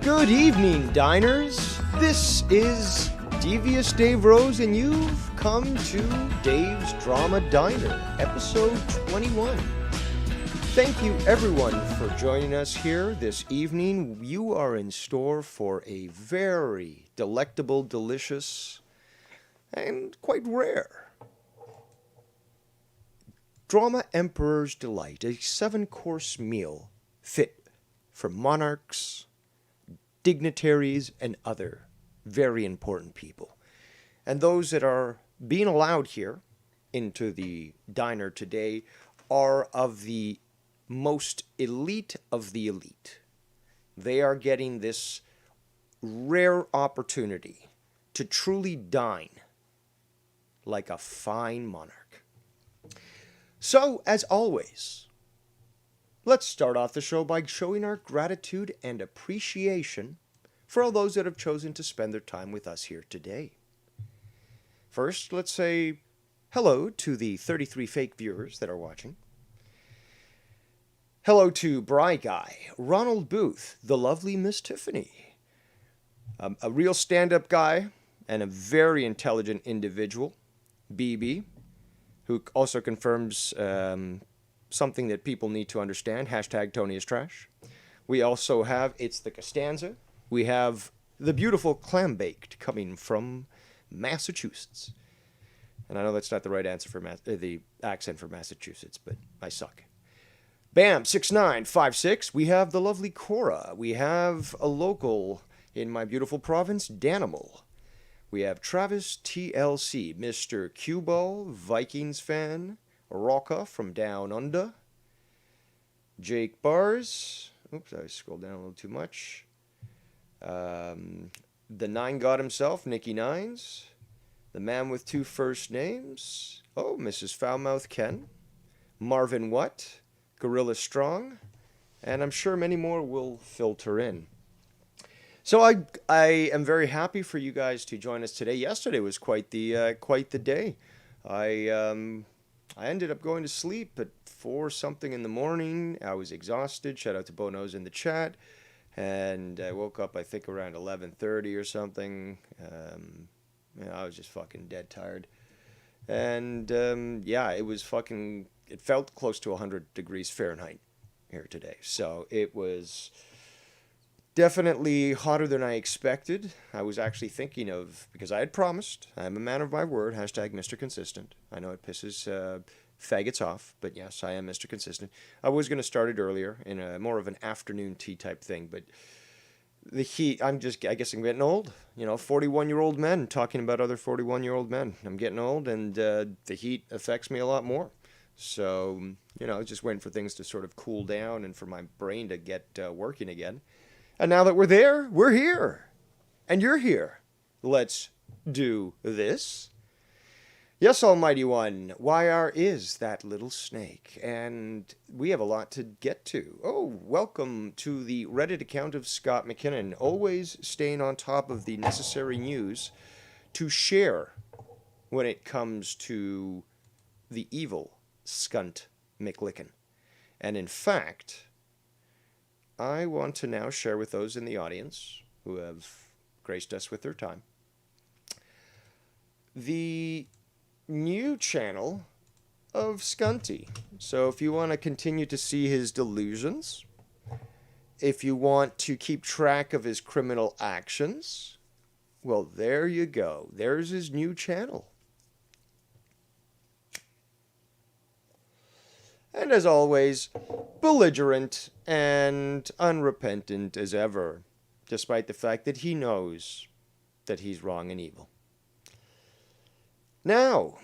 Good evening, diners. This is Devious Dave Rose, and you've come to Dave's Drama Diner, episode 21. Thank you, everyone, for joining us here this evening. You are in store for a very delectable, delicious, and quite rare Drama Emperor's Delight, a 7-course meal fit for monarchs, dignitaries, and other very important people. And those that are being allowed here into the diner today are of the most elite of the elite. They are getting this rare opportunity to truly dine like a fine monarch. So, as always, let's start off the show by showing our gratitude and appreciation for all those that have chosen to spend their time with us here today. First, let's say hello to the 33 fake viewers that are watching. Hello to Bry Guy, Ronald Booth, the lovely Miss Tiffany, a real stand-up guy and a very intelligent individual, BB, who also confirms something that people need to understand, hashtag Tony is trash. We also have It's the Costanza. We have the beautiful Clam Baked coming from Massachusetts. And I know that's not the right answer for the accent for Massachusetts, but I suck. Bam, 6956. We have the lovely Cora. We have a local in my beautiful province, Danimal. We have Travis TLC, Mr. Cueball, Vikings fan, Rocca from Down Under, Jake Bars. Oops, I scrolled down a little too much. The Nine God himself, Nicky Nines. The man with two first names. Oh, Mrs. Foulmouth Ken. Marvin Watt. Gorilla Strong. And I'm sure many more will filter in. So I am very happy for you guys to join us today. Yesterday was quite the day. I ended up going to sleep at 4 something in the morning. I was exhausted. Shout out to Bono's in the chat. And I woke up, I think, around 11:30 or something. I was just fucking dead tired. And it felt close to 100 degrees Fahrenheit here today. So it was definitely hotter than I expected. I was actually thinking of, because I had promised, I'm a man of my word, hashtag Mr. Consistent. I know it pisses faggots off, but yes, I am Mr. Consistent. I was going to start it earlier in a more of an afternoon tea type thing, but the heat, I guess I'm getting old. 41-year-old men talking about other 41-year-old men. I'm getting old, and the heat affects me a lot more. So, just waiting for things to sort of cool down and for my brain to get working again. And now that we're there, we're here. And you're here. Let's do this. Yes, Almighty One, YR is that little snake. And we have a lot to get to. Oh, welcome to the Reddit account of Scott McKinnon. Always staying on top of the necessary news to share when it comes to the evil Skunt McLicken. And in fact, I want to now share with those in the audience who have graced us with their time the new channel of Skunty. So if you want to continue to see his delusions, if you want to keep track of his criminal actions, well, there you go. There's his new channel. And as always, belligerent and unrepentant as ever, despite the fact that he knows that he's wrong and evil. Now,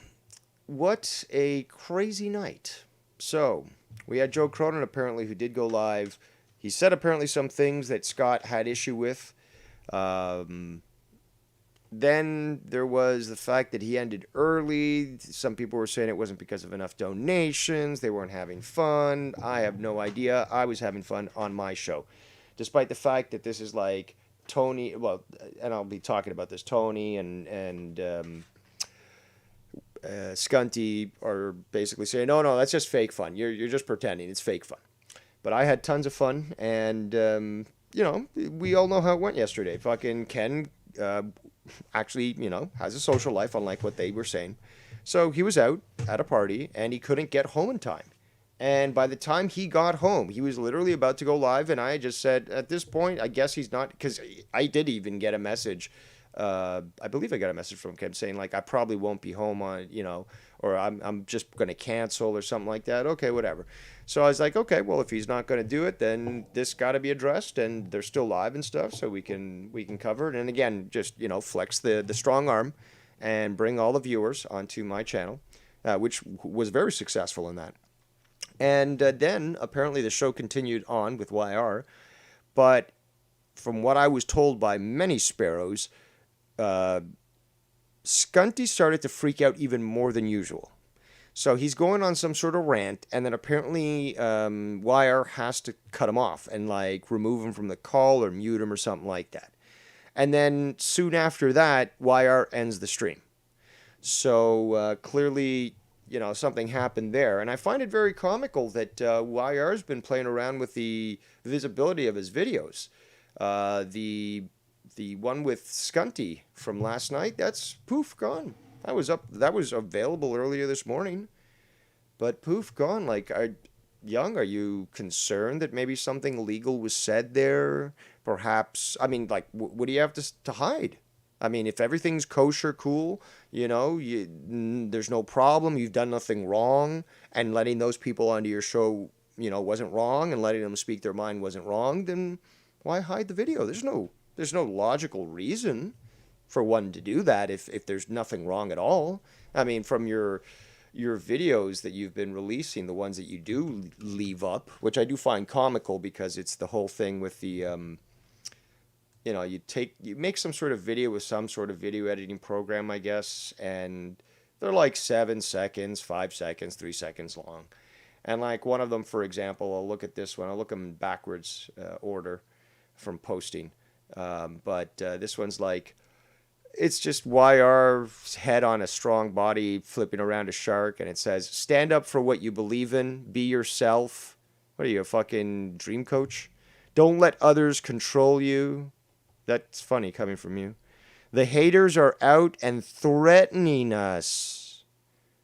what a crazy night. So, we had Joe Cronin, apparently, who did go live. He said apparently some things that Scott had issue with. Then there was the fact that he ended early. Some people were saying it wasn't because of enough donations. They weren't having fun. I have no idea. I was having fun on my show. Despite the fact that this is like Tony, well, and I'll be talking about this, Tony and Skunty are basically saying, no, that's just fake fun. You're just pretending. It's fake fun. But I had tons of fun, and we all know how it went yesterday. Fucking Ken actually, has a social life, unlike what they were saying. So he was out at a party and he couldn't get home in time. And by the time he got home, he was literally about to go live. And I just said, at this point, I guess he's not, because I did even get a message. I believe I got a message from Ken saying, like, I probably won't be home on, or I'm just going to cancel or something like that. Okay, whatever. So I was like, okay, well, if he's not going to do it, then this got to be addressed, and they're still live and stuff, so we can cover it. And again, just flex the strong arm, and bring all the viewers onto my channel, which was very successful in that. And then apparently the show continued on with YR, but from what I was told by many sparrows, Skunty started to freak out even more than usual. So he's going on some sort of rant, and then apparently YR has to cut him off and like remove him from the call or mute him or something like that. And then soon after that, YR ends the stream. So clearly, something happened there. And I find it very comical that YR's been playing around with the visibility of his videos. The one with Skunty from last night, that's poof, gone. That was available earlier this morning, but poof, gone. Like, are you concerned that maybe something illegal was said there? Perhaps, I mean, like, what do you have to hide? I mean, if everything's kosher, cool, there's no problem, you've done nothing wrong, and letting those people onto your show, wasn't wrong, and letting them speak their mind wasn't wrong, then why hide the video? There's no logical reason for one to do that if there's nothing wrong at all. I mean, from your videos that you've been releasing, the ones that you do leave up, which I do find comical because it's the whole thing with the you make some sort of video with some sort of video editing program, I guess, and they're like 7 seconds, 5 seconds, 3 seconds long. And like one of them, for example, I'll look at this one. I'll look them in backwards order from posting. But this one's like, it's just YR's head on a strong body flipping around a shark, and it says, stand up for what you believe in, be yourself. What are you, a fucking dream coach? Don't let others control you. That's funny coming from you. The haters are out and threatening us.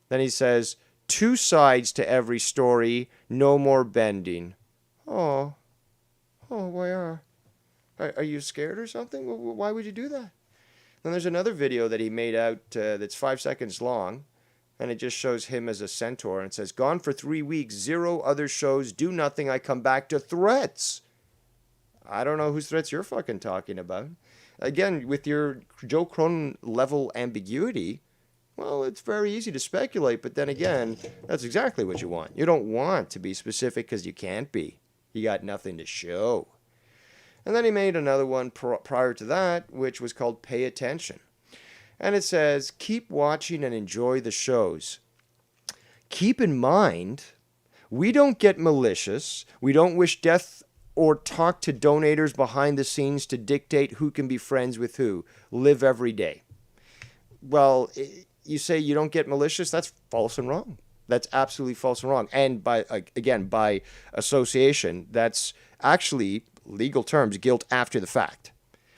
Then he says, 2 sides to every story, no more bending. Oh, YR. Are you scared or something? Why would you do that? Then there's another video that he made out that's 5 seconds long, and it just shows him as a centaur, and it says, gone for 3 weeks, 0 other shows, do nothing, I come back to threats. I don't know whose threats you're fucking talking about. Again, with your Joe Cronin level ambiguity, well, it's very easy to speculate, but then again, that's exactly what you want. You don't want to be specific because you can't be. You got nothing to show. And then he made another one prior to that, which was called Pay Attention. And it says, keep watching and enjoy the shows. Keep in mind, we don't get malicious. We don't wish death or talk to donators behind the scenes to dictate who can be friends with who. Live every day. Well, you say you don't get malicious? That's false and wrong. That's absolutely false and wrong. And by association, that's actually legal terms, guilt after the fact.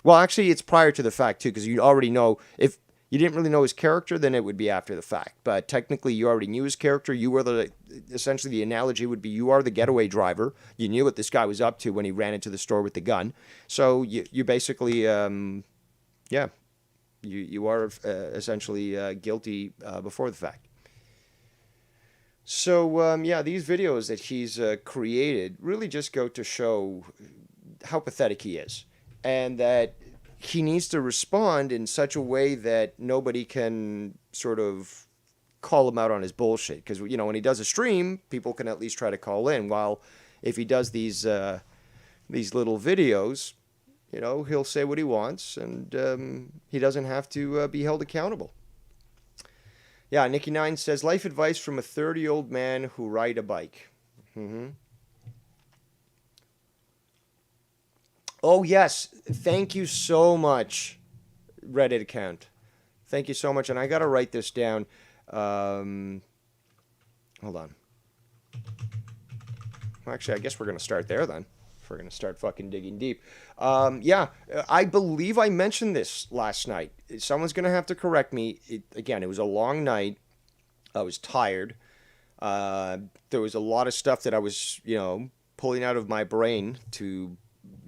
Well, actually, it's prior to the fact, too, because you already know. If you didn't really know his character, then it would be after the fact. But technically, you already knew his character. You were essentially, the analogy would be you are the getaway driver. You knew what this guy was up to when he ran into the store with the gun. So you basically, you are essentially guilty before the fact. So, these videos that he's created really just go to show how pathetic he is, and that he needs to respond in such a way that nobody can sort of call him out on his bullshit. Because, when he does a stream, people can at least try to call in. While if he does these little videos, he'll say what he wants, and he doesn't have to be held accountable. Yeah, Nikki9 says, life advice from a 30-year-old man who ride a bike. Mm-hmm. Oh, yes. Thank you so much, Reddit account. Thank you so much. And I got to write this down. Hold on. Well, actually, I guess we're going to start there then. if we're gonna start fucking digging deep. Yeah, I believe I mentioned this last night. Someone's gonna have to correct me. Again, it was a long night. I was tired. Uh, there was a lot of stuff that I was, pulling out of my brain to,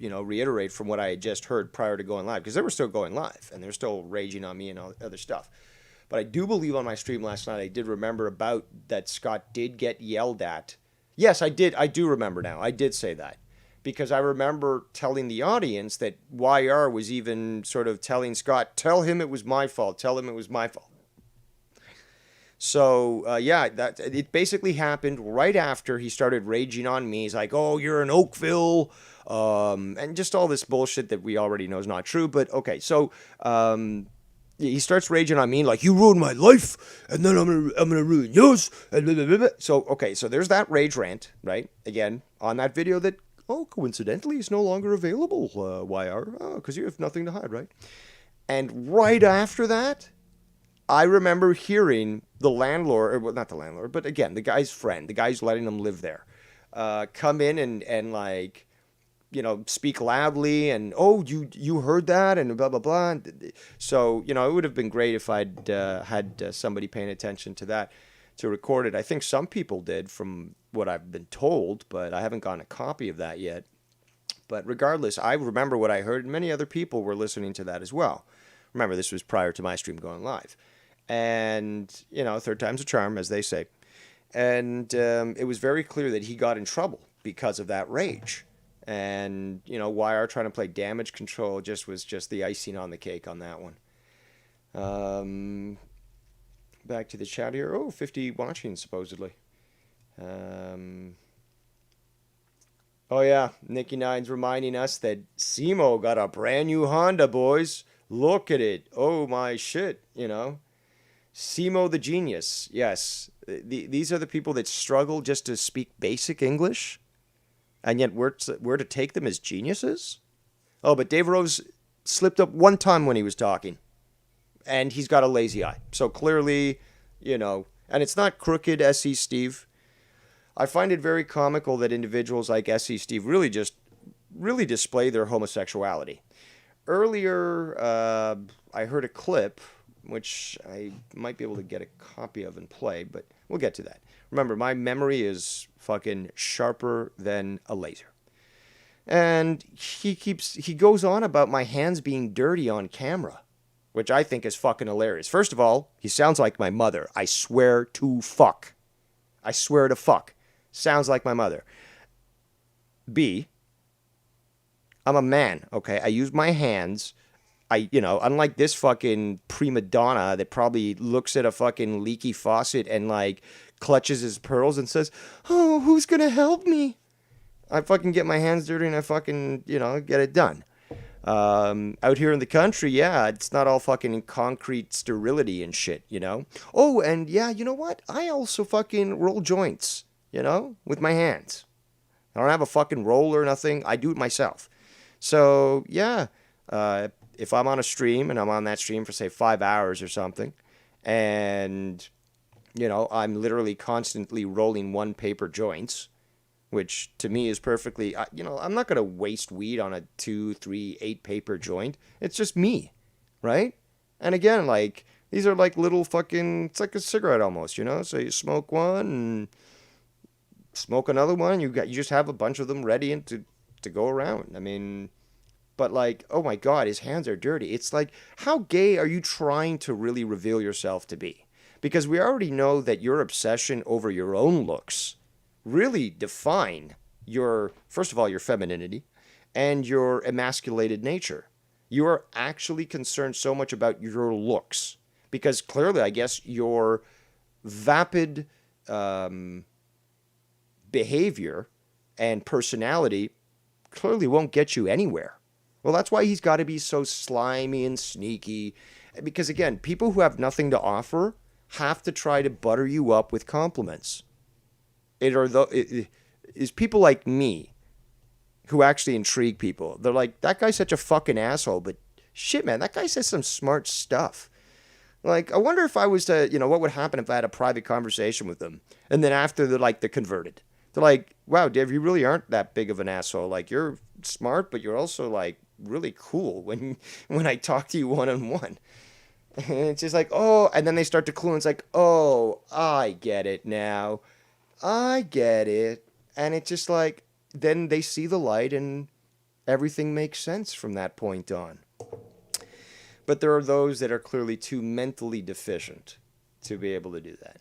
reiterate from what I had just heard prior to going live, because they were still going live and they're still raging on me and all other stuff. But I do believe on my stream last night, I did remember about that Scott did get yelled at. Yes, I did. I do remember now. I did say that because I remember telling the audience that YR was even sort of telling Scott, tell him it was my fault. Tell him it was my fault. So yeah, that it basically happened right after he started raging on me. He's like, "Oh, you're in Oakville," and just all this bullshit that we already know is not true. But okay, so he starts raging on me like, "You ruined my life, and then I'm gonna ruin yours." And blah, blah, blah, blah. So okay, so there's that rage rant, right? Again, on that video that coincidentally is no longer available. YR, because you have nothing to hide, right? And right after that, I remember hearing the landlord, or well, not the landlord, but again, the guy's friend, the guy's letting him live there, come in and like, speak loudly and, oh, you heard that and blah, blah, blah. So, it would have been great if I'd had somebody paying attention to that to record it. I think some people did from what I've been told, but I haven't gotten a copy of that yet. But regardless, I remember what I heard, and many other people were listening to that as well. Remember, this was prior to my stream going live. And, third time's a charm, as they say. And it was very clear that he got in trouble because of that rage. And, YR trying to play damage control was just the icing on the cake on that one. Back to the chat here. Oh, 50 watching, supposedly. Oh, yeah. Nikki Nine's reminding us that Simo got a brand new Honda, boys. Look at it. Oh, my shit, Simo the genius, yes. These are the people that struggle just to speak basic English, and yet we're to take them as geniuses? Oh, but Dave Rose slipped up one time when he was talking, and he's got a lazy eye. So clearly, and it's not crooked SE Steve. I find it very comical that individuals like SE Steve really display their homosexuality. Earlier, I heard a clip, which I might be able to get a copy of and play, but we'll get to that. Remember, my memory is fucking sharper than a laser. And he goes on about my hands being dirty on camera, which I think is fucking hilarious. First of all, he sounds like my mother. I swear to fuck. I swear to fuck. Sounds like my mother. B, I'm a man, okay? I use my hands. Unlike this fucking prima donna that probably looks at a fucking leaky faucet and like clutches his pearls and says, "Oh, who's gonna help me?" I fucking get my hands dirty and I fucking, get it done. Out here in the country, yeah, it's not all fucking concrete sterility and shit, Oh, and yeah, you know what? I also fucking roll joints, with my hands. I don't have a fucking roller or nothing. I do it myself. So, yeah, if I'm on a stream and I'm on that stream for, say, 5 hours or something, and, I'm literally constantly rolling one paper joints, which to me is perfectly, I'm not going to waste weed on a 2, 3, 8 paper joint. It's just me, right? And again, like, these are like little fucking, it's like a cigarette almost, So you smoke one and smoke another one. You just have a bunch of them ready and to go around. I mean, but like, oh my God, his hands are dirty. It's like, how gay are you trying to really reveal yourself to be? Because we already know that your obsession over your own looks really define first of all, your femininity and your emasculated nature. You are actually concerned so much about your looks because clearly, I guess, your vapid behavior and personality clearly won't get you anywhere. Well, that's why he's got to be so slimy and sneaky. Because again, people who have nothing to offer have to try to butter you up with compliments. It is people like me who actually intrigue people. They're like, that guy's such a fucking asshole, but shit, man, that guy says some smart stuff. Like, I wonder if I was to, what would happen if I had a private conversation with them, and then after they're converted. They're like, wow, Dave, you really aren't that big of an asshole. Like, you're smart, but you're also like really cool when I talk to you one on one. And it's just like, oh, and then they start to clue, and it's like, oh, I get it now. I get it. And it's just like, then they see the light and everything makes sense from that point on. But there are those that are clearly too mentally deficient to be able to do that.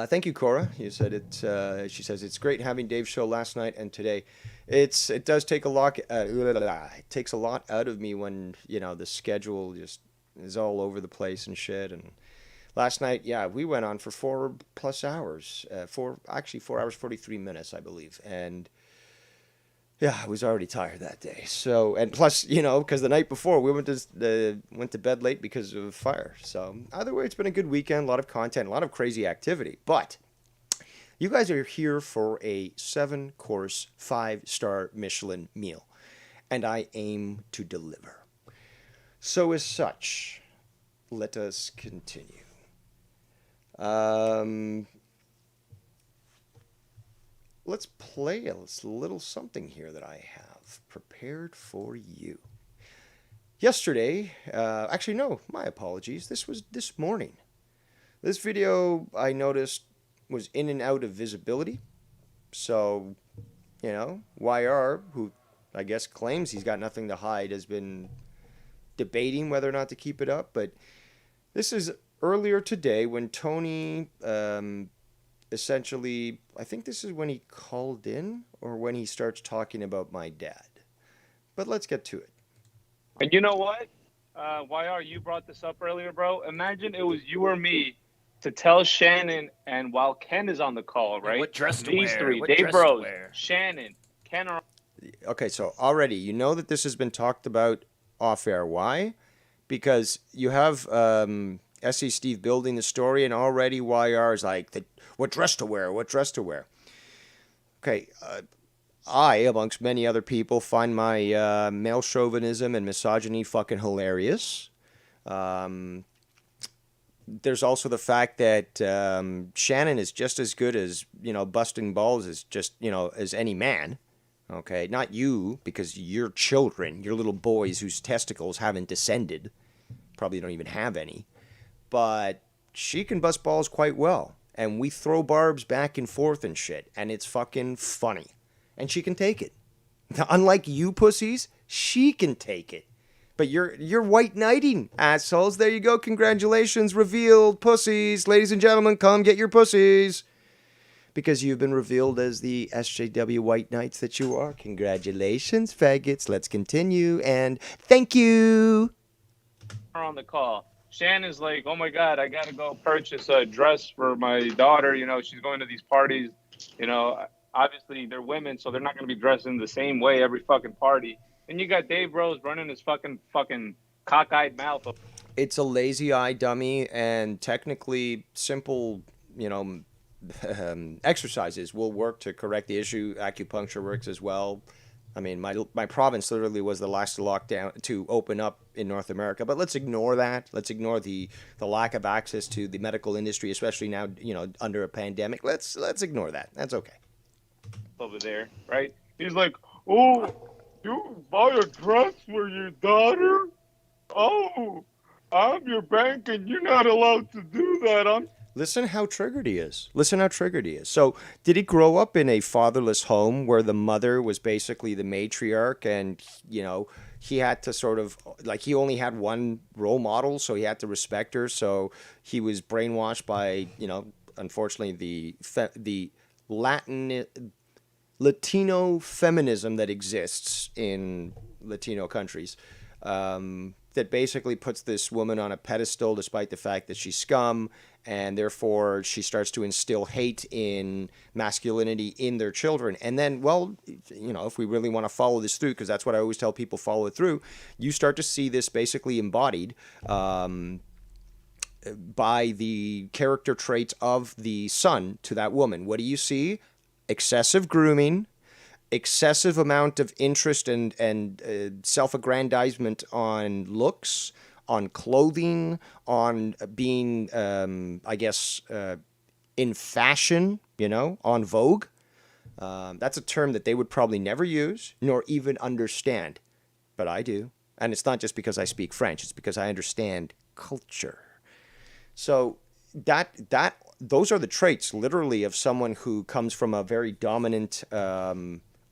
Thank you, Cora. You said it. She says it's great having Dave's show last night and today. It does take a lot. It takes a lot out of me when the schedule just is all over the place and shit. And last night, yeah, we went on for 4+ hours. 4 hours 43 minutes, I believe. And yeah, I was already tired that day. So, and plus, because the night before we went to bed late because of fire. So, either way, it's been a good weekend, a lot of content, a lot of crazy activity. But you guys are here for a 7-course, 5-star Michelin meal, and I aim to deliver. So, as such, let us continue. Let's play a little something here that I have prepared for you. Yesterday, actually, no, my apologies. This was this morning. This video, I noticed, was in and out of visibility. So, YR, who I guess claims he's got nothing to hide, has been debating whether or not to keep it up. But this is earlier today when Tony essentially, I think this is when he called in or when he starts talking about my dad. But let's get to it. And you know what? YR, you brought this up earlier, bro. Imagine it was you or me to tell Shannon, and while Ken is on the call, right? What dress to These wear? three, What Dave dress Bros, to wear? Shannon, Ken are. Okay, so already you know that this has been talked about off air. Why? Because you have SE Steve building the story, and already YR is like, what dress to wear? What dress to wear? Okay, I, amongst many other people, find my male chauvinism and misogyny fucking hilarious. There's also the fact that Shannon is just as good as, busting balls as just, as any man. Okay, not you, because you're children, you're little boys whose testicles haven't descended. Probably don't even have any. But she can bust balls quite well. And we throw barbs back and forth and shit. And it's fucking funny. And she can take it. Unlike you pussies, she can take it. But you're white knighting, assholes. There you go. Congratulations, revealed pussies. Ladies and gentlemen, come get your pussies. Because you've been revealed as the SJW White Knights that you are. Congratulations, faggots. Let's continue. And thank you. On the call. Shannon's like, oh my God, I got to go purchase a dress for my daughter. She's going to these parties. Obviously they're women, so they're not going to be dressed in the same way every fucking party. And you got Dave Rose running his fucking cockeyed mouth. It's a lazy eye dummy, and technically simple, exercises will work to correct the issue. Acupuncture works as well. I mean, my province literally was the last to open up in North America. But let's ignore that. Let's ignore the lack of access to the medical industry, especially now, under a pandemic. Let's ignore that. That's okay. Over there, right? He's like, oh, you buy a dress for your daughter? Oh, I'm your bank and you're not allowed to do that. Listen how triggered he is. Listen how triggered he is. So, did he grow up in a fatherless home where the mother was basically the matriarch and, he had to sort of, like, he only had one role model, so he had to respect her. So, he was brainwashed by, unfortunately, the Latino feminism that exists in Latino countries. That basically puts this woman on a pedestal despite the fact that she's scum, and therefore she starts to instill hate in masculinity in their children. And then, well, if we really want to follow this through, because that's what I always tell people, follow it through, you start to see this basically embodied by the character traits of the son to that woman. What do you see? Excessive grooming, excessive amount of interest and self-aggrandizement on looks, on clothing, on being, in fashion, on Vogue. That's a term that they would probably never use nor even understand, but I do. And it's not just because I speak French, it's because I understand culture. So those are the traits literally of someone who comes from a very dominant,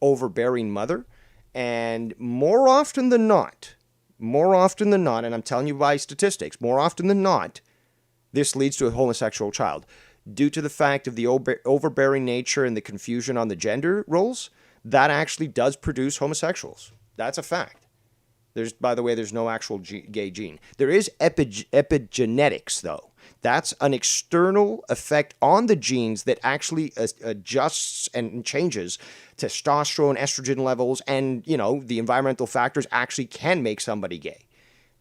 overbearing mother. And more often than not, and I'm telling you by statistics, more often than not, this leads to a homosexual child. Due to the fact of the overbearing nature and the confusion on the gender roles, that actually does produce homosexuals. That's a fact. By the way, there's no actual gay gene. There is epigenetics, though. That's an external effect on the genes that actually adjusts and changes testosterone, estrogen levels, and, the environmental factors actually can make somebody gay.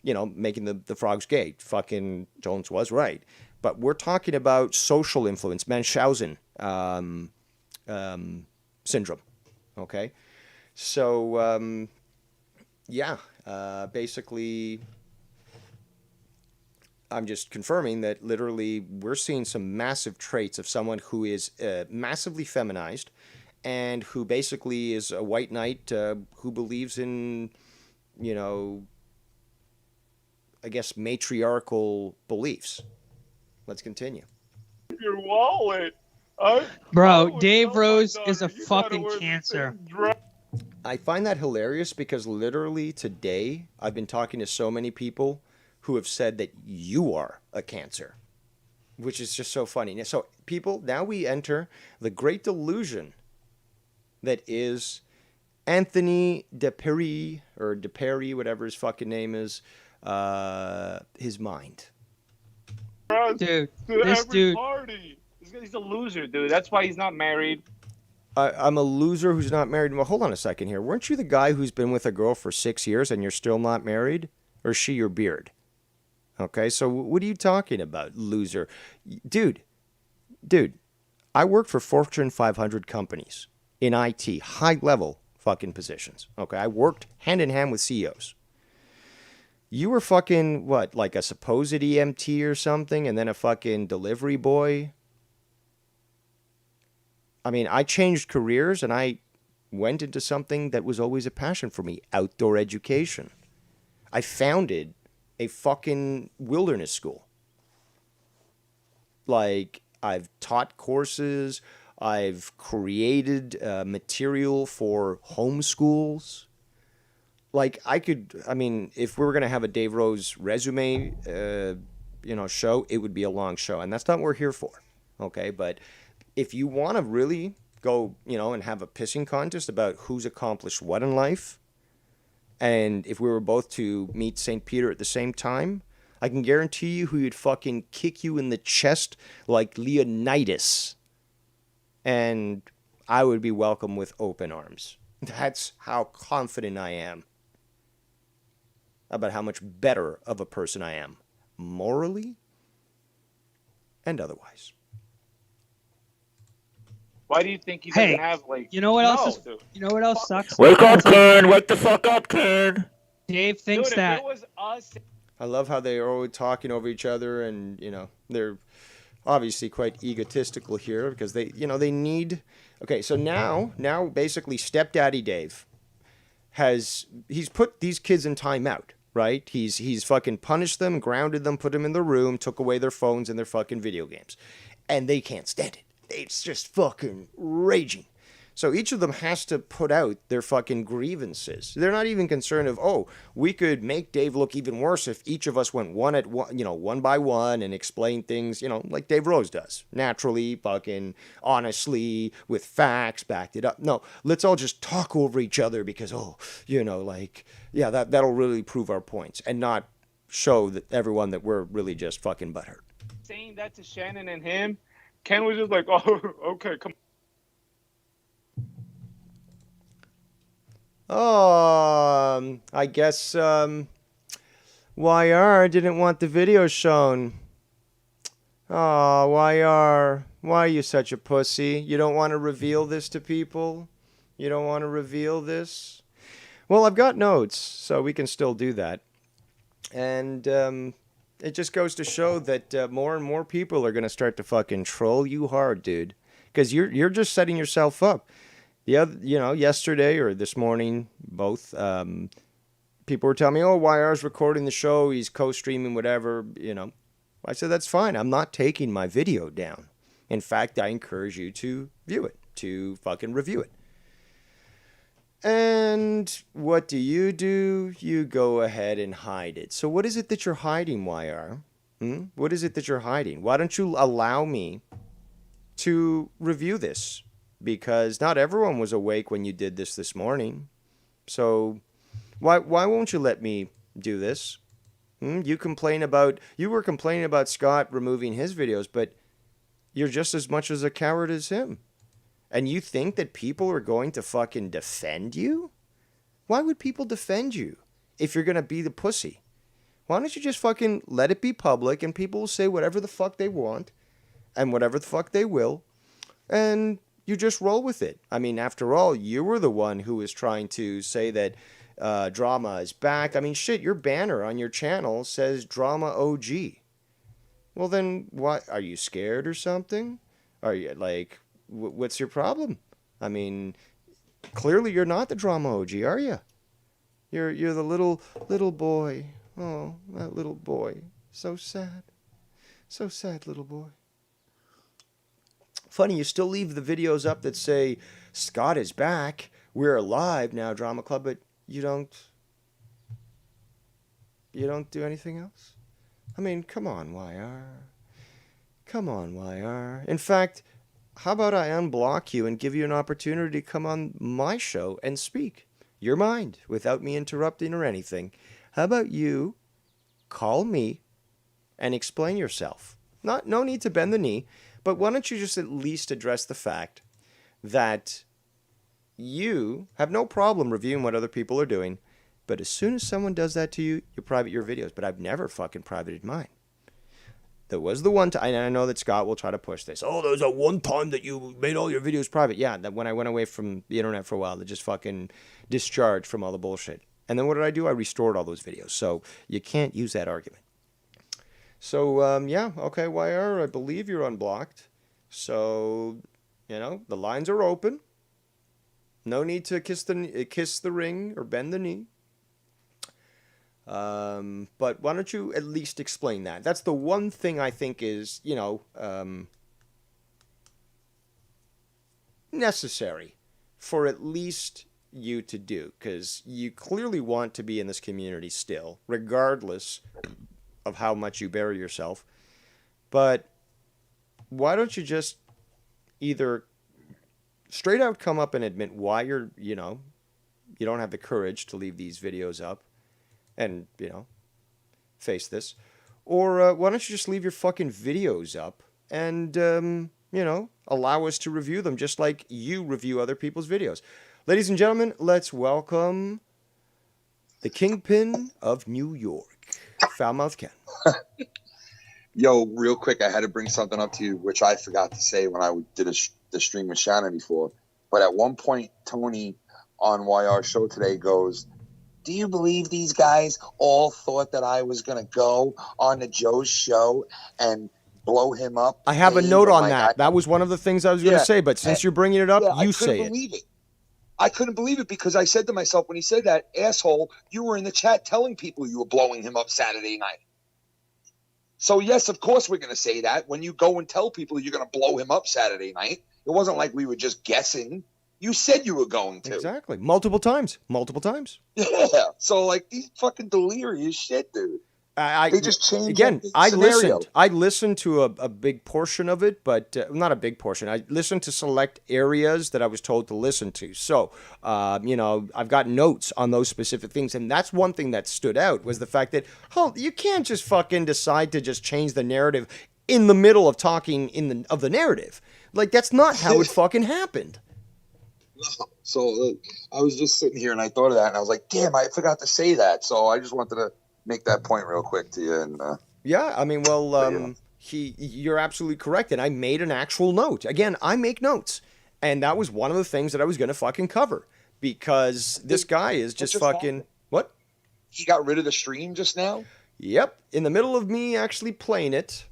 Making the frogs gay. Fucking Jones was right. But we're talking about social influence, Munchausen syndrome. Okay? So, yeah, basically, I'm just confirming that literally we're seeing some massive traits of someone who is massively feminized and who basically is a white knight who believes in, I guess, matriarchal beliefs. Let's continue. Your wallet. Bro, Dave Rose is a fucking cancer. I find that hilarious because literally today I've been talking to so many people who have said that you are a cancer, which is just so funny. So people, now we enter the great delusion that is Anthony DePerry, whatever his fucking name is, his mind. Dude, this dude. Party. He's a loser, dude. That's why he's not married. I'm a loser who's not married. Well, hold on a second here. Weren't you the guy who's been with a girl for 6 years and you're still not married? Or is she your beard? Okay, so what are you talking about, loser? Dude, I work for Fortune 500 companies in IT, high-level fucking positions. Okay, I worked hand in hand with CEOs. You were fucking, what, like a supposed EMT or something, and then a fucking delivery boy? I mean, I changed careers and I went into something that was always a passion for me, outdoor education. I founded a fucking wilderness school. Like, I've taught courses, I've created material for homeschools. Like, if we were going to have a Dave Rose resume, show, it would be a long show. And that's not what we're here for. Okay, but if you want to really go, and have a pissing contest about who's accomplished what in life, and if we were both to meet St. Peter at the same time, I can guarantee you he would fucking kick you in the chest like Leonidas. And I would be welcome with open arms. That's how confident I am about how much better of a person I am, morally and otherwise. Why do you think he doesn't have You know what else? You know what else sucks? Wake up, Ken! Wake the fuck up, Ken! Dave thinks that. If it was us. I love how they are always talking over each other, and they're obviously quite egotistical here because they need. Okay, so now basically stepdaddy Dave he's put these kids in timeout, right? He's fucking punished them, grounded them, put them in the room, took away their phones and their fucking video games, and they can't stand it. It's just fucking raging. So each of them has to put out their fucking grievances. They're not even concerned of, we could make Dave look even worse if each of us went one by one and explained things, like Dave Rose does. Naturally, fucking honestly, with facts, backed it up. No, let's all just talk over each other because, that'll really prove our points and not show that everyone that we're really just fucking butthurt. Saying that to Shannon and him, Ken was just like, oh, okay, come on. I guess YR didn't want the video shown. Oh, YR, why are you such a pussy? You don't want to reveal this to people? You don't want to reveal this? Well, I've got notes, so we can still do that. And it just goes to show that more and more people are going to start to fucking troll you hard, dude. Because you're just setting yourself up. The other, yesterday or this morning, both, people were telling me, "Oh, YR's recording the show. He's co-streaming, whatever." I said that's fine. I'm not taking my video down. In fact, I encourage you to view it, to fucking review it. And what do? You go ahead and hide it. So what is it that you're hiding, YR? What is it that you're hiding? Why don't you allow me to review this? Because not everyone was awake when you did this morning. So why won't you let me do this? You were complaining about Scott removing his videos, but you're just as much as a coward as him. And you think that people are going to fucking defend you? Why would people defend you if you're going to be the pussy? Why don't you just fucking let it be public and people will say whatever the fuck they want and whatever the fuck they will, and you just roll with it. I mean, after all, you were the one who was trying to say that drama is back. I mean, shit, your banner on your channel says Drama OG. Well, then what? Are you scared or something? Are you like... What's your problem? I mean, clearly you're not the Drama OG, are you? You're the little boy. Oh, that little boy. So sad. So sad, little boy. Funny, you still leave the videos up that say, Scott is back. We're alive now, Drama Club, but you don't do anything else? I mean, come on, YR. Come on, YR. In fact, how about I unblock you and give you an opportunity to come on my show and speak your mind without me interrupting or anything? How about you call me and explain yourself? No need to bend the knee, but why don't you just at least address the fact that you have no problem reviewing what other people are doing, but as soon as someone does that to you, you private your videos. But I've never fucking privated mine. There was the one time, and I know that Scott will try to push this. Oh, there was that one time that you made all your videos private. Yeah, that when I went away from the internet for a while, they just fucking discharged from all the bullshit. And then what did I do? I restored all those videos. So you can't use that argument. So, yeah, okay, YR, I believe you're unblocked. So, the lines are open. No need to kiss the ring or bend the knee. But why don't you at least explain that? That's the one thing I think is, necessary for at least you to do, because you clearly want to be in this community still, regardless of how much you bury yourself. But why don't you just either straight out come up and admit why you don't have the courage to leave these videos up and, face this. Or why don't you just leave your fucking videos up and, allow us to review them just like you review other people's videos. Ladies and gentlemen, let's welcome the Kingpin of New York, Foulmouth Ken. Yo, real quick, I had to bring something up to you, which I forgot to say when I did the stream with Shannon before. But at one point, Tony on YR show today goes, do you believe these guys all thought that I was going to go on the Joe's show and blow him up? I have a note on that. That was one of the things I was going to say, but since you're bringing it up, you say it. I couldn't believe it because I said to myself when he said that, asshole, you were in the chat telling people you were blowing him up Saturday night. So, yes, of course we're going to say that when you go and tell people you're going to blow him up Saturday night. It wasn't like we were just guessing. You said you were going to. Exactly. Multiple times. Yeah. So, like, these fucking delirious shit, dude. They just changed again. I listened to a big portion of it, but not a big portion. I listened to select areas that I was told to listen to. So, I've got notes on those specific things, and that's one thing that stood out was the fact that you can't just fucking decide to just change the narrative in the middle of talking of the narrative. Like that's not how it fucking happened. So I was just sitting here and I thought of that, and I was like, damn, I forgot to say that. So I just wanted to make that point real quick to you. And yeah, I mean, well, you're absolutely correct. And I made an actual note. Again, I make notes. And that was one of the things that I was going to fucking cover. Because this guy is just fucking... What? He got rid of the stream just now? Yep, in the middle of me actually playing it,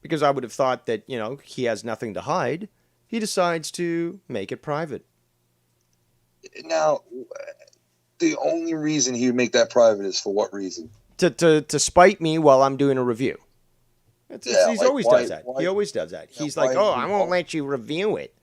because I would have thought that, he has nothing to hide, he decides to make it private. Now, the only reason he would make that private is for what reason? To spite me while I'm doing a review. He's like, always why, does that. why, He always does that. yeah, He's like, why- I won't let you review it.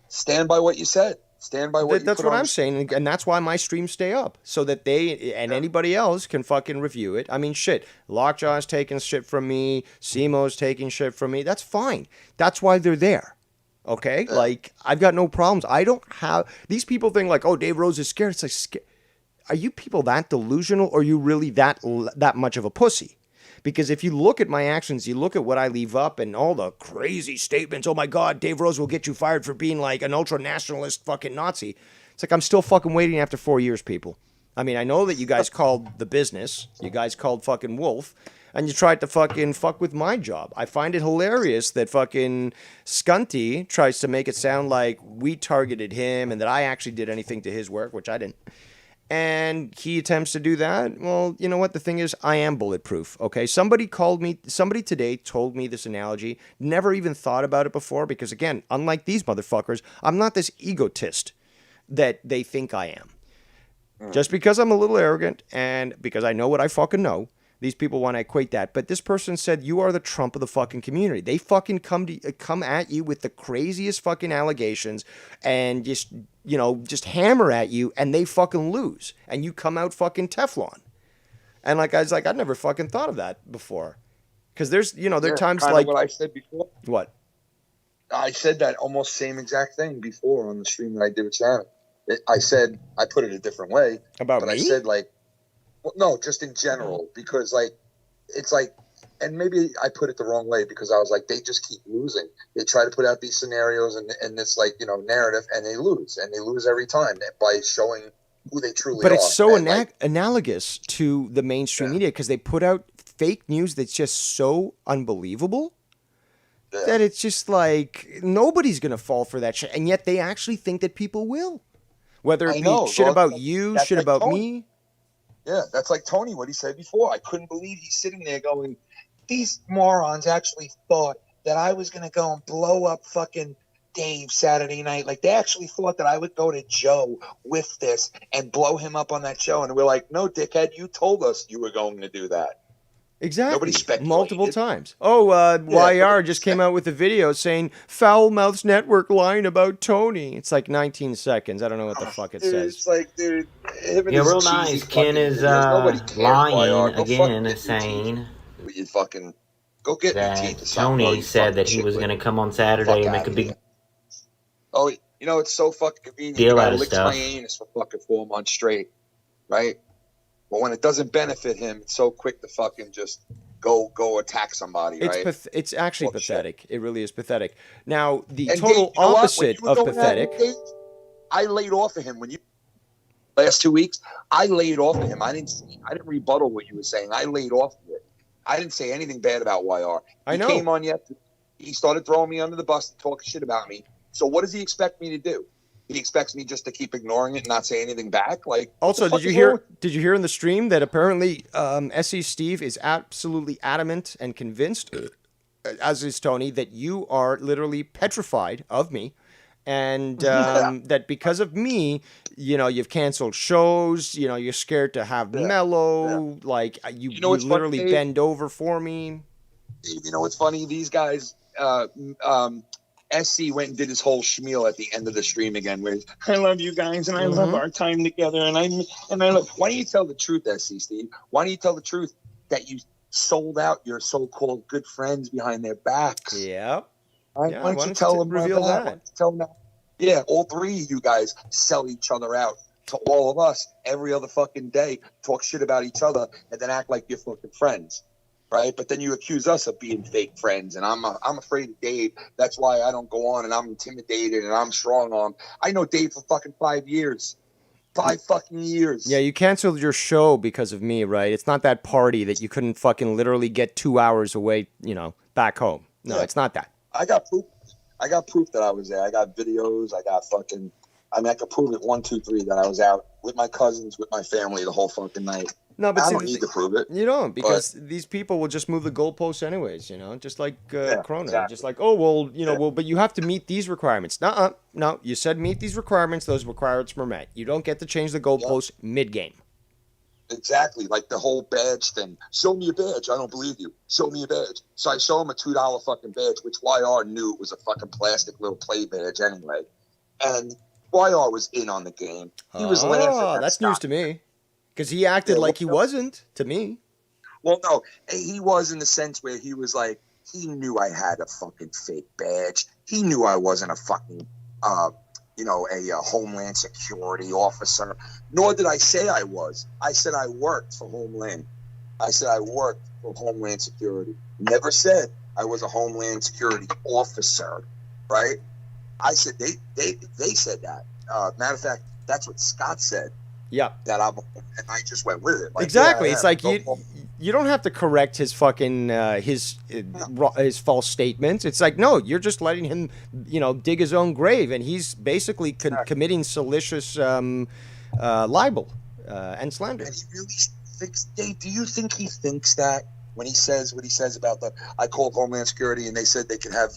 Stand by what you said. Stand by what you That's put what on I'm the- saying, and that's why my streams stay up, so that they and anybody else can fucking review it. I mean, shit, Lockjaw's taking shit from me, Simo's taking shit from me. That's fine. That's why they're there. Okay? Yeah. Like, I've got no problems. I don't have... These people think like, oh, Dave Rose is scared. It's like, are you people that delusional, or are you really that much of a pussy? Because if you look at my actions, you look at what I leave up and all the crazy statements, oh my God, Dave Rose will get you fired for being like an ultra-nationalist fucking Nazi. It's like, I'm still fucking waiting after 4 years, people. I mean, I know that you guys called the business, you guys called fucking Wolf, and you tried to fucking fuck with my job. I find it hilarious that fucking Scunty tries to make it sound like we targeted him and that I actually did anything to his work, which I didn't. And he attempts to do that. Well, you know what? The thing is, I am bulletproof, okay? Somebody today told me this analogy. Never even thought about it before because, again, unlike these motherfuckers, I'm not this egotist that they think I am. Just because I'm a little arrogant and because I know what I fucking know, these people want to equate that. But this person said, you are the Trump of the fucking community. They fucking come at you with the craziest fucking allegations and just hammer at you, and they fucking lose. And you come out fucking Teflon. And like, I was like, I'd never fucking thought of that before. Because there are times kind like... of what I said before. What? I said that almost same exact thing before on the stream that I did with Shannon. I said, I put it a different way. About but me? I said, like, well, no, just in general, because, like, it's like, and maybe I put it the wrong way because I was like, they just keep losing. They try to put out these scenarios and this, like, narrative, and they lose every time by showing who they truly are. But it's so and, analogous to the mainstream media because they put out fake news that's just so unbelievable that it's just like nobody's going to fall for that shit. And yet they actually think that people will. Whether it be shit about you, shit like about Tony. me. Yeah, that's like Tony, what he said before. I couldn't believe he's sitting there going, these morons actually thought that I was going to go and blow up fucking Dave Saturday night. Like, they actually thought that I would go to Joe with this and blow him up on that show. And we're like, no, dickhead, you told us you were going to do that. Exactly. Nobody speculated. Multiple times. Oh, YR just came out with a video saying Foul Mouths Network lying about Tony. It's like 19 seconds. I don't know what the fuck it says. It's like, dude. Yeah, real nice. Ken is lying again, saying you fucking go get your teeth that or something. Tony said that he was going to come on Saturday and make a big Oh, it's so fucking convenient. deal out I of licked stuff. my anus for fucking 4 months straight, right? But when it doesn't benefit him, it's so quick to fucking just go attack somebody, right? It's actually pathetic. Shit. It really is pathetic. Now, the And total Dave, you know what? opposite When you of were going at pathetic. it, Dave, I laid off of him last 2 weeks. I laid off of him. I didn't rebuttal what you were saying. I laid off of it. I didn't say anything bad about YR. I know. He came on yesterday. He started throwing me under the bus and talking shit about me. So what does he expect me to do? He expects me just to keep ignoring it and not say anything back. Like, Also, did you hear in the stream that apparently SE Steve is absolutely adamant and convinced, as is Tony, that you are literally petrified of me, and that because of me, you've canceled shows. You're scared to have Mellow. Like you literally funny, bend over for me. You know what's funny? These guys. SC went and did his whole schmeal at the end of the stream again, where I love you guys and I love our time together, and I love. Why don't you tell the truth, SC Steve? Why don't you tell the truth that you sold out your so-called good friends behind their backs? Yeah. Why don't you tell them reveal that? Tell them that. Yeah, all three of you guys sell each other out to all of us every other fucking day, talk shit about each other, and then act like you're fucking friends. Right, but then you accuse us of being fake friends, and I'm afraid of Dave. That's why I don't go on, and I'm intimidated, and I'm strong armed. I know Dave for fucking 5 years, 5 fucking years. Yeah, you canceled your show because of me, right? It's not that party that you couldn't fucking literally get 2 hours away, back home. No, it's not that. I got proof. I got proof that I was there. I got videos. I got fucking. I could prove it 1, 2, 3 that I was out with my cousins, with my family the whole fucking night. No, but I see, don't need to prove it. you don't, because these people will just move the goalposts anyways, just like Yeah, Corona. exactly. Just like, oh, well, well, but you have to meet these requirements. Nuh-uh. No, you said meet these requirements. Those requirements were met. You don't get to change the goalposts mid-game. Exactly, like the whole badge thing. Show me a badge. I don't believe you. Show me a badge. So I show him a $2 fucking badge, which YR knew it was a fucking plastic little play badge anyway. And YR was in on the game. He was laughing. Oh, that's news to me. Because he acted like he wasn't, to me. Well, no, he was in the sense where he was like, he knew I had a fucking fake badge. He knew I wasn't a fucking, a Homeland Security officer. Nor did I say I was. I said I worked for Homeland. I said I worked for Homeland Security. Never said I was a Homeland Security officer, right? I said they said that. Matter of fact, that's what Scott said. Yeah. And I just went with it. Like, exactly. Yeah, it's like you don't have to correct his fucking his false statements. It's like, no, you're just letting him, dig his own grave, and he's basically committing salacious libel and slander. And he really thinks. Dave, do you think he thinks that when he says what he says about I called Homeland Security and they said they could have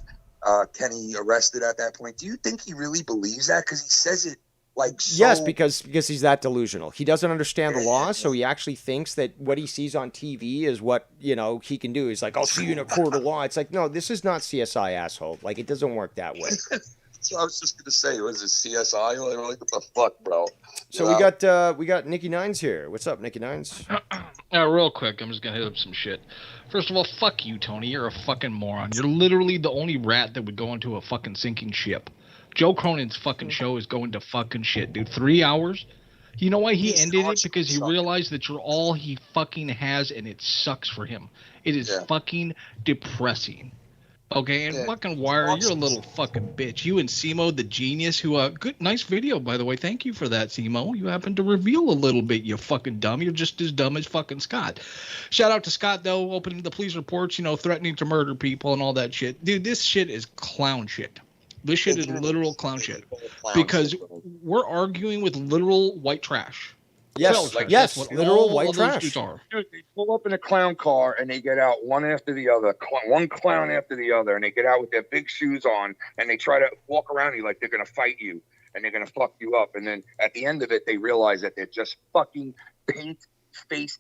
Kenny arrested at that point? Do you think he really believes that? Because he says it. Yes, because he's that delusional. He doesn't understand the law, so he actually thinks that what he sees on TV is what, he can do. He's like, I'll see you in a court of law. It's like, no, this is not CSI, asshole. Like, it doesn't work that way. So I was just going to say, was it CSI? Like, what the fuck, bro? So we got Nikki Nines here. What's up, Nikki Nines? Real quick, I'm just going to hit up some shit. First of all, fuck you, Tony. You're a fucking moron. You're literally the only rat that would go into a fucking sinking ship. Joe Cronin's fucking show is going to fucking shit, dude. 3 hours? You know why he ended it? Because he realized that you're all he fucking has, and it sucks for him. It is fucking depressing. Okay, and fucking Wire, you're a little fucking bitch. You and Simo, the genius, who, nice video, by the way. Thank you for that, Simo. You happened to reveal a little bit, you fucking dumb. You're just as dumb as fucking Scott. Shout out to Scott, though, opening the police reports, threatening to murder people and all that shit. Dude, this shit is clown shit. This shit is literal clown shit. Because we're arguing with literal white trash. Yes, yes, literal white trash. Dude, they pull up in a clown car and they get out one after the other, one clown after the other, and they get out with their big shoes on and they try to walk around you like they're going to fight you and they're going to fuck you up. And then at the end of it, they realize that they're just fucking face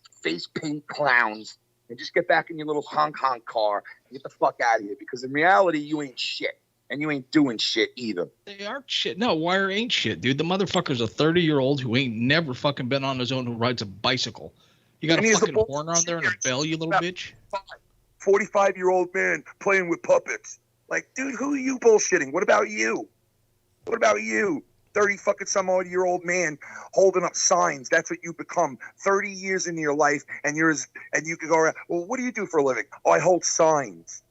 paint clowns. And just get back in your little honk car and get the fuck out of here, because in reality, you ain't shit. And you ain't doing shit either. They are shit. No, Wire ain't shit, dude. The motherfucker's a 30-year-old who ain't never fucking been on his own, who rides a bicycle. You got a fucking horn on there and a bell, you little bitch? 45-year-old man playing with puppets. Like, dude, who are you bullshitting? What about you? What about you? 30 fucking some odd year old man holding up signs. That's what you become. 30 years into your life, and you can go around. Well, what do you do for a living? Oh, I hold signs.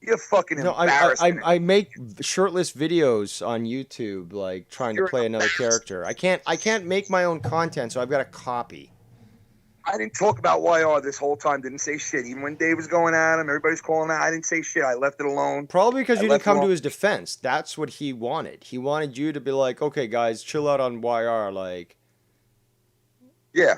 You're fucking embarrassing. I make shirtless videos on YouTube, like trying to play another character. I can't make my own content, so I've got to copy. I didn't talk about YR this whole time. Didn't say shit. Even when Dave was going at him, everybody's calling out. I didn't say shit. I left it alone. Probably because you didn't come to his defense. That's what he wanted. He wanted you to be like, okay, guys, chill out on YR. Like, yeah,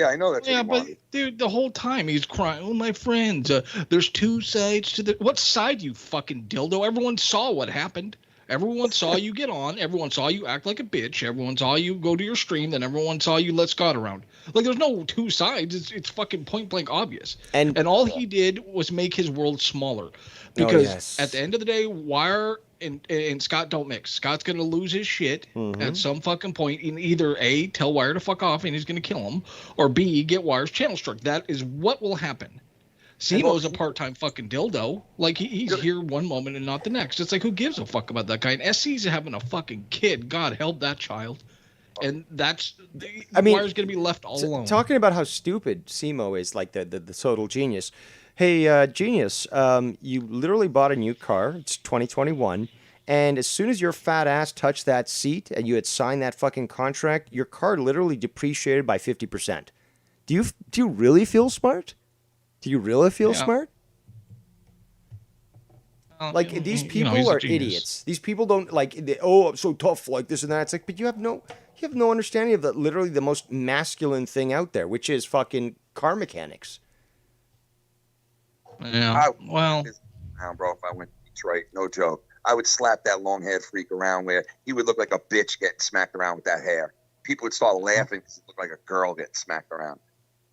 I know that's what he but wanted. dude, the whole time he's crying. Oh, my friends, there's two sides to the. What side, you fucking dildo? Everyone saw what happened. Everyone saw you get on. Everyone saw you act like a bitch. Everyone saw you go to your stream. Then everyone saw you let Scott around. Like, there's no two sides. It's fucking point blank obvious. And all he did was make his world smaller. Because at the end of the day, Wire and Scott don't mix. Scott's going to lose his shit at some fucking point. In either A, tell Wire to fuck off and he's going to kill him, or B, get Wire's channel struck. That is what will happen. Simo's a part-time fucking dildo. Like, he's here one moment and not the next. It's like, who gives a fuck about that guy? And SC's having a fucking kid. God help that child. And Wire's going to be left all alone. Talking about how stupid Simo is, like the total genius. Hey, genius, you literally bought a new car. It's 2021. And as soon as your fat ass touched that seat and you had signed that fucking contract, your car literally depreciated by 50%. Do you really feel smart? Do you really feel smart? Like these you know, people he's a are genius. idiots. These people don't like. Oh, I'm so tough, like this and that. It's like, but you have no understanding of literally the most masculine thing out there, which is fucking car mechanics. Yeah. Well, bro, if I went to Detroit, no joke, I would slap that long-haired freak around where he would look like a bitch getting smacked around with that hair. People would start laughing because it looked like a girl getting smacked around.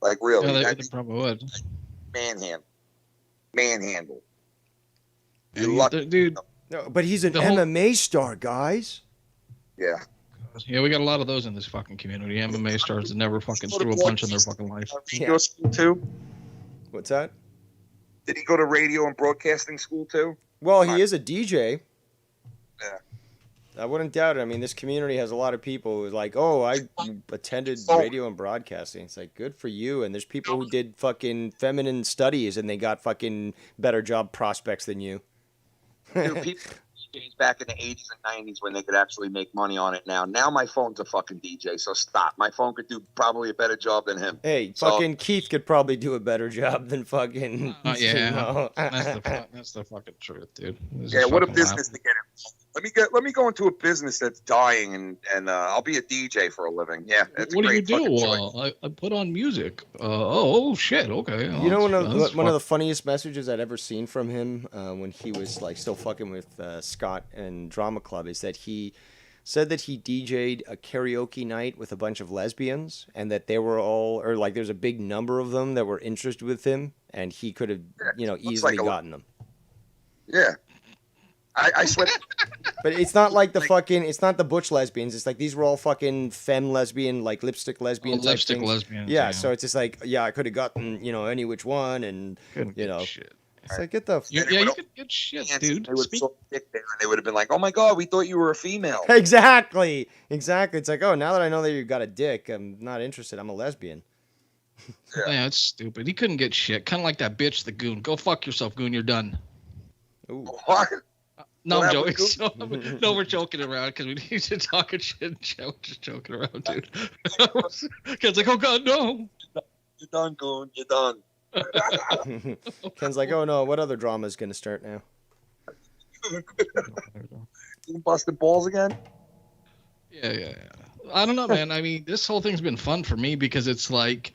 Like, really, yeah, they probably would. Manhandle. You're lucky, dude. No, but he's an MMA star, guys. Yeah. Yeah, we got a lot of those in this fucking community. MMA stars that never fucking threw a punch in their fucking life. Radio school too? What's that? Did he go to radio and broadcasting school too? Well, he is a DJ. Yeah. I wouldn't doubt it. I mean, this community has a lot of people who's like, oh, I attended radio and broadcasting. It's like, good for you. And there's people who did fucking feminine studies and they got fucking better job prospects than you. Dude, people back in the 80s and 90s when they could actually make money on it now. Now my phone's a fucking DJ, so stop. My phone could do probably a better job than him. Hey, fucking Keith could probably do a better job than fucking... Yeah, that's the fucking truth, dude. Yeah, what a business to get in. Let me go into a business that's dying, and I'll be a DJ for a living. Yeah, that's what a do great you do? I put on music. Oh shit. Okay. You know, one of the funniest messages I'd ever seen from him when he was like still fucking with Scott and Drama Club is that he said that he DJ'd a karaoke night with a bunch of lesbians, and that they were all, or like there's a big number of them that were interested with him, and he could have, easily gotten them. Yeah. I swear. But it's not like it's not the butch lesbians. It's like these were all fucking femme lesbian, like lipstick lesbian type lipstick things. lesbians. Yeah, so it's just like, I could have gotten, any which one, and shit. It's like, get the you could get shit, dude. They would they would have been like, "Oh my god, we thought you were a female." Exactly. It's like, oh, now that I know that you got a dick, I'm not interested. I'm a lesbian. Yeah, it's stupid. He couldn't get shit. Kind of like that bitch, the goon. Go fuck yourself, goon. You're done. Ooh. What? No, I'm joking. No, we're joking around because we need to talk shit. Just joking around, dude. Ken's like, oh god, no. You're done, goon. You're done. Ken's like, oh no, what other drama is going to start now? You busted balls again? Yeah. I don't know, man. I mean, this whole thing's been fun for me because it's like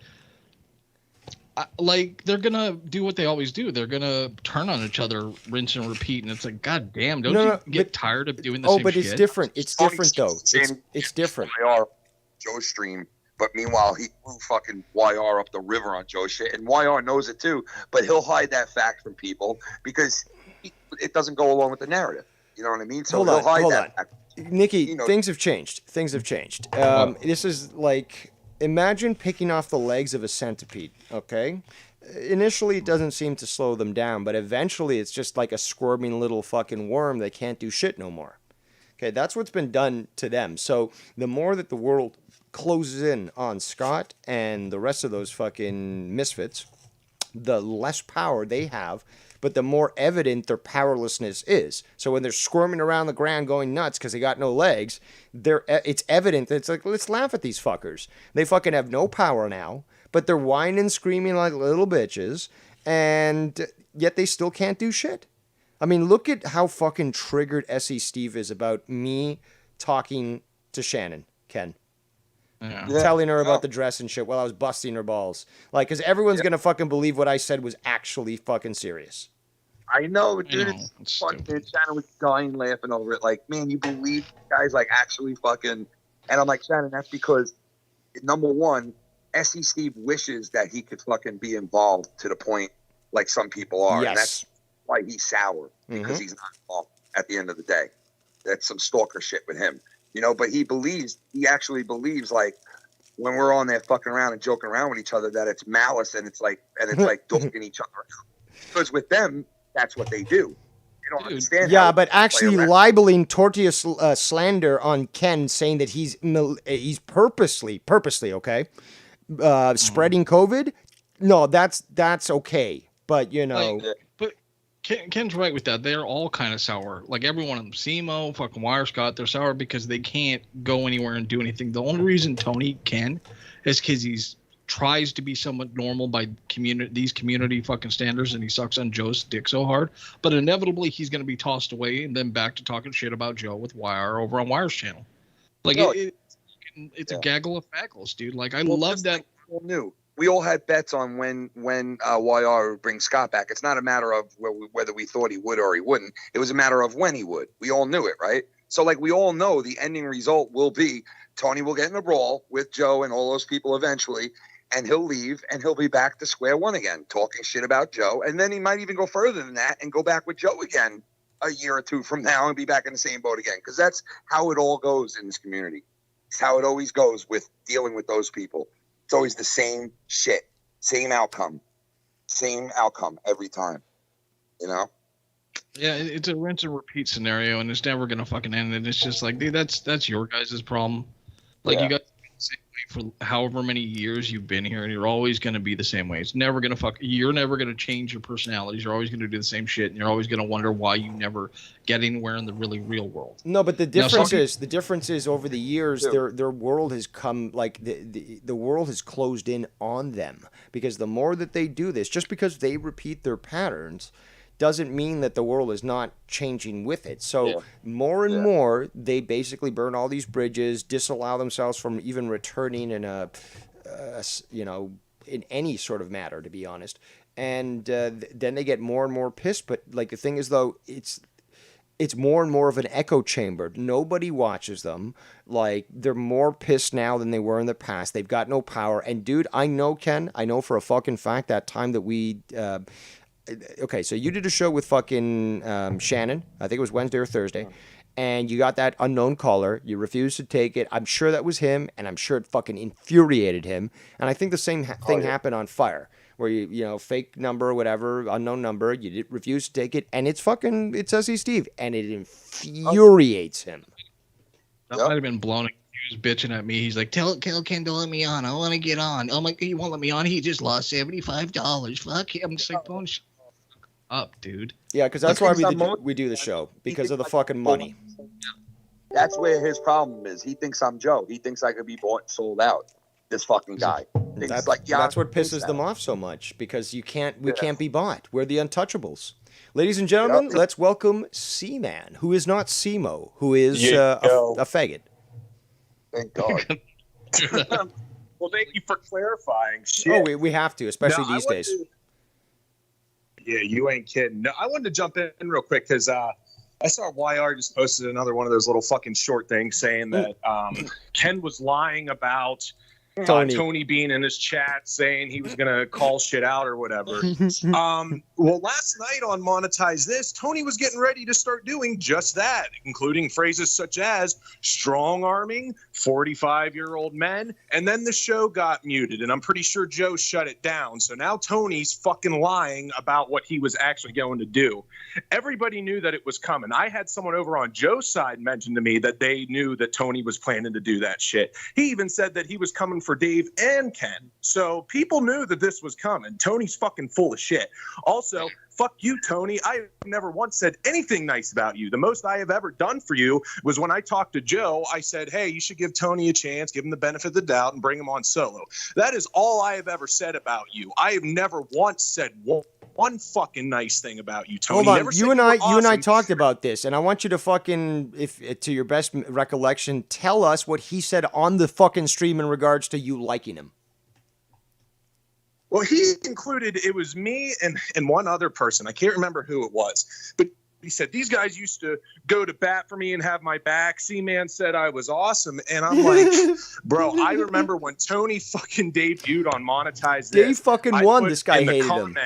they're gonna do what they always do. They're gonna turn on each other, rinse and repeat, and it's like, god damn, don't you get tired of doing the same shit? Oh, but it's different. It's different though. It's different. Joe's stream, but meanwhile he blew fucking YR up the river on Joe's shit, and YR knows it too. But he'll hide that fact from people because it doesn't go along with the narrative. You know what I mean? So he'll hide that fact. Nikki, things have changed. This is like, imagine picking off the legs of a centipede, okay? Initially, it doesn't seem to slow them down, but eventually it's just like a squirming little fucking worm that can't do shit no more. Okay, that's what's been done to them. So the more that the world closes in on Scott and the rest of those fucking misfits, the less power they have, but the more evident their powerlessness is. So when they're squirming around the ground going nuts because they got no legs, it's evident that it's like, let's laugh at these fuckers. They fucking have no power now, but they're whining and screaming like little bitches, and yet they still can't do shit. I mean, look at how fucking triggered S.E. Steve is about me talking to Shannon, Ken. Yeah. Telling her about the dress and shit while I was busting her balls. Like, because everyone's going to fucking believe what I said was actually fucking serious. I know, dude. It's fucking, Shannon was dying laughing over it. Like, man, you believe guys like actually fucking. And I'm like, Shannon, that's because, number one, S.E. Steve wishes that he could fucking be involved to the point like some people are. Yes. And that's why he's sour, because he's not involved at the end of the day. That's some stalker shit with him. But he actually believes, like, when we're on there fucking around and joking around with each other, that it's malice and it's like dogging each other out. Because with them, that's what they do. They don't understand. Yeah, but actually libeling tortilla slander on Ken, saying that he's purposely, okay, spreading COVID. No, that's okay. But But Ken's right with that. They're all kind of sour. Like everyone of them, Simo, fucking Wire Scott, they're sour because they can't go anywhere and do anything. The only reason Tony can is because he's tries to be somewhat normal by these community fucking standards, and he sucks on Joe's dick so hard. But inevitably, he's going to be tossed away and then back to talking shit about Joe with Wire over on Wire's channel. Like it's a gaggle of faggles, dude. Like I love that. We all had bets on when YR would bring Scott back. It's not a matter of whether we thought he would or he wouldn't. It was a matter of when he would. We all knew it, right? So, like, we all know the ending result will be Tony will get in a brawl with Joe and all those people eventually, and he'll leave, and he'll be back to square one again, talking shit about Joe. And then he might even go further than that and go back with Joe again a year or two from now and be back in the same boat again, because that's how it all goes in this community. It's how it always goes with dealing with those people. It's always the same shit, same outcome every time, you know? Yeah, it's a rinse and repeat scenario, and it's never gonna fucking end. And it's just like, dude, that's your guys' problem. Like, you guys have been the same way for however many years you've been here, and you're always gonna be the same way. It's never gonna you're never gonna change your personalities. You're always gonna do the same shit, and you're always gonna wonder why you never get anywhere in the really real world. No, but the difference is over the years, their world has come, like the world has closed in on them, because the more that they do this, just because they repeat their patterns, doesn't mean that the world is not changing with it. So more and more, they basically burn all these bridges, disallow themselves from even returning in in any sort of matter, to be honest. And then they get more and more pissed. But like the thing is, though, it's more and more of an echo chamber. Nobody watches them. Like, they're more pissed now than they were in the past. They've got no power. And dude, I know, Ken, I know for a fucking fact that time that we. Okay, so you did a show with fucking Shannon. I think it was Wednesday or Thursday. And you got that unknown caller. You refused to take it. I'm sure that was him, and I'm sure it fucking infuriated him. And I think the same thing happened on Fire, where you fake number or whatever, unknown number, you refuse to take it, and it's Sussy Steve, and it infuriates him. That might have been blown. He was bitching at me. He's like, tell Ken to let me on. I want to get on. Oh my, he won't let me on. He just lost $75. Fuck him. I'm just like, don't shut up, dude. Yeah, because that's why we do the show, because of the fucking money. That's where his problem is. He thinks I'm Joe. He thinks I could be bought and sold out. This fucking guy. That's what pisses them off so much, because we can't be bought. We're the untouchables. Ladies and gentlemen, let's welcome C-Man, who is not Simo, who is a faggot. Thank God. Well, thank you for clarifying. Shit. Oh, we have to, especially these days. Yeah, you ain't kidding. No, I wanted to jump in real quick because I saw YR just posted another one of those little fucking short things saying that Ken was lying about Tony being in his chat saying he was going to call shit out or whatever. Well, last night on Monetize This, Tony was getting ready to start doing just that, including phrases such as strong-arming 45-year-old men, and then the show got muted, and I'm pretty sure Joe shut it down. So now Tony's fucking lying about what he was actually going to do. Everybody knew that it was coming. I had someone over on Joe's side mention to me that they knew that Tony was planning to do that shit. He even said that he was coming for Dave and Ken. So people knew that this was coming. Tony's fucking full of shit. Also, fuck you, Tony. I have never once said anything nice about you. The most I have ever done for you was when I talked to Joe, I said, hey, you should give Tony a chance, give him the benefit of the doubt, and bring him on solo. That is all I have ever said about you. I have never once said one fucking nice thing about you, Tony. Hold on, you and I talked about this, and I want you to fucking, if to your best recollection, tell us what he said on the fucking stream in regards to you liking him. Well, he included, it was me and one other person. I can't remember who it was, but he said, these guys used to go to bat for me and have my back. C-Man said I was awesome. And I'm like, bro, I remember when Tony fucking debuted on Monetize This. Dave fucking won. This guy hated him.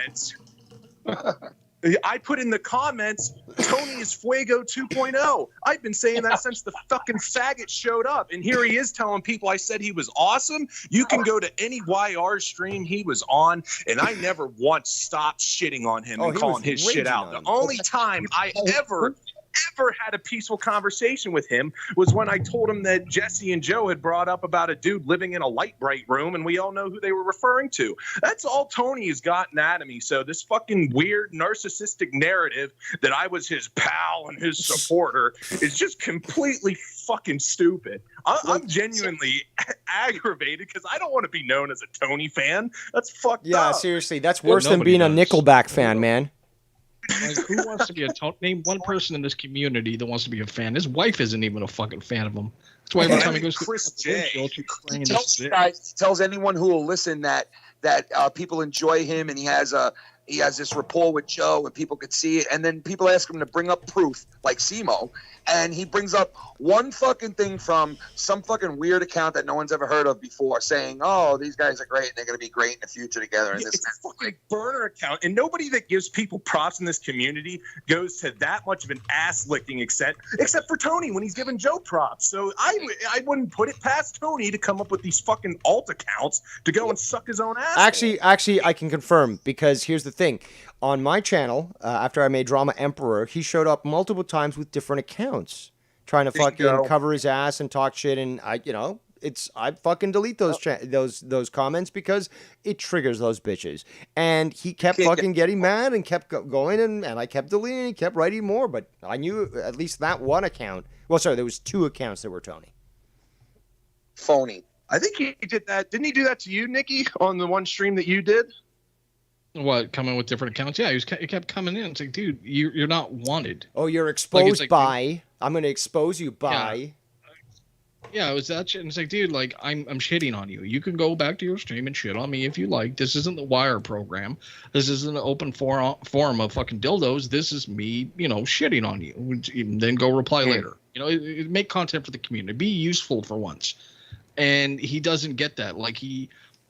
I put in the comments, Tony is Fuego 2.0. I've been saying that since the fucking faggot showed up. And here he is telling people I said he was awesome. You can go to any YR stream he was on, and I never once stopped shitting on him and calling his shit out. The only time I ever ever had a peaceful conversation with him was when I told him that Jesse and Joe had brought up about a dude living in a light bright room, and we all know who they were referring to. That's all Tony has gotten out of me. So this fucking weird narcissistic narrative that I was his pal and his supporter is just completely fucking stupid. I'm genuinely aggravated because I don't want to be known as a Tony fan. That's fucked up. Yeah, seriously, that's worse than being a Nickelback fan, man. Like, who wants to be name one person in this community that wants to be a fan? His wife isn't even a fucking fan of him. That's why every time he goes to Chris J. He tells anyone who will listen that people enjoy him, and he has this rapport with Joe, and people could see it. And then people ask him to bring up proof, like Simo, and he brings up one fucking thing from some fucking weird account that no one's ever heard of before, saying, "Oh, these guys are great, and they're going to be great in the future together." And it's a fucking burner account, and nobody that gives people props in this community goes to that much of an ass licking extent, except for Tony when he's giving Joe props. So I wouldn't put it past Tony to come up with these fucking alt accounts to go and suck his own ass. Actually, I can confirm, because here's the thing. On my channel, after I made Drama Emperor, he showed up multiple times with different accounts, trying to fucking cover his ass and talk shit. And I fucking delete those those comments because it triggers those bitches. And he kept fucking getting mad and kept going, and I kept deleting. He kept writing more, but I knew at least that one account. Well, sorry, there was 2 accounts that were Tony. Phony. I think he did that. Didn't he do that to you, Nikki, on the one stream that you did? What, coming with different accounts? Yeah, he kept coming in. It's like, dude, you're not wanted. Oh, you're exposed by. I'm going to expose you by. Yeah, it was that shit. And it's like, dude, like, I'm shitting on you. You can go back to your stream and shit on me if you like. This isn't the Wire program. This isn't an open forum of fucking dildos. This is me, shitting on you. And then go reply later. Make content for the community. Be useful for once. And he doesn't get that. Like,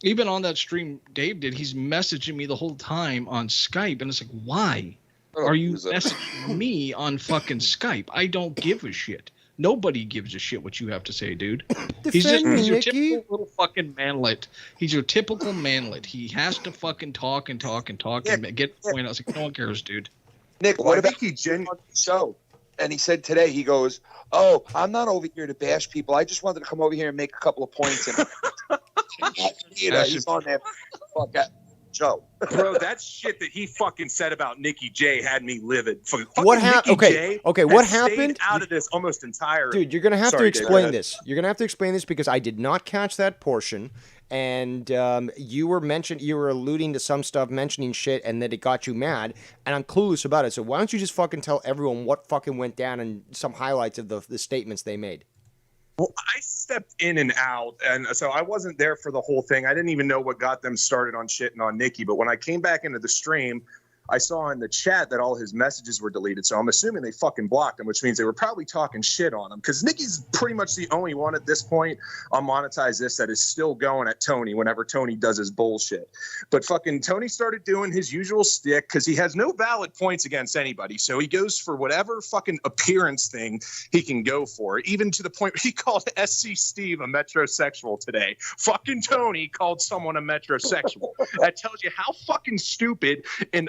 even on that stream Dave did, he's messaging me the whole time on Skype, and it's like, why are you messaging me on fucking Skype? I don't give a shit. Nobody gives a shit what you have to say, dude. He's your typical little fucking manlet. He's your typical manlet. He has to fucking talk and talk and talk and get the point. I was like, no one cares, dude. Nick, what about he on the show? And he said today, he goes, "Oh, I'm not over here to bash people. I just wanted to come over here and make a couple of points." And he's on there. Fuck that, Joe. Bro, that shit that he fucking said about Nikki J had me livid. What happened? Okay, what happened? Out of this almost entirely. Dude, you're gonna have to explain this. You're gonna have to explain this because I did not catch that portion. And you were alluding to some stuff, mentioning shit, and then it got you mad, and I'm clueless about it. So why don't you just fucking tell everyone what fucking went down and some highlights of the statements they made? Well, I stepped in and out, and so I wasn't there for the whole thing. I didn't even know what got them started on shitting on Nikki. But when I came back into the stream, I saw in the chat that all his messages were deleted. So I'm assuming they fucking blocked him, which means they were probably talking shit on him. Because Nikki's pretty much the only one at this point on Monetize This that is still going at Tony whenever Tony does his bullshit. But fucking Tony started doing his usual stick because he has no valid points against anybody. So he goes for whatever fucking appearance thing he can go for, even to the point where he called SC Steve a metrosexual today. Fucking Tony called someone a metrosexual. That tells you how fucking stupid. And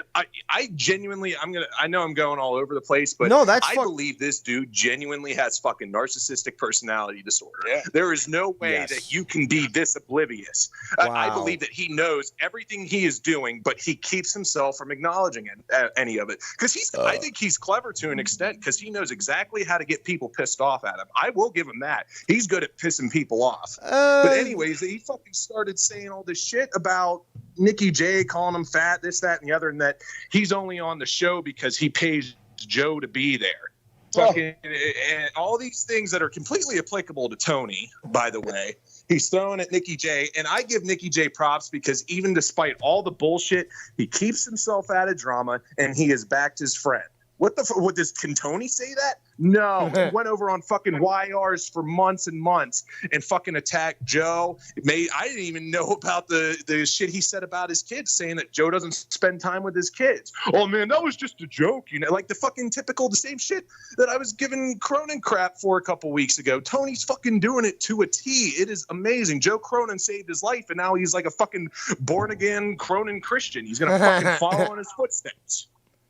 I genuinely, I know I'm going all over the place, but no, I believe this dude genuinely has fucking narcissistic personality disorder. Yeah. There is no way that you can be this oblivious. Wow. I believe that he knows everything he is doing, but he keeps himself from acknowledging any of it. Because I think he's clever to an extent because he knows exactly how to get people pissed off at him. I will give him that. He's good at pissing people off. But anyways, he fucking started saying all this shit about Nikki J, calling him fat, this, that, and the other, and that he's only on the show because he pays Joe to be there. Fucking, and all these things that are completely applicable to Tony, by the way, he's throwing at Nikki J. And I give Nikki J props because even despite all the bullshit, he keeps himself out of drama and he has backed his friend. Can Tony say that? No. He went over on fucking YRs for months and months and fucking attacked Joe. I didn't even know about the shit he said about his kids, saying that Joe doesn't spend time with his kids. Oh man, that was just a joke, like the fucking typical, the same shit that I was giving Cronin crap for a couple weeks ago. Tony's fucking doing it to a T. It is amazing. Joe Cronin saved his life, and now he's like a fucking born again Cronin Christian. He's gonna fucking follow in his footsteps.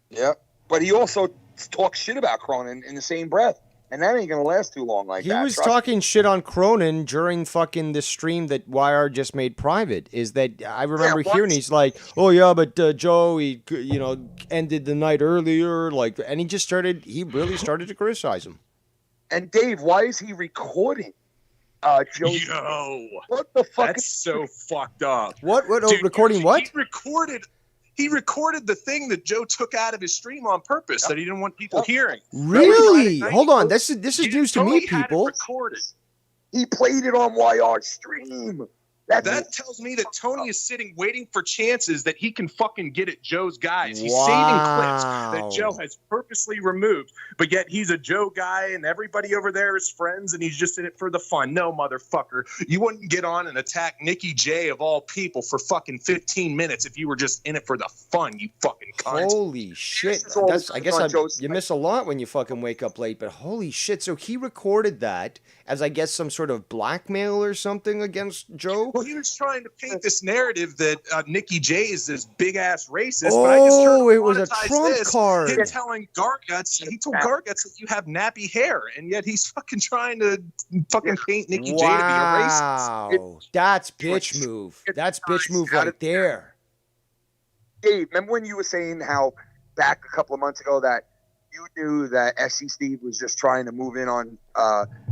Yeah. But he also talk shit about Cronin in the same breath. And that ain't going to last too long like that. He was talking shit on Cronin during fucking the stream that YR just made private. Is that I remember hearing he's like, oh yeah, but Joe, he ended the night earlier, like, and he really started to criticize him. And Dave, why is he recording? Joe, yo, what the fuck? That's so fucked up. What? Dude, recording what? He recorded the thing that Joe took out of his stream on purpose that he didn't want people hearing. Really? Hold on. This is news to me, people. He played it on YR stream. That tells me that Tony is sitting waiting for chances that he can fucking get at Joe's guys. He's saving clips that Joe has purposely removed, but yet he's a Joe guy and everybody over there is friends and he's just in it for the fun. No, motherfucker. You wouldn't get on and attack Nikki J of all people for fucking 15 minutes if you were just in it for the fun, you fucking cunt. Holy shit. I guess you miss a lot when you fucking wake up late, but holy shit. So he recorded that as, I guess, some sort of blackmail or something against Joe? Well, he was trying to paint this narrative that Nikki J is this big-ass racist, but I just heard it was a Trump card. Him telling Garguts, he told Garguts that you have nappy hair, and yet he's fucking trying to fucking paint Nikki J to be a racist. Wow, that's bitch move. That's bitch move right there. Dave, remember when you were saying how back a couple of months ago that you knew that SC Steve was just trying to move in on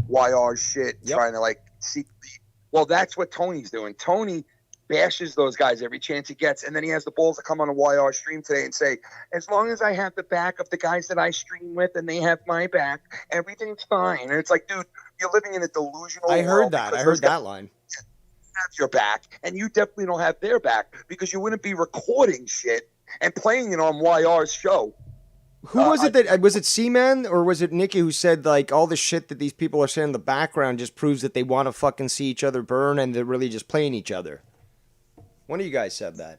YR's shit, trying to like seek the... Well, that's what Tony's doing. Tony bashes those guys every chance he gets, and then he has the balls to come on a YR stream today and say, as long as I have the back of the guys that I stream with and they have my back, everything's fine. And it's like, dude, you're living in a delusional world. I heard that line. Have your back, and you definitely don't have their back because you wouldn't be recording shit and playing it on YR's show. Who was it that was it Seaman or was it Nikki who said like all the shit that these people are saying in the background just proves that they want to fucking see each other burn and they're really just playing each other? One of you guys said that.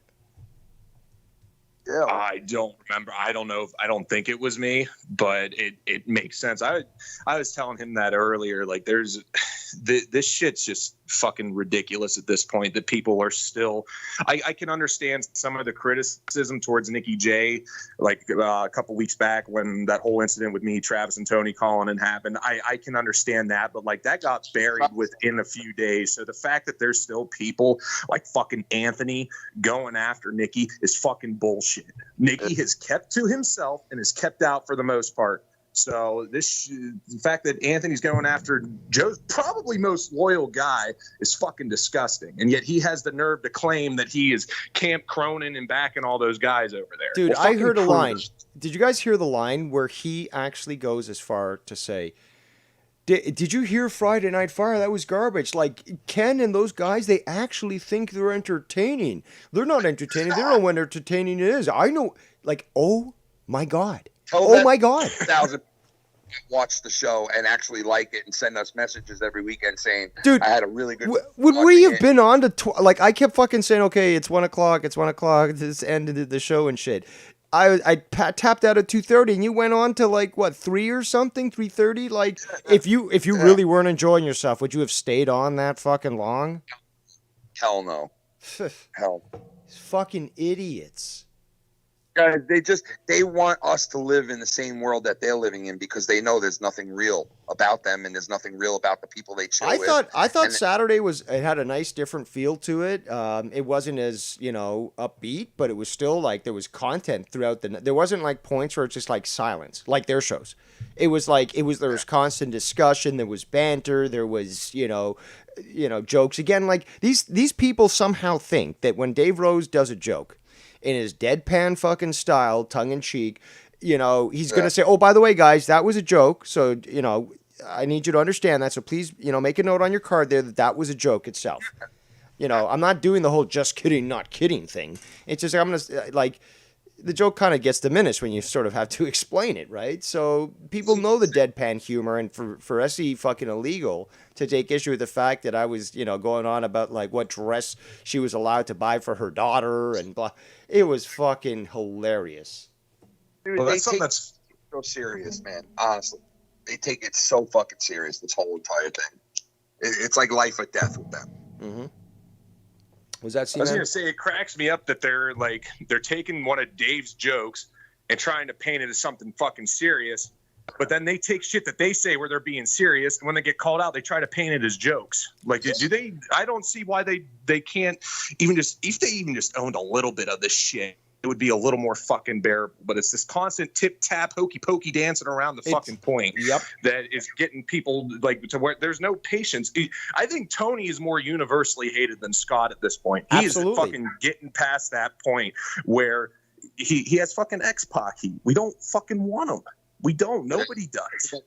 Yeah. I don't remember. I don't know. I don't think it was me, but it makes sense. I was telling him that earlier. Like, this shit's just fucking ridiculous at this point that people are still. I can understand some of the criticism towards Nikki J, like a couple weeks back when that whole incident with me, Travis, and Tony calling and happened. I can understand that, but like that got buried within a few days. So the fact that there's still people like fucking Anthony going after Nikki is fucking bullshit. Nikki has kept to himself and is kept out for the most part. So the fact that Anthony's going after Joe's probably most loyal guy is fucking disgusting. And yet he has the nerve to claim that he is Camp Cronin and backing all those guys over there. Dude, I heard a line. Did you guys hear the line where he actually goes as far to say, did you hear Friday Night Fire? That was garbage. Like, Ken and those guys, they actually think they're entertaining. They're not entertaining. They don't know what entertaining is. I know, like, oh my God. Oh my God. 1,000 watch the show and actually like it and send us messages every weekend saying, dude, I had a really good... Would we have been on to... like, I kept fucking saying, okay, it's 1 o'clock, this ended the show and shit. I tapped out at 2:30 and you went on to like what 3 or something 3:30. Like if you really weren't enjoying yourself, would you have stayed on that fucking long? Hell no. Hell. Fucking idiots. Guys, they want us to live in the same world that they're living in because they know there's nothing real about them and there's nothing real about the people they chill with. I thought Saturday it had a nice different feel to it. It wasn't as, upbeat, but it was still like there was content throughout there wasn't like points where it's just like silence, like their shows. It was like there was constant discussion, there was banter, there was, jokes. Again, like these people somehow think that when Dave Rose does a joke in his deadpan fucking style, tongue-in-cheek, he's going to say, oh, by the way, guys, that was a joke. So, I need you to understand that. So please, make a note on your card there that was a joke itself. I'm not doing the whole just kidding, not kidding thing. It's just I'm going to, like, the joke kind of gets diminished when you sort of have to explain it, right? So people know the deadpan humor, and for SE fucking illegal to take issue with the fact that I was, going on about like what dress she was allowed to buy for her daughter and blah. It was fucking hilarious. Dude, well, that's something that's so serious, man. Honestly, they take it so fucking serious. This whole entire thing, it's like life or death with them. Mm-hmm. Was that? I was going to say it cracks me up that they're taking one of Dave's jokes and trying to paint it as something fucking serious. But then they take shit that they say where they're being serious, and when they get called out, they try to paint it as jokes. Like, do they? I don't see why they can't even just, if they even just owned a little bit of this shit, it would be a little more fucking bearable. But it's this constant tip tap hokey pokey dancing around the fucking point that is getting people like to where there's no patience. I think Tony is more universally hated than Scott at this point. He is fucking getting past that point where he has fucking X-Pac heat. We don't fucking want him. We don't. Nobody does.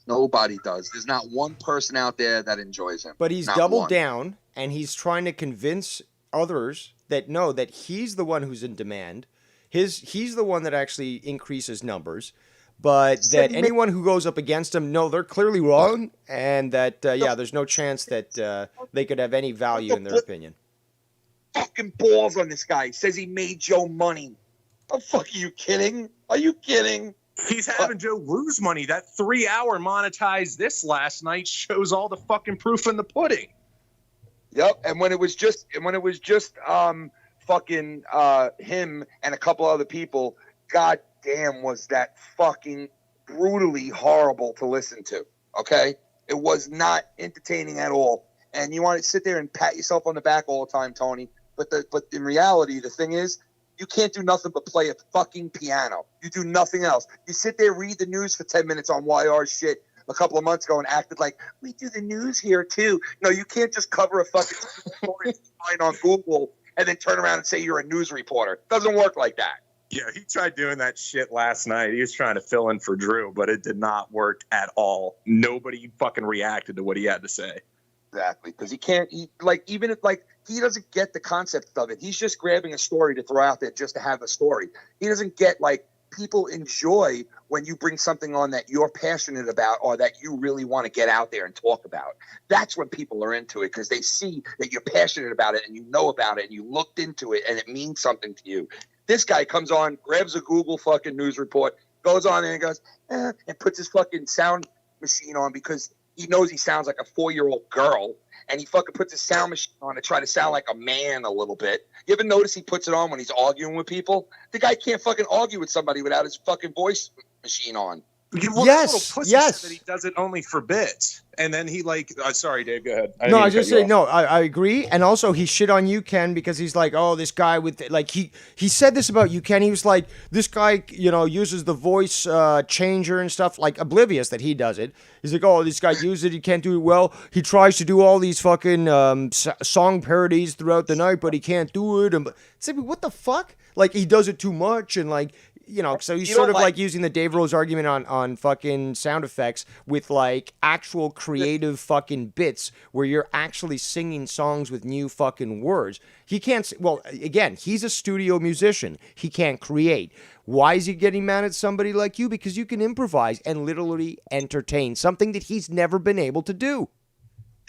Nobody does. There's not one person out there that enjoys him. But he's doubled down, and he's trying to convince others that no, that he's the one who's in demand. He's the one that actually increases numbers. But that anyone who goes up against him, no, they're clearly wrong, and that there's no chance that they could have any value in their opinion. Fucking balls on this guy. He says he made Joe money. Oh, fuck, are you kidding? Are you kidding? He's having Joe lose money. That 3-hour monetized this last night shows all the fucking proof in the pudding. Yep, and when it was just fucking him and a couple other people, god damn was that fucking brutally horrible to listen to. Okay? It was not entertaining at all. And you want to sit there and pat yourself on the back all the time, Tony. But in reality, the thing is, you can't do nothing but play a fucking piano. You do nothing else. You sit there, read the news for 10 minutes on YR shit a couple of months ago and acted like, we do the news here too. No, you can't just cover a fucking story on Google and then turn around and say you're a news reporter. It doesn't work like that. Yeah, he tried doing that shit last night. He was trying to fill in for Drew, but it did not work at all. Nobody fucking reacted to what he had to say. Exactly, because he can't, he doesn't get the concept of it. He's just grabbing a story to throw out there just to have a story. He doesn't get, people enjoy when you bring something on that you're passionate about or that you really want to get out there and talk about. That's when people are into it, because they see that you're passionate about it and you know about it and you looked into it and it means something to you. This guy comes on, grabs a Google fucking news report, goes on there and goes, and puts his fucking sound machine on because he knows he sounds like a 4-year-old girl, and he fucking puts his sound machine on to try to sound like a man a little bit. You ever notice he puts it on when he's arguing with people? The guy can't fucking argue with somebody without his fucking voice machine on. Yes. That he does it only for bits, and then he sorry, Dave, go ahead. No, I was just saying. No, I agree, and also he shit on you, Ken, because he's like, oh, this guy with he said this about you, Ken. He was like, this guy, uses the voice changer and stuff, oblivious that he does it. He's like, oh, this guy uses it, he can't do it well. He tries to do all these fucking song parodies throughout the night, but he can't do it. And it's like, what the fuck? He does it too much, and so he's sort of using the Dave Rose argument on fucking sound effects with actual creative fucking bits where you're actually singing songs with new fucking words. He can't, again, he's a studio musician. He can't create. Why is he getting mad at somebody like you? Because you can improvise and literally entertain, something that he's never been able to do.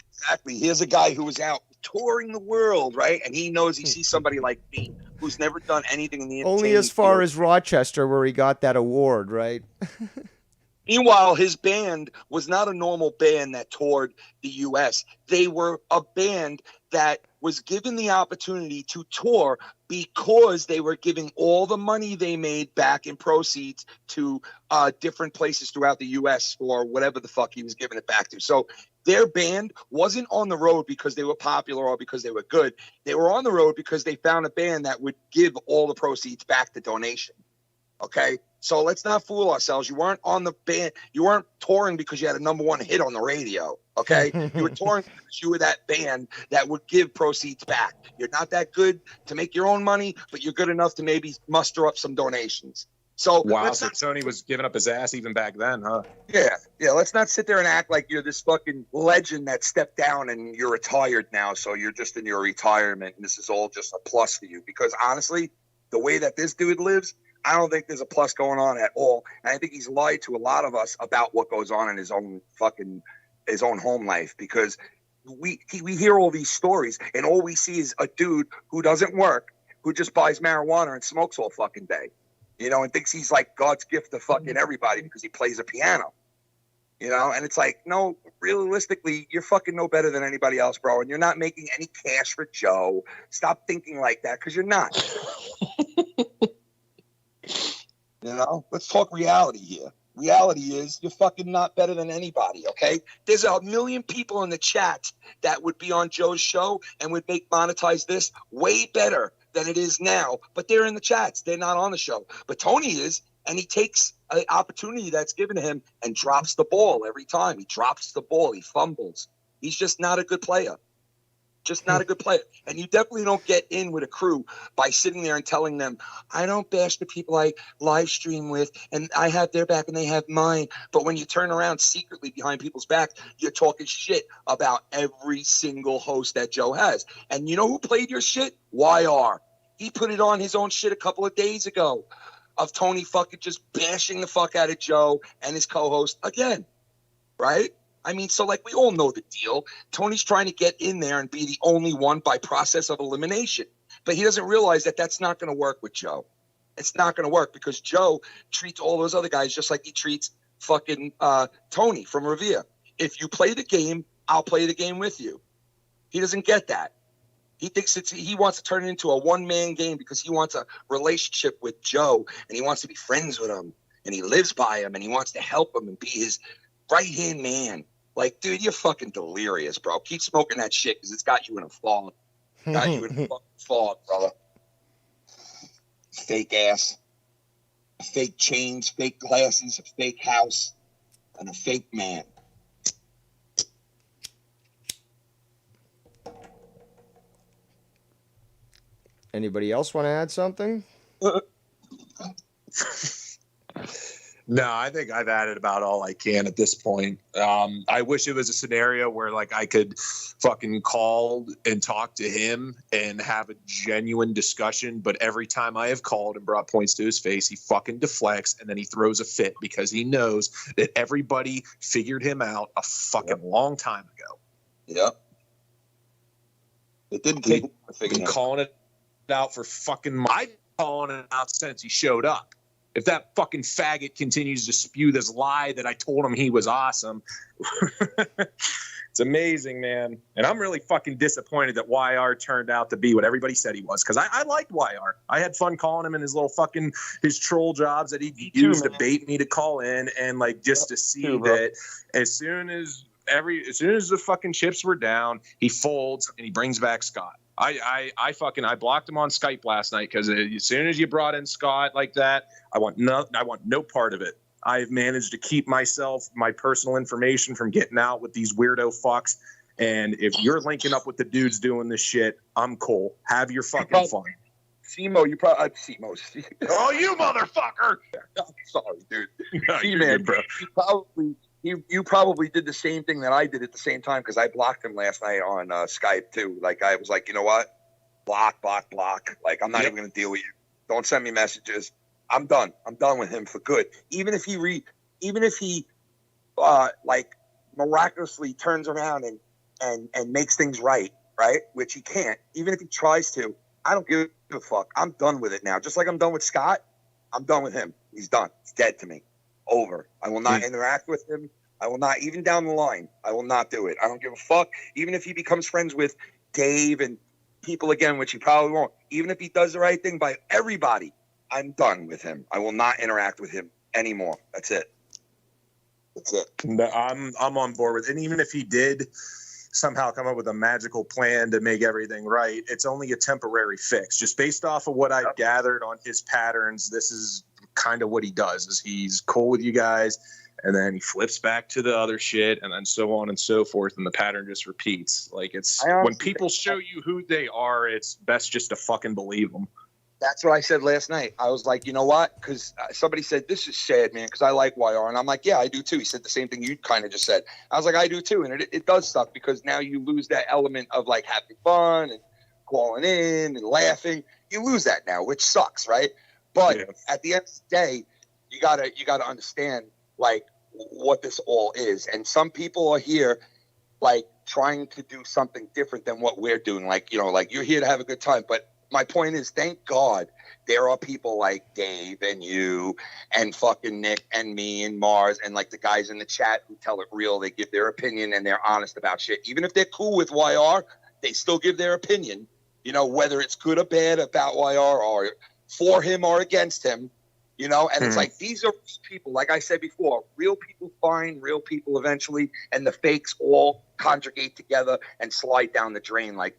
Exactly. Here's a guy who was out touring the world, right? And he knows he sees somebody like me who's never done anything in the only as far as Rochester, where he got that award, right? Meanwhile, his band was not a normal band that toured the U.S. They were a band that was given the opportunity to tour because they were giving all the money they made back in proceeds to different places throughout the U.S. or whatever the fuck he was giving it back to. So their band wasn't on the road because they were popular or because they were good. They were on the road because they found a band that would give all the proceeds back to donation. Okay? So let's not fool ourselves. You weren't on the band. You weren't touring because you had a #1 hit on the radio. Okay? You were touring because you were that band that would give proceeds back. You're not that good to make your own money, but you're good enough to maybe muster up some donations. So wow, so Tony was giving up his ass even back then, huh? Yeah. Let's not sit there and act like you're this fucking legend that stepped down and you're retired now, so you're just in your retirement and this is all just a plus for you. Because honestly, the way that this dude lives, I don't think there's a plus going on at all. And I think he's lied to a lot of us about what goes on in his own home life, because we hear all these stories and all we see is a dude who doesn't work, who just buys marijuana and smokes all fucking day. And thinks he's like God's gift to fucking everybody because he plays a piano, and it's like, no, realistically, you're fucking no better than anybody else, bro. And you're not making any cash for Joe. Stop thinking like that, because you're not. You know, let's talk reality here. Reality is you're fucking not better than anybody, okay? There's a million people in the chat that would be on Joe's show and would make monetize this way better than it is now, but they're in the chats. They're not on the show. But Tony is, and he takes an opportunity that's given to him and drops the ball every time. He drops the ball. He fumbles. He's just not a good player. Just not a good player. And you definitely don't get in with a crew by sitting there and telling them, I don't bash the people I live stream with, and I have their back and they have mine. But when you turn around secretly behind people's back, you're talking shit about every single host that Joe has. And you know who played your shit? YR. He put it on his own shit a couple of days ago of Tony fucking just bashing the fuck out of Joe and his co-host again. Right? I mean, so like we all know the deal. Tony's trying to get in there and be the only one by process of elimination. But he doesn't realize that that's not going to work with Joe. It's not going to work because Joe treats all those other guys just like he treats fucking Tony from Revere. If you play the game, I'll play the game with you. He doesn't get that. He thinks he wants to turn it into a one-man game because he wants a relationship with Joe and he wants to be friends with him and he lives by him and he wants to help him and be his right-hand man. Like, dude, you're fucking delirious, bro. Keep smoking that shit because it's got you in a fog. Got you in a fucking fog, brother. Fake ass. Fake chains, fake glasses, a fake house, and a fake man. Anybody else want to add something? No, I think I've added about all I can at this point. I wish it was a scenario where like I could fucking call and talk to him and have a genuine discussion. But every time I have called and brought points to his face, he fucking deflects and then he throws a fit because he knows that everybody figured him out a fucking long time ago. Yep. It didn't take long to figure been it out. calling it out for fucking I've been calling it out since he showed up. If that fucking faggot continues to spew this lie that I told him he was awesome, it's amazing, man. And I'm really fucking disappointed that YR turned out to be what everybody said he was. Because I liked YR. I had fun calling him in his little fucking his troll jobs that he used to bait me to call in, and like just to see that as soon as the fucking chips were down, he folds and he brings back Scott. I blocked him on Skype last night because as soon as you brought in Scott like that, I want no part of it. I've managed to keep my personal information from getting out with these weirdo fucks. And if you're linking up with the dudes doing this shit, I'm cool. Have your fucking fun. Simo, you probably Oh, you motherfucker! I'm sorry, dude. No, See, you're man, good, bro. you probably did the same thing that I did at the same time because I blocked him last night on Skype too. Like I was like, you know what? Block. Like I'm not even gonna deal with you. Don't send me messages. I'm done. I'm done with him for good. Even if he like miraculously turns around and makes things right, which he can't. Even if he tries to, I don't give a fuck. I'm done with it now. Just like I'm done with Scott, I'm done with him. He's done. He's dead to me. Over. I will not interact with him. I will not, even down the line, I will not do it. I don't give a fuck. Even if he becomes friends with Dave and people again, which he probably won't. Even if he does the right thing by everybody, I'm done with him. I will not interact with him anymore. That's it. No, I'm on board with it. And even if he did somehow come up with a magical plan to make everything right, it's only a temporary fix. Just based off of what I've gathered on his patterns, this is kind of what he does. Is he's cool with you guys, and then he flips back to the other shit, and then so on and so forth, and the pattern just repeats. Like it's when people show you who they are, it's best just to fucking believe them. That's what I said last night. I was like, you know what? Because somebody said, this is sad, man, because I like YR. And I'm like, yeah, I do too. He said the same thing you kind of just said. I was like, I do too. And it does suck because now you lose that element of like having fun and calling in and laughing. You lose that now, which sucks, right? But at the end of the day, you gotta understand like what this all is. And some people are here like trying to do something different than what we're doing. Like, you know, like you're here to have a good time, but my point is, thank God there are people like Dave and you and fucking Nick and me and Mars and like the guys in the chat who tell it real. They give their opinion and they're honest about shit. Even if they're cool with YR, they still give their opinion, you know, whether it's good or bad about YR or for him or against him. You know, and it's like, these are people, like I said before, real people find real people eventually, and the fakes all conjugate together and slide down the drain like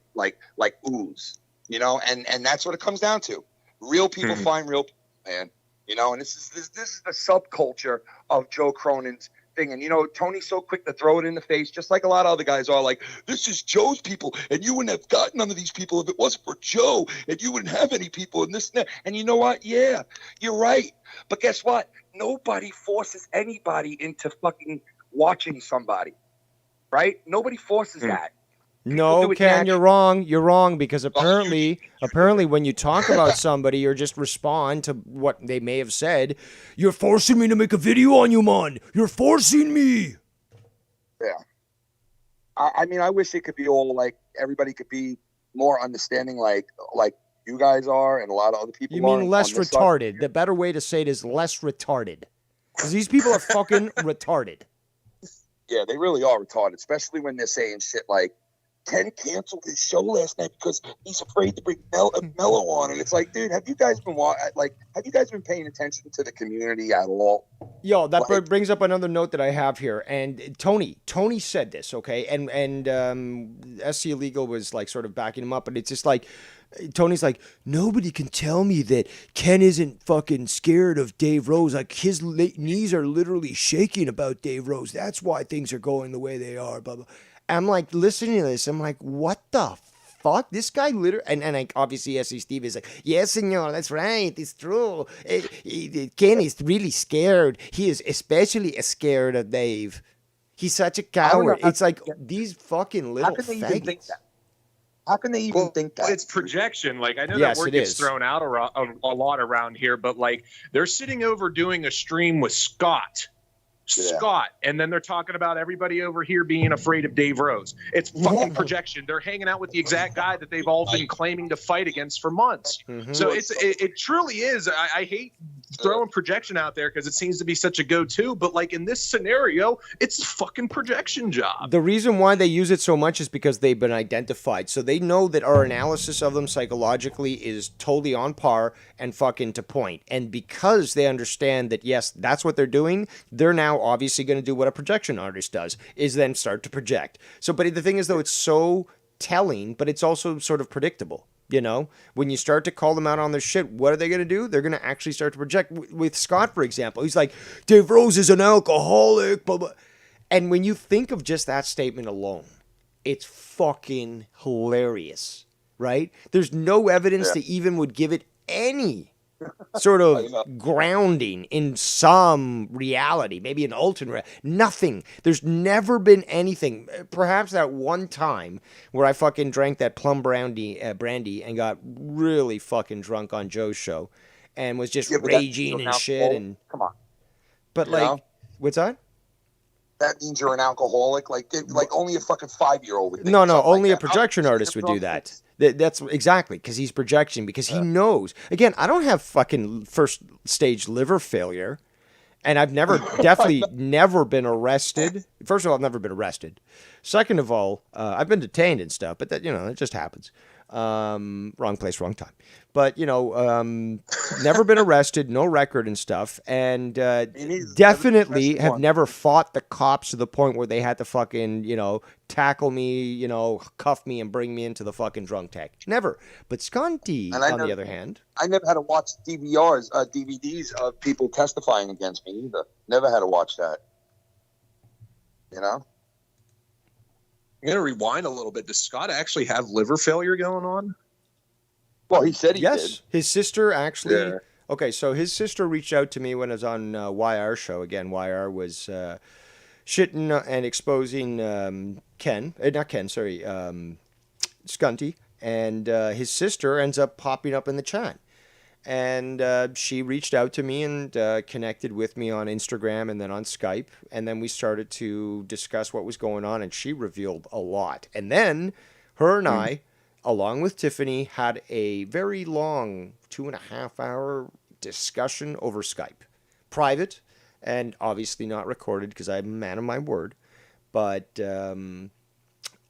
ooze, you know, and that's what it comes down to. Real people find real people, man, you know, and this is the subculture of Joe Cronin's thing. And, you know, Tony's so quick to throw it in the face, just like a lot of other guys are, like, this is Joe's people, and you wouldn't have gotten none of these people if it wasn't for Joe, and you wouldn't have any people in this and that. And you know what? Yeah, you're right. But guess what? Nobody forces anybody into fucking watching somebody, right? Nobody forces that. No, Ken, you're wrong. You're wrong, because apparently when you talk about somebody or just respond to what they may have said, you're forcing me to make a video on you, man. You're forcing me. Yeah. I mean, I wish it could be all like, everybody could be more understanding like you guys are and a lot of other people. You mean less retarded. The better way to say it is less retarded. Because these people are fucking retarded. Yeah, they really are retarded, especially when they're saying shit like, Ken canceled his show last night because he's afraid to bring Mello on, and it's like, dude, have you guys been paying attention to the community at all? Yo, that brings up another note that I have here, and Tony said this, okay, and SC Illegal was like sort of backing him up, but it's just like, Tony's like, nobody can tell me that Ken isn't fucking scared of Dave Rose. Like, his knees are literally shaking about Dave Rose. That's why things are going the way they are, blah blah. I'm like, listening to this, I'm like, what the fuck? This guy literally, and obviously SC Steve is like, yes, senor, that's right, it's true. Ken is really scared. He is especially scared of Dave. He's such a coward. It's like, these fucking little faggots. How can they even think that? It's projection. Like, I know that word gets thrown out a lot around here, but like, they're sitting over doing a stream with Scott, and then they're talking about everybody over here being afraid of Dave Rose. It's fucking projection. They're hanging out with the exact guy that they've all been claiming to fight against for months. So it truly is. I hate throwing projection out there because it seems to be such a go-to, but like in this scenario, it's a fucking projection job. The reason why they use it so much is because they've been identified. So they know that our analysis of them psychologically is totally on par and fucking to point. And because they understand that, yes, that's what they're doing, they're now obviously going to do what a projection artist does, is then start to project. So, but the thing is, though, it's so telling, but it's also sort of predictable. You know, when you start to call them out on their shit, what are they going to do? They're going to actually start to project. With Scott, for example, he's like, Dave Rose is an alcoholic, blah, blah. And when you think of just that statement alone, it's fucking hilarious, right? There's no evidence that even would give it any sort of grounding in some reality, maybe an alternate, nothing. There's never been anything. Perhaps that one time where I fucking drank that plum brandy and got really fucking drunk on Joe's show and was just raging and shit. And come on, but like, what's that? That means you're an alcoholic. Like only a fucking 5-year-old would think. No, only a projection artist would do that. That's exactly, because he's projection, because he knows. Again, I don't have fucking first stage liver failure, and I've definitely never been arrested. First of all, I've never been arrested. Second of all, I've been detained and stuff, but that, you know, it just happens. Wrong place, wrong time. But, you know, never been arrested, no record and stuff, and definitely have never fought the cops to the point where they had to fucking, you know, tackle me, you know, cuff me and bring me into the fucking drunk tank. Never. But Sconti, on the other hand, I never had to watch DVDs of people testifying against me either. Never had to watch that. You know? I'm going to rewind a little bit. Does Scott actually have liver failure going on? Well, he said he did. Yes. His sister actually... Yeah. Okay, so his sister reached out to me when I was on YR show. Again, YR was shitting and exposing Scunty. And his sister ends up popping up in the chat. And she reached out to me and connected with me on Instagram and then on Skype. And then we started to discuss what was going on, and she revealed a lot. And then her and I, along with Tiffany, had a very long 2.5-hour discussion over Skype. Private, and obviously not recorded because I'm a man of my word. But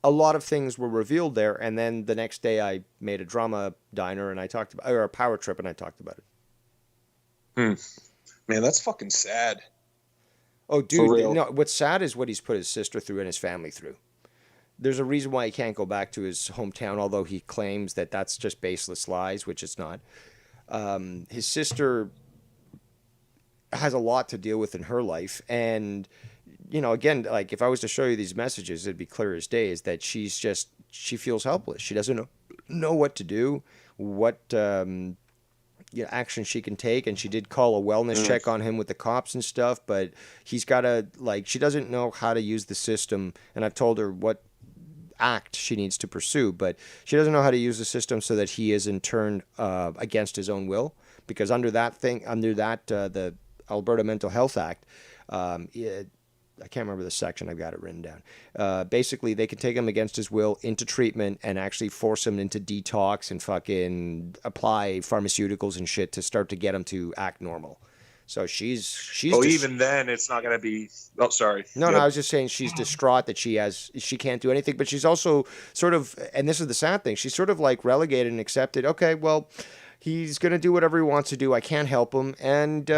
a lot of things were revealed there, and then the next day I made a drama diner and I talked about, or a power trip, and I talked about it. Man, that's fucking sad. Oh, dude, no, what's sad is what he's put his sister through and his family through. There's a reason why he can't go back to his hometown, although he claims that that's just baseless lies, which it's not. His sister has a lot to deal with in her life. And, you know, again, like if I was to show you these messages, it'd be clear as day, is that she feels helpless. She doesn't know what to do, what action she can take. And she did call a wellness check on him with the cops and stuff, but he's got to, like, she doesn't know how to use the system. And I've told her what act she needs to pursue, but she doesn't know how to use the system so that he isn't turned against his own will. Because under the Alberta Mental Health Act, I can't remember the section, I've got it written down. Basically, they can take him against his will into treatment and actually force him into detox and fucking apply pharmaceuticals and shit to start to get him to act normal. So she's even then it's not going to be. Oh, sorry. No, I was just saying she's distraught that she can't do anything, but she's also sort of, and this is the sad thing, she's sort of like relegated and accepted. Okay, well, he's going to do whatever he wants to do. I can't help him. And,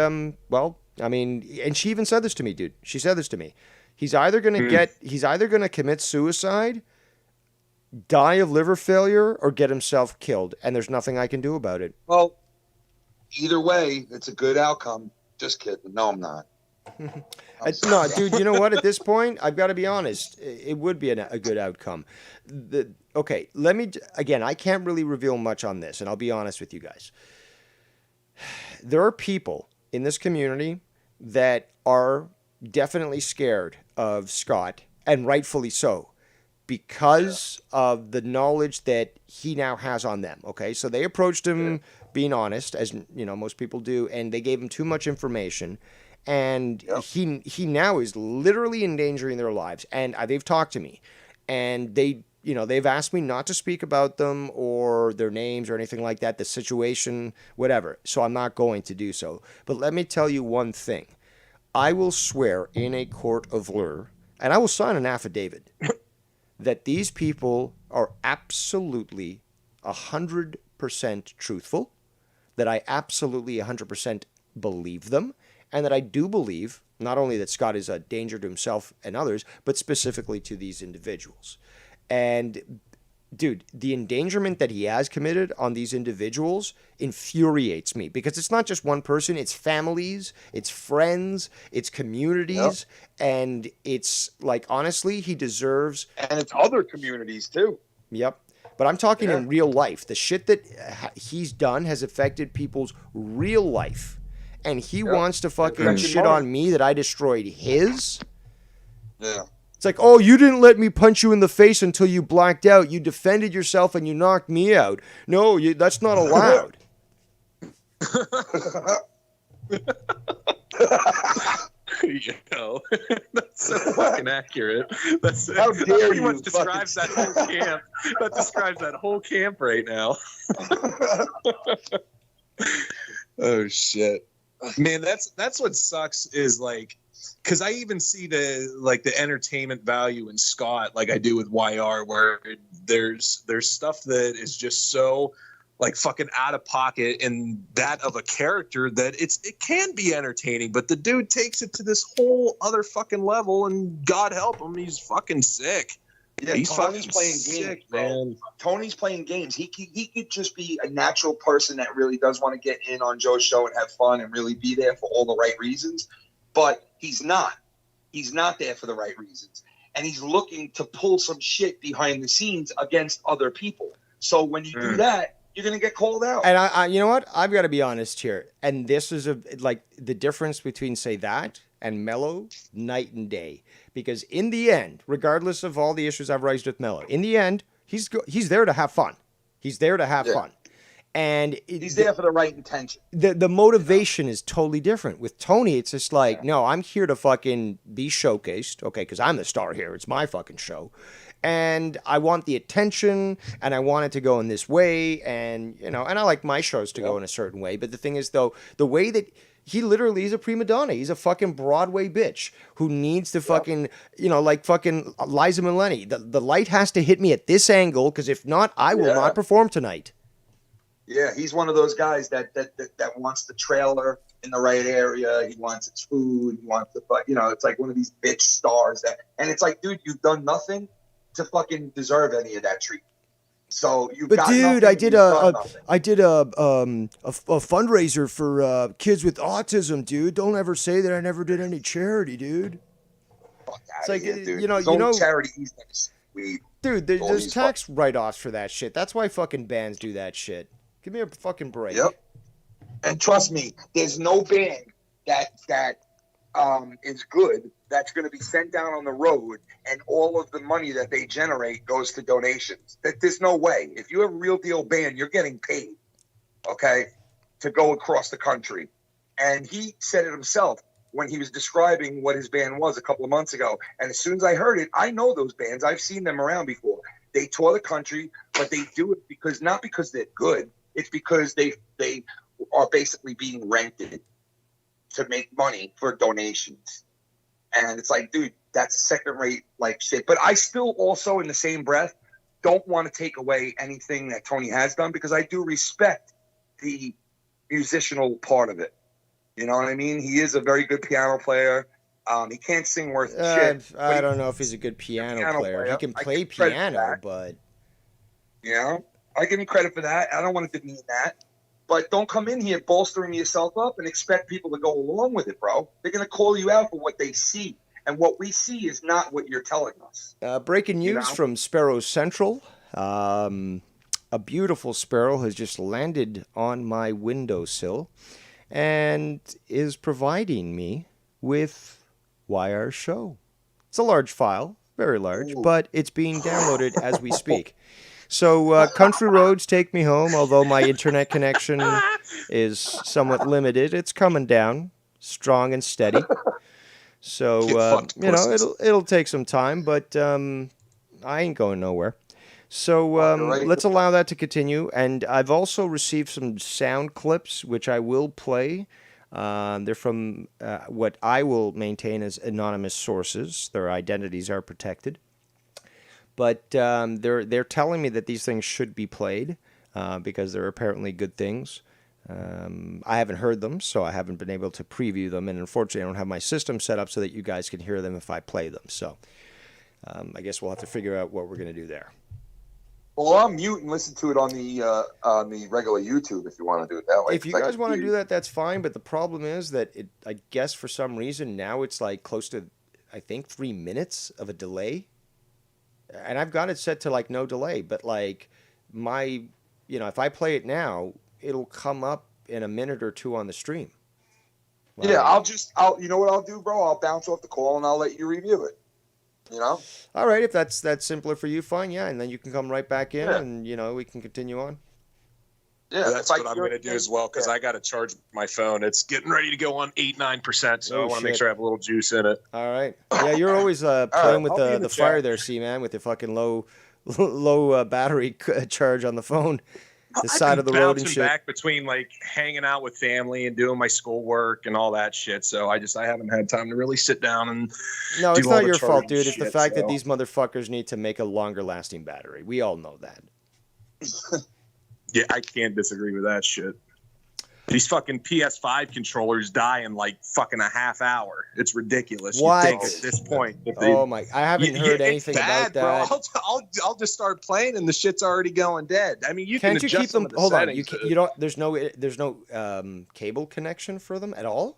well, I mean, and she even said this to me, dude. She said this to me. He's either going to commit suicide, die of liver failure, or get himself killed. And there's nothing I can do about it. Well, either way, it's a good outcome. Just kidding. No, I'm not. No, dude, you know what? At this point, I've got to be honest. It would be a good outcome. Okay, again, I can't really reveal much on this, and I'll be honest with you guys. There are people in this community that are definitely scared of Scott, and rightfully so, because of the knowledge that he now has on them. Okay, so they approached him being honest, as you know most people do, and they gave him too much information, and he now is literally endangering their lives. And they've talked to me, and they've asked me not to speak about them or their names or anything like that, the situation, whatever. So I'm not going to do so. But let me tell you one thing. I will swear in a court of law, and I will sign an affidavit, that these people are absolutely 100% truthful, that I absolutely 100% believe them, and that I do believe not only that Scott is a danger to himself and others, but specifically to these individuals. And dude, the endangerment that he has committed on these individuals infuriates me, because it's not just one person, it's families, it's friends, it's communities, and it's like, honestly, he deserves... And it's other communities too. Yep. But I'm talking in real life. The shit that he's done has affected people's real life. And he wants to fucking shit on me that I destroyed his. Yeah. It's like, oh, you didn't let me punch you in the face until you blacked out. You defended yourself and you knocked me out. No, that's not allowed. You know, that's so fucking accurate. How dare pretty you much describes that whole camp. That describes that whole camp right now. Oh shit, man, that's what sucks is like, because I even see the entertainment value in Scott, like I do with YR, where there's stuff that is just so like fucking out of pocket and that of a character that it can be entertaining, but the dude takes it to this whole other fucking level, and God help him, he's fucking sick. Yeah, he's Tony's fucking playing sick, games, bro. man. Tony's playing games. He could just be a natural person that really does want to get in on Joe's show and have fun and really be there for all the right reasons, but he's not. He's not there for the right reasons, and he's looking to pull some shit behind the scenes against other people. So when you do that, you're going to get called out. And I, you know what? I've got to be honest here. And this is like the difference between, say, that and Mello, night and day. Because in the end, regardless of all the issues I've raised with Mello, in the end, he's there to have fun. He's there to have fun. And he's there for the right intention. The motivation is totally different. With Tony, it's just like, no, I'm here to fucking be showcased, okay, because I'm the star here. It's my fucking show. And I want the attention, and I want it to go in this way, and, you know, and I like my shows to go in a certain way. But the thing is, though, the way that he literally is a prima donna. He's a fucking Broadway bitch who needs to fucking, you know, like fucking Liza Minnelli. The light has to hit me at this angle, because if not, I will not perform tonight. Yeah, he's one of those guys that wants the trailer in the right area. He wants its food. He wants the, it's like one of these bitch stars and it's like, dude, you've done nothing to fucking deserve any of that treatment. So you've But got dude, nothing, I did a fundraiser for kids with autism, dude. Don't ever say that I never did any charity, dude. Fuck It's out like, of here, dude. you know, charity he's gonna sweet. Dude, there's tax write-offs for that shit. That's why fucking bands do that shit. Give me a fucking break. Yep. And trust me, there's no band that is good that's going to be sent down on the road and all of the money that they generate goes to donations. There's no way. If you have a real deal band, you're getting paid, okay, to go across the country. And he said it himself when he was describing what his band was a couple of months ago. And as soon as I heard it, I know those bands. I've seen them around before. They tour the country, but they do it not because they're good. It's because they are basically being rented to make money for donations. And it's like, dude, that's second-rate like shit. But I still also, in the same breath, don't want to take away anything that Tony has done because I do respect the musical part of it. You know what I mean? He is a very good piano player. He can't sing worth shit. I don't know if he's a good piano player. He can play piano, but... You know? I give him credit for that. I don't want to demean that. But don't come in here bolstering yourself up and expect people to go along with it, bro. They're going to call you out for what they see. And what we see is not what you're telling us. Breaking news from Sparrow Central. A beautiful sparrow has just landed on my windowsill and is providing me with YR Show. It's a large file, very large, but it's being downloaded as we speak. So country roads take me home, although my internet connection is somewhat limited. It's coming down, strong and steady. So, it'll take some time, but I ain't going nowhere. So let's allow that to continue. And I've also received some sound clips, which I will play. They're from what I will maintain as anonymous sources. Their identities are protected. But they're telling me that these things should be played because they're apparently good things. I haven't heard them, so I haven't been able to preview them. And unfortunately, I don't have my system set up so that you guys can hear them if I play them. So I guess we'll have to figure out what we're going to do there. Well, I'll mute and listen to it on the regular YouTube if you want to do it that way. If you guys want to do that, that's fine. But the problem is that I guess for some reason now it's like close to, I think, 3 minutes of a delay. And I've got it set to like no delay, but like if I play it now, it'll come up in a minute or two on the stream. Like, yeah, you know what I'll do, bro? I'll bounce off the call and I'll let you review it. You know? All right, if that's simpler for you, fine, yeah, and then you can come right back in and we can continue on. Yeah, that's what I'm going to do as well because I got to charge my phone. It's getting ready to go on 8-9%, so I want to make sure I have a little juice in it. All right. Yeah, you're always playing with the fire there, C-Man, with your fucking low battery charge on the phone, the side of the road and shit. Back between like hanging out with family and doing my schoolwork and all that shit, so I haven't had time to really sit down and. No, it's not your fault, dude. It's the fact that these motherfuckers need to make a longer lasting battery. We all know that. Yeah, I can't disagree with that shit. These fucking PS5 controllers die in like fucking a half hour. It's ridiculous. What? You think at this point? I haven't heard anything about that. Bro. I'll just start playing and the shit's already going dead. I mean, Can't can you keep them? Hold on, you don't. There's no cable connection for them at all.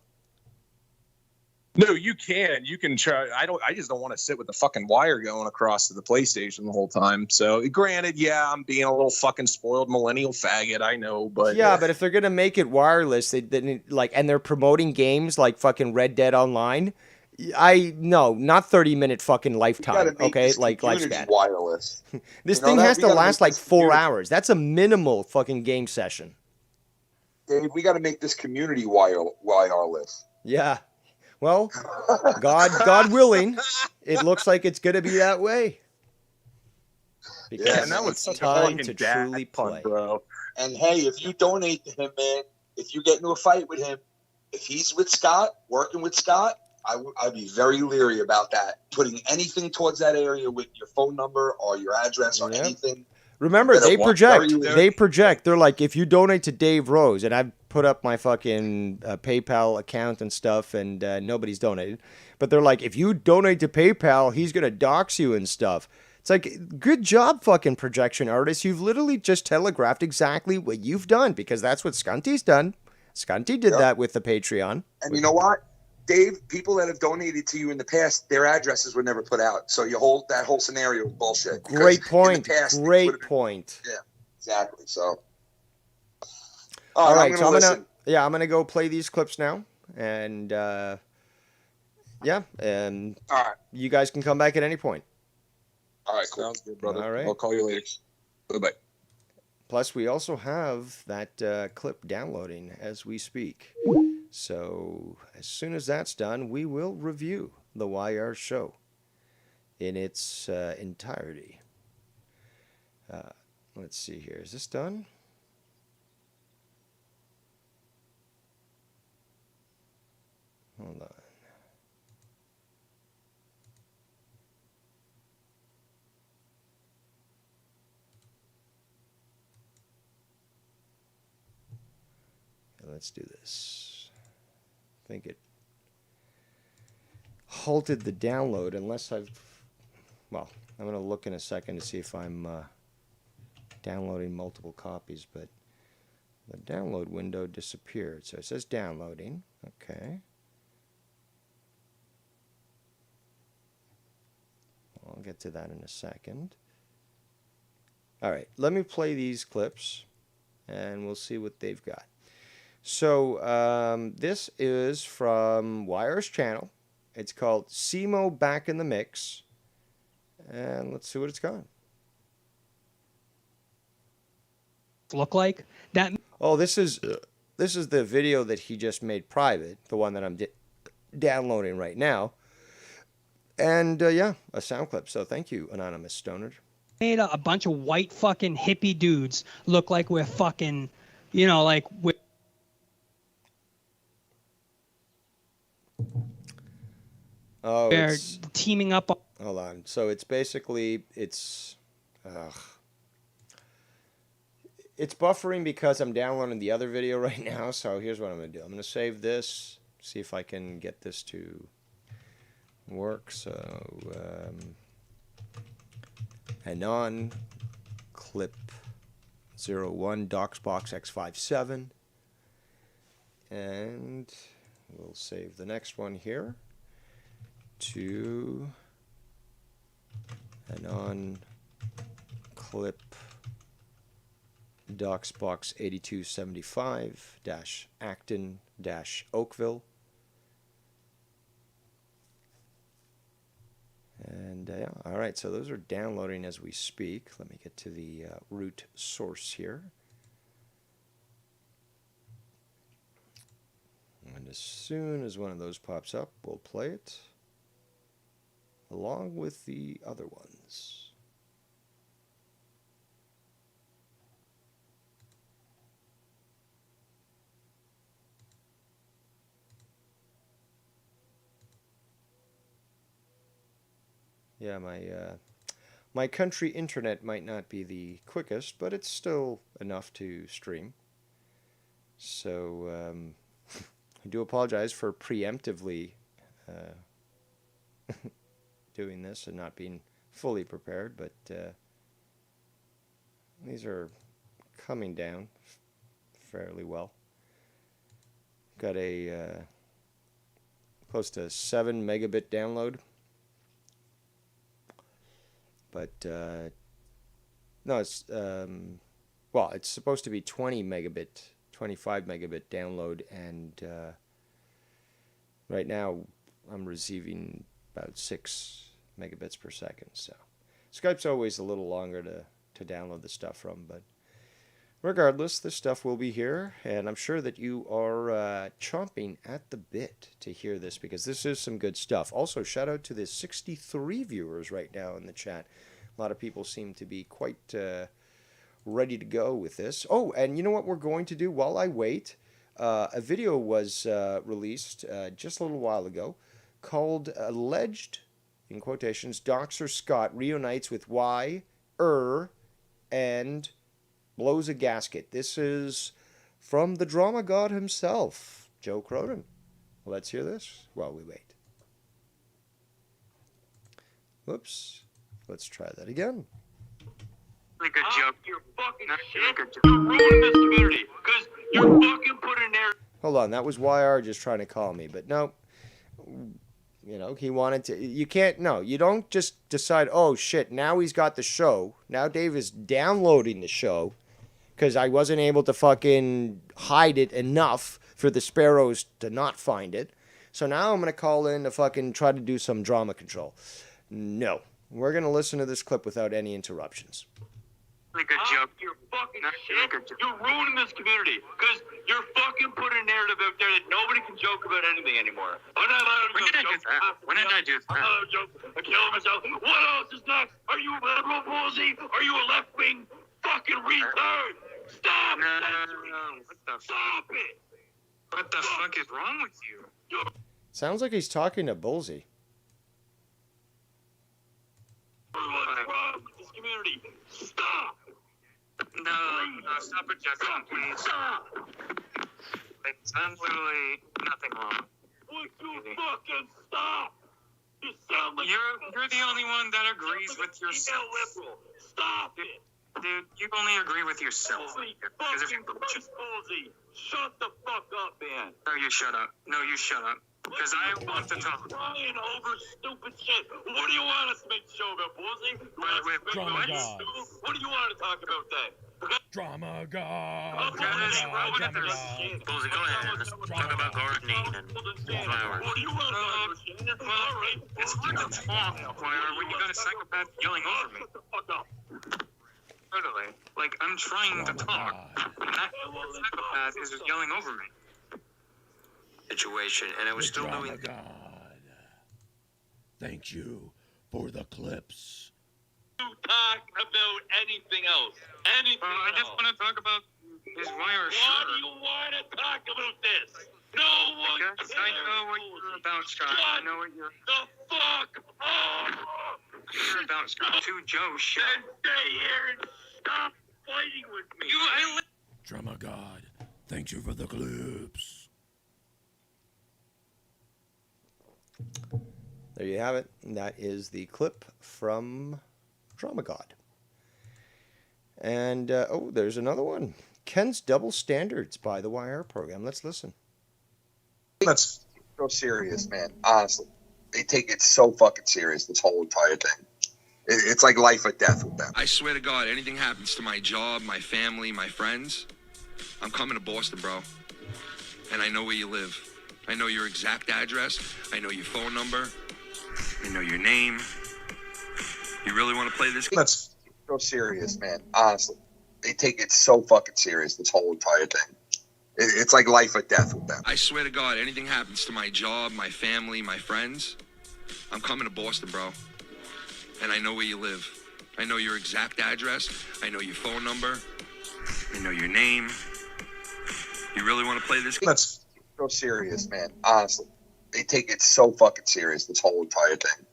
No, you can. You can try. I just don't want to sit with the fucking wire going across to the PlayStation the whole time. So, granted, yeah, I'm being a little fucking spoiled millennial faggot. I know, but yeah, but if they're gonna make it wireless, and they're promoting games like fucking Red Dead Online, not 30-minute fucking lifetime. Okay, like lifespan. Wireless. This thing has to last like 4 hours. That's a minimal fucking game session. Dave, we got to make this community wireless. Yeah. Well, God willing, it looks like it's going to be that way. Because and that was it's time to truly play. Bro. And hey, if you donate to him, man, if you get into a fight with him, if he's with Scott, working with Scott, I'd be very leery about that. Putting anything towards that area with your phone number or your address or anything. Remember, they project. They're like, if you donate to Dave Rose, and I've put up my fucking PayPal account and stuff, and nobody's donated. But they're like, if you donate to PayPal, he's going to dox you and stuff. It's like, good job, fucking projection artists. You've literally just telegraphed exactly what you've done, because that's what Scunty's done. Scunty did that with the Patreon. And you know what, Dave? People that have donated to you in the past, their addresses were never put out. So that whole scenario was bullshit. Great point. Past, Great point. Yeah, exactly. So, all right. I'm gonna go play these clips now, and and all right. You guys can come back at any point. All right, cool. Sounds good, brother. All right. I'll call you later. Bye-bye. Plus, we also have that clip downloading as we speak. So as soon as that's done, we will review the YR show in its entirety. Let's see here. Is this done? Hold on. Let's do this. I think it halted the download unless I'm going to look in a second to see if I'm downloading multiple copies, but the download window disappeared. So it says downloading. Okay. I'll get to that in a second. All right, let me play these clips and we'll see what they've got. So this is from YR's channel. It's called Simo Back in the Mix. And let's see what it's got. Look like that. Oh, this is the video that he just made private, the one that I'm downloading right now. And a sound clip. So thank you, Anonymous Stoner. Made a bunch of white fucking hippie dudes look like we're fucking, like we're. Oh, they're teaming up. Hold on. So it's basically it's buffering because I'm downloading the other video right now. So here's what I'm gonna do. I'm gonna save this. See if I can get this to work. So Anon clip 01 docsbox x57, and we'll save the next one here to Anon clip docsbox 8275 Acton Oakville. And all right, so those are downloading as we speak. Let me get to the root source here. And as soon as one of those pops up, we'll play it along with the other ones. Yeah, my country internet might not be the quickest, but it's still enough to stream. So I do apologize for preemptively doing this and not being fully prepared, but these are coming down fairly well. Got a close to 7 megabit download. But no, it's it's supposed to be 20 megabit, 25 megabit download, and right now I'm receiving about 6 megabits per second. So Skype's always a little longer to download the stuff from, but regardless, this stuff will be here, and I'm sure that you are chomping at the bit to hear this, because this is some good stuff. Also, shout out to the 63 viewers right now in the chat. A lot of people seem to be quite ready to go with this. Oh, and you know what we're going to do while I wait? A video was released just a little while ago called Alleged, in quotations, Doxer Scott reunites with Y, and blows a gasket. This is from the drama god himself, Joe Cronin. Let's hear this while we wait. Whoops. Let's try that again. Really good joke. You're fucking shit. You're ruining this community because you're fucking putting there. Hold on, that was YR just trying to call me, but no. You know, he wanted to. You can't. No, you don't just decide, oh shit, now he's got the show. Now Dave is downloading the show because I wasn't able to fucking hide it enough for the sparrows to not find it. So now I'm going to call in to fucking try to do some drama control. No, we're going to listen to this clip without any interruptions. Really good joke. You're fucking shit. You're ruining this community because you're fucking putting a narrative out there that nobody can joke about anything anymore. I'm not allowed to joke. When did I do that? I'm not allowed to joke. I'm killing myself. What else is next? Are you a liberal ballsy? Are you a left-wing fucking retard? Stop! No. Stop it! What the fuck is wrong with you? Sounds like he's talking to Bullseye. What's wrong with this community? Stop! No, stop projecting, please. Stop! There's absolutely nothing wrong. Would you fucking stop? You sound like you're the only one that agrees with yourself. Liberal. Stop it! Dude, you only agree with yourself. Bullseye, shut the fuck up, man. No, you shut up. No, you shut up. Because I want to talk. Crying over stupid shit. What do you want us to make the show about, Bullseye? Drama God. What do you want to talk about then? Drama God. Bullseye, go ahead. Let's talk about gardening and flowers. What do you want to talk about, Shannon? All right. It's hard to talk, when you got a psychopath yelling over me. Shut the fuck up. Totally. Like, I'm trying to talk. And that psychopath is just yelling over me. Situation, and I was still doing. God. Thank you for the clips. You talk about anything else. Anything else. I just want to talk about his wire shirt. Why do you want to talk about this? No one cares. I know what you're about, Scott. I know what you're... The fuck up! You're about, Scott. To Joe shit. Then stay here and stop fighting with me. Drama God, thank you for the clips. There you have it. That is the clip from Drama God. And, there's another one. Ken's Double Standards by the YR program. Let's listen. That's so serious, man. Honestly. They take it so fucking serious, this whole entire thing. It's like life or death with them. I swear to God, anything happens to my job, my family, my friends, I'm coming to Boston, bro. And I know where you live. I know your exact address. I know your phone number. I know your name. You really want to play this? That's so serious, man. Honestly. They take it so fucking serious, this whole entire thing. It's like life or death with them. I swear to God, anything happens to my job, my family, my friends, I'm coming to Boston, bro. And I know where you live. I know your exact address. I know your phone number. I know your name. You really want to play this? That's so serious, man. Honestly. They take it so fucking serious, this whole entire thing.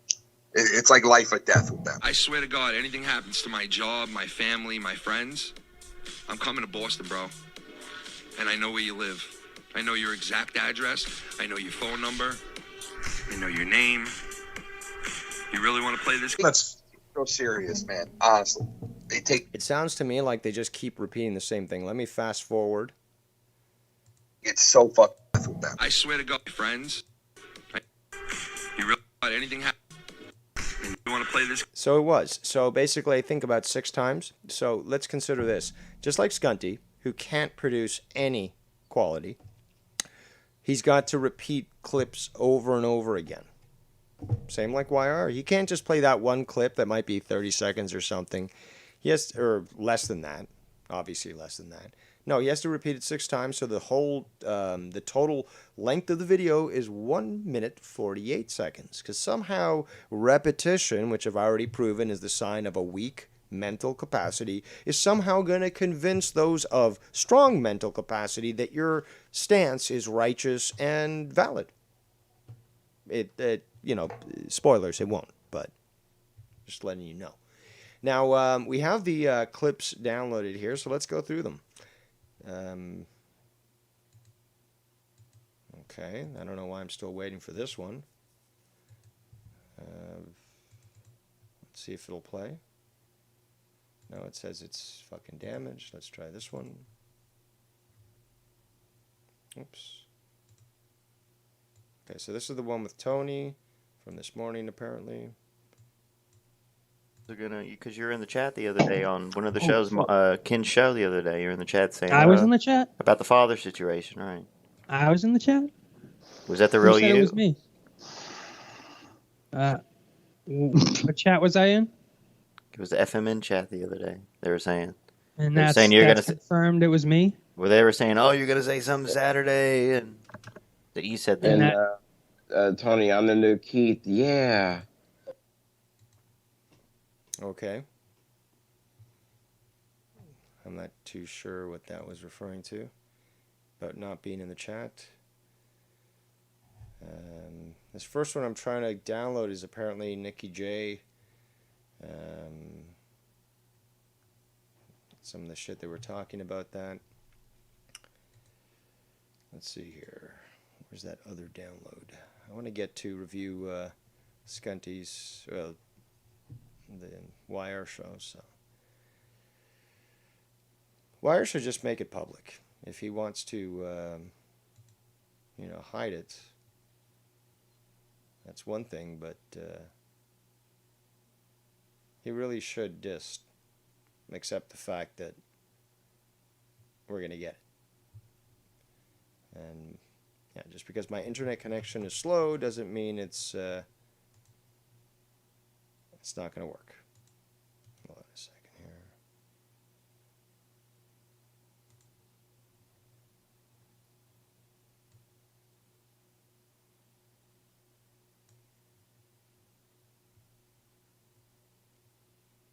It's like life or death with them. I swear to God, anything happens to my job, my family, my friends, I'm coming to Boston, bro. And I know where you live. I know your exact address. I know your phone number. I know your name. You really want to play this? That's so serious, man. Honestly. They take... It sounds to me like they just keep repeating the same thing. Let me fast forward. It's so fucking death with them. I swear to God, friends. You really want anything happen? You want to play this? So it was. So basically, I think about 6 times. So let's consider this. Just like Skunty, who can't produce any quality, he's got to repeat clips over and over again. Same like YR. He can't just play that one clip that might be 30 seconds or something. Yes, or less than that. Obviously less than that. No, he has to repeat it 6 times, so the total length of the video is 1 minute 48 seconds. Because somehow repetition, which I've already proven is the sign of a weak mental capacity, is somehow going to convince those of strong mental capacity that your stance is righteous and valid. Spoilers, it won't, but just letting you know. Now, we have the clips downloaded here, so let's go through them. Okay, I don't know why I'm still waiting for this one. Let's see if it'll play. No, it says it's fucking damaged. Let's try this one. Oops. Okay, so this is the one with Tony from this morning, apparently. They're gonna, because you're in the chat the other day on one of the shows, Ken's show the other day. You're in the chat saying I was in the chat. about the father situation, right? I was in the chat. Was that the Who real said you? it was me? What chat was I in? It was the FMN chat the other day. They were saying. And They were that's saying you're gonna confirmed it was me. Well, they were saying, "Oh, you're gonna say something Saturday," and that you said that. And Tony, I'm the new Keith. Yeah. Okay. I'm not too sure what that was referring to, about not being in the chat. This first one I'm trying to download is apparently Nikki J. Some of the shit they were talking about that. Let's see here. Where's that other download? I want to get to review Scunty's, the Wire show. So Wire should just make it public. If he wants to, hide it, that's one thing. But he really should just accept the fact that we're going to get it. And yeah, just because my internet connection is slow doesn't mean it's not going to work. Hold on a second here.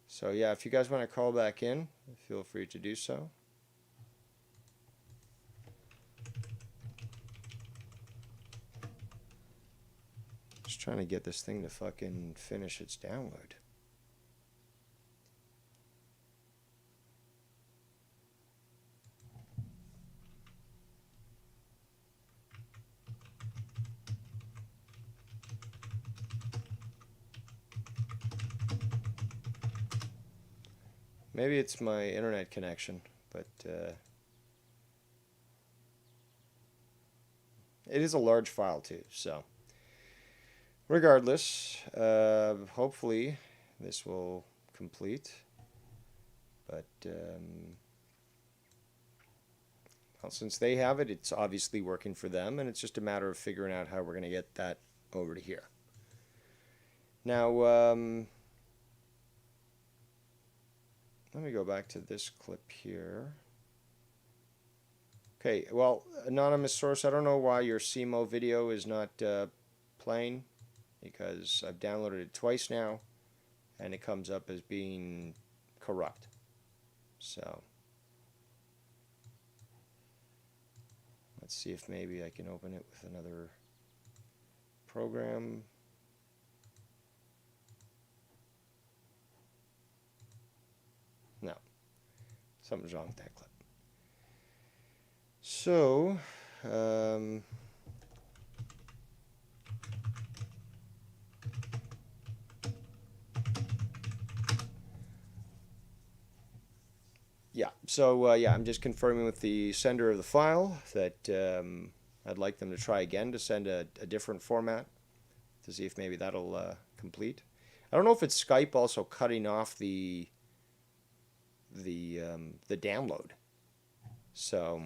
So yeah, if you guys want to call back in, feel free to do so. Just trying to get this thing to fucking finish its download. Maybe it's my internet connection, but it is a large file too, so regardless, hopefully this will complete, but well, since they have it, it's obviously working for them, and it's just a matter of figuring out how we're going to get that over to here. Now, let me go back to this clip here. Okay, well, anonymous source, I don't know why your CMO video is not playing, because I've downloaded it twice now, and it comes up as being corrupt. So, let's see if maybe I can open it with another program. No, something's wrong with that clip. So, yeah, so yeah, I'm just confirming with the sender of the file that I'd like them to try again to send a different format to see if maybe that'll complete. I don't know if it's Skype also cutting off the download. So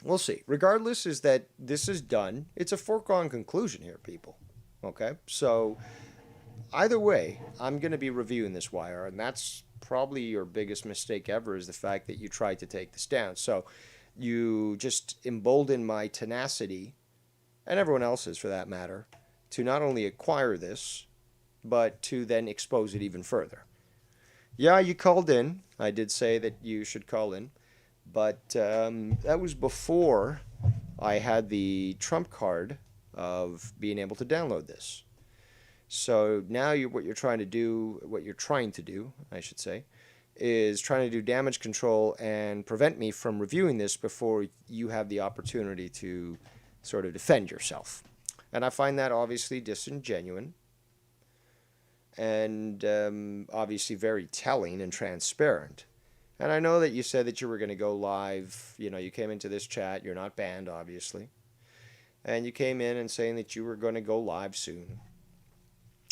we'll see. Regardless, is that this is done. It's a foregone conclusion here, people. Okay? So either way, I'm going to be reviewing this Wire, and that's probably your biggest mistake ever, is the fact that you tried to take this down. So you just embolden my tenacity, and everyone else's for that matter, to not only acquire this, but to then expose it even further. Yeah, you called in. I did say that you should call in. But that was before I had the trump card of being able to download this. So now what you're trying to do, I should say, is trying to do damage control and prevent me from reviewing this before you have the opportunity to sort of defend yourself. And I find that obviously disingenuous and obviously very telling and transparent. And I know that you said that you were going to go live. You know, you came into this chat. You're not banned, obviously. And you came in and saying that you were going to go live soon.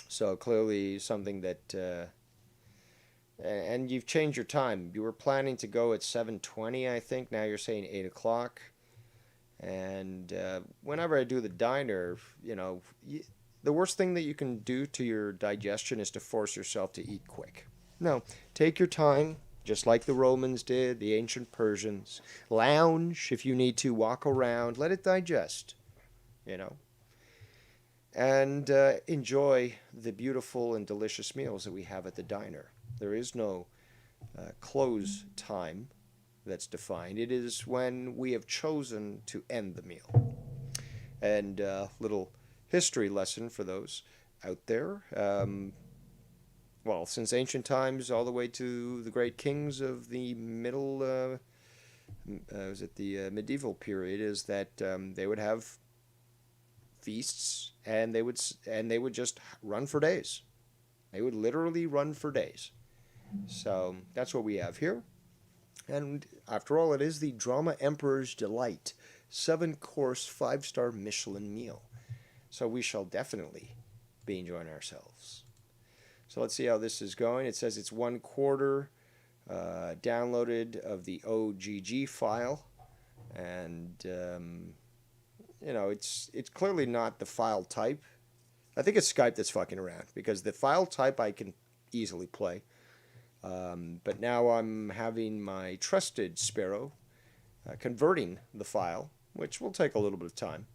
So clearly something that... and you've changed your time. You were planning to go at 7:20, I think. Now you're saying 8 o'clock. And whenever I do the diner, you know, the worst thing that you can do to your digestion is to force yourself to eat quick. No, take your time, just like the Romans did, the ancient Persians. Lounge if you need to, walk around, let it digest, you know. And enjoy the beautiful and delicious meals that we have at the diner. There is no close time that's defined. It is when we have chosen to end the meal. And little history lesson for those out there. Well, since ancient times all the way to the great kings of the middle, the medieval period, is that they would have feasts and they would just run for days. They would literally run for days. So that's what we have here. And after all, it is the Drama Emperor's Delight 7-course 5-star Michelin meal. So we shall definitely be enjoying ourselves. So let's see how this is going. It says it's 1/4 downloaded of the OGG file. And, you know, it's clearly not the file type. I think it's Skype that's fucking around, because the file type I can easily play. But now I'm having my trusted Sparrow converting the file, which will take a little bit of time.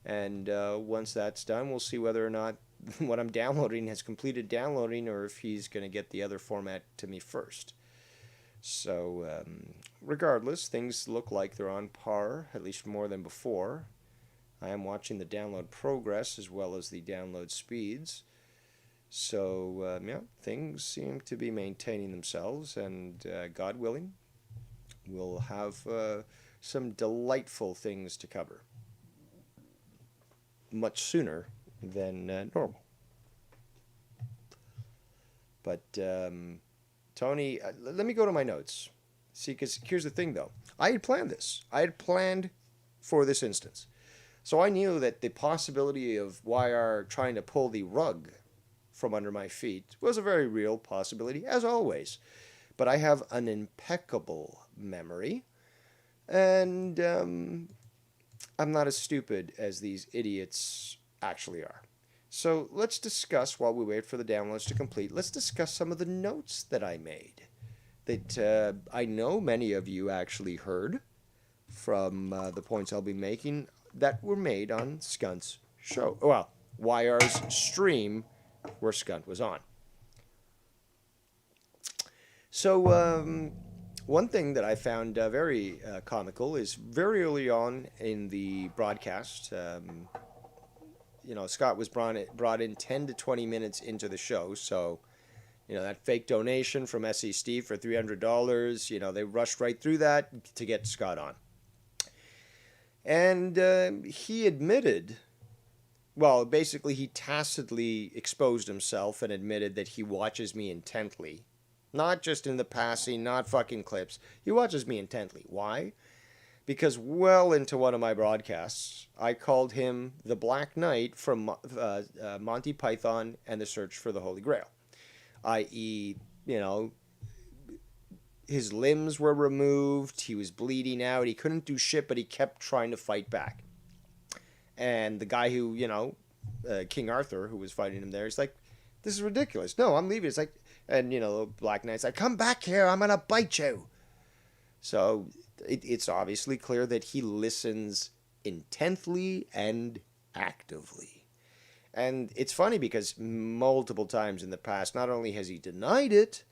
And once that's done, we'll see whether or not what I'm downloading has completed downloading, or if he's going to get the other format to me first. So regardless, things look like they're on par, at least more than before. I am watching the download progress as well as the download speeds. So, yeah, things seem to be maintaining themselves, and God willing, we'll have some delightful things to cover. Much sooner than normal. But, Tony, let me go to my notes. See, because here's the thing, though. I had planned this. I had planned for this instance. So I knew that the possibility of YR trying to pull the rug from under my feet was a very real possibility, as always. But I have an impeccable memory, and I'm not as stupid as these idiots actually are. So let's discuss, while we wait for the downloads to complete, let's discuss some of the notes that I made that I know many of you actually heard from the points I'll be making that were made on Skunt's show. Well, YR's stream where Skunt was on. So one thing that I found very comical is very early on in the broadcast, you know, Scott was brought in 10 to 20 minutes into the show. So, you know, that fake donation from SE Steve for $300, you know, they rushed right through that to get Scott on. And he admitted, well, basically he tacitly exposed himself and admitted that he watches me intently. Not just in the passing, not fucking clips. He watches me intently. Why? Because well into one of my broadcasts, I called him the Black Knight from Monty Python and the Search for the Holy Grail. I.e., you know, his limbs were removed, he was bleeding out, he couldn't do shit, but he kept trying to fight back. And the guy who, you know, King Arthur, who was fighting him there, he's like, this is ridiculous. No, I'm leaving. It's like, and, you know, Black Knight's like, come back here, I'm going to bite you. So it's obviously clear that he listens intently and actively. And it's funny because multiple times in the past, not only has he denied it,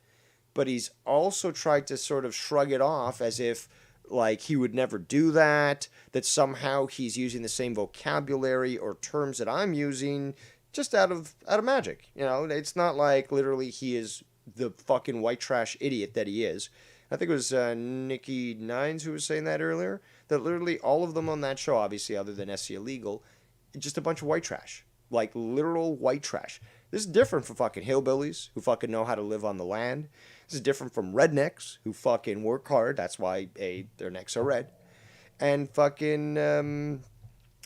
but he's also tried to sort of shrug it off as if, like, he would never do that, that somehow he's using the same vocabulary or terms that I'm using just out of magic. You know, it's not like literally he is the fucking white trash idiot that he is. I think it was Nikki Nines who was saying that earlier. That literally all of them on that show, obviously other than SC Illegal, just a bunch of white trash. Like literal white trash. This is different from fucking hillbillies who fucking know how to live on the land. This is different from rednecks who fucking work hard. That's why their necks are red. And fucking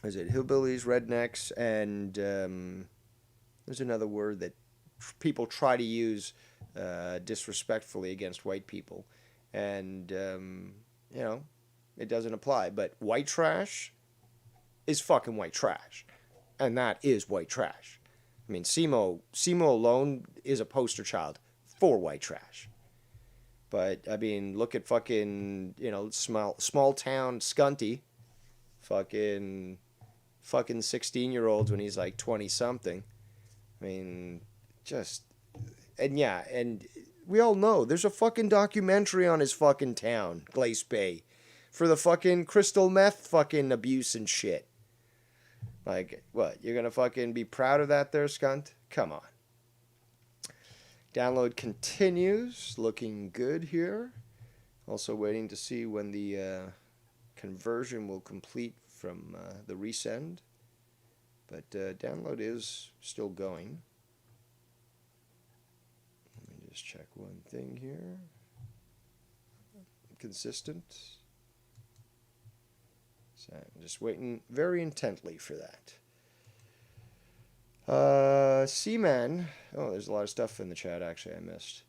is it hillbillies, rednecks, and there's another word that people try to use disrespectfully against white people, and you know, it doesn't apply. But white trash is fucking white trash, and that is white trash. I mean, Simo alone is a poster child for white trash. But I mean, look at fucking, you know, small town Scunty, fucking 16-year-olds when he's like 20 something. I mean, just, and yeah, and we all know there's a fucking documentary on his fucking town, Glace Bay, for the fucking crystal meth fucking abuse and shit. Like, what, you're gonna fucking be proud of that there, Scunt? Come on. Download continues, looking good here. Also waiting to see when the conversion will complete from the resend. But download is still going. Let me just check one thing here. Consistent. So I'm just waiting very intently for that. Seaman. Oh, there's a lot of stuff in the chat actually I missed.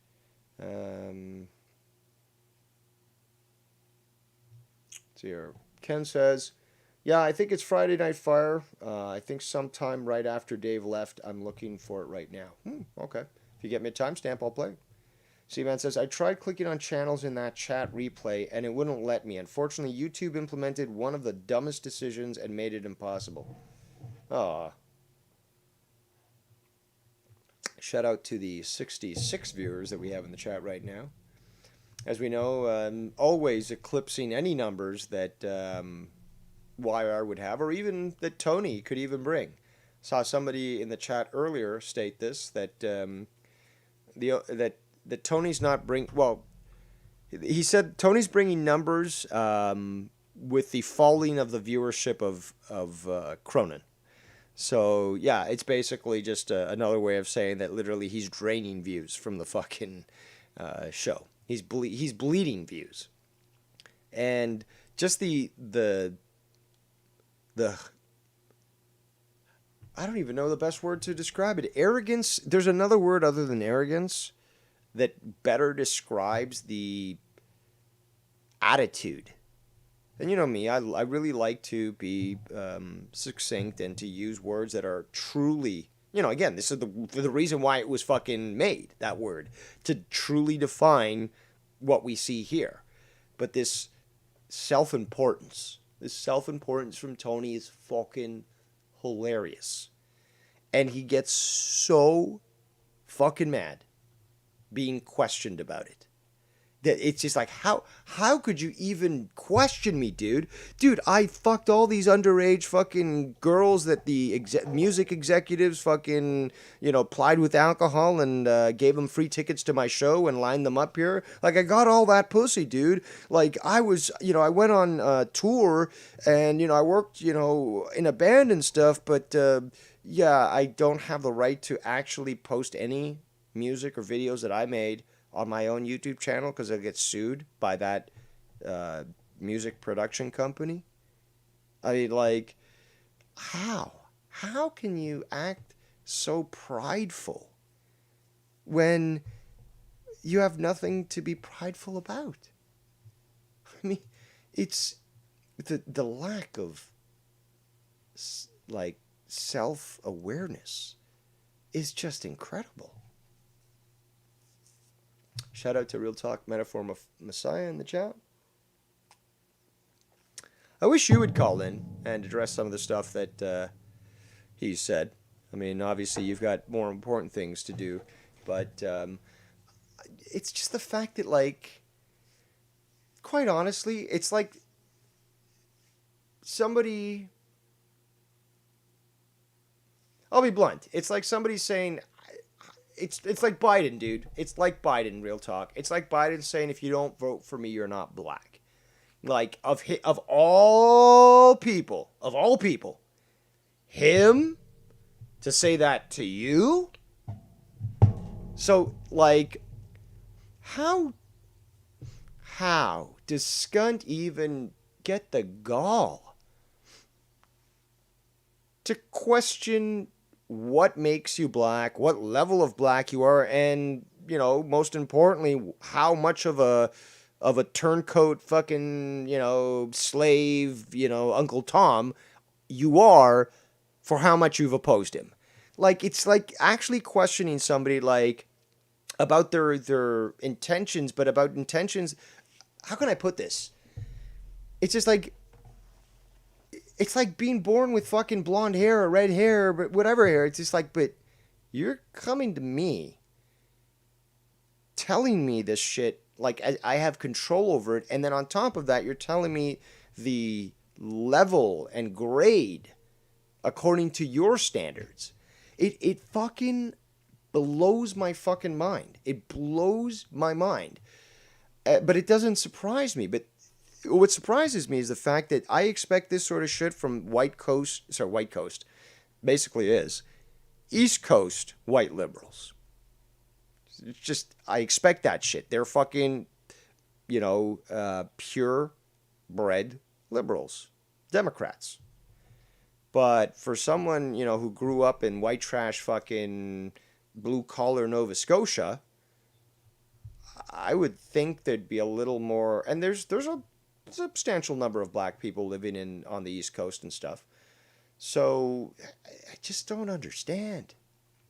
See here. Ken says, yeah, I think it's Friday Night Fire. I think sometime right after Dave left. I'm looking for it right now. Okay. If you get me a timestamp, I'll play. Seaman says, I tried clicking on channels in that chat replay, and it wouldn't let me. Unfortunately, YouTube implemented one of the dumbest decisions and made it impossible. Aw. Shout out to the 66 viewers that we have in the chat right now. As we know, always eclipsing any numbers that YR would have, or even that Tony could even bring. Saw somebody in the chat earlier state this, that that Tony's not bring. Well, he said Tony's bringing numbers with the falling of the viewership of Cronin. So yeah, it's basically just another way of saying that literally he's draining views from the fucking show. He's bleeding views, and just the I don't even know the best word to describe it. Arrogance. There's another word other than arrogance that better describes the attitude. And you know me, I really like to be succinct and to use words that are truly, you know, again, this is the reason why it was fucking made, that word, to truly define what we see here. But this self-importance from Tony is fucking hilarious. And he gets so fucking mad being questioned about it. That it's just like, how could you even question me, dude? Dude, I fucked all these underage fucking girls that the music executives fucking, you know, plied with alcohol and gave them free tickets to my show and lined them up here. Like, I got all that pussy, dude. Like, I was, you know, I went on tour and, you know, I worked, you know, in a band and stuff, but yeah, I don't have the right to actually post any music or videos that I made on my own YouTube channel because I'll get sued by that music production company. I mean, like, how? How can you act so prideful when you have nothing to be prideful about? I mean, it's the lack of, like, self-awareness is just incredible. Shout out to Real Talk Metaphor Messiah in the chat. I wish you would call in and address some of the stuff that he said. I mean, obviously you've got more important things to do, but it's just the fact that, like, quite honestly, it's like somebody... I'll be blunt. It's like somebody saying, it's like Biden, dude. It's like Biden, real talk. It's like Biden saying, if you don't vote for me, you're not black. Like, of all people, him to say that to you? So, like, how does Skunt even get the gall to question what makes you black, what level of black you are, and, you know, most importantly, how much of a turncoat fucking, you know, slave, you know, Uncle Tom you are for how much you've opposed him. Like, it's like actually questioning somebody, like, about their intentions, but about intentions. How can I put this? It's just like, it's like being born with fucking blonde hair or red hair, but whatever hair. It's just like, but you're coming to me telling me this shit like I have control over it, and then on top of that, you're telling me the level and grade according to your standards. It fucking blows my fucking mind. It blows my mind. But it doesn't surprise me. But what surprises me is the fact that I expect this sort of shit from White Coast, basically is East Coast white liberals. It's just, I expect that shit. They're fucking, you know, pure bred liberals, Democrats. But for someone, you know, who grew up in white trash fucking blue collar Nova Scotia, I would think there'd be a little more, and there's a substantial number of black people living on the East Coast and stuff. So I just don't understand.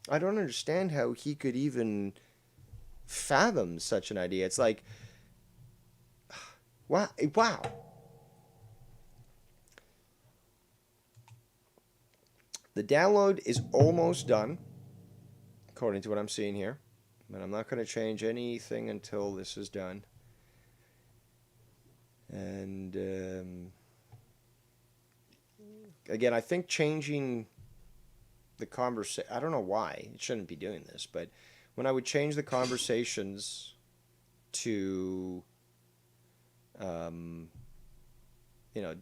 I don't understand how he could even fathom such an idea. It's like, wow. The download is almost done, according to what I'm seeing here. But I'm not going to change anything until this is done. And again, I think changing the conversation, I don't know why, it shouldn't be doing this, but when I would change the conversations to, you know,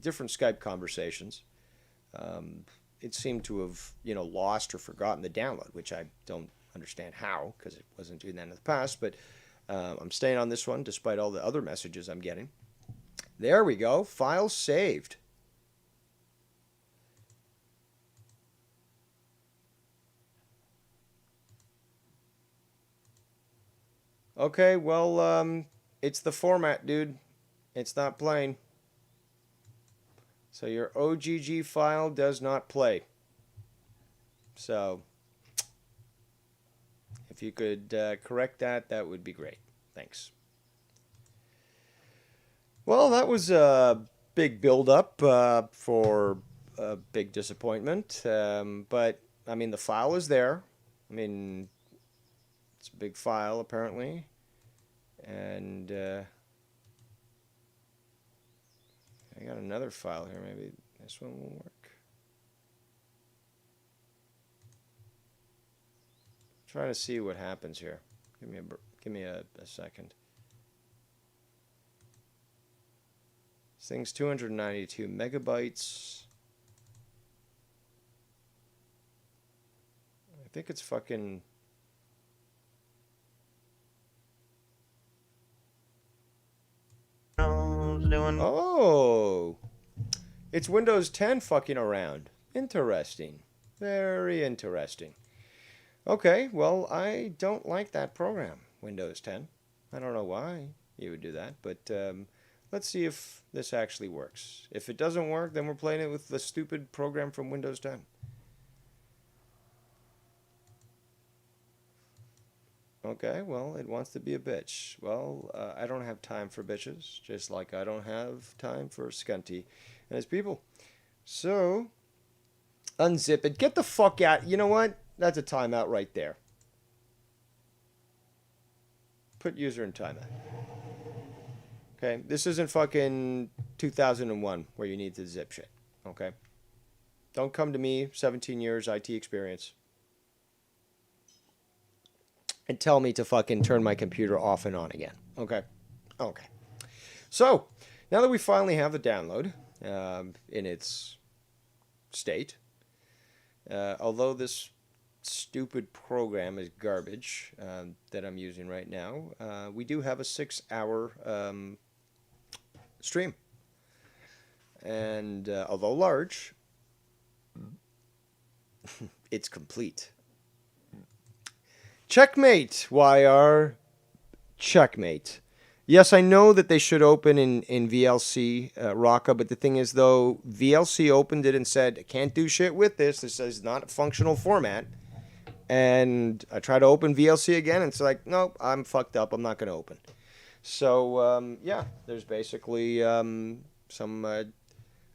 different Skype conversations, it seemed to have, you know, lost or forgotten the download, which I don't understand how, because it wasn't doing that in the past. But I'm staying on this one despite all the other messages I'm getting. There we go. File saved. Okay, well, it's the format, dude. It's not playing. So your OGG file does not play. So if you could correct that, that would be great. Thanks. Well, that was a big build-up for a big disappointment. But, I mean, the file is there. I mean, it's a big file, apparently. And I got another file here. Maybe this one will work. Trying to see what happens here. Give me a second. This thing's 292 megabytes. I think it's fucking. Oh, it's Windows 10 fucking around. Interesting. Very interesting. Okay, well, I don't like that program, Windows 10. I don't know why you would do that, but let's see if this actually works. If it doesn't work, then we're playing it with the stupid program from Windows 10. Okay, well, it wants to be a bitch. Well, I don't have time for bitches, just like I don't have time for Scunty and his people. So, unzip it. Get the fuck out. You know what? That's a timeout right there. Put user in timeout. Okay, this isn't fucking 2001 where you need to zip shit. Okay? Don't come to me, 17 years IT experience. and tell me to fucking turn my computer off and on again. Okay? Okay. So, now that we finally have the download in its state, although this stupid program is garbage that I'm using right now, we do have a 6-hour stream. And although large, it's complete. Checkmate, YR. Checkmate. Yes, I know that they should open in VLC, Rocka, but the thing is, though, VLC opened it and said, can't do shit with this. This is not a functional format. And I try to open VLC again, and it's like, nope, I'm fucked up. I'm not going to open. So, yeah, there's basically some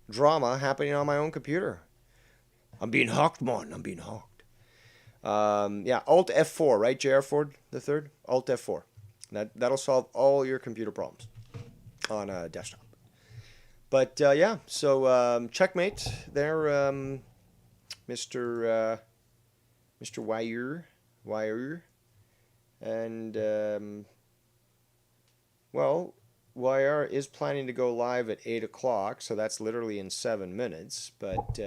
drama happening on my own computer. I'm being hawked, man. I'm being hawked. Yeah, Alt F4, right, J.R. Ford the third? Alt F4. That'll solve all your computer problems on a desktop. But, yeah, so checkmate there, Mr. Wire. And, well, YR is planning to go live at 8 o'clock, so that's literally in 7 minutes. But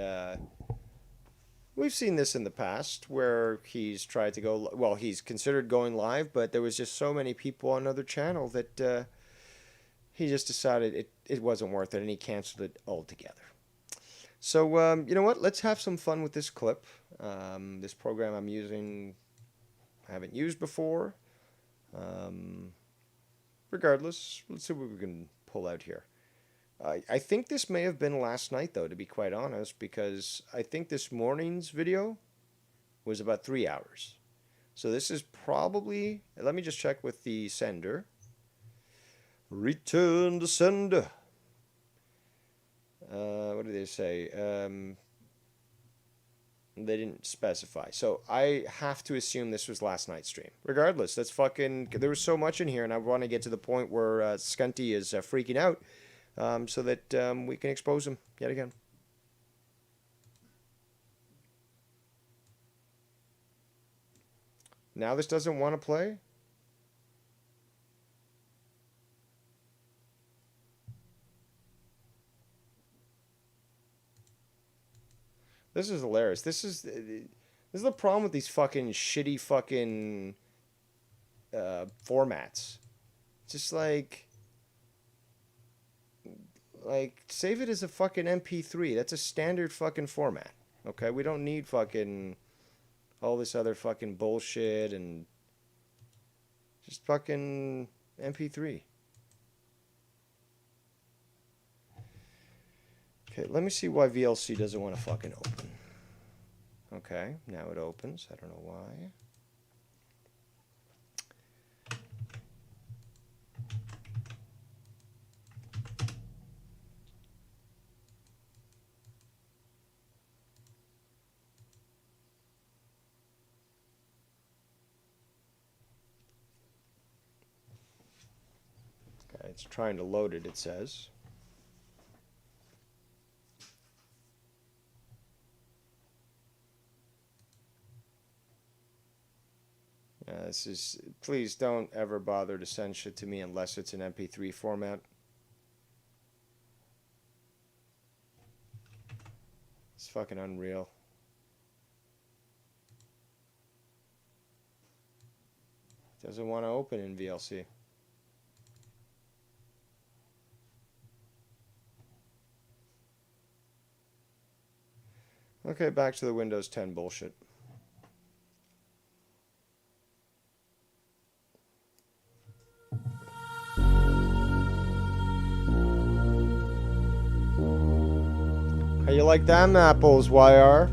we've seen this in the past where he's tried to go, well, he's considered going live, but there was just so many people on another channel that he just decided it wasn't worth it, and he canceled it altogether. So, you know what? Let's have some fun with this clip. This program I'm using, I haven't used before. Regardless, let's see what we can pull out here. I think this may have been last night, though, to be quite honest, because I think this morning's video was about 3 hours. So this is probably, let me just check with the sender. Return to sender. What did they say? They didn't specify. So I have to assume this was last night's stream. Regardless, that's fucking... There was so much in here, and I want to get to the point where Skunty is freaking out so that we can expose him yet again. Now this doesn't want to play? This is hilarious. This is the problem with these fucking shitty fucking formats. Just like save it as a fucking MP3. That's a standard fucking format. Okay, we don't need fucking all this other fucking bullshit and just fucking MP3. Okay, let me see why VLC doesn't want to fucking open. Okay, now it opens. I don't know why. Okay, it's trying to load it, it says. This is, please don't ever bother to send shit to me unless it's an MP3 format. It's fucking unreal. Doesn't want to open in VLC. Okay, back to the Windows 10 bullshit. How you like them apples, YR?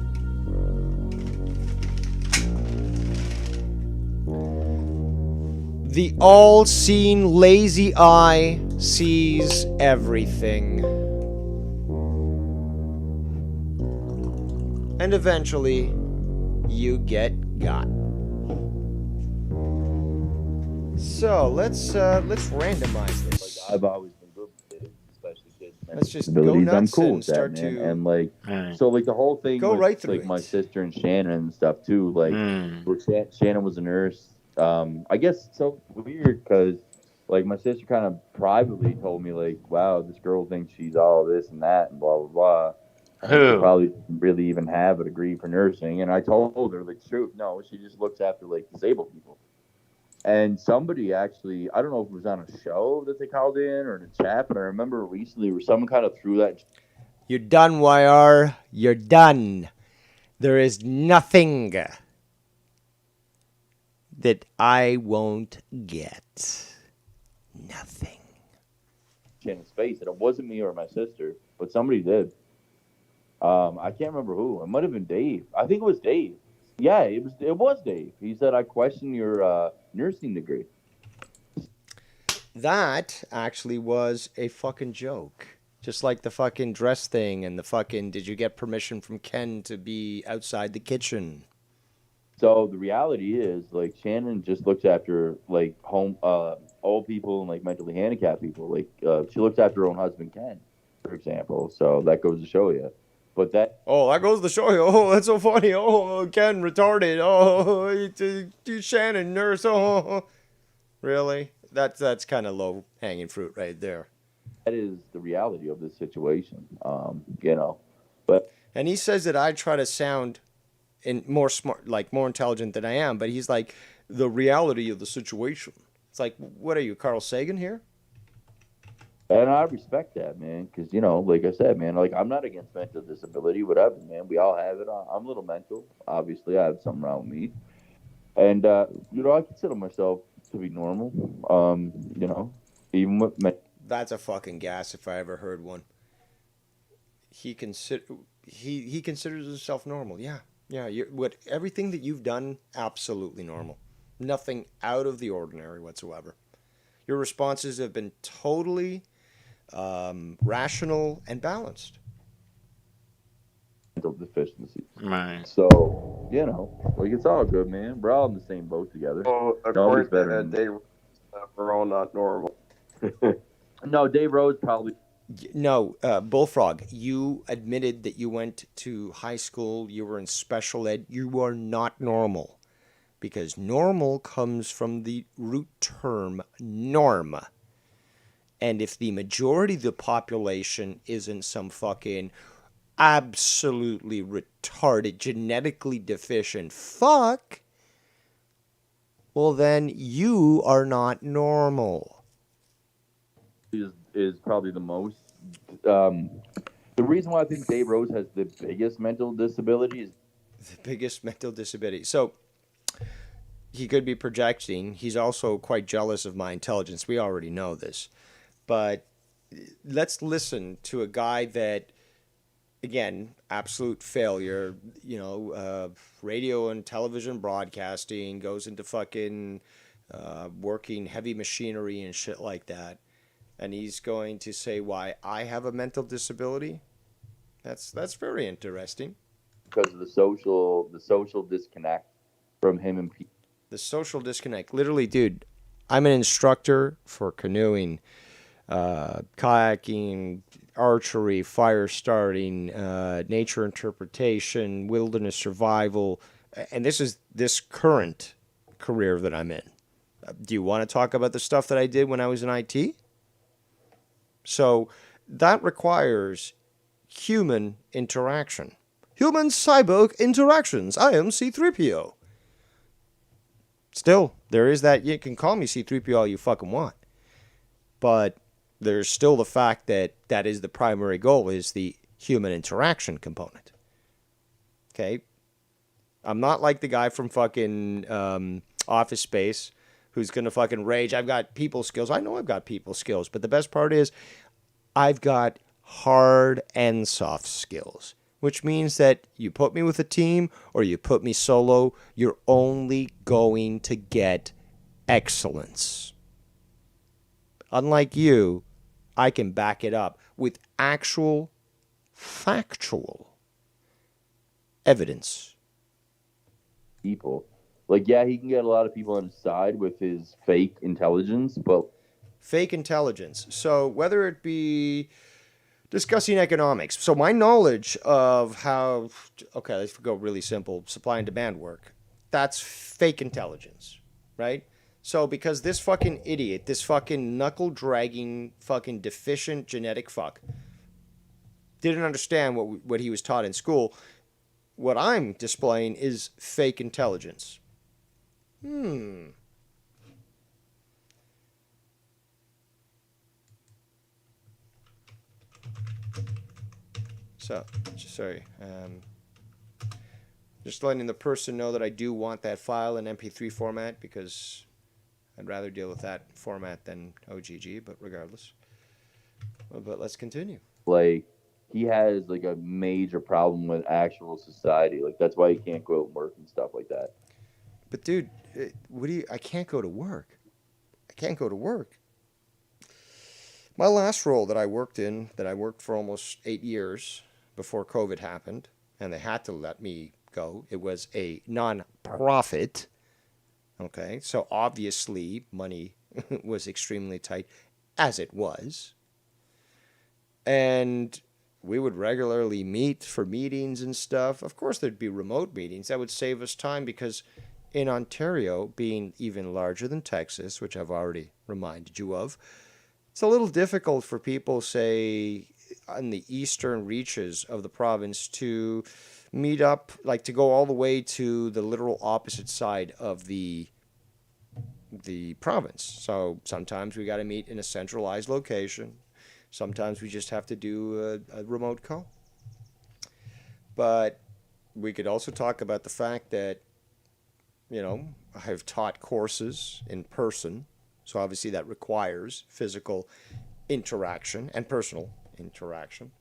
The all-seeing lazy eye sees everything. And eventually, you get got. So, let's randomize this. I've always been good with it, especially kids. Let's just abilities. go nuts I'm cool and with that, start man. to... And like, so like the whole thing go with right through like it. my sister and Shannon and stuff too. Like, where Shannon was a nurse, I guess it's so weird because, like, my sister kind of privately told me, like, wow, this girl thinks she's all this and that and blah, blah, blah. And she Who? probably doesn't really even have a degree for nursing. And I told her, like, shoot, no, she just looks after, like, disabled people. And somebody actually, I don't know if it was on a show that they called in or in a chat, but I remember recently where someone kind of threw that. You're done, YR. You're done. There is nothing that I won't get. Nothing. In his face, and it wasn't me or my sister, but somebody did. I can't remember who. It might have been Dave. I think it was Dave. Yeah, it was Dave. He said, I question your nursing degree. That actually was a fucking joke. Just like the fucking dress thing and the fucking, did you get permission from Ken to be outside the kitchen? So the reality is, like, Shannon just looks after, like, old people and, like, mentally handicapped people. Like, she looks after her own husband, Ken, for example. So that goes to show you. But that. Oh, that goes to show you. Oh, that's so funny. Oh, Ken retarded. Oh, Shannon nurse. Oh, really? That's kind of low hanging fruit right there. That is the reality of this situation. You know, but. And he says that I try to sound more smart, like more intelligent than I am, but he's like the reality of the situation. It's like, what are you, Carl Sagan here? And I respect that, man, because, you know, like I said, man, like, I'm not against mental disability, whatever, man. We all have it. I'm a little mental. Obviously, I have something wrong with me. And, you know, I consider myself to be normal, you know, even with That's a fucking gas if I ever heard one. He considers himself normal. Yeah. Yeah, everything that you've done, absolutely normal. Nothing out of the ordinary whatsoever. Your responses have been totally rational and balanced. mental deficiencies. Right. So, you know, like, it's all good, man. We're all in the same boat together. So, Nobody's according to better than Dave, we're all not normal. No, Dave Rose probably. No, Bullfrog, you admitted that you went to high school, you were in special ed. You are not normal. Because normal comes from the root term norm. And if the majority of the population isn't some fucking absolutely retarded, genetically deficient fuck, well, then you are not normal. Is probably the most. The reason why I think Dave Rose has the biggest mental disability is the biggest mental disability. So he could be projecting. He's also quite jealous of my intelligence. We already know this. But let's listen to a guy that, again, absolute failure, you know, radio and television broadcasting, goes into fucking working heavy machinery and shit like that. And he's going to say why I have a mental disability. That's very interesting. because of the social disconnect from him and people. The social disconnect. Literally, dude, I'm an instructor for canoeing, kayaking, archery, fire starting, nature interpretation, wilderness survival, and this is this current career that I'm in. Do you want to talk about the stuff that I did when I was in IT? So that requires human interaction. Human cyborg interactions. I am C3PO. Still, there is that. You can call me C3PO all you fucking want. But there's still the fact that that is the primary goal, is the human interaction component. Okay? I'm not like the guy from fucking Office Space who's going to fucking rage. I've got people skills. I know I've got people skills. But the best part is I've got hard and soft skills, which means that you put me with a team or you put me solo, you're only going to get excellence. Unlike you, I can back it up with actual, factual evidence. People. Like, yeah, he can get a lot of people on his side with his fake intelligence, but... Fake intelligence. So whether it be discussing economics. So my knowledge of how, okay, let's go really simple, supply and demand work. That's fake intelligence. right? So because this fucking idiot, this fucking knuckle dragging fucking deficient genetic fuck didn't understand what he was taught in school, what I'm displaying is fake intelligence. So, sorry. Just letting the person know that I do want that file in MP3 format because I'd rather deal with that format than OGG, but regardless. But let's continue. Like, he has like a major problem with actual society. Like, that's why he can't go out and work and stuff like that. But dude, I can't go to work. I can't go to work. My last role that I worked for almost 8 years before COVID happened, and they had to let me go. It was a non-profit. Okay, so obviously money was extremely tight, as it was. And we would regularly meet for meetings and stuff. Of course, there'd be remote meetings. That would save us time because in Ontario, being even larger than Texas, which I've already reminded you of, it's a little difficult for people, say, on the eastern reaches of the province to meet up, like to go all the way to the literal opposite side of the province. So sometimes we got to meet in a centralized location. Sometimes we just have to do a remote call. But we could also talk about the fact that, I've taught courses in person. So obviously that requires physical interaction and personal interaction.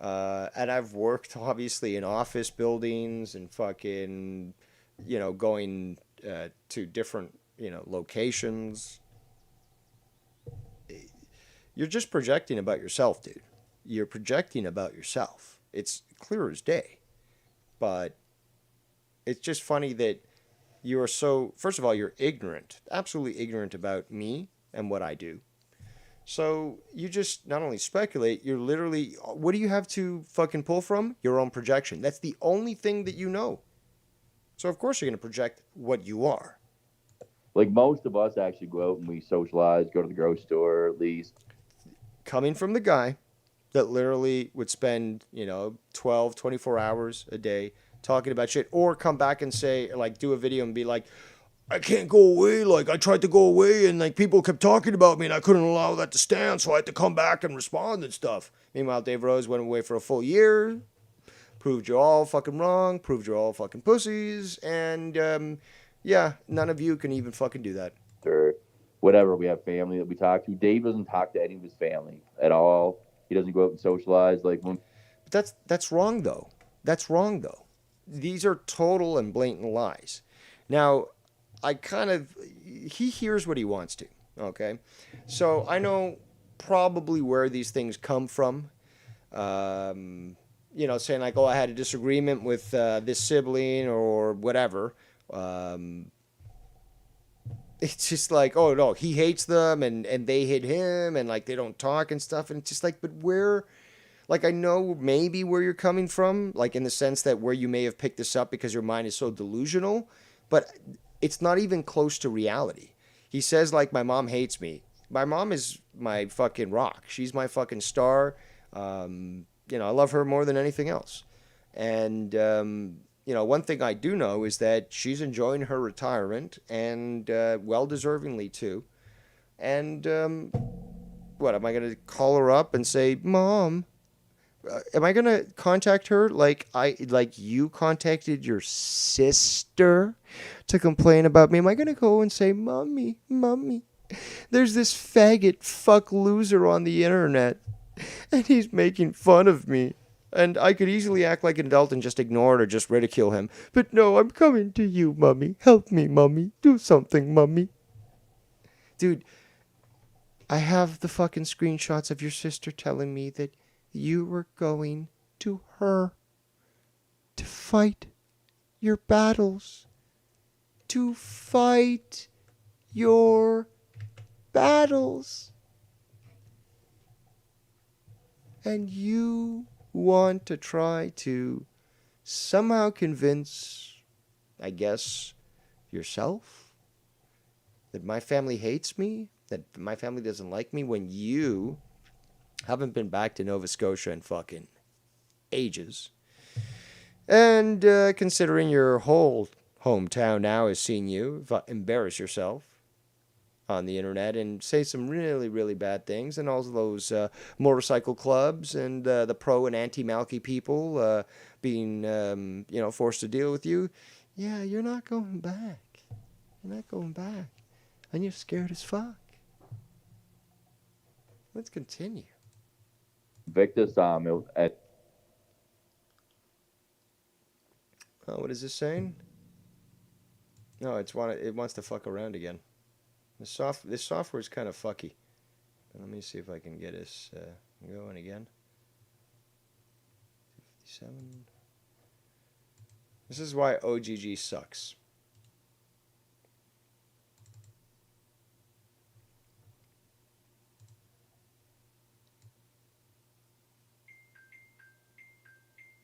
And I've worked obviously in office buildings and fucking, going to different, locations. You're just projecting about yourself, dude. You're projecting about yourself. It's clear as day. But it's just funny that you are so, first of all, you're ignorant, absolutely ignorant about me and what I do. So you just not only speculate, you're literally, what do you have to fucking pull from? Your own projection. That's the only thing that you know. So of course you're going to project what you are. Like, most of us actually go out and we socialize, go to the grocery store at least. Coming from the guy that literally would spend, 12, 24 hours a day talking about shit, or come back and say, like, do a video and be like, I can't go away. Like, I tried to go away and, like, people kept talking about me and I couldn't allow that to stand, so I had to come back and respond and stuff. Meanwhile, Dave Rose went away for a full year, proved you all fucking wrong, proved you're all fucking pussies, and, yeah, none of you can even fucking do that. Or whatever, we have family that we talk to. Dave doesn't talk to any of his family at all. He doesn't go out and socialize. Like, when... But that's wrong, though. That's wrong, though. These are total and blatant lies. Now, he hears what he wants to, okay? So I know probably where these things come from. Saying like, oh, I had a disagreement with this sibling or whatever. It's just like, oh, no, he hates them and they hate him and, like, they don't talk and stuff. And it's just like, but where... Like, I know maybe where you're coming from, like, in the sense that where you may have picked this up because your mind is so delusional, but it's not even close to reality. He says, like, my mom hates me. My mom is my fucking rock. She's my fucking star. I love her more than anything else. And, one thing I do know is that she's enjoying her retirement, and well-deservingly, too. And, what, am I going to call her up and say, Mom... am I gonna contact her like you contacted your sister to complain about me? Am I gonna go and say, Mommy, there's this faggot fuck loser on the internet, and he's making fun of me, and I could easily act like an adult and just ignore it or just ridicule him, but no, I'm coming to you, Mommy. Help me, Mommy. Do something, Mommy. Dude, I have the fucking screenshots of your sister telling me that you were going to her to fight your battles. To fight your battles. And you want to try to somehow convince, I guess, yourself that my family hates me, that my family doesn't like me, when you haven't been back to Nova Scotia in fucking ages. And considering your whole hometown now has seen you embarrass yourself on the internet and say some really, really bad things, and all those motorcycle clubs and the pro and anti-Malky people being, forced to deal with you, yeah, you're not going back. You're not going back. And you're scared as fuck. Let's continue. Victor saw him at. Oh, what is this saying? No, it wants to fuck around again. This software is kind of fucky. Let me see if I can get us going again. 57. This is why OGG sucks.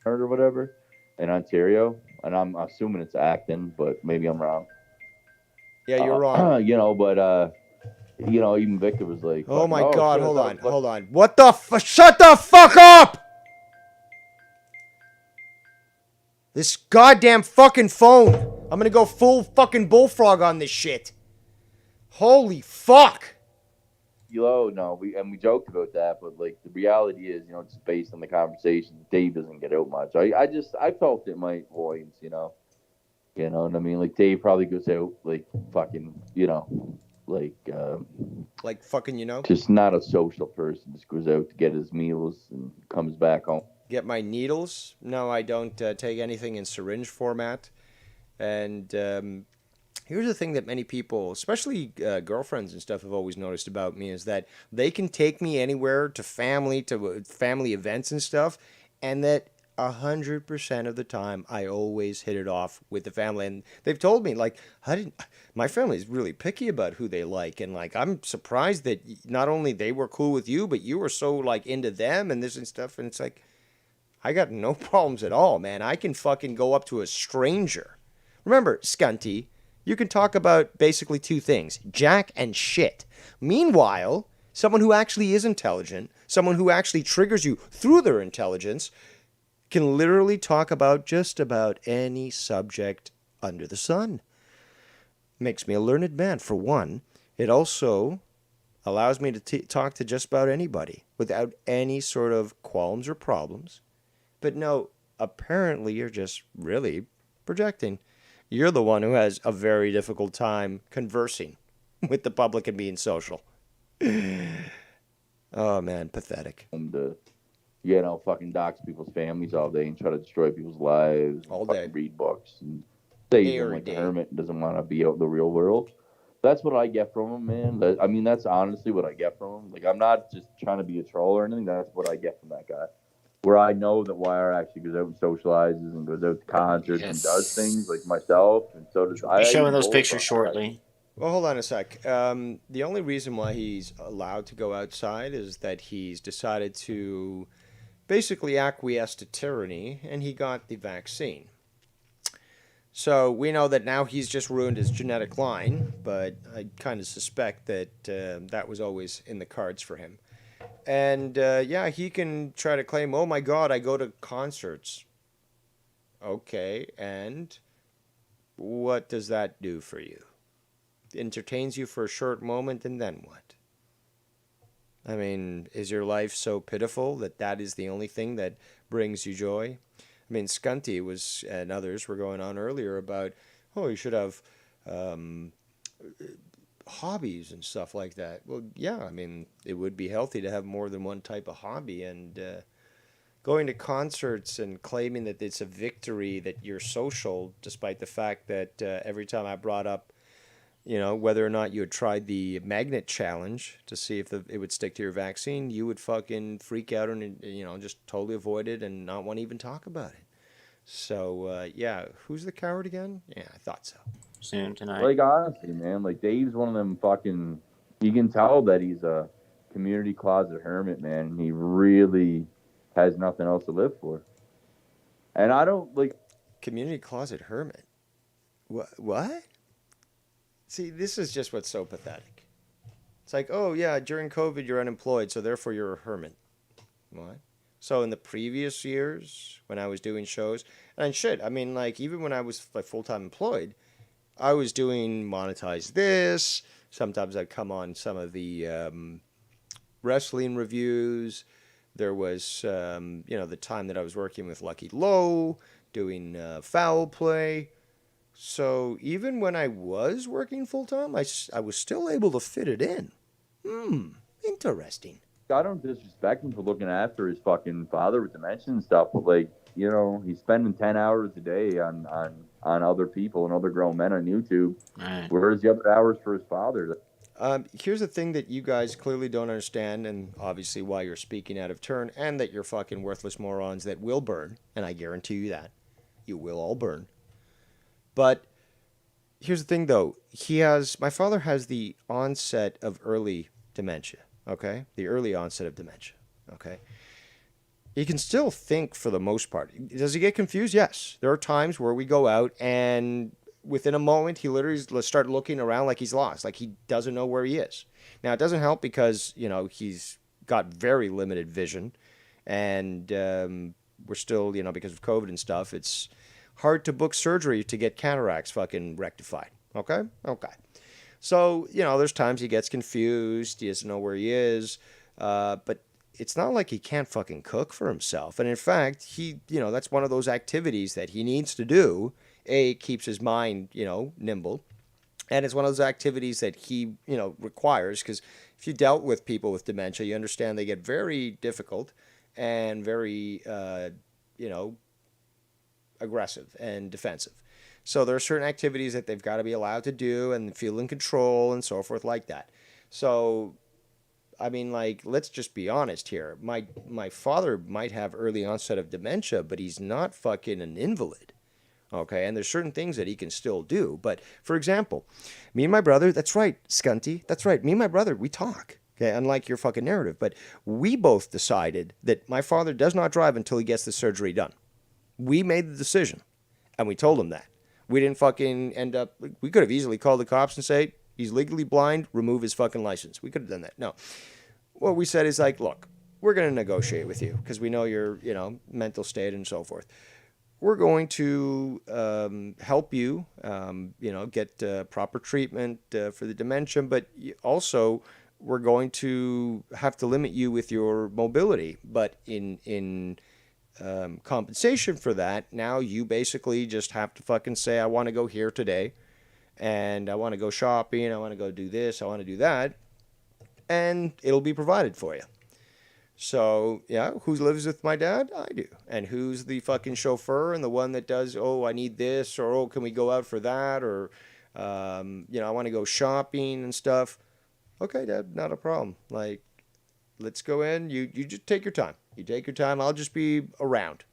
Or whatever in Ontario, and I'm assuming it's acting, but maybe I'm wrong. Yeah, you're wrong. But even Victor was like, "Oh my God, shit, hold on. What the shut the fuck up! This goddamn fucking phone. I'm gonna go full fucking bullfrog on this shit. Holy fuck!" No, we joked about that, but like the reality is, just based on the conversation, Dave doesn't get out much. I felt it might voice, you know what I mean. Like Dave probably goes out like fucking, like fucking, just not a social person. Just goes out to get his meals and comes back home. Get my needles. No, I don't take anything in syringe format. And here's the thing that many people, especially girlfriends and stuff, have always noticed about me is that they can take me anywhere to family events and stuff, and that 100% of the time I always hit it off with the family. And they've told me, like, my family is really picky about who they like, and like I'm surprised that not only they were cool with you, but you were so like into them and this and stuff. And it's like, I got no problems at all, man. I can fucking go up to a stranger. Remember, Scunty, you can talk about basically two things, Jack and shit. Meanwhile, someone who actually is intelligent, someone who actually triggers you through their intelligence, can literally talk about just about any subject under the sun. Makes me a learned man, for one. It also allows me to talk to just about anybody without any sort of qualms or problems. But no, apparently you're just really projecting. You're the one who has a very difficult time conversing with the public and being social. Oh, man, pathetic. And fucking dox people's families all day and try to destroy people's lives. All day. day. Read books and say them like a hermit and doesn't want to be out in the real world. That's what I get from him, man. That's honestly what I get from him. Like, I'm not just trying to be a troll or anything. That's what I get from that guy. Where I know that Wire actually goes out and socializes and goes out to concerts and does things like myself, and so does I. Be showing those pictures shortly. Well, hold on a sec. The only reason why he's allowed to go outside is that he's decided to basically acquiesce to tyranny, and he got the vaccine. So we know that now he's just ruined his genetic line, but I kind of suspect that that was always in the cards for him. And he can try to claim, oh my God, I go to concerts. Okay, and what does that do for you? Entertains you for a short moment, and then what? I mean, is your life so pitiful that that is the only thing that brings you joy? I mean, Scunty was, and others were going on earlier about, oh, you should have hobbies and stuff like that. Well, yeah, I mean, it would be healthy to have more than one type of hobby, and going to concerts and claiming that it's a victory that you're social, despite the fact that every time I brought up, whether or not you had tried the magnet challenge to see if it would stick to your vaccine, you would fucking freak out and, just totally avoid it and not want to even talk about it. So, who's the coward again? Yeah, I thought so. Soon tonight. Like, honestly, man, like, Dave's one of them fucking, you can tell that he's a community closet hermit, man, and he really has nothing else to live for. And I don't, like... Community closet hermit? What? See, this is just what's so pathetic. It's like, oh yeah, during COVID you're unemployed, so therefore you're a hermit. What? So in the previous years when I was doing shows, and shit, I mean, like even when I was like full-time employed, I was doing monetize this. Sometimes I'd come on some of the wrestling reviews. There was, the time that I was working with Lucky Low, doing foul play. So even when I was working full time, I was still able to fit it in. Interesting. I don't disrespect him for looking after his fucking father with dementia and stuff, but like, he's spending 10 hours a day on other people and other grown men on YouTube. Right. Where's the other hours for his father? Here's the thing that you guys clearly don't understand, and obviously why you're speaking out of turn, and that you're fucking worthless morons that will burn, and I guarantee you that. You will all burn. But here's the thing, though. My father has the onset of early dementia, okay? The early onset of dementia, okay? He can still think for the most part. Does he get confused? Yes. There are times where we go out and within a moment, he literally start looking around like he's lost, like he doesn't know where he is. Now, it doesn't help because, he's got very limited vision. And we're still, because of COVID and stuff, it's hard to book surgery to get cataracts fucking rectified. Okay? Okay. So, there's times he gets confused. He doesn't know where he is. But it's not like he can't fucking cook for himself. And in fact, that's one of those activities that he needs to do. It keeps his mind, nimble. And it's one of those activities that he, requires, because if you dealt with people with dementia, you understand they get very difficult and very, aggressive and defensive. So there are certain activities that they've got to be allowed to do and feel in control and so forth like that. So, I mean, like, let's just be honest here. My father might have early onset of dementia, but he's not fucking an invalid. Okay, and there's certain things that he can still do. But, for example, me and my brother, that's right, Skunty, that's right, me and my brother, we talk. Okay, unlike your fucking narrative. But we both decided that my father does not drive until he gets the surgery done. We made the decision, and we told him that. We didn't fucking end up, we could have easily called the cops and say, he's legally blind, remove his fucking license. We could have done that. No. What we said is like, look, we're going to negotiate with you because we know your, mental state and so forth. We're going to help you, get proper treatment for the dementia, but also we're going to have to limit you with your mobility. But in compensation for that, now you basically just have to fucking say, I want to go here today, and I want to go shopping, I want to go do this, I want to do that, and it'll be provided for you. So, yeah, who lives with my dad? I do. And who's the fucking chauffeur and the one that does, oh, I need this, or, oh, can we go out for that, or, I want to go shopping and stuff. Okay, Dad, not a problem. Like, let's go in. You just take your time. You take your time. I'll just be around.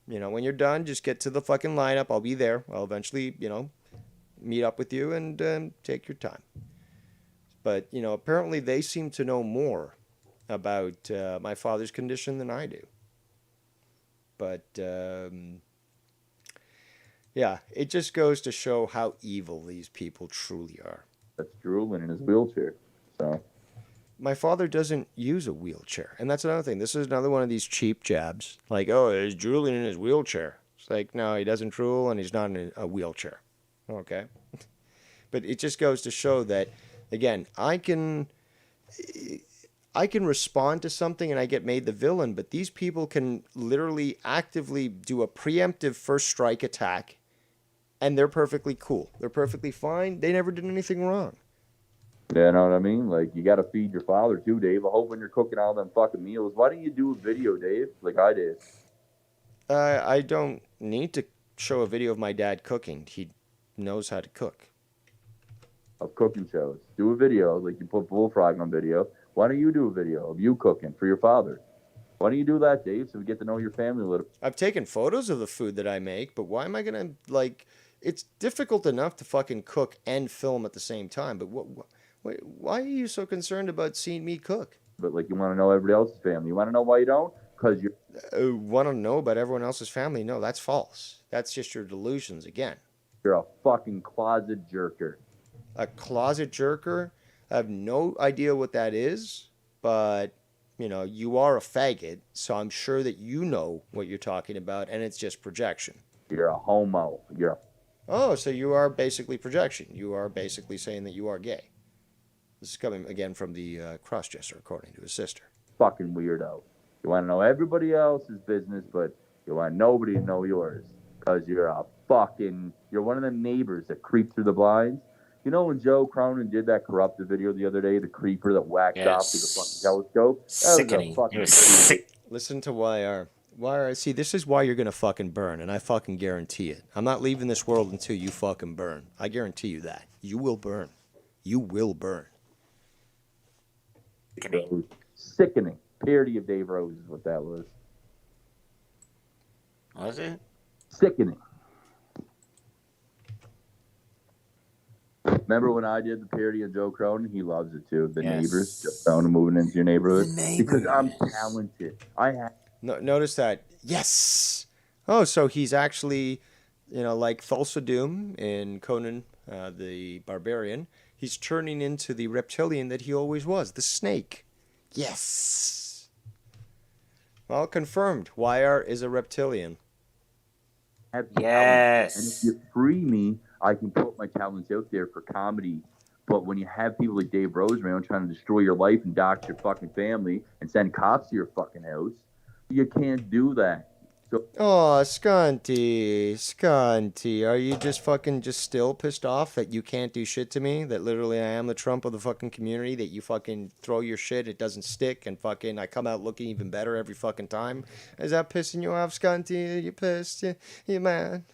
When you're done, just get to the fucking lineup. I'll be there. I'll eventually, meet up with you and take your time. But, apparently they seem to know more about my father's condition than I do. But, yeah, it just goes to show how evil these people truly are. That's drooling in his wheelchair. So my father doesn't use a wheelchair. And that's another thing. This is another one of these cheap jabs. Like, oh, he's drooling in his wheelchair. It's like, no, he doesn't drool and he's not in a wheelchair. Okay? But it just goes to show that, again, I can respond to something and I get made the villain, but these people can literally actively do a preemptive first strike attack, and they're perfectly cool. They're perfectly fine. They never did anything wrong. Yeah, you know what I mean? Like, you got to feed your father too, Dave. I hope when you're cooking all them fucking meals, why don't you do a video, Dave, like I did? I don't need to show a video of my dad cooking. He knows how to cook. Of cooking shows. Do a video, like you put Bullfrog on video. Why don't you do a video of you cooking for your father? Why don't you do that, Dave, so we get to know your family a little? I've taken photos of the food that I make, but why am I going to, like, it's difficult enough to fucking cook and film at the same time, but why are you so concerned about seeing me cook? But, like, you want to know everybody else's family. You want to know why you don't? Because you want to know about everyone else's family? No, that's false. That's just your delusions again. You're a fucking closet jerker. A closet jerker? I have no idea what that is, but you are a faggot, so I'm sure that you know what you're talking about, and it's just projection. You're a homo. Oh, so you are basically projection. You are basically saying that you are gay. This is coming again from the crossdresser, according to his sister. Fucking weirdo. You want to know everybody else's business, but you want nobody to know yours. Because you're one of the neighbors that creep through the blinds. You know when Joe Cronin did that corrupted video the other day, the creeper that whacked off with the fucking telescope? Sickening. That was a fucking Sick. Listen to YR. YR, see, this is why you're going to fucking burn, and I fucking guarantee it. I'm not leaving this world until you fucking burn. I guarantee you that. You will burn. You will burn. Sickening. Parody of Dave Rose is what that was. Was it? Sickening. Remember when I did the parody of Joe Cronin? He loves it too. The neighbors, just found him moving into your neighborhood. Because I'm talented. Notice that. Yes. Oh, so he's actually, like Thulsa Doom in Conan the Barbarian. He's turning into the reptilian that he always was, the snake. Yes. Well, confirmed. YR is a reptilian. Yes. And if you free me, I can put my talents out there for comedy. But when you have people like Dave Rose around trying to destroy your life and dox your fucking family and send cops to your fucking house, you can't do that. So, oh, Scunty, are you just still pissed off that you can't do shit to me? That literally I am the Trump of the fucking community, that you fucking throw your shit, it doesn't stick, and fucking I come out looking even better every fucking time? Is that pissing you off, Scunty? Are you pissed? You mad?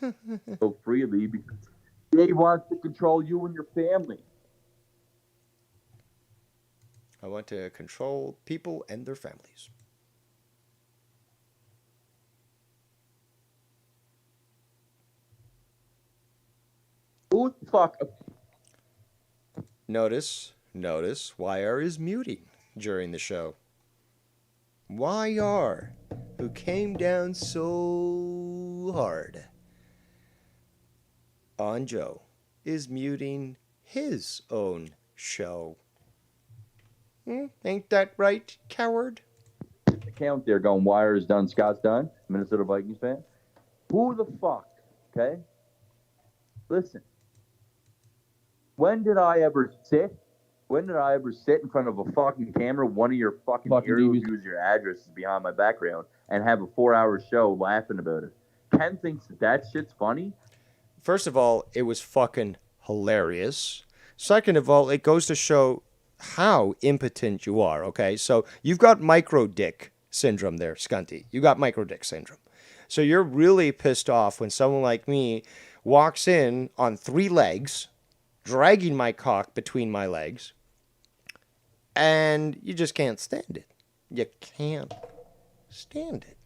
so freely because Dave wants to control you and your family. I want to control people and their families. Who the fuck? Notice, YR is muting during the show. YR, who came down so hard on Joe, is muting his own show. Ain't that right, coward? Account there going, Wire is done, Scott's done, Minnesota Vikings fan. Who the fuck, okay? Listen. When did I ever sit in front of a fucking camera, one of your fucking heroes use your addresses behind my background, and have a 4-hour show laughing about it? Ken thinks that shit's funny? First of all, it was fucking hilarious. Second of all, it goes to show how impotent you are, okay? So you've got micro dick syndrome there, Scunty. You got micro dick syndrome. So you're really pissed off when someone like me walks in on 3 legs, dragging my cock between my legs, and you just can't stand it. You can't stand it.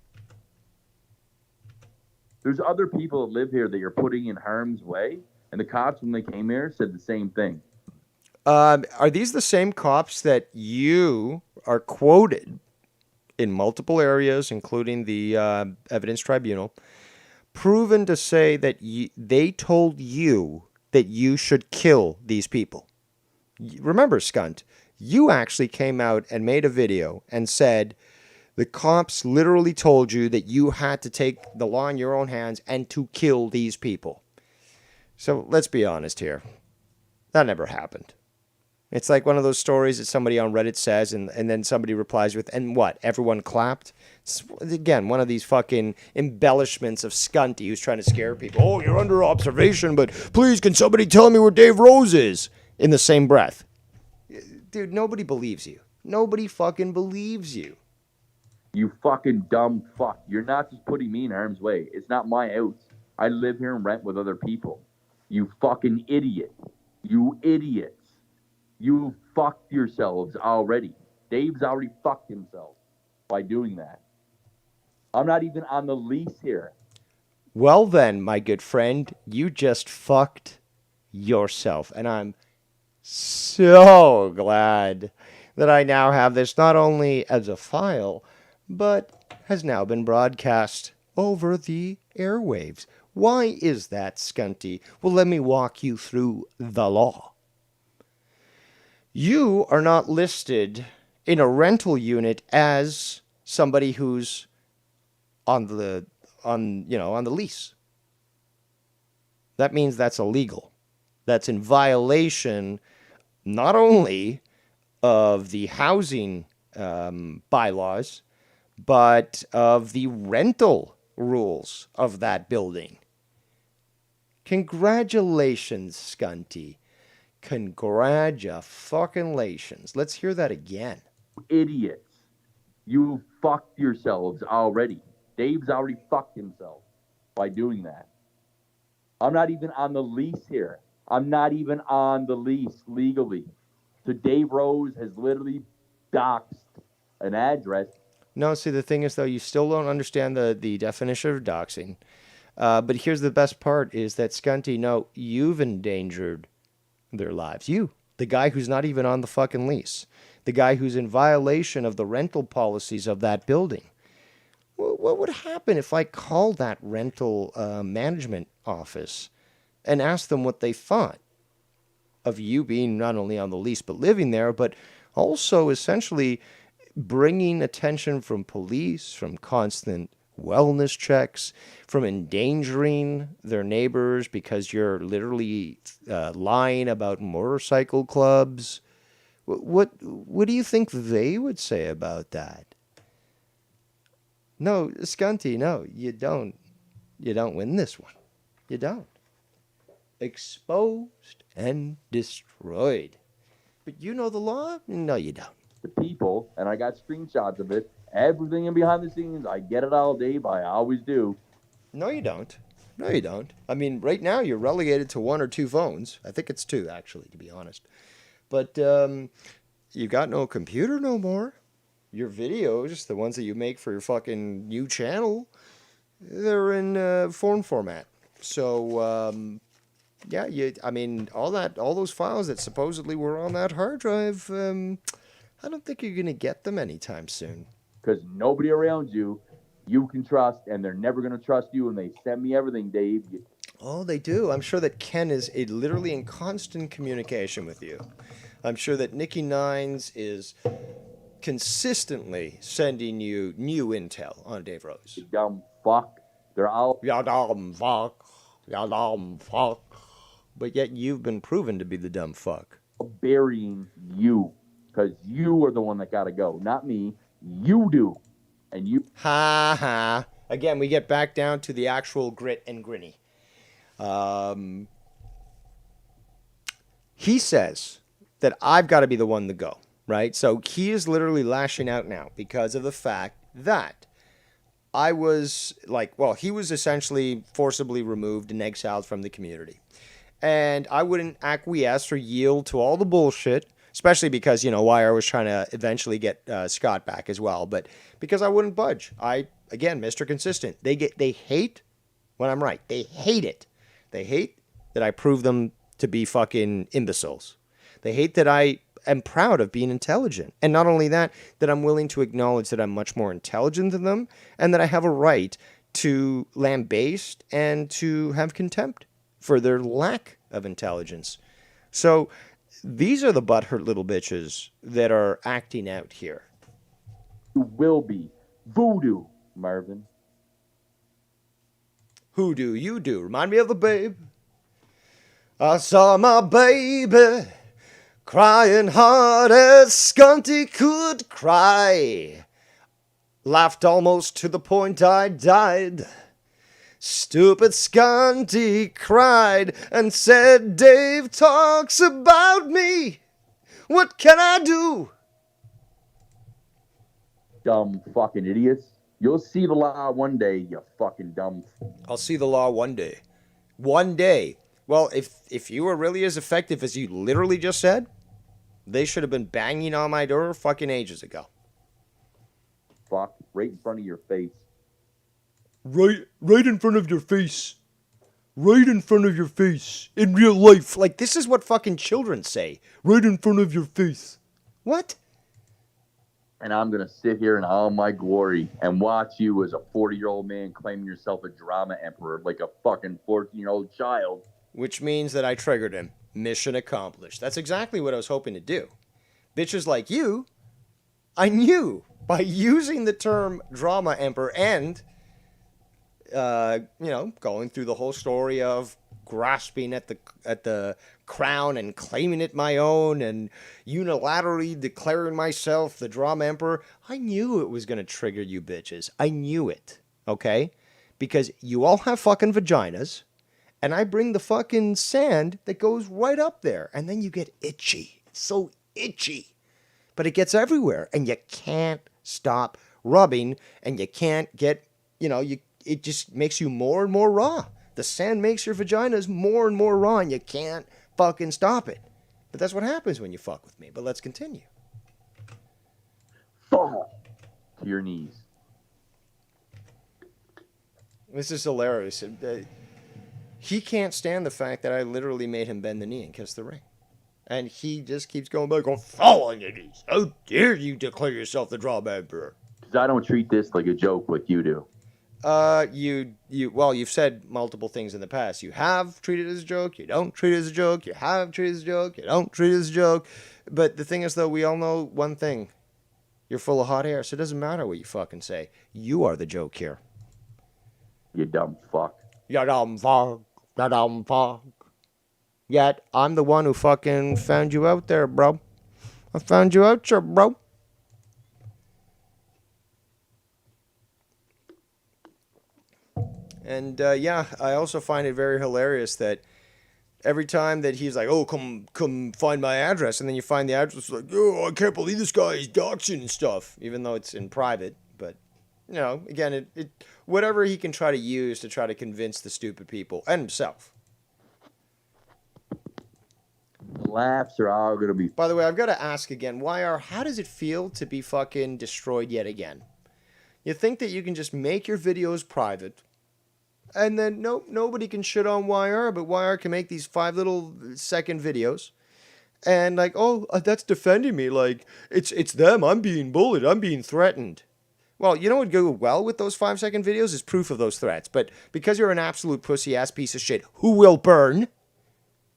There's other people that live here that you're putting in harm's way, and the cops, when they came here, said the same thing. Are these the same cops that you are quoted in multiple areas, including the evidence tribunal, proven to say that they told you that you should kill these people? Remember, Scunt, you actually came out and made a video and said the cops literally told you that you had to take the law in your own hands and to kill these people. So let's be honest here. That never happened. It's like one of those stories that somebody on Reddit says and then somebody replies with, and what, everyone clapped? It's, again, one of these fucking embellishments of Scunty who's trying to scare people. Oh, you're under observation, but please, can somebody tell me where Dave Rose is? In the same breath. Dude, nobody believes you. Nobody fucking believes you. You fucking dumb fuck. You're not just putting me in harm's way. It's not my house. I live here and rent with other people. You fucking idiot. You idiots. You fucked yourselves already. Dave's already fucked himself by doing that. I'm not even on the lease here. Well then, my good friend, you just fucked yourself. And I'm so glad that I now have this not only as a file, but has now been broadcast over the airwaves. Why is that, Scunty? Well, let me walk you through the law. You are not listed in a rental unit as somebody who's on the lease. That means that's illegal. That's in violation not only of the housing bylaws, but of the rental rules of that building. Congratulations, Scunty. Congratulations. Let's hear that again. Idiots. You fucked yourselves already. Dave's already fucked himself by doing that. I'm not even on the lease here. I'm not even on the lease legally. So Dave Rose has literally doxed an address. No, see, the thing is, though, you still don't understand the definition of doxing. But here's the best part is that, Scunty, no, you've endangered their lives. You, the guy who's not even on the fucking lease. The guy who's in violation of the rental policies of that building. What would happen if I called that rental management office and asked them what they thought of you being not only on the lease but living there, but also essentially bringing attention from police, from constant wellness checks, from endangering their neighbors because you're literally lying about motorcycle clubs? What do you think they would say about that? No, Scunty, no, you don't. You don't win this one. You don't. Exposed and destroyed. But you know the law? No, you don't. The people, and I got screenshots of it, everything in behind the scenes. I get it all, Dave. I always do. No, you don't. No, you don't. I mean, right now you're relegated to 1 or 2 phones. I think it's 2, actually, to be honest. But you got no computer no more. Your videos, the ones that you make for your fucking new channel, they're in phone format. So, yeah, I mean, all those files that supposedly were on that hard drive, I don't think you're going to get them anytime soon. Because nobody around you can trust, and they're never going to trust you, and they send me everything, Dave. Oh, they do. I'm sure that Ken is literally in constant communication with you. I'm sure that Nikki Nines is consistently sending you new intel on Dave Rose. You dumb fuck. They're all... You dumb fuck. You dumb fuck. But yet you've been proven to be the dumb fuck. Burying you. Because you are the one that got to go. Not me. You do. And you... Ha ha. Again, we get back down to the actual grit and grinny. He says that I've got to be the one to go, right? So he is literally lashing out now because of the fact that I was he was essentially forcibly removed and exiled from the community. And I wouldn't acquiesce or yield to all the bullshit, especially because, Wire was trying to eventually get Scott back as well. But because I wouldn't budge. Again, Mr. Consistent. They hate when I'm right. They hate it. They hate that I prove them to be fucking imbeciles. They hate that I am proud of being intelligent. And not only that I'm willing to acknowledge that I'm much more intelligent than them and that I have a right to lambaste and to have contempt for their lack of intelligence. So these are the butthurt little bitches that are acting out here. You will be. Voodoo, Marvin. Who do you do? Remind me of the babe. I saw my baby crying hard as Scunty could cry. Laughed almost to the point I died. Stupid Scunty cried and said, Dave talks about me. What can I do? Dumb fucking idiots. You'll see the law one day, you fucking dumb. I'll see the law one day. One day. Well, if you were really as effective as you literally just said, they should have been banging on my door fucking ages ago. Fuck, right in front of your face. Right in front of your face. Right in front of your face. In real life. Like, this is what fucking children say. Right in front of your face. What? And I'm going to sit here in all my glory and watch you as a 40-year-old man claiming yourself a drama emperor like a fucking 14-year-old child. Which means that I triggered him. Mission accomplished. That's exactly what I was hoping to do. bitches like you, I knew by using the term drama emperor and, going through the whole story of grasping at the crown and claiming it my own and unilaterally declaring myself the drama emperor, I knew it was going to trigger you bitches. I knew it, okay? Because you all have fucking vaginas, and I bring the fucking sand that goes right up there, and then you get itchy. It's so itchy. But it gets everywhere, and you can't stop rubbing, and you can't get, it just makes you more and more raw. The sand makes your vaginas more and more raw, and you can't fucking stop it. But that's what happens when you fuck with me. But let's continue. Fall to your knees. This is hilarious. He can't stand the fact that I literally made him bend the knee and kiss the ring. And he just keeps going back, going, fall on your knees. How dare you declare yourself the drama emperor? Because I don't treat this like a joke like you do. You've said multiple things in the past. You have treated it as a joke. You don't treat it as a joke. You have treated it as a joke. You don't treat it as a joke. But the thing is, though, we all know one thing. You're full of hot air, so it doesn't matter what you fucking say. You are the joke here. You dumb fuck. You dumb fuck. You dumb fuck. Yet, I'm the one who fucking found you out there, bro. I found you out there, bro. And, I also find it very hilarious that every time that he's like, oh, come find my address, and then you find the address, like, oh, I can't believe this guy is doxing and stuff, even though it's in private. But, again, it whatever he can try to use to try to convince the stupid people and himself. Laughs are all going to be... By the way, I've got to ask again, how does it feel to be fucking destroyed yet again? You think that you can just make your videos private, and then nobody can shit on YR, but YR can make these 5 little second videos, and like, oh, that's defending me, like, it's them, I'm being bullied, I'm being threatened. Well, you know what would go well with those 5-second videos is proof of those threats, but because you're an absolute pussy-ass piece of shit who will burn...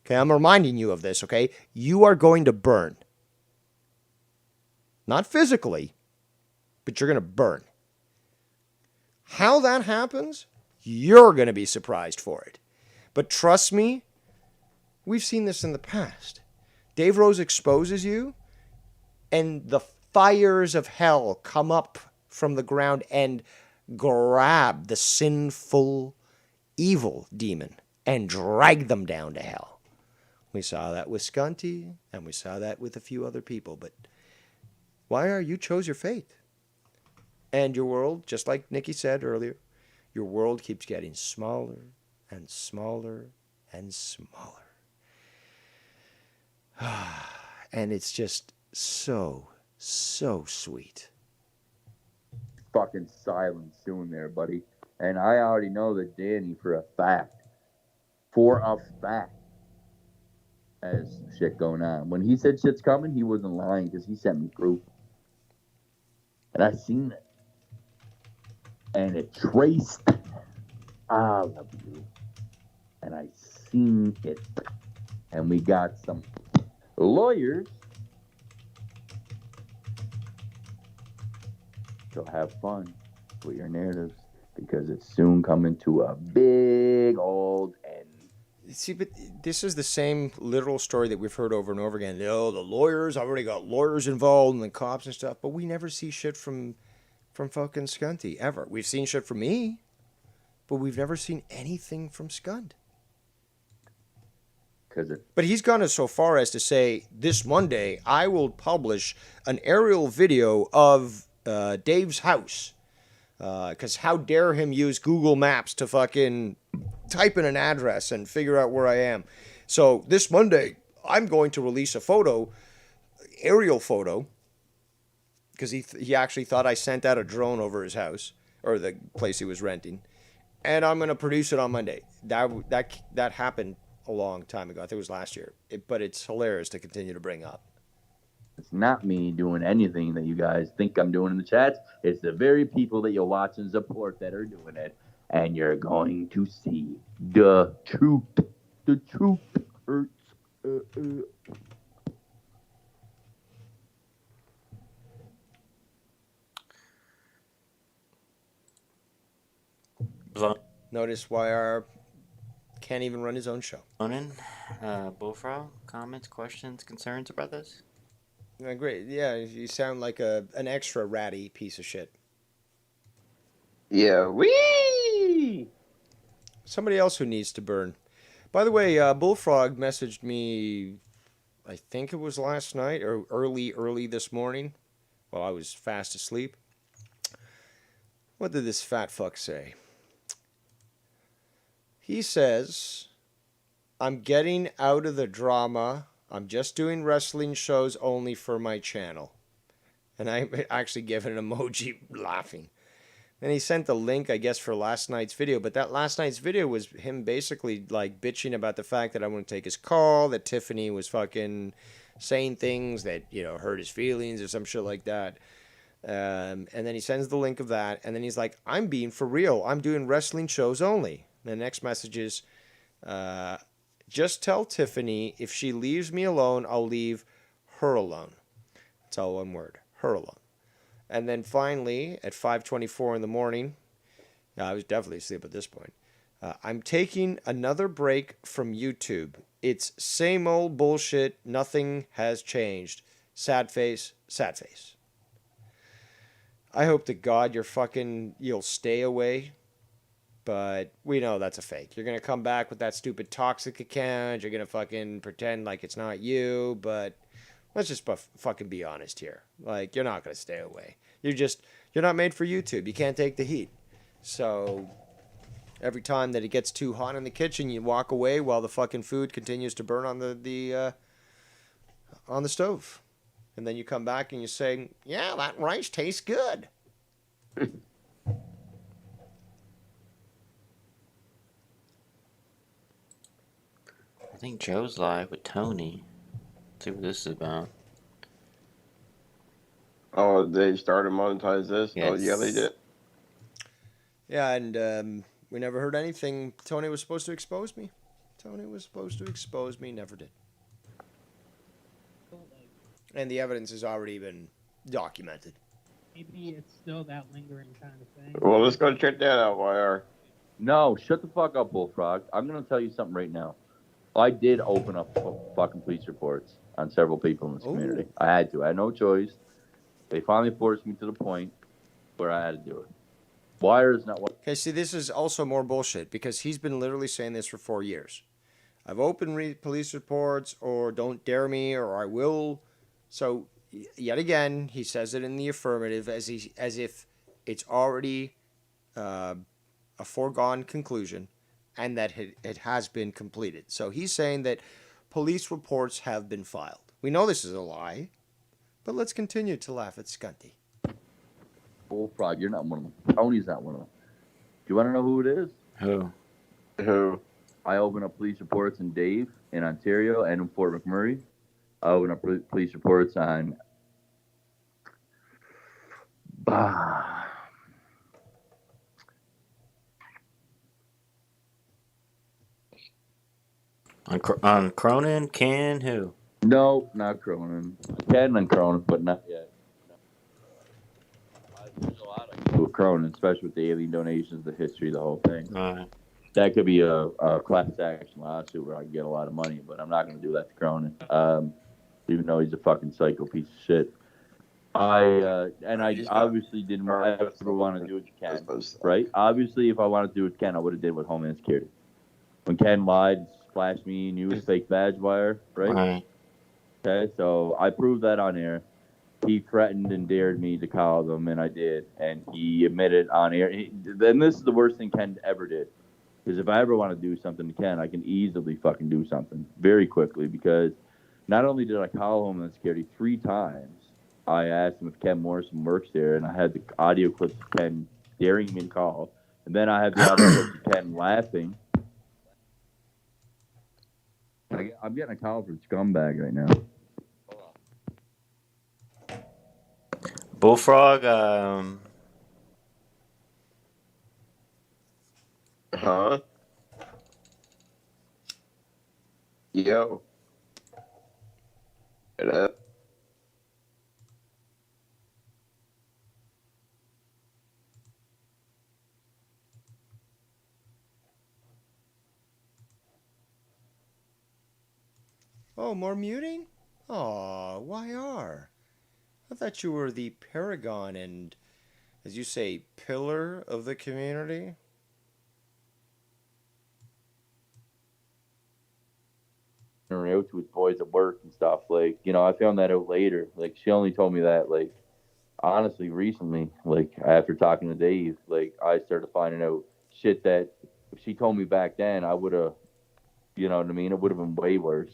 Okay, I'm reminding you of this, okay? You are going to burn. Not physically, but you're going to burn. How that happens, you're going to be surprised for it. But trust me, we've seen this in the past. Dave Rose exposes you, and the fires of hell come up from the ground and grab the sinful, evil demon and drag them down to hell. We saw that with Scunty, and we saw that with a few other people. But YR, you chose your fate. And your world, just like Nikki said earlier, your world keeps getting smaller and smaller and smaller. And it's just so, so sweet. Fucking silence soon there, buddy. And I already know that Danny for a fact has shit going on. When he said shit's coming, he wasn't lying because he sent me proof. And I seen it. And it traced all of you. And I seen it. And we got some lawyers. So have fun with your narratives because it's soon coming to a big old end. See, but this is the same literal story that we've heard over and over again. Oh, the lawyers, I've already got lawyers involved and the cops and stuff, but we never see shit from fucking Scunty, ever. We've seen shit from me, but we've never seen anything from Scund. But he's gone so far as to say, this Monday, I will publish an aerial video of Dave's house. Because how dare him use Google Maps to fucking type in an address and figure out where I am. So this Monday, I'm going to release a photo, aerial photo, because he actually thought I sent out a drone over his house, or the place he was renting, and I'm going to produce it on Monday. That happened a long time ago. I think it was last year. But it's hilarious to continue to bring up. It's not me doing anything that you guys think I'm doing in the chats. It's the very people that you watch and support that are doing it. And you're going to see the truth. The truth hurts. Notice why our can't even run his own show. Conan, Bullfrog, comments, questions, concerns about this? Great. Yeah, you sound like an extra ratty piece of shit. Yeah, wee! Somebody else who needs to burn. By the way, Bullfrog messaged me, I think it was last night or early this morning while I was fast asleep. What did this fat fuck say? He says, I'm getting out of the drama. I'm just doing wrestling shows only for my channel. And I actually gave an emoji laughing. And he sent the link, I guess, for last night's video. But that last night's video was him basically like bitching about the fact that I wouldn't take his call, that Tiffany was fucking saying things that, hurt his feelings or some shit like that. And then he sends the link of that. And then he's like, I'm being for real. I'm doing wrestling shows only. And the next message is, just tell Tiffany if she leaves me alone, I'll leave her alone. It's all one word, her alone. And then finally, at 5:24 in the morning, I was definitely asleep at this point. I'm taking another break from YouTube. It's same old bullshit. Nothing has changed. Sad face, sad face. I hope to God you'll stay away. But we know that's a fake. You're going to come back with that stupid toxic account. You're going to fucking pretend like it's not you. But let's just fucking be honest here. Like, you're not going to stay away. You're not made for YouTube. You can't take the heat. So every time that it gets too hot in the kitchen, you walk away while the fucking food continues to burn on the stove. And then you come back and you say, yeah, that rice tastes good. I think Joe's live with Tony. Let's see what this is about. Oh, they started monetize this? Yes. Oh, yeah, they did. Yeah, and we never heard anything. Tony was supposed to expose me. Never did. And the evidence has already been documented. Maybe it's still that lingering kind of thing. Well, let's go check that out, YR. No, shut the fuck up, Bullfrog. I'm going to tell you something right now. I did open up fucking police reports on several people in this community. I had to. I had no choice. They finally forced me to the point where I had to do it. Wire is not what... Okay, see, this is also more bullshit because he's been literally saying this for 4 years. I've opened police reports, or don't dare me, or I will. So, yet again, he says it in the affirmative as if it's already a foregone conclusion and that it has been completed. So he's saying that police reports have been filed. We know this is a lie, but let's continue to laugh at Scunty. Bullfrog, you're not one of them. Tony's not one of them. Do you want to know who it is? Who? I open up police reports in Dave, in Ontario, and in Fort McMurray. I open up police reports on... On Cronin, Ken, who? No, not Cronin. Ken and Cronin, but not yet. There's a lot of with Cronin, especially with the alien donations, the history, the whole thing. Right. That could be a class action lawsuit where I can get a lot of money, but I'm not going to do that to Cronin. Even though he's a fucking psycho piece of shit. I obviously didn't ever want to do it to Ken, right? Obviously, if I wanted to do it to Ken, I would have did with Homeland Security. When Ken lied, flashed me, knew his fake badge wire, right? Right. Okay, so I proved that on air. He threatened and dared me to call them, and I did. And he admitted on air. Then this is the worst thing Ken ever did. Because if I ever want to do something to Ken, I can easily fucking do something very quickly. Because not only did I call Homeland Security 3 times, I asked him if Ken Morrison works there, and I had the audio clips of Ken daring me to call. And then I had the audio clips of Ken laughing. I'm getting a call from Scumbag right now. Bullfrog, Huh? Yo. Hello? Oh, more muting? Oh, YR. I thought you were the paragon and, as you say, pillar of the community. Out to his boys at work and stuff. Like, you know, I found that out later. Like, she only told me that, like, honestly, recently. Like, after talking to Dave, like, I started finding out shit that if she told me back then, I would have, you know what I mean? It would have been way worse.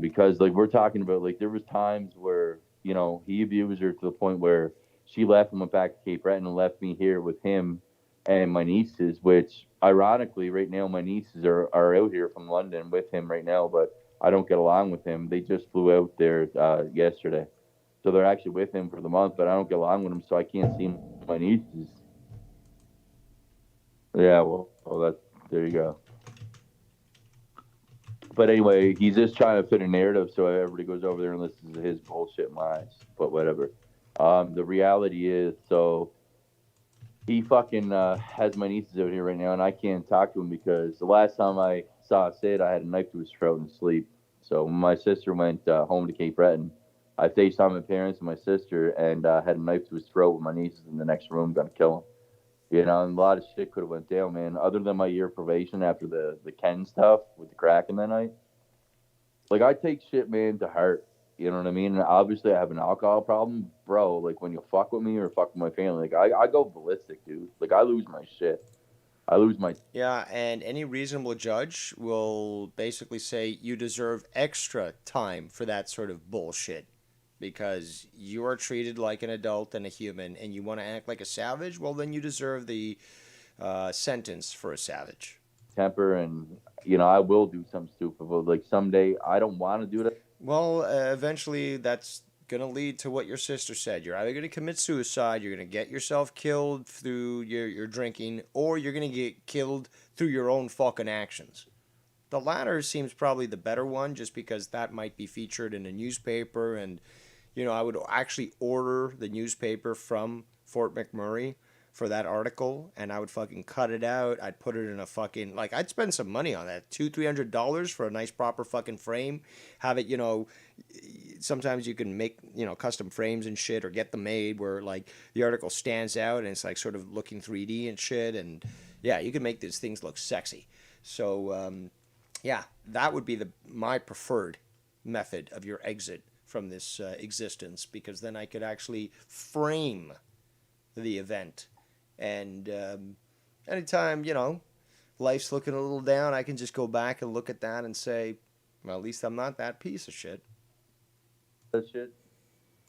Because like we're talking about, like there was times where you know he abused her to the point where she left and went back to Cape Breton and left me here with him and my nieces. Which ironically, right now my nieces are out here from London with him right now, but I don't get along with him. They just flew out there yesterday, so they're actually with him for the month, but I don't get along with them, so I can't see my nieces. Yeah, well, that there you go. But anyway, he's just trying to fit a narrative so everybody goes over there and listens to his bullshit lies. But whatever. The reality is, so he fucking has my nieces out here right now, and I can't talk to him because the last time I saw Sid, I had a knife to his throat in sleep. So when my sister went home to Cape Breton, I FaceTimed my parents and my sister and had a knife to his throat with my nieces in the next room, gonna kill him. You know, and a lot of shit could have went down, man. Other than my year of probation after the Ken stuff with the Kraken that night. Like I take shit, man, to heart. You know what I mean? And obviously, I have an alcohol problem, bro. Like when you fuck with me or fuck with my family, like I go ballistic, dude. Like I lose my shit. I lose my. Yeah, and any reasonable judge will basically say you deserve extra time for that sort of bullshit because you are treated like an adult and a human and you want to act like a savage. Well, then you deserve the sentence for a savage. Temper, and you know I will do something stupid, but like someday I don't want to do that. Well, eventually that's going to lead to what your sister said. You're either going to commit suicide, you're going to get yourself killed through your drinking, or you're going to get killed through your own fucking actions. The latter seems probably the better one just because that might be featured in a newspaper. And, you know, I would actually order the newspaper from Fort McMurray for that article and I would fucking cut it out. I'd put it in a fucking, like, I'd spend some money on that. $200-300 for a nice proper fucking frame. Have it, you know, sometimes you can make, you know, custom frames and shit or get them made where, like, the article stands out and it's, like, sort of looking 3D and shit. And, yeah, you can make these things look sexy. So, yeah, that would be my preferred method of your exit from this existence because then I could actually frame the event. And anytime, you know, life's looking a little down, I can just go back and look at that and say, well, at least I'm not that piece of shit. That shit.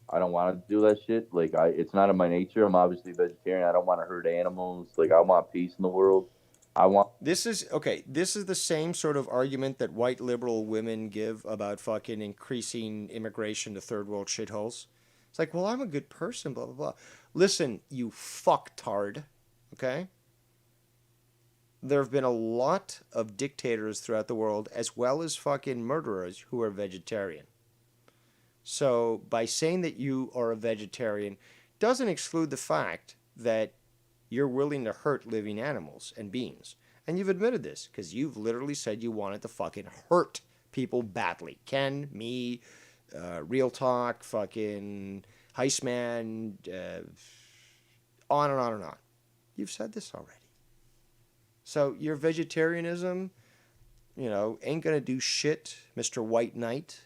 I don't want to do that shit. Like it's not in my nature. I'm obviously vegetarian. I don't want to hurt animals. Like I want peace in the world. I want. This is the same sort of argument that white liberal women give about fucking increasing immigration to third world shitholes. It's like, well, I'm a good person, blah, blah, blah. Listen, you fucktard, okay? There have been a lot of dictators throughout the world, as well as fucking murderers, who are vegetarian. So, by saying that you are a vegetarian doesn't exclude the fact that you're willing to hurt living animals and beings. And you've admitted this, because you've literally said you wanted to fucking hurt people badly. Ken, me, Real Talk, fucking Heistman, on and on and on. You've said this already. So your vegetarianism, you know, ain't going to do shit, Mr. White Knight,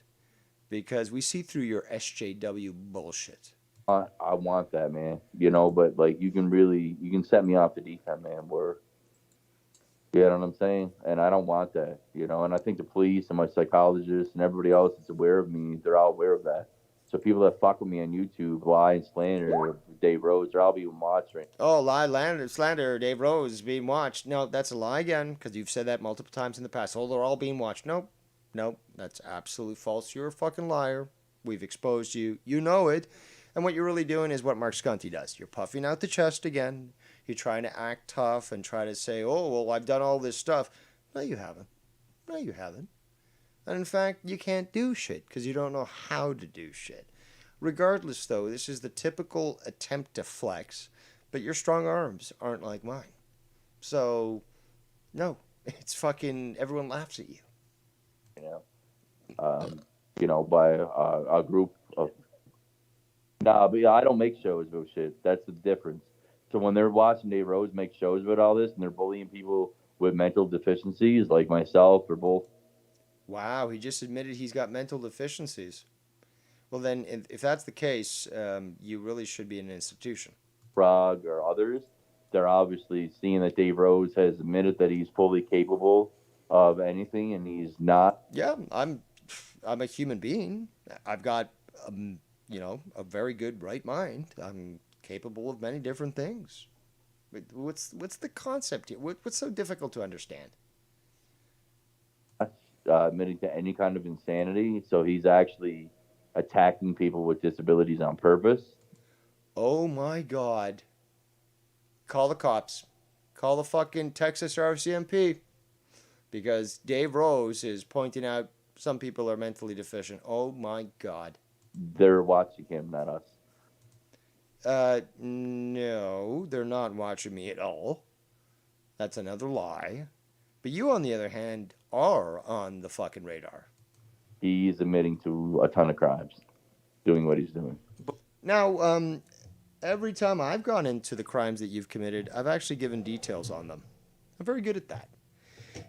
because we see through your SJW bullshit. I want that, man. You know, but like you can set me off the deep end, man. Where you know what I'm saying? And I don't want that, you know. And I think the police and my psychologists and everybody else that's aware of me, they're all aware of that. So people that fuck with me on YouTube, lie and slander Dave Rose, they're all being watched right now. Oh, lie, slander, Dave Rose is being watched. No, that's a lie again, because you've said that multiple times in the past. Oh, they're all being watched. Nope, that's absolutely false. You're a fucking liar. We've exposed you. You know it. And what you're really doing is what Mark Skunty does. You're puffing out the chest again. You're trying to act tough and try to say, oh, well, I've done all this stuff. No, you haven't. No, you haven't. And in fact, you can't do shit because you don't know how to do shit. Regardless, though, this is the typical attempt to flex, but your strong arms aren't like mine. So, no, it's fucking, everyone laughs at you. You know? by a group of. Nah, but yeah, I don't make shows about shit. That's the difference. So when they're watching Dave Rose make shows about all this, and they're bullying people with mental deficiencies, like myself or both. Wow, he just admitted he's got mental deficiencies. Well, then, if that's the case, you really should be in an institution. Prague or others, they're obviously seeing that Dave Rose has admitted that he's fully capable of anything, and he's not. Yeah, I'm a human being. I've got a very good right mind. I'm capable of many different things. What's the concept here? What's so difficult to understand? Admitting to any kind of insanity, so he's actually attacking people with disabilities on purpose. Oh my God. Call the cops. Call the fucking Texas RCMP. Because Dave Rose is pointing out some people are mentally deficient. Oh my God. They're watching him, not us. No, they're not watching me at all. That's another lie. But you, on the other hand, are on the fucking radar. He's admitting to a ton of crimes, doing what he's doing. Now, every time I've gone into the crimes that you've committed, I've actually given details on them. I'm very good at that.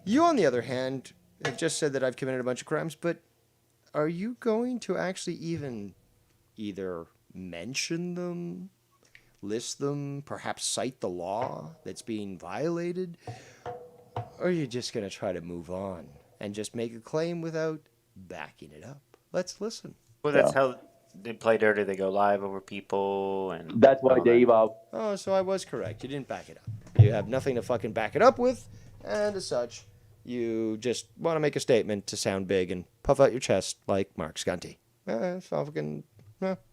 You, on the other hand, have just said that I've committed a bunch of crimes, but are you going to actually even either mention them, list them, perhaps cite the law that's being violated? Or are you just going to try to move on and just make a claim without backing it up? Let's listen. Well, that's how they play dirty. They go live over people, and that's why Dave. Oh, so I was correct. You didn't back it up. You have nothing to fucking back it up with, and as such, you just want to make a statement to sound big and puff out your chest like Mark Skunty. Fucking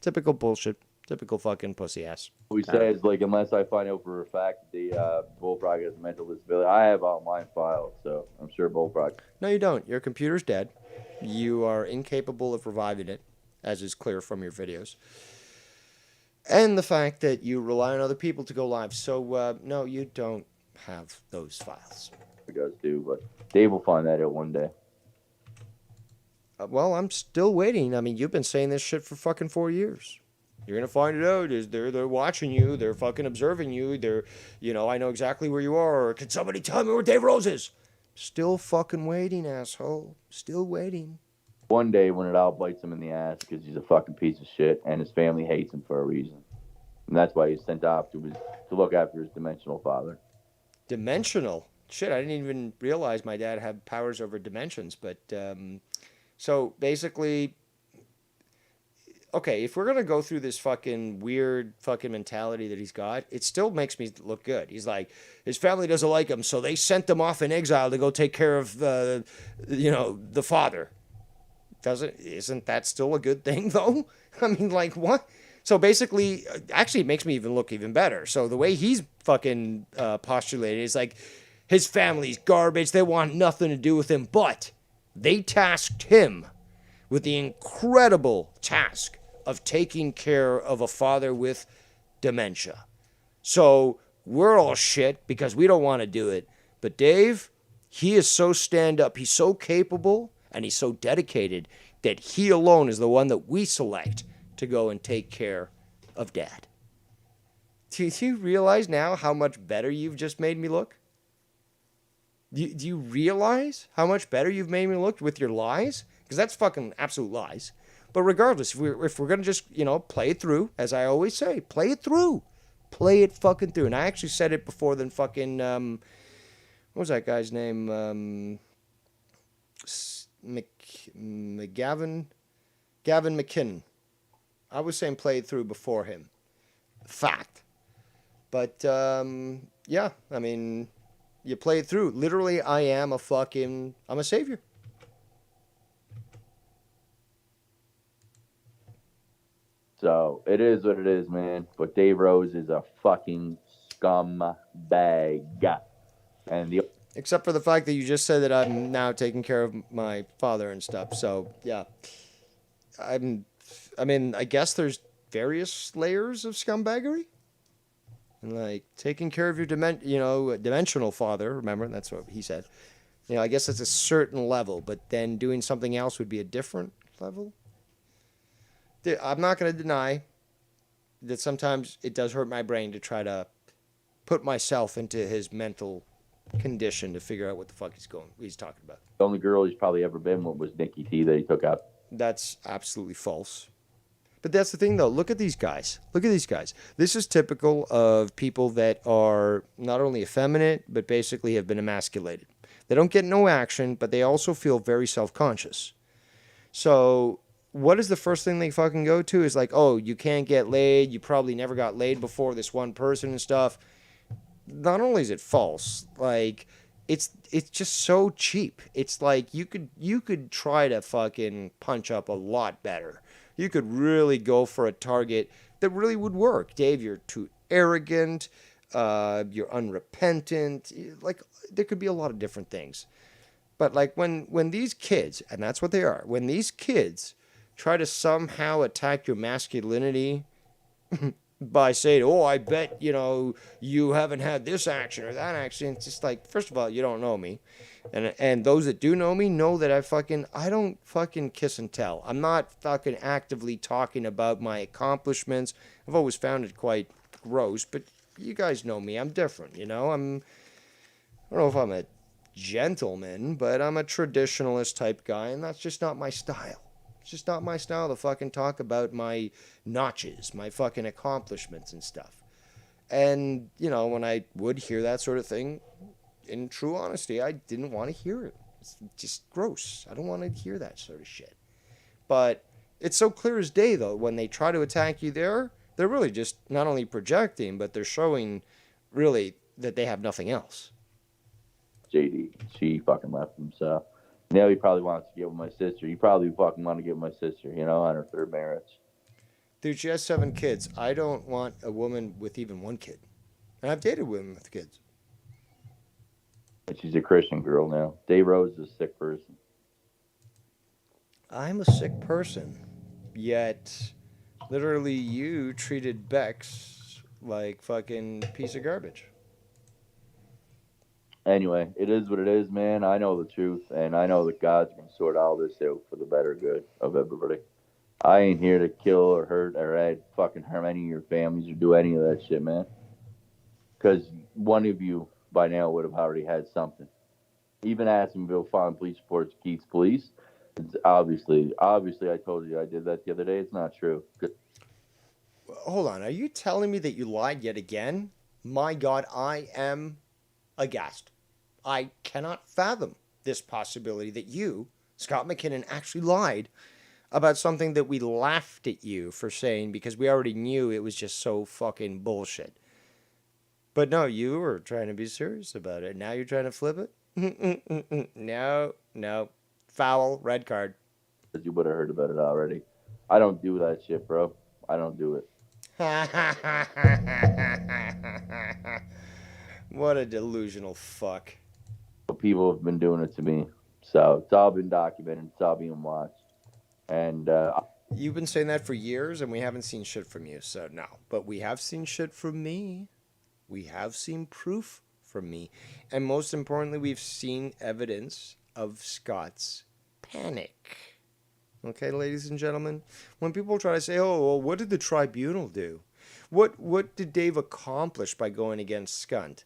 typical bullshit. Typical fucking pussy ass. He says, like, unless I find out for a fact the Bullfrog has a mental disability, I have online files, so I'm sure Bullfrog. No, you don't. Your computer's dead. You are incapable of reviving it, as is clear from your videos. And the fact that you rely on other people to go live. So, no, you don't have those files. You guys do, but Dave will find that out one day. Well, I'm still waiting. I mean, you've been saying this shit for fucking 4 years. You're going to find it out. They're watching you. They're fucking observing you. I know exactly where you are. Or, can somebody tell me where Dave Rose is? Still fucking waiting, asshole. Still waiting. One day when it all bites him in the ass because he's a fucking piece of shit and his family hates him for a reason. And that's why he's sent off to look after his dimensional father. Dimensional? Shit, I didn't even realize my dad had powers over dimensions. But, so basically, okay, if we're going to go through this fucking weird fucking mentality that he's got, it still makes me look good. He's like, his family doesn't like him, so they sent him off in exile to go take care of, the father. Isn't that still a good thing, though? I mean, like, what? So basically, actually, it makes me even look even better. So the way he's fucking postulated is like, his family's garbage, they want nothing to do with him, but they tasked him with the incredible task of taking care of a father with dementia. So we're all shit because we don't want to do it. But Dave, he is so stand-up, he's so capable, and he's so dedicated that he alone is the one that we select to go and take care of Dad. Do you realize now how much better you've just made me look? Do you realize how much better you've made me look with your lies? Because that's fucking absolute lies. But regardless, if we're going to just, play it through, as I always say, play it through. Play it fucking through. And I actually said it before than fucking, what was that guy's name? Gavin McKinnon. I was saying play it through before him. Fact. But, yeah, I mean, you play it through. Literally, I'm a savior. So, it is what it is, man. But Dave Rose is a fucking scumbag. And except for the fact that you just said that I'm now taking care of my father and stuff. So, yeah. I guess there's various layers of scumbaggery. And like taking care of your dimensional father, remember, that's what he said. You know, I guess it's a certain level, but then doing something else would be a different level. I'm not going to deny that sometimes it does hurt my brain to try to put myself into his mental condition to figure out what the fuck he's talking about. The only girl he's probably ever been with was Nikki T that he took out. That's absolutely false. But that's the thing, though. Look at these guys. Look at these guys. This is typical of people that are not only effeminate, but basically have been emasculated. They don't get no action, but they also feel very self-conscious. So what is the first thing they fucking go to is like, oh, you can't get laid. You probably never got laid before this one person and stuff. Not only is it false, like it's just so cheap. It's like you could try to fucking punch up a lot better. You could really go for a target that really would work. Dave, you're too arrogant. You're unrepentant. Like there could be a lot of different things. But like when these kids, and that's what they are, when these kids try to somehow attack your masculinity by saying, oh, I bet, you haven't had this action or that action. It's just like, first of all, you don't know me. And those that do know me know that I don't fucking kiss and tell. I'm not fucking actively talking about my accomplishments. I've always found it quite gross, but you guys know me. I'm different, I don't know if I'm a gentleman, but I'm a traditionalist type guy, and that's just not my style. It's just not my style to fucking talk about my notches, my fucking accomplishments and stuff. And, when I would hear that sort of thing, in true honesty, I didn't want to hear it. It's just gross. I don't want to hear that sort of shit. But it's so clear as day, though, when they try to attack you there, they're really just not only projecting, but they're showing really that they have nothing else. JD, she fucking left him, so now he probably wants to get with my sister. He probably fucking want to get with my sister, on her third marriage. Dude, she has 7 kids. I don't want a woman with even 1 kid. And I've dated women with kids. And she's a Christian girl now. Dave Rose is a sick person. I'm a sick person. Yet, literally, you treated Bex like fucking piece of garbage. Anyway, it is what it is, man. I know the truth, and I know that God's going to sort all this out for the better good of everybody. I ain't here to kill or hurt or fucking harm any of your families or do any of that shit, man. Because one of you by now would have already had something. Even Aspenville filing police reports Keith's police. It's obviously, I told you I did that the other day. It's not true. Hold on. Are you telling me that you lied yet again? My God, I am aghast. I cannot fathom this possibility that you, Scott McKinnon, actually lied about something that we laughed at you for saying because we already knew it was just so fucking bullshit. But no, you were trying to be serious about it. Now you're trying to flip it? No. Foul, red card. You would have heard about it already. I don't do that shit, bro. I don't do it. What a delusional fuck. People have been doing it to me. So it's all been documented. It's all being watched. And you've been saying that for years, and we haven't seen shit from you. So no. But we have seen shit from me. We have seen proof from me. And most importantly, we've seen evidence of Scott's panic. Okay, ladies and gentlemen? When people try to say, oh, well, what did the tribunal do? What did Dave accomplish by going against Skunt?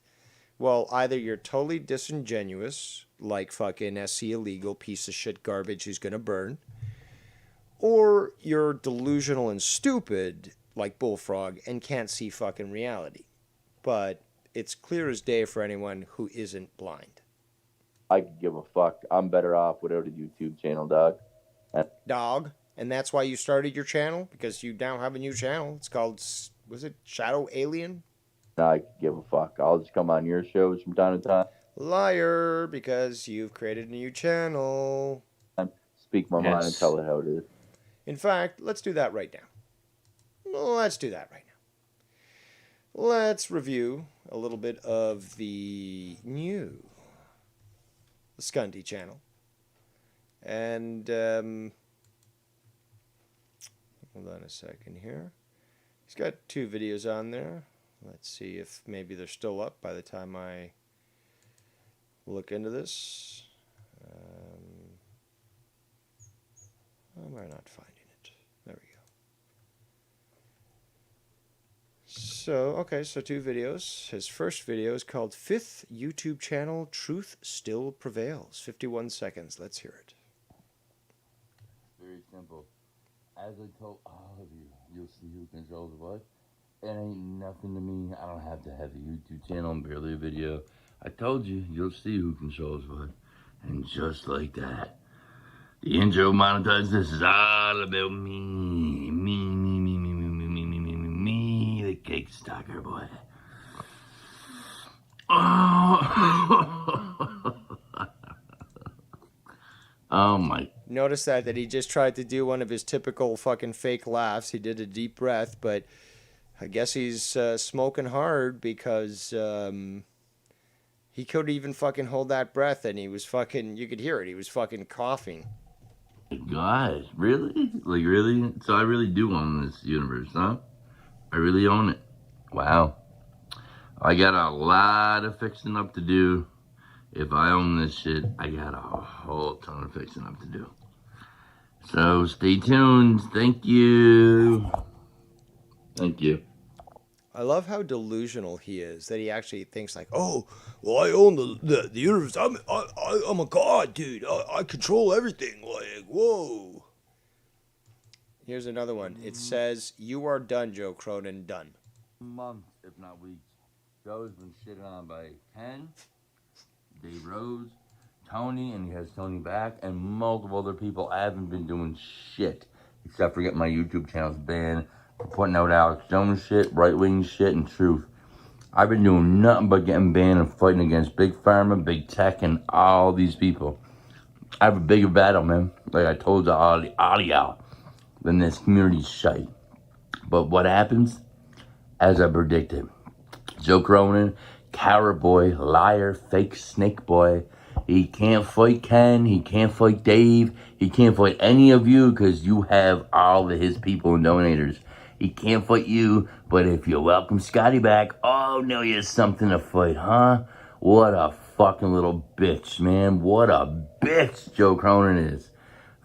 Well, either you're totally disingenuous, like fucking SC illegal piece of shit garbage who's gonna burn, or you're delusional and stupid, like Bullfrog, and can't see fucking reality. But it's clear as day for anyone who isn't blind. I could give a fuck. I'm better off without a YouTube channel, dog. Dog. And that's why you started your channel? Because you now have a new channel. It's called, was it Shadow Alien? I could give a fuck. I'll just come on your shows from time to time. Liar, because you've created a new channel. Speak my mind and tell it how it is. In fact, let's do that right now. Let's do that right now. Let's review a little bit of the new Scunty channel. And, hold on a second here. He's got 2 videos on there. Let's see if maybe they're still up by the time I look into this. Why am I not finding it? There we go. So, okay, so 2 videos. His first video is called 5th YouTube channel, Truth Still Prevails. 51 seconds. Let's hear it. Very simple. As I told all of you, you'll see who controls what. It ain't nothing to me. I don't have to have a YouTube channel and barely a video. I told you, you'll see who controls what. And just like that, the intro monetized. This is all about me. Me, the cake stalker boy. Oh, oh my. Notice that he just tried to do one of his typical fucking fake laughs. He did a deep breath, but I guess he's smoking hard because he could even fucking hold that breath and he was fucking, you could hear it, he was fucking coughing. God, really? Like, really? So I really do own this universe, huh? I really own it. Wow. I got a lot of fixing up to do. If I own this shit, I got a whole ton of fixing up to do. So stay tuned. Thank you. Thank you. I love how delusional he is, that he actually thinks like, oh, well, I own the universe. I'm a god, dude. I control everything. Like, whoa. Here's another one. It says, you are done, Joe Cronin, done. Months, if not weeks. Joe's been shitted on by Ken, Dave Rose, Tony, and he has Tony back, and multiple other people. I haven't been doing shit except for getting my YouTube channels banned for putting out Alex Jones shit, right-wing shit, and truth. I've been doing nothing but getting banned and fighting against Big Pharma, Big Tech, and all these people. I have a bigger battle, man. Like I told all y'all, than this community shite. But what happens? As I predicted. Joe Cronin, coward boy, liar, fake snake boy. He can't fight Ken. He can't fight Dave. He can't fight any of you because you have all of his people and donators. He can't fight you, but if you welcome Scotty back, oh, now he has something to fight, huh? What a fucking little bitch, man. What a bitch Joe Cronin is.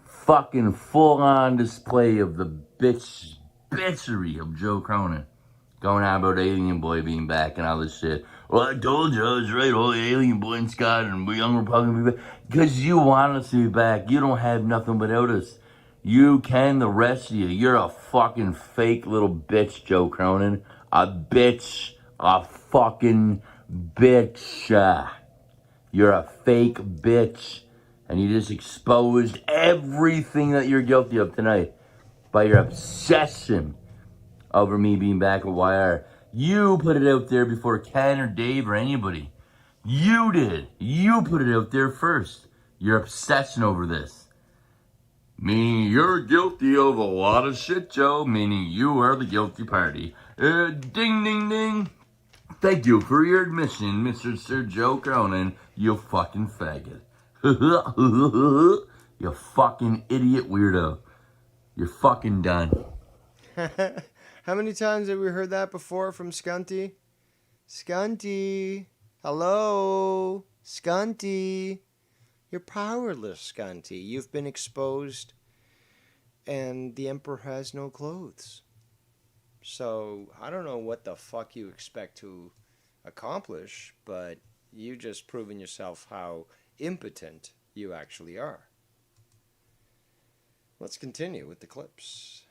Fucking full-on display of the bitchery of Joe Cronin. Going on about Alien Boy being back and all this shit. Well, I told you I was right. Oh, Alien Boy and Scott and we Young Republican be back. Because you want us to be back. You don't have nothing without us. You can, the rest of you. You're a fucking fake little bitch, Joe Cronin. A bitch. A fucking bitch. You're a fake bitch. And you just exposed everything that you're guilty of tonight by your obsession over me being back at YR. You put it out there before Ken or Dave or anybody. You did. You put it out there first. Your obsession over this. Meaning you're guilty of a lot of shit, Joe. Meaning you are the guilty party. Ding, ding, ding. Thank you for your admission, Mr. Sir Joe Cronin. You fucking faggot. You fucking idiot weirdo. You're fucking done. How many times have we heard that before from Scunty? Scunty. Hello? Scunty. You're powerless, Scunty. You've been exposed and the Emperor has no clothes. So, I don't know what the fuck you expect to accomplish, but you just proven yourself how impotent you actually are. Let's continue with the clips.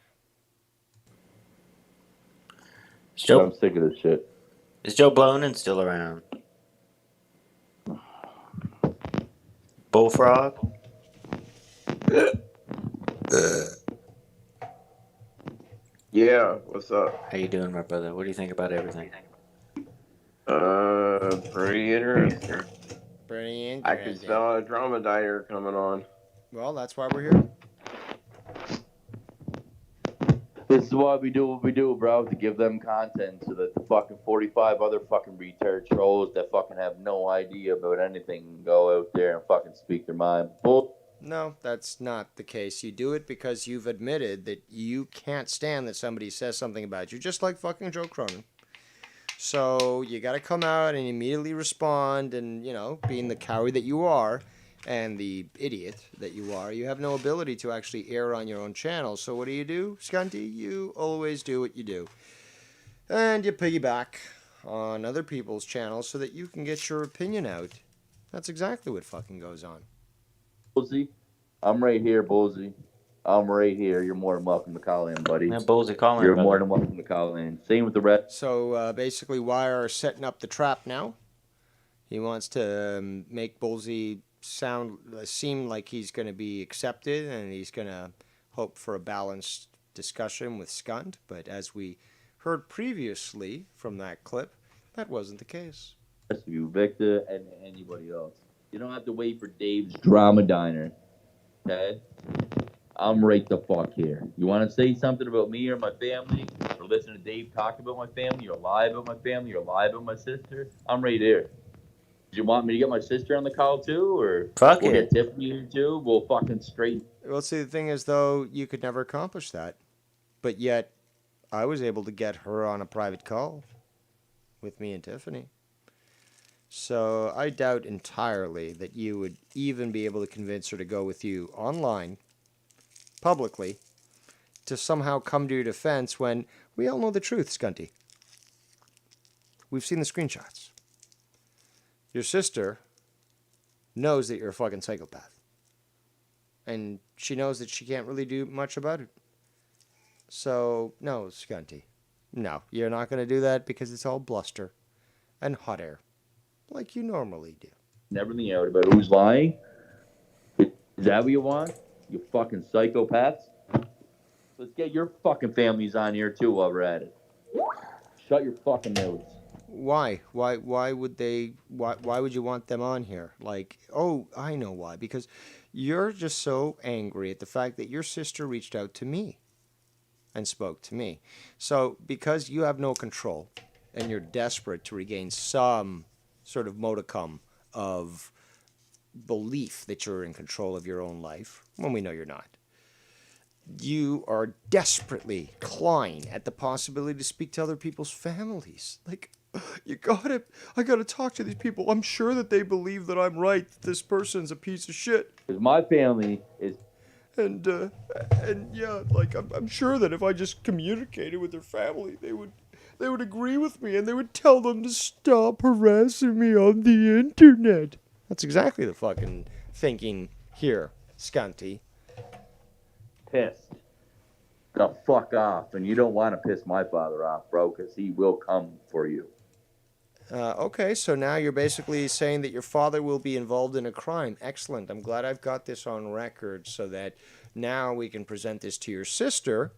Joe, I'm sick of this shit. Is Joe Blonin still around? Bullfrog? Yeah, what's up? How you doing, my brother? What do you think about everything? Pretty interesting. Pretty interesting. I can smell a dromedary coming on. Well, that's why we're here. This is why we do what we do, bro, to give them content so that the fucking 45 other fucking retard trolls that fucking have no idea about anything can go out there and fucking speak their mind. Bull. No, that's not the case. You do it because you've admitted that you can't stand that somebody says something about you, just like fucking Joe Cronin. So you got to come out and immediately respond and, you know, being the coward that you are, and the idiot that you are, you have no ability to actually air on your own channel. So what do, Scunty? You always do what you do. And you piggyback on other people's channels so that you can get your opinion out. That's exactly what fucking goes on. Bullsy, I'm right here, Bullsy. I'm right here. You're more than welcome to call in, buddy. Yeah, Bullsy, call in, You're brother. more than welcome to call in. Same with the rest. So basically, Wire is setting up the trap now. He wants to make Bullsy seem like he's going to be accepted, and he's going to hope for a balanced discussion with Skunt. But as we heard previously from that clip, that wasn't the case. You, Victor, and anybody else. You don't have to wait for Dave's drama diner. Okay? I'm right the fuck here. You want to say something about me or my family, or listen to Dave talk about my family, or lie about my family, or lie about my sister? I'm right here. Do you want me to get my sister on the call too, or Fuck we'll it. get Tiffany here too? We'll fucking straight. Well, see, the thing is, though, you could never accomplish that. But yet, I was able to get her on a private call with me and Tiffany. So I doubt entirely that you would even be able to convince her to go with you online, publicly, to somehow come to your defense when we all know the truth, Scunty. We've seen the screenshots. Your sister knows that you're a fucking psychopath. And she knows that she can't really do much about it. So, no, Scunty. No, you're not going to do that because it's all bluster and hot air, like you normally do. Everything out about who's lying. Is that what you want? You fucking psychopaths. Let's get your fucking families on here too while we're at it. Shut your fucking nose. Why? Why would they? Why would you want them on here? Like, oh, I know why. Because you're just so angry at the fact that your sister reached out to me and spoke to me. So because you have no control and you're desperate to regain some sort of modicum of belief that you're in control of your own life, when we know you're not, you are desperately clawing at the possibility to speak to other people's families. Like, I gotta talk to these people. I'm sure that they believe that I'm right, that this person's a piece of shit. Because my family is... And yeah, like, I'm sure that if I just communicated with their family, they would agree with me, and they would tell them to stop harassing me on the internet. That's exactly the fucking thinking here, Scunty. Pissed. The fuck off. And you don't want to piss my father off, bro, because he will come for you. Okay, so now you're basically saying that your father will be involved in a crime. Excellent. I'm glad I've got this on record so that now we can present this to your sister,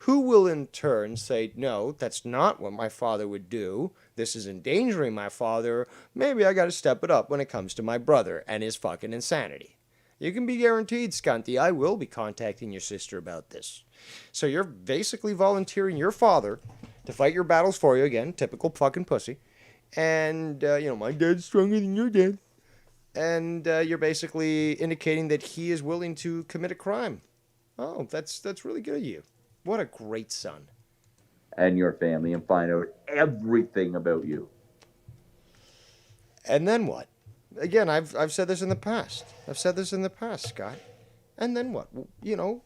who will in turn say, no, that's not what my father would do. This is endangering my father. Maybe I got to step it up when it comes to my brother and his fucking insanity. You can be guaranteed, Scunty, I will be contacting your sister about this. So you're basically volunteering your father to fight your battles for you again, typical fucking pussy. And, my dad's stronger than your dad. And you're basically indicating that he is willing to commit a crime. Oh, that's really good of you. What a great son. And your family, and find out everything about you. And then what? Again, I've said this in the past. Scott. And then what?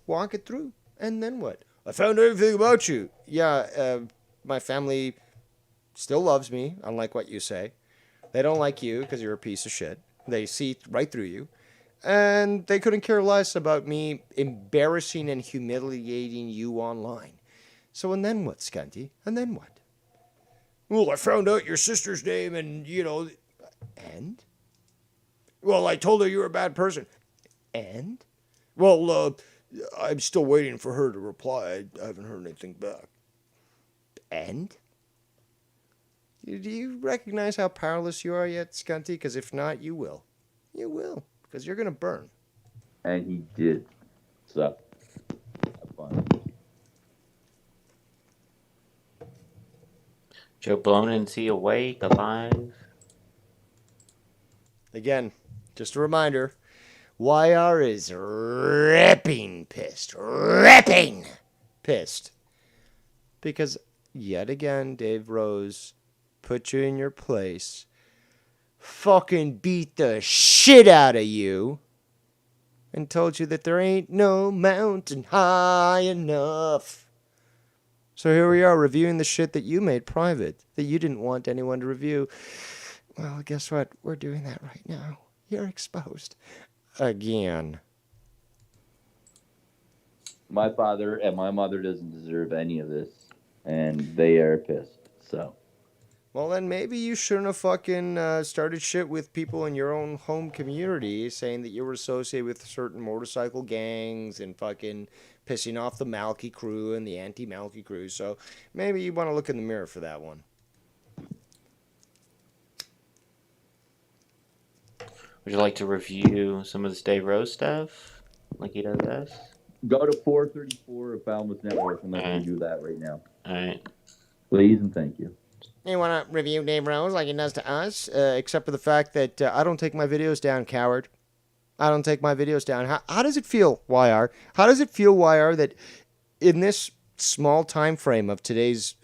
Walk it through. And then what? I found everything about you. Yeah, my family still loves me, unlike what you say. They don't like you because you're a piece of shit. They see right through you. And they couldn't care less about me embarrassing and humiliating you online. So, and then what, Scunty? And then what? Well, I found out your sister's name and, And? Well, I told her you were a bad person. And? Well, I'm still waiting for her to reply. I haven't heard anything back. And? Do you recognize how powerless you are yet, Scunty? Because if not, you will. You will. Because you're going to burn. And he did. So, have fun. Joe Blown, is he awake, alive? Again, just a reminder, YR is ripping pissed. Ripping pissed. Because, yet again, Dave Rose put you in your place fucking beat the shit out of you and told you that there ain't no mountain high enough. So here we are reviewing the shit that you made private, that you didn't want anyone to review. Well, guess what? We're doing that right now. You're exposed. Again. My father and my mother doesn't deserve any of this, and they are pissed. So, Well, then maybe you shouldn't have fucking started shit with people in your own home community saying that you were associated with certain motorcycle gangs and fucking pissing off the Malky crew and the anti-Malky crew. So maybe you want to look in the mirror for that one. Would you like to review some of this Dave Rose stuff, like he does us? go to 434 of Boundless Network and let me do that right now. All right. Please and thank you. You want to review Dave Rose like he does to us, except for the fact that I don't take my videos down, coward. I don't take my videos down. How does it feel, YR? How does it feel, YR, that in this small time frame of today's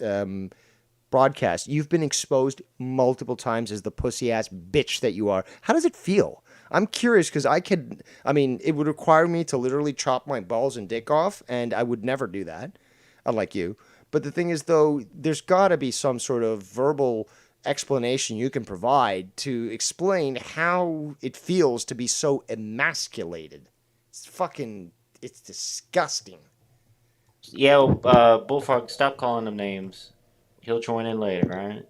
broadcast, you've been exposed multiple times as the pussy-ass bitch that you are? How does it feel? I'm curious because it would require me to literally chop my balls and dick off, and I would never do that, unlike you. But the thing is, though, there's got to be some sort of verbal explanation you can provide to explain how it feels to be so emasculated. It's disgusting. Yeah, Bullfrog, stop calling them names. He'll join in later, all right?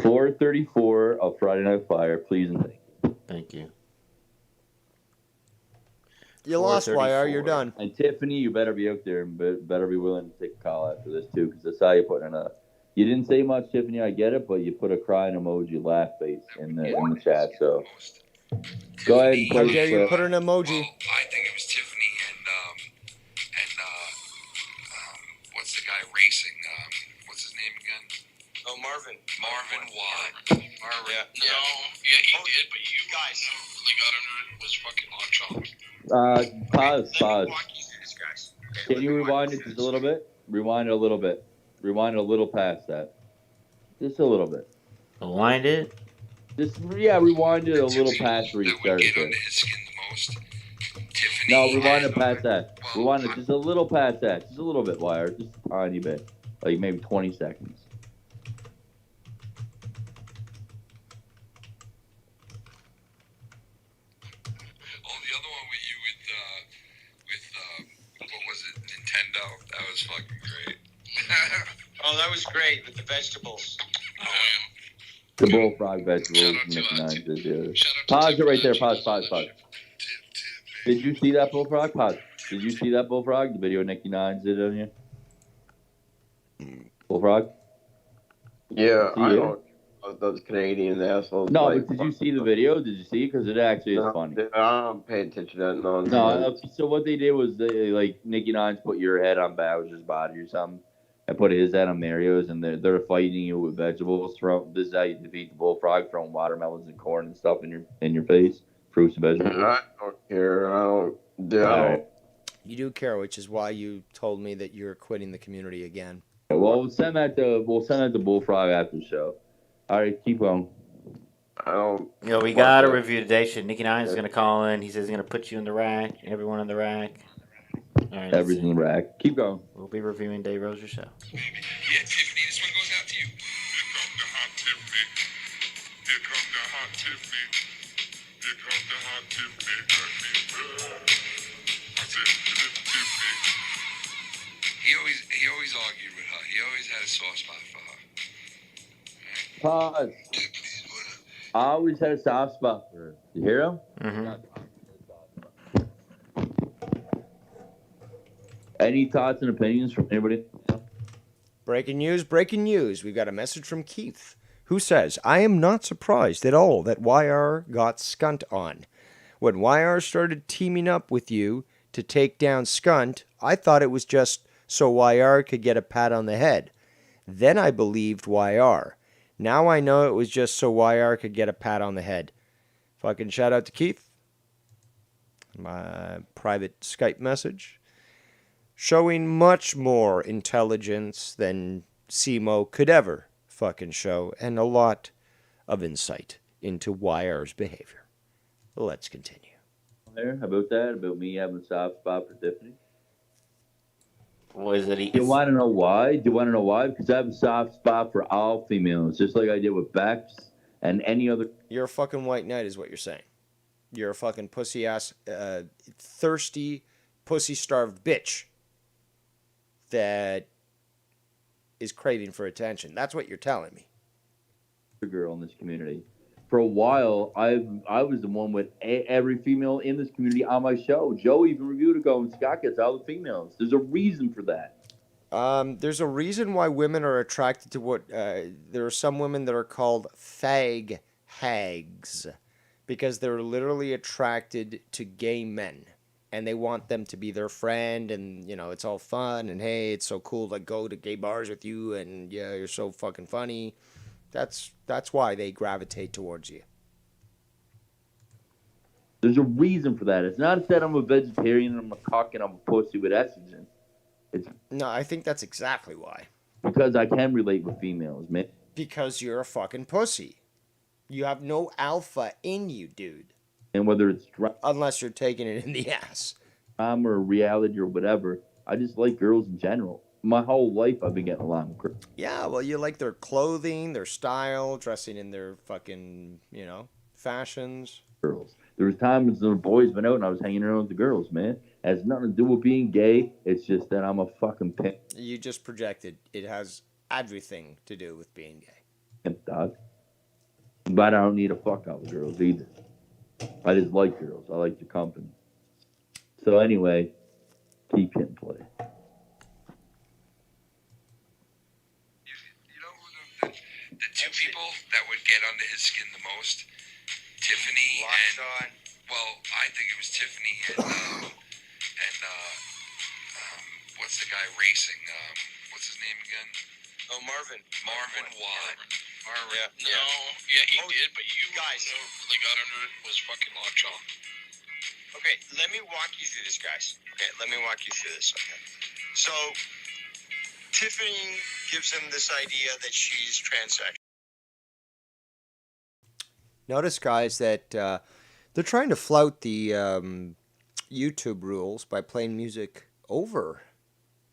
434 of Friday Night Fire, please and thank you. Thank you. You lost, YR. You're done. And Tiffany, you better be out there and better be willing to take a call after this, too, because I saw you putting in a... You didn't say much, Tiffany, I get it, but you put a crying emoji laugh face in the chat, so... Go ahead and play. How dare you put an emoji? I think it was Tiffany and what's the guy racing? What's his name again? Oh, Marvin. Marvin Watt. Marvin. Yeah. No, yeah, he did, but you guys really got under it. Was fucking on chalk. Pause. Can you rewind it just a little bit? Rewind it a little bit. Rewind it a little past that. Just a little bit. Rewind it? Rewind it a little past where you started it. No, rewind it past that. Rewind it just a little past that. Just a little bit, Wire. Just a tiny bit. Like maybe 20 seconds. What was it? Nintendo. That was fucking great. Oh, that was great with the vegetables. The bullfrog vegetables, Nicky Nines did, yeah. Pause it right there. Pause. Did you see that bullfrog? Pause. Did you see that bullfrog? The video Nicky Nines did on you? Bullfrog? Yeah, I don't. Those Canadian assholes. No, but did you see the video? Did you see? Because it actually is funny. I don't pay attention to that nonsense. No, so what they did was Nicky Nines put your head on Bowser's body or something. I put his head on Mario's, and they're fighting you with vegetables. This is how you defeat the bullfrog, throwing watermelons and corn and stuff in your face, fruits and vegetables. I don't care. I don't. You do care, which is why you told me that you're quitting the community again. Well, we'll send that to Bullfrog after the show. All right, keep going. I don't. We got a review today. Nicky Nines is gonna call in. He says he's gonna put you in the rack. Everyone in the rack. All right, everything in the rack. Keep going. We'll be reviewing Dave Rose's show. Yeah, Tiffany, this one goes out to you. Here come the hot Tiffany. Here come the hot Tiffany. Here come the hot Tiffany. I said, Tiffany. He always argued with her. He always had a soft spot for her. Pause. I always had a soft spot for her. You hear him? Mm-hmm. Any thoughts and opinions from anybody? Breaking news. We've got a message from Keith, who says, I am not surprised at all that YR got Skunt on. When YR started teaming up with you to take down Skunt, I thought it was just so YR could get a pat on the head. Then I believed YR. Now I know it was just so YR could get a pat on the head. Fucking shout out to Keith. My private Skype message. Showing much more intelligence than Simo could ever fucking show, and a lot of insight. into YR's behavior. Let's continue. There, how about that? About me having a soft spot for Tiffany? Was it? You want to know why? Do you want to know why? Because I have a soft spot for all females, just like I did with V.I.P.s and any other. You're a fucking white knight, is what you're saying. You're a fucking pussy ass, thirsty, pussy starved bitch that is craving for attention. That's what you're telling me. Girl in this community. For a while, I was the one with every female in this community on my show. Joe even reviewed it, going, Scott gets all the females. There's a reason for that. There's a reason why women are attracted to what there are some women that are called fag hags, because they're literally attracted to gay men and they want them to be their friend, and you know, it's all fun and hey, it's so cool to go to gay bars with you and yeah, you're so fucking funny. That's why they gravitate towards you. There's a reason for that. It's not that I'm a vegetarian and I'm a cock and I'm a pussy with estrogen. It's No, I think that's exactly why. because I can relate with females, man. Because you're a fucking pussy. You have no alpha in you, dude. And whether it's unless you're taking it in the ass. drama or reality or whatever, I just like girls in general. My whole life I've been getting along with girls. Yeah, well, you like their clothing, their style, dressing in their fucking, you know, fashions. Girls. There was times when the boys went out and I was hanging around with the girls, man. It has nothing to do with being gay. It's just that I'm a fucking pimp. You just projected. It has everything to do with being gay. Pimp, dog. But I don't need to fuck all the girls either. I just like girls. I like the company. So anyway, keep hitting play. The two people that would get under his skin the most, Tiffany and well, I think it was Tiffany and what's the guy racing? What's his name again? Oh, Marvin. Marvin Watt. Marvin. Yeah. He did, but you guys really got under it was fucking Lockjaw. Okay, let me walk you through this, guys. Okay, let me walk you through this. Okay. So, Tiffany gives him this idea that she's transsexual. Notice, guys, that they're trying to flout the YouTube rules by playing music over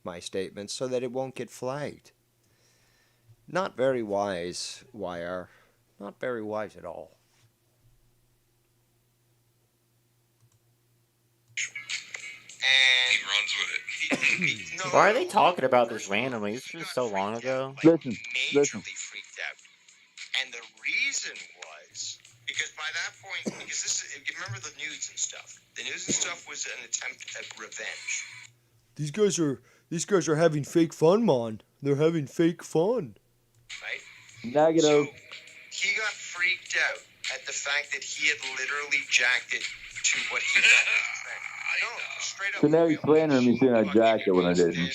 my statements so that it won't get flagged. Not very wise, YR. Not very wise at all. And he runs with it. Why are they talking about this randomly? It's just so long ago. Listen. Freaked out. And the reason was because by that point, because this is, remember the nudes and stuff. The nudes and stuff was an attempt at revenge. These guys are having fake fun, man. They're having fake fun. Right? Negative. So he got freaked out at the fact that he had literally jacked it to what he No, straight up. So now he's slandering me saying I jacked it when I didn't.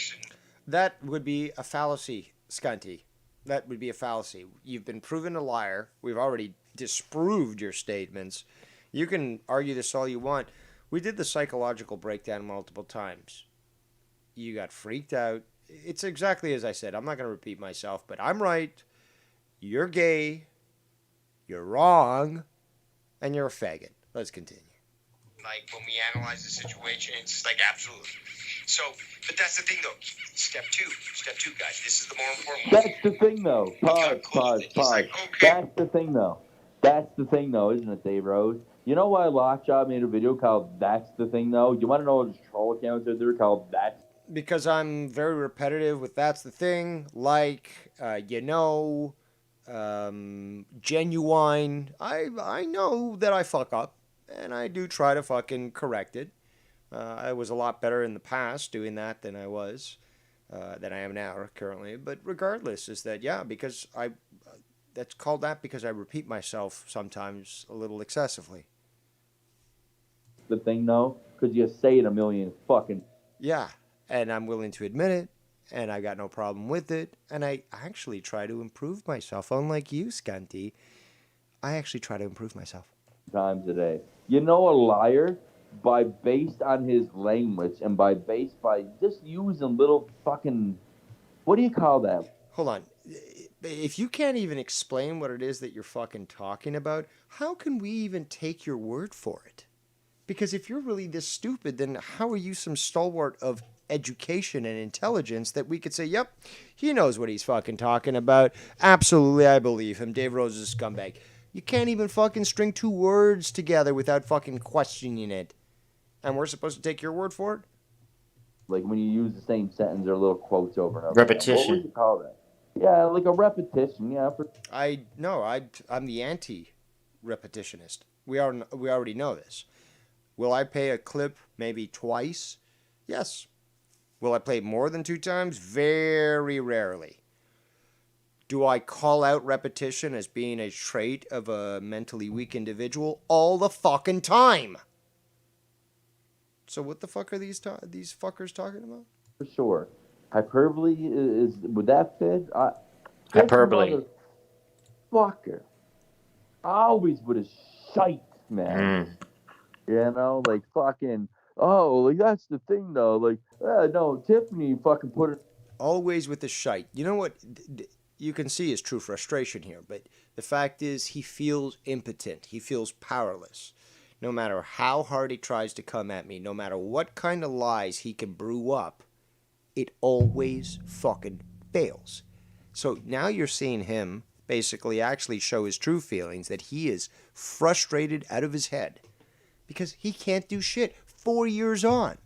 That would be a fallacy, Scunty. That would be a fallacy. You've been proven a liar. We've already disproved your statements. You can argue this all you want. We did the psychological breakdown multiple times. You got freaked out. It's exactly as I said. I'm not going to repeat myself, but I'm right. You're gay. You're wrong. And you're a faggot. Let's continue. Like, when we analyze the situation, it's like, absolutely. So, but that's the thing, though. Step two, guys. This is the more important one. That's the thing, though. Pause. That's the thing, though. That's the thing, though, isn't it, Dave Rose? You know why Lockjaw made a video called That's the Thing, though? You want to know what his troll accounts are there called That's? Because I'm very repetitive with That's the Thing. Like, genuine. I know that I fuck up. And I do try to fucking correct it. I was a lot better in the past doing that than I am now currently. But regardless, is that, yeah, because that's called that because I repeat myself sometimes a little excessively. The thing, though, because you say it a million fucking... Yeah, and I'm willing to admit it, and I got no problem with it, and I actually try to improve myself. Unlike you, Scunty, I actually try to improve myself. Times a day. You know a liar based on his language and by just using little fucking, what do you call that? Hold on. if you can't even explain what it is that you're fucking talking about, how can we even take your word for it? Because if you're really this stupid, then how are you some stalwart of education and intelligence that we could say, yep, he knows what he's fucking talking about. Absolutely, I believe him. Dave Rose is a scumbag. You can't even fucking string two words together without fucking questioning it. And we're supposed to take your word for it? Like when you use the same sentence or little quotes over and over. Repetition. Again. What would you call that? Yeah, like a repetition. Yeah. I'm the anti-repetitionist. We already know this. Will I play a clip maybe twice? Yes. Will I play it more than 2 times? Very rarely. Do I call out repetition as being a trait of a mentally weak individual? All the fucking time. So what the fuck are these fuckers talking about? For sure. Hyperbole would that fit? Hyperbole. Motherfucker. Always with a shite, man. You know, like fucking. Oh, like that's the thing though. Like, no, Tiffany fucking put it. Always with the shite. You know what? You can see his true frustration here, but the fact is he feels impotent. He feels powerless. No matter how hard he tries to come at me, no matter what kind of lies he can brew up, it always fucking fails. So now you're seeing him basically actually show his true feelings, that he is frustrated out of his head because he can't do shit 4 years on.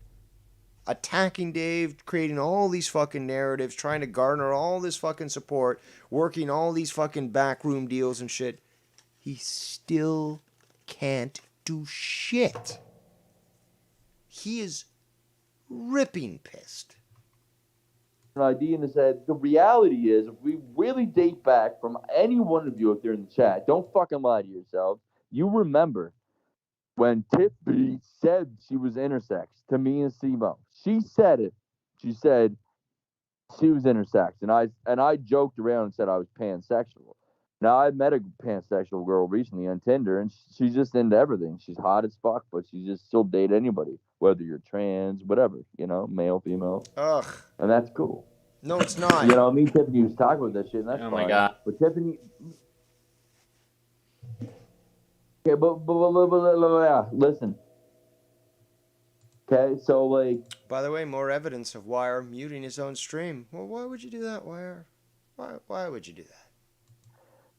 Attacking Dave, creating all these fucking narratives, trying to garner all this fucking support, working all these fucking backroom deals and shit. He still can't do shit. He is ripping pissed. An idea in his head. The reality is, if we really date back from any one of you out there in the chat, don't fucking lie to yourselves. You remember when Tiffany said she was intersex to me and Simo. She said it. She said she was intersex, and I joked around and said I was pansexual. Now I met a pansexual girl recently on Tinder, and she's just into everything. She's hot as fuck, but she'll date anybody, whether you're trans, whatever, male, female. Ugh. And that's cool. No, it's not. Me and Tiffany was talking about that shit, and that's fine. My God. But Tiffany. Okay, but listen. Okay, so like. By the way, more evidence of Wire muting his own stream. Well, why would you do that, Wire? Why would you do that?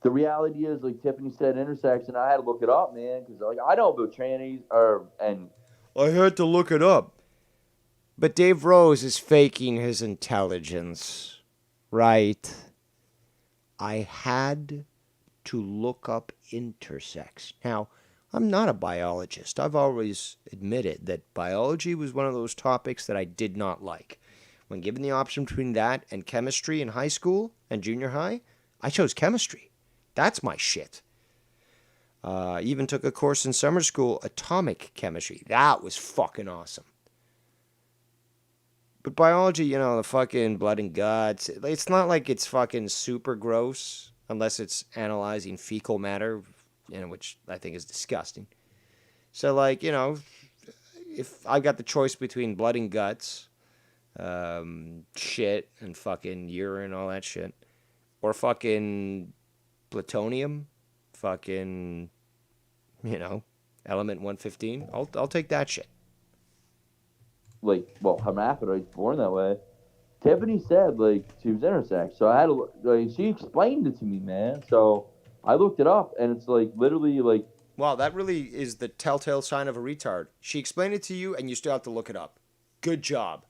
The reality is, like Tiffany said, intersex, and I had to look it up, man, because like I know about trannies, and I had to look it up. But Dave Rose is faking his intelligence, right? I had to look up intersex. Now, I'm not a biologist. I've always admitted that biology was one of those topics that I did not like. When given the option between that and chemistry in high school and junior high, I chose chemistry. That's my shit. Even took a course in summer school, atomic chemistry. That was fucking awesome. But biology, the fucking blood and guts, it's not like it's fucking super gross unless it's analyzing fecal matter, which I think is disgusting. So, like, if I got the choice between blood and guts, shit and fucking urine, all that shit, or fucking plutonium, fucking, element 115, I'll take that shit. Like, well, hermaphrodites born that way. Tiffany said, like, she was intersex, so I had to, like, she explained it to me, man. So I looked it up, and it's like literally like. Wow, that really is the telltale sign of a retard. She explained it to you, and you still have to look it up. Good job.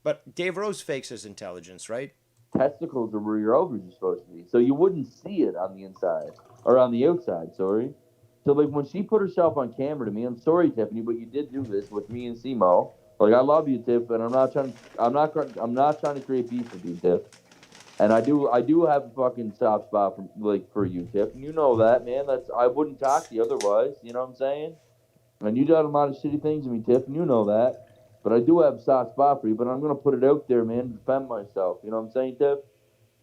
But Dave Rose fakes his intelligence, right? Testicles are where your ovaries are supposed to be, so you wouldn't see it on the inside or on the outside. Sorry. So like when she put herself on camera to me, I'm sorry, Tiffany, but you did do this with me and Simo. Like I love you, Tiff, and I'm not trying to create beef with you, Tiff. And I do have a fucking soft spot for you, Tiff. And you know that, man. I wouldn't talk to you otherwise. You know what I'm saying? And you done a lot of shitty things to me, Tiff, and you know that. But I do have a soft spot for you. But I'm gonna put it out there, man, to defend myself. You know what I'm saying, Tiff?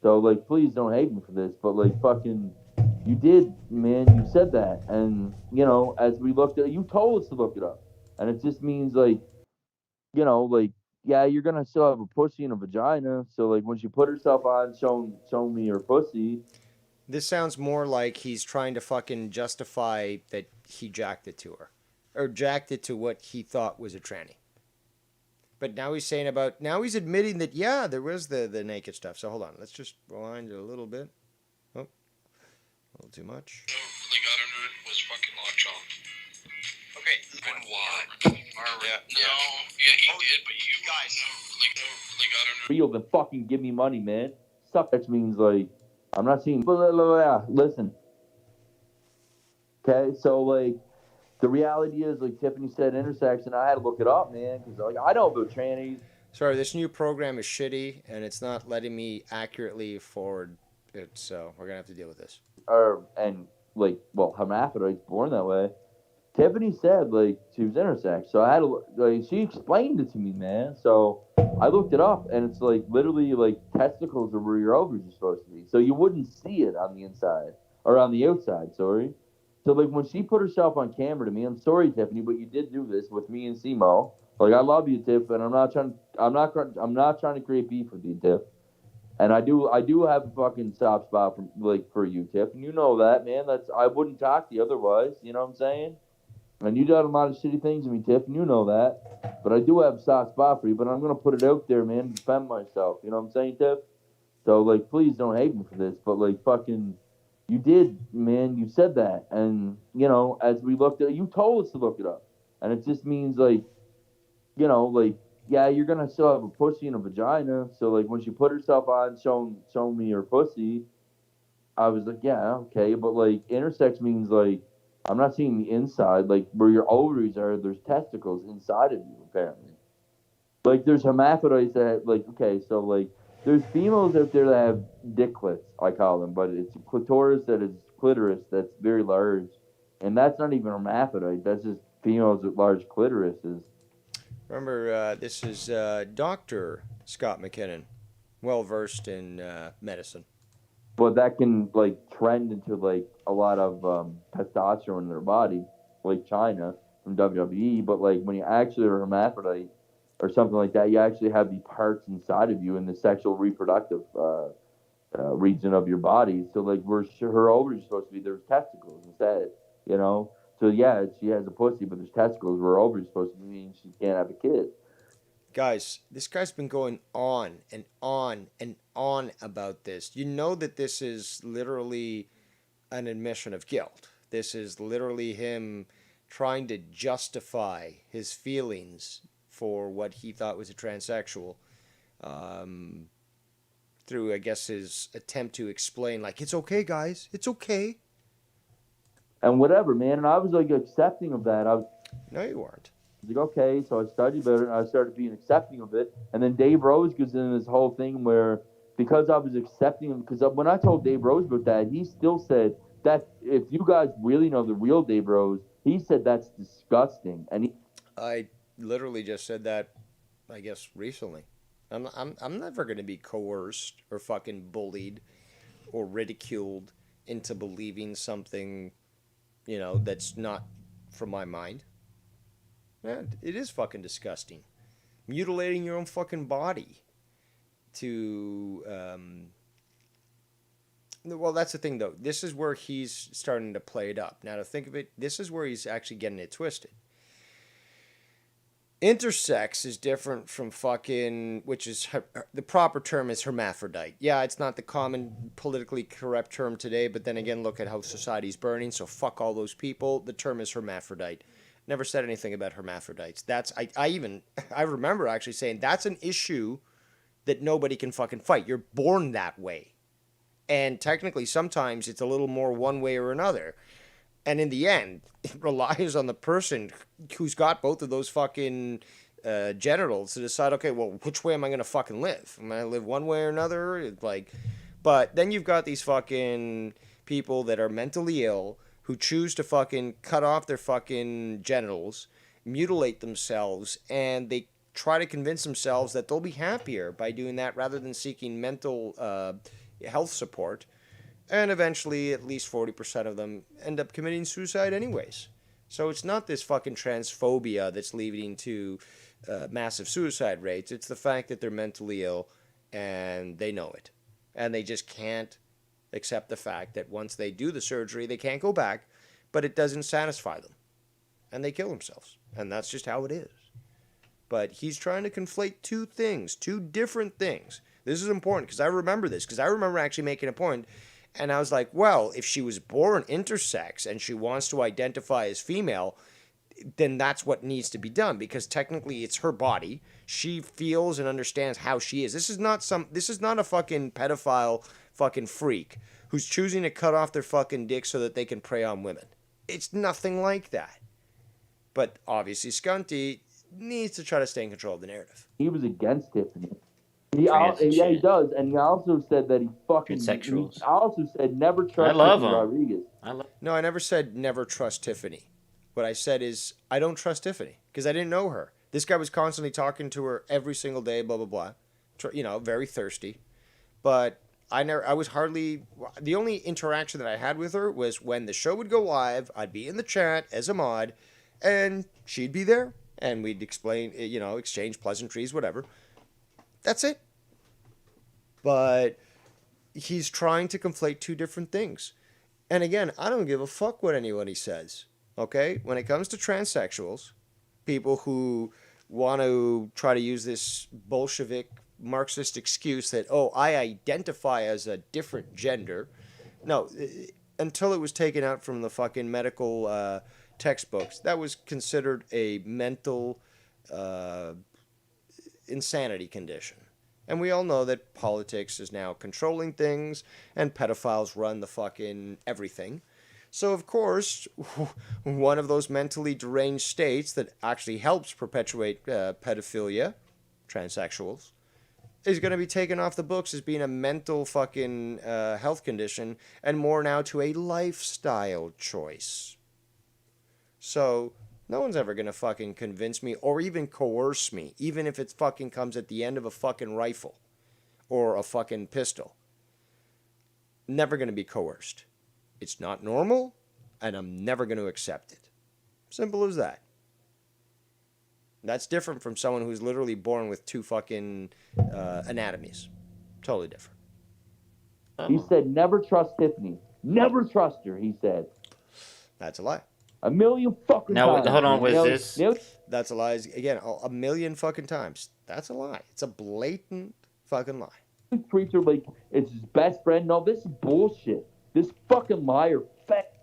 So like, please don't hate me for this. But like, fucking, you did, man. You said that, and as we looked at, you told us to look it up, and it just means like. Like yeah, you're gonna still have a pussy and a vagina. So like when she put herself on, showing me her pussy. This sounds more like he's trying to fucking justify that he jacked it to her, or jacked it to what he thought was a tranny. But now he's saying now he's admitting that yeah, there was the naked stuff. So hold on, let's just rewind it a little bit. Oh, a little too much. Really got into it was fucking lockjaw. Okay. And why? Yeah. Yeah, he did, but you guys really got into it. Real, then fucking give me money, man. Suck. That means like I'm not seeing. Blah, blah, blah, blah. Listen. Okay, so like the reality is, like Tiffany said, intersex, and I had to look it up, man, because like I know about trannies. Sorry, this new program is shitty, and it's not letting me accurately forward it, so we're gonna have to deal with this. And like, well, hermaphrodites born that way. Tiffany said like she was intersex, so I had to like she explained it to me, man. So I looked it up, and it's like literally like testicles are where your ovaries are supposed to be, so you wouldn't see it on the inside or on the outside. Sorry. So like when she put herself on camera to me, I'm sorry, Tiffany, but you did do this with me and Simo. Like I love you, Tiff, and I'm not trying to create beef with you, Tiff. And I do have a fucking soft spot for you, Tiff, and you know that, man. I wouldn't talk to you otherwise. You know what I'm saying? And you done a lot of shitty things to me, Tiff, and you know that. But I do have a soft spot for you. But I'm gonna put it out there, man, to defend myself. You know what I'm saying, Tiff? So like, please don't hate me for this. But like, fucking, you did, man. You said that, and you know, as we looked at it, you told us to look it up, and it just means like, you know, like, yeah, you're gonna still have a pussy and a vagina. So like, when she put herself on, showing me her pussy, I was like, yeah, okay, but like, intersex means like, I'm not seeing the inside, like where your ovaries are. There's testicles inside of you, apparently. Like there's hermaphrodites that like, okay, so like there's females out there that have dicklets, I call them, but it's clitoris that's very large, and that's not even hermaphrodite. That's just females with large clitorises. Remember, this is Dr. Scott McKinnon, well versed in medicine. But that can like trend into like a lot of testosterone in their body, like China from WWE. But like when you actually are a hermaphrodite or something like that, you actually have the parts inside of you in the sexual reproductive region of your body. So like where her ovaries are supposed to be, there's testicles instead. You know. So yeah, she has a pussy, but there's testicles where her ovaries are supposed to be, meaning she can't have a kid. Guys, this guy's been going on and on and on about this. You know that this is literally an admission of guilt. This is literally him trying to justify his feelings for what he thought was a transsexual through, I guess, his attempt to explain, like, it's okay, guys, it's okay. And whatever, man. And I was like accepting of that. No, you weren't. Like, okay, so I studied better and I started being accepting of it. And then Dave Rose goes in this whole thing where, because I was accepting him, because when I told Dave Rose about that, he still said that if you guys really know the real Dave Rose, he said that's disgusting. And I literally just said that, I guess, recently. I'm never going to be coerced or fucking bullied or ridiculed into believing something, you know, that's not from my mind. Man, it is fucking disgusting. Mutilating your own fucking body to, well, that's the thing, though. This is where he's starting to play it up. Now, to think of it, this is where he's actually getting it twisted. Intersex is different from fucking, which is, the proper term is hermaphrodite. Yeah, it's not the common politically correct term today, but then again, look at how society's burning, so fuck all those people. The term is hermaphrodite. Never said anything about hermaphrodites. That's, I remember actually saying that's an issue that nobody can fucking fight. You're born that way. And technically, sometimes it's a little more one way or another. And in the end, it relies on the person who's got both of those fucking genitals to decide, okay, well, which way am I going to fucking live? Am I going to live one way or another? It's like, but then you've got these fucking people that are mentally ill who choose to fucking cut off their fucking genitals, mutilate themselves, and they try to convince themselves that they'll be happier by doing that rather than seeking mental health support. And eventually, at least 40% of them end up committing suicide anyways. So it's not this fucking transphobia that's leading to massive suicide rates. It's the fact that they're mentally ill and they know it. And they just can't accept the fact that once they do the surgery, they can't go back, but it doesn't satisfy them. And they kill themselves. And that's just how it is. But he's trying to conflate two things, two different things. This is important because I remember this, because I remember actually making a point, and I was like, well, if she was born intersex and she wants to identify as female, then that's what needs to be done, because technically it's her body. She feels and understands how she is. This is not a fucking pedophile fucking freak who's choosing to cut off their fucking dick so that they can prey on women. It's nothing like that. But obviously Skunty needs to try to stay in control of the narrative. He was against Tiffany. He does, and he also said that he fucking. Transsexuals. He also said never trust I love Tiffany him. Rodriguez. No, I never said never trust Tiffany. What I said is I don't trust Tiffany because I didn't know her. This guy was constantly talking to her every single day, blah blah blah. Very thirsty. But I was hardly. The only interaction that I had with her was when the show would go live. I'd be in the chat as a mod, and she'd be there, and we'd exchange pleasantries, whatever. That's it. But he's trying to conflate two different things. And again, I don't give a fuck what anybody says. Okay? When it comes to transsexuals, people who want to try to use this Bolshevik Marxist excuse that, I identify as a different gender. No, until it was taken out from the fucking medical textbooks, that was considered a mental insanity condition. And we all know that politics is now controlling things and pedophiles run the fucking everything. So, of course, one of those mentally deranged states that actually helps perpetuate pedophilia, transsexuals, is going to be taken off the books as being a mental fucking health condition and more now to a lifestyle choice. So no one's ever going to fucking convince me or even coerce me, even if it fucking comes at the end of a fucking rifle or a fucking pistol. Never going to be coerced. It's not normal, and I'm never going to accept it. Simple as that. That's different from someone who's literally born with two fucking anatomies. Totally different. He said never trust Tiffany. Never trust her, he said. That's a lie. A million fucking times. Now, hold on, was this? That's a lie. Again, a million fucking times. That's a lie. It's a blatant fucking lie. He treats her like it's his best friend. No, this is bullshit. This fucking liar.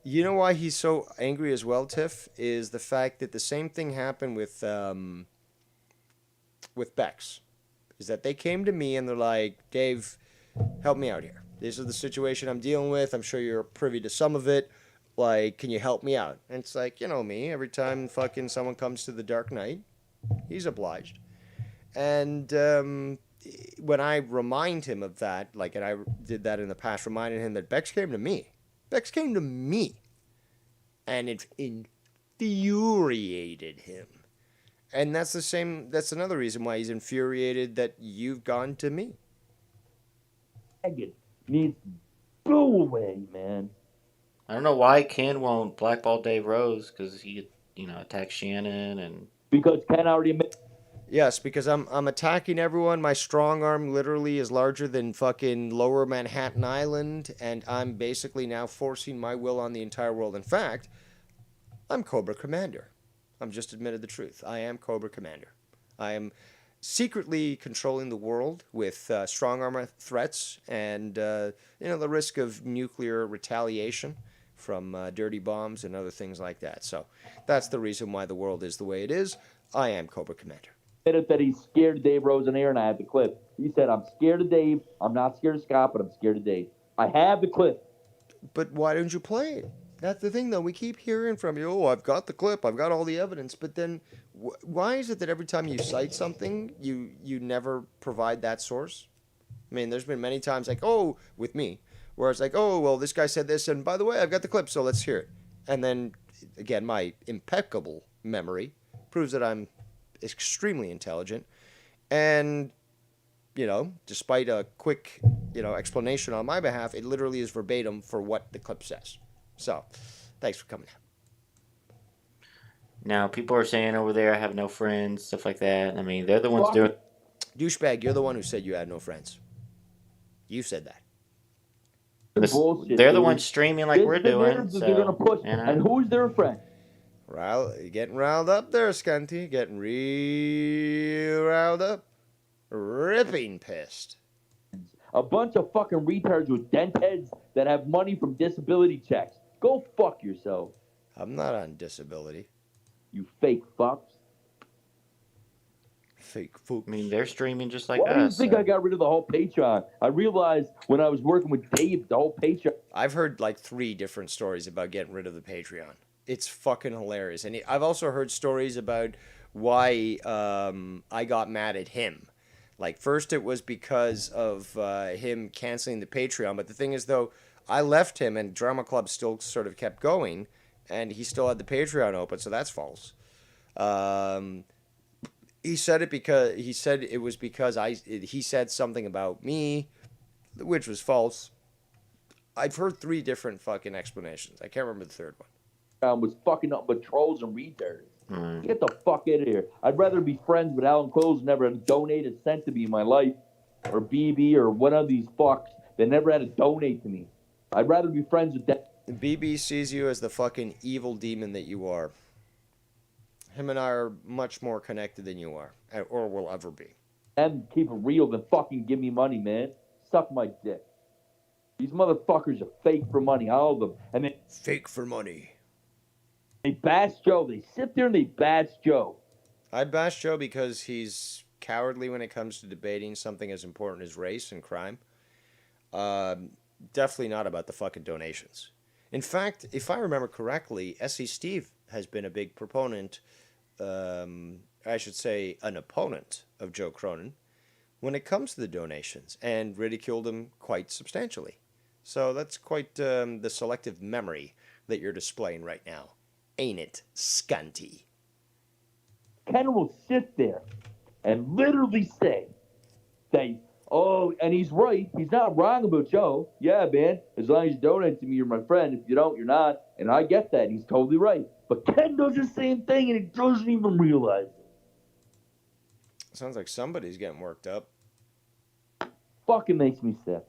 You know why he's so angry as well, Tiff, is the fact that the same thing happened with V.I.P.s. Is that they came to me and they're like, Dave, help me out here. This is the situation I'm dealing with. I'm sure you're privy to some of it. Like, can you help me out? And it's like, you know me, every time fucking someone comes to the Dark Knight, he's obliged. And when I remind him of that, like, and I did that in the past, reminding him that Bex came to me. Bex came to me. And it infuriated him. And that's that's another reason why he's infuriated that you've gone to me. It needs to go away, man. I don't know why Ken won't blackball Dave Rose, because he, attacked Shannon and... Because Ken already... Yes, because I'm attacking everyone. My strong arm literally is larger than fucking Lower Manhattan Island, and I'm basically now forcing my will on the entire world. In fact, I'm Cobra Commander. I'm just admitted the truth. I am Cobra Commander. I am secretly controlling the world with strong arm threats and the risk of nuclear retaliation from dirty bombs and other things like that. So that's the reason why the world is the way it is. I am Cobra Commander. Admitted that he's scared of Dave Rose and Aaron. I have the clip. He said, I'm scared of Dave. I'm not scared of Scott, but I'm scared of Dave. I have the clip. But why don't you play it? That's the thing, though. We keep hearing from you, oh, I've got the clip, I've got all the evidence. But then why is it that every time you cite something, you never provide that source? I mean, there's been many times like, oh, with me, where it's like, oh, well, this guy said this, and by the way, I've got the clip, so let's hear it. And then, again, my impeccable memory proves that I'm extremely intelligent. And, despite a quick, explanation on my behalf, it literally is verbatim for what the clip says. So, thanks for coming Now, people are saying over there I have no friends, stuff like that. I mean, they're the ones doing. Douchebag, you're the one who said you had no friends. You said that. Bullshit, They're the dude. ones streaming like This we're is the doing. narrative that they're gonna push, and who's their friend? Getting riled up there, Skunty. Getting real riled up. Ripping pissed. A bunch of fucking retards with dent heads that have money from disability checks. Go fuck yourself. I'm not on disability. You fake fucks. Fake fucks. I mean, they're streaming just like Why do you us. think I got rid of the whole Patreon? I realized when I was working with Dave, the whole Patreon. I've heard like 3 different stories about getting rid of the Patreon. It's fucking hilarious. And I've also heard stories about why I got mad at him. Like, first it was because of him canceling the Patreon. But the thing is, though, I left him and Drama Club still sort of kept going. And he still had the Patreon open, so that's false. He said it was because he said something about me, which was false. I've heard 3 different fucking explanations. I can't remember the third one. Was fucking up with trolls and retards. Get the fuck out of here. I'd rather be friends with Alan Close who never had a donated cent to me in my life, or BB, or one of these fucks that never had to donate to me. I'd rather be friends with that. BB sees you as the fucking evil demon that you are. Him and I are much more connected than you are, or will ever be. And keep it real than fucking give me money, man. Suck my dick. These motherfuckers are fake for money, all of them. And they fake for money. They bash Joe. They sit there and they bash Joe. I bash Joe because he's cowardly when it comes to debating something as important as race and crime. Definitely not about the fucking donations. In fact, if I remember correctly, S.E. Steve has been a big proponent, I should say an opponent of Joe Cronin when it comes to the donations and ridiculed him quite substantially. So that's quite the selective memory that you're displaying right now. Ain't it, Skunty? Ken will sit there and literally say that, oh, and he's right. He's not wrong about Joe. Yeah, man, as long as you donate to me, you're my friend. If you don't, you're not. And I get that. He's totally right. But Ken does the same thing, and he doesn't even realize it. Sounds like somebody's getting worked up. Fucking makes me sick.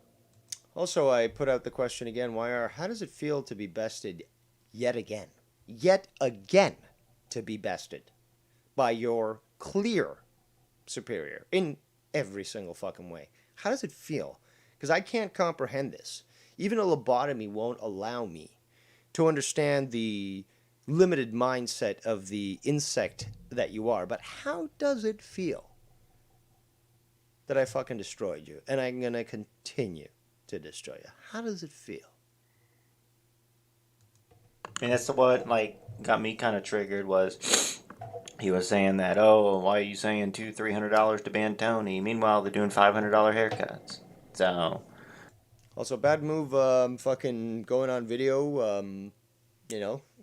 Also, I put out the question again, how does it feel to be bested yet again? Yet again to be bested by your clear superior in every single fucking way. How does it feel? Because I can't comprehend this. Even a lobotomy won't allow me to understand the limited mindset of the insect that you are. But how does it feel that I fucking destroyed you and I'm going to continue to destroy you? How does it feel? And that's what got me kind of triggered was he was saying that, oh, why are you saying $200-$300 to ban Tony? Meanwhile, they're doing $500 haircuts. So, also bad move. Fucking going on video.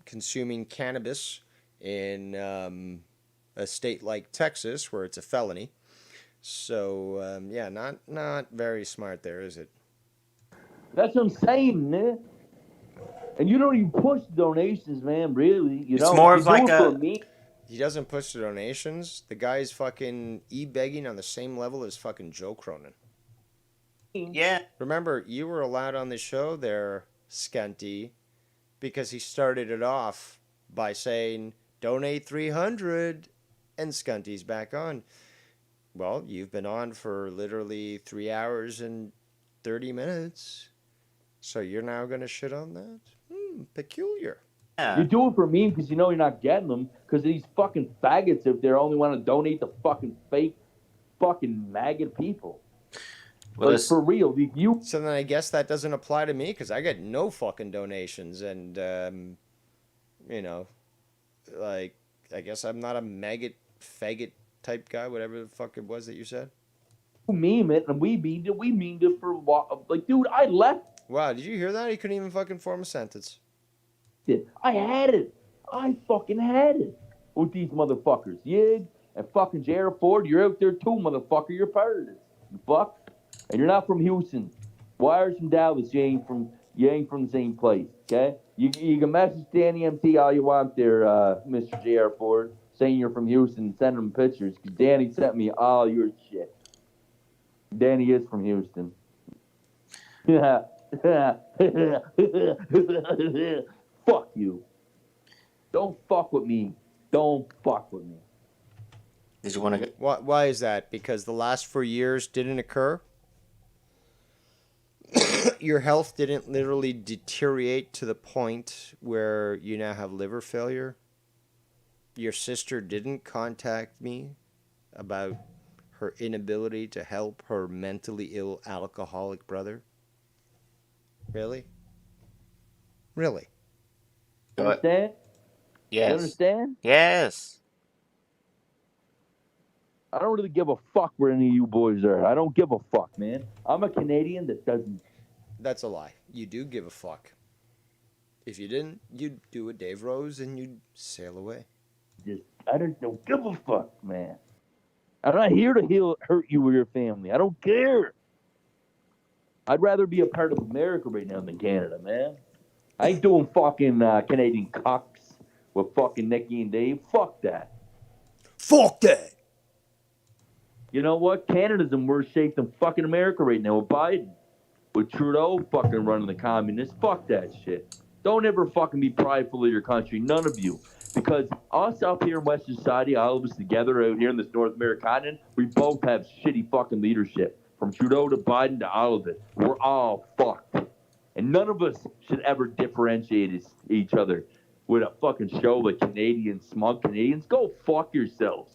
Consuming cannabis in a state like Texas where it's a felony. So not very smart there, is it? That's what I'm saying, man. And you don't even push donations, man, really. It's more of like a... He doesn't push the donations. The guy's fucking e-begging on the same level as fucking Joe Cronin. Yeah. Remember, you were allowed on the show there, Skunty, because he started it off by saying, donate $300, and Skunty's back on. Well, you've been on for literally 3 hours and 30 minutes. So you're now going to shit on that? Peculiar. You do it for me because you know you're not getting them because these fucking faggots if they only want to donate to fucking fake fucking maggot people. Well, like, for real. So then I guess that doesn't apply to me because I get no fucking donations and, I guess I'm not a maggot, faggot type guy, whatever the fuck it was that you said. You meme it and we memed it for what? Like, dude, I left. Wow, did you hear that? He couldn't even fucking form a sentence. I had it. I fucking had it with these motherfuckers. Yig and fucking J.R. Ford, you're out there too, motherfucker. You're part of this. You fuck. And you're not from Houston. Wires from Dallas. You ain't from the same place. Okay? You can message Danny MT all you want there, Mr. J.R. Ford, saying you're from Houston. Send him pictures, because Danny sent me all your shit. Danny is from Houston. Fuck you. Don't fuck with me. Don't fuck with me. Did you want to? Why is that? Because the last 4 years didn't occur? Your health didn't literally deteriorate to the point where you now have liver failure? Your sister didn't contact me about her inability to help her mentally ill alcoholic brother? Really? Really? You understand? Yes. You understand? Yes. I don't really give a fuck where any of you boys are. I don't give a fuck, man. I'm a Canadian that doesn't. That's a lie. You do give a fuck. If you didn't, you'd do a Dave Rose and you'd sail away. I don't give a fuck, man. I'm not here to hurt you or your family. I don't care. I'd rather be a part of America right now than Canada, man. I ain't doing fucking Canadian cucks with fucking Nikki and Dave. Fuck that. Fuck that. You know what? Canada's in worse shape than fucking America right now with Biden. With Trudeau fucking running the communists. Fuck that shit. Don't ever fucking be prideful of your country. None of you. Because us up here in Western society, all of us together out here in this North American continent, we both have shitty fucking leadership. From Trudeau to Biden to all of it. We're all fucked. And none of us should ever differentiate each other with a fucking show like Canadians, smug Canadians. Go fuck yourselves.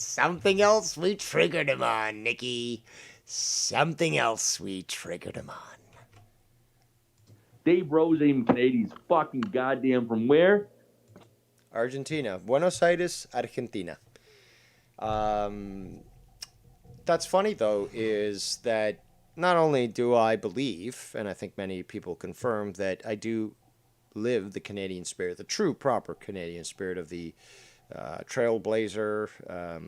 Something else we triggered him on, Nikki. Something else we triggered him on. Dave Rose ain't even Canadian. He's fucking goddamn from where? Argentina. Buenos Aires, Argentina. That's funny, though, is that not only do I believe, and I think many people confirm, that I do live the Canadian spirit, the true, proper Canadian spirit of the trailblazer,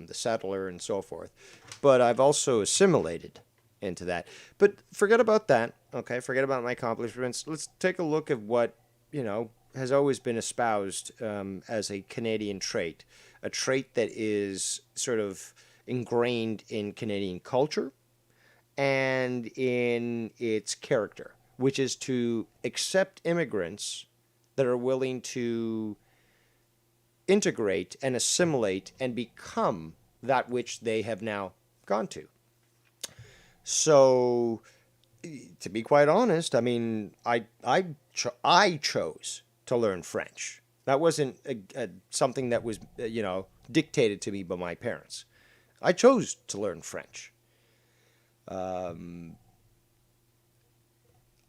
the settler, and so forth. But I've also assimilated into that. But forget about that, okay? Forget about my accomplishments. Let's take a look at what, has always been espoused as a Canadian trait. A trait that is sort of ingrained in Canadian culture and in its character, which is to accept immigrants that are willing to integrate and assimilate and become that which they have now gone to. So, to be quite honest, I mean, I chose to learn French. That wasn't something that was, dictated to me by my parents. I chose to learn French. I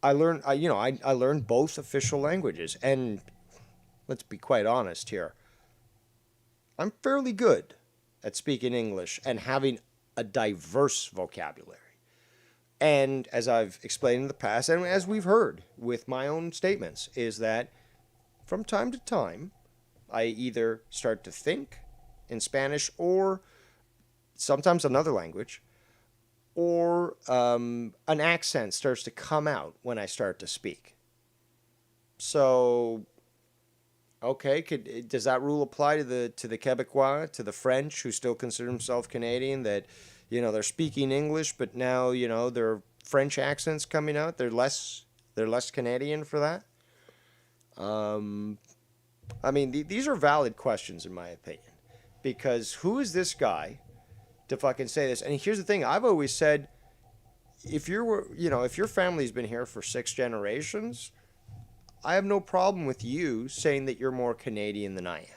learned both official languages, and let's be quite honest here. I'm fairly good at speaking English and having a diverse vocabulary. And as I've explained in the past, and as we've heard with my own statements, is that from time to time, I either start to think in Spanish or sometimes another language, or an accent starts to come out when I start to speak. So, okay, does that rule apply to the Quebecois, to the French who still consider themselves Canadian, that, they're speaking English, but now, their French accents coming out, they're less Canadian for that? I mean, these are valid questions in my opinion, because who is this guy to fucking say this? And here's the thing, I've always said, if your family's been here for 6 generations, I have no problem with you saying that you're more Canadian than I am.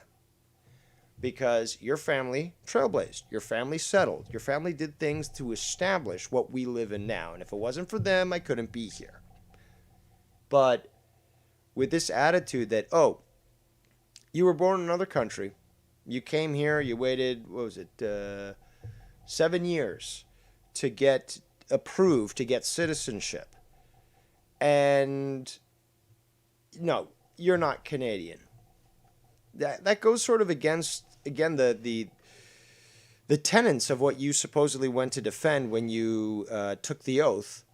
Because your family trailblazed, your family settled, your family did things to establish what we live in now. And if it wasn't for them, I couldn't be here. But with this attitude that, you were born in another country, you came here, you waited, 7 years to get approved, to get citizenship. And no, you're not Canadian. That goes sort of against, again, the tenets of what you supposedly went to defend when you took the oath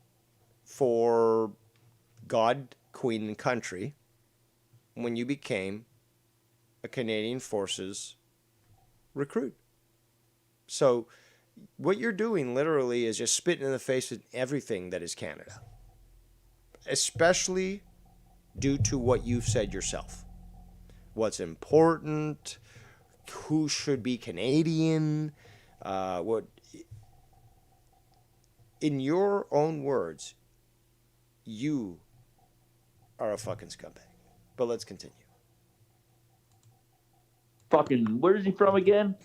for God queen and country when you became a Canadian Forces recruit. So what you're doing literally is just spitting in the face of everything that is Canada, especially due to what you've said yourself. What's important, who should be Canadian, what, in your own words, you are a fucking scumbag. But let's continue. Fucking, where is he from again?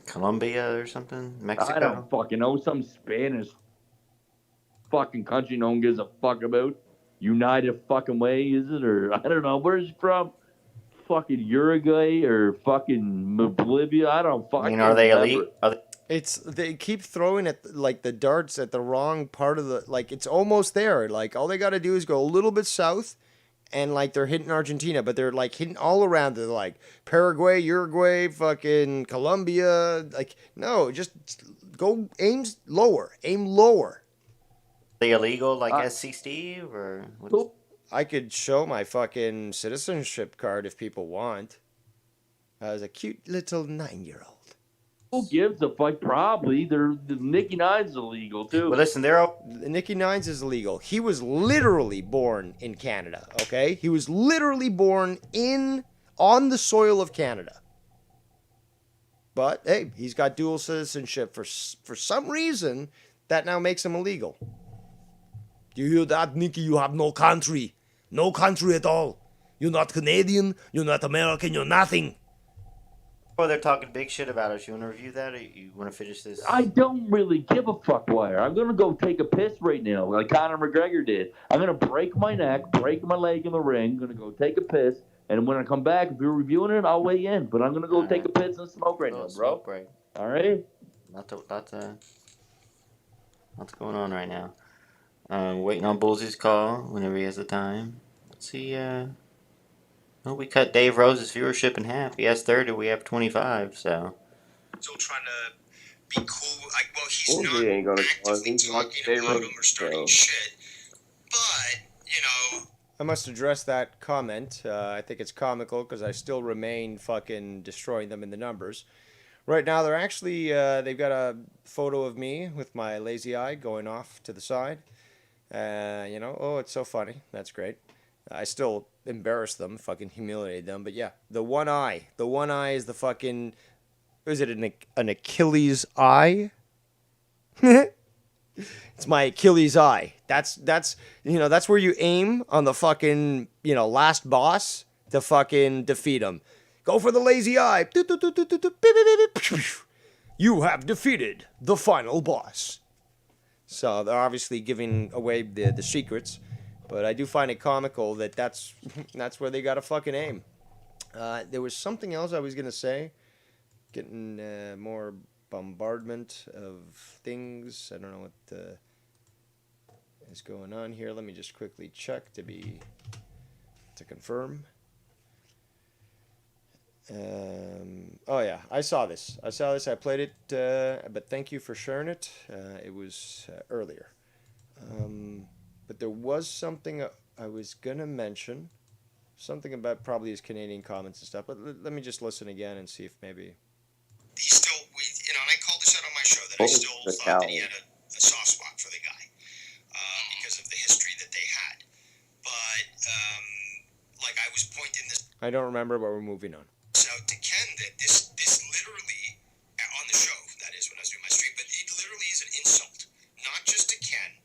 Colombia or something? Mexico? I don't fucking know. Some Spanish fucking country no one gives a fuck about. United fucking Way, is it? Or I don't know. Where's he from? Fucking Uruguay or fucking Bolivia? I don't fucking are they remember. elite? They keep throwing at like the darts at the wrong part of the, like it's almost there. Like all they got to do is go a little bit south, and like they're hitting Argentina, but they're like hitting all around. They're like Paraguay, Uruguay, fucking Colombia. Like no, just go aim lower. They illegal like SC Steve or what? I could show my fucking citizenship card if people want. I was a cute little 9-year-old. Who gives a fuck? Probably. The Nicky Nine's illegal too. Well, listen, Nicky Nines is illegal. He was literally born in Canada. Okay, he was literally born on the soil of Canada. But hey, he's got dual citizenship for some reason that now makes him illegal. Do you hear that, Nicky? You have no country at all. You're not Canadian. You're not American. You're nothing. Oh, they're talking big shit about us. You want to review that, or you want to finish this? I don't really give a fuck, Wire. I'm gonna go take a piss right now, like Conor McGregor did. I'm gonna break my neck, break my leg in the ring. Gonna go take a piss, and when I come back, if you're reviewing it, I'll weigh in. But I'm gonna go take a piss and smoke right now, bro. Break. All right. Lots going on right now. Waiting on Bullsy's call whenever he has the time. Let's see. Well, we cut Dave Rose's viewership in half. He has 30. We have 25. So. Still trying to be cool. Like, well, he's Bullsy not ain't gonna actively talking about him or starting shit. But I must address that comment. I think it's comical because I still remain fucking destroying them in the numbers. Right now, they're actually, they've got a photo of me with my lazy eye going off to the side. Oh, it's so funny. That's great. I still embarrass them, fucking humiliate them. But yeah, the one eye is the fucking, is it an Achilles eye? It's my Achilles eye. That's where you aim on the fucking, last boss to fucking defeat him. Go for the lazy eye. You have defeated the final boss. So they're obviously giving away the secrets, but I do find it comical that's where they got to fucking aim. There was something else I was gonna say. Getting more bombardment of things. I don't know what is going on here. Let me just quickly check to confirm. Oh yeah, I saw this. I played it, but thank you for sharing it. It was earlier. But there was something I was gonna mention, something about probably his Canadian comments and stuff. But let me just listen again and see if maybe. He's still, and I called this out on my show that I still thought that he had a soft spot for the guy because of the history that they had. But I was pointing this. I don't remember, but we're moving on. So to Ken, that this literally on the show, that is when I was doing my stream, but it literally is an insult, not just to Ken,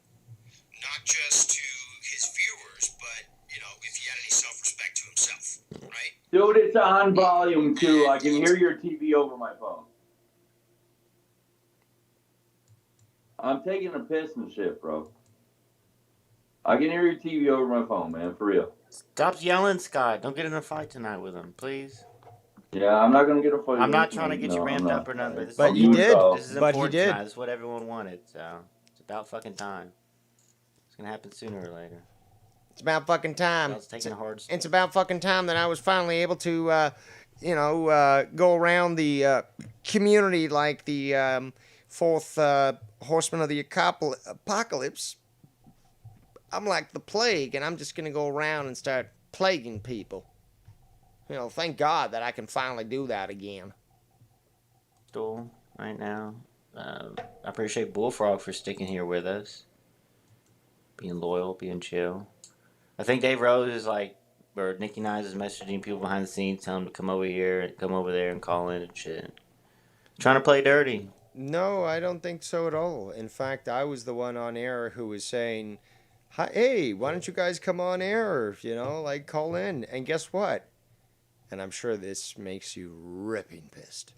not just to his viewers, but if he had any self-respect to himself, right? Dude, it's on volume too. I can hear your TV over my phone. I'm taking a piss and shit, bro. I can hear your TV over my phone, man, for real. Stop yelling, Scott. Don't get in a fight tonight with him, please. Yeah, I'm not gonna get a fight. I'm not trying to get you ramped up or nothing, but you did. This is important tonight. This is what everyone wanted, so it's about fucking time. It's gonna happen sooner or later. It's about fucking time. It's about fucking time that I was finally able to, go around the community like the fourth horseman of the apocalypse. I'm like the plague, and I'm just gonna go around and start plaguing people. Thank God that I can finally do that again. Duel right now. I appreciate Bullfrog for sticking here with us, being loyal, being chill. I think Dave Rose is like, or Nikki Nice is messaging people behind the scenes, telling them to come over here and come over there and call in and shit. Trying to play dirty. No, I don't think so at all. In fact, I was the one on air who was saying, "Hi, hey, why don't you guys come on air? Like call in." And guess what? And I'm sure this makes you ripping pissed.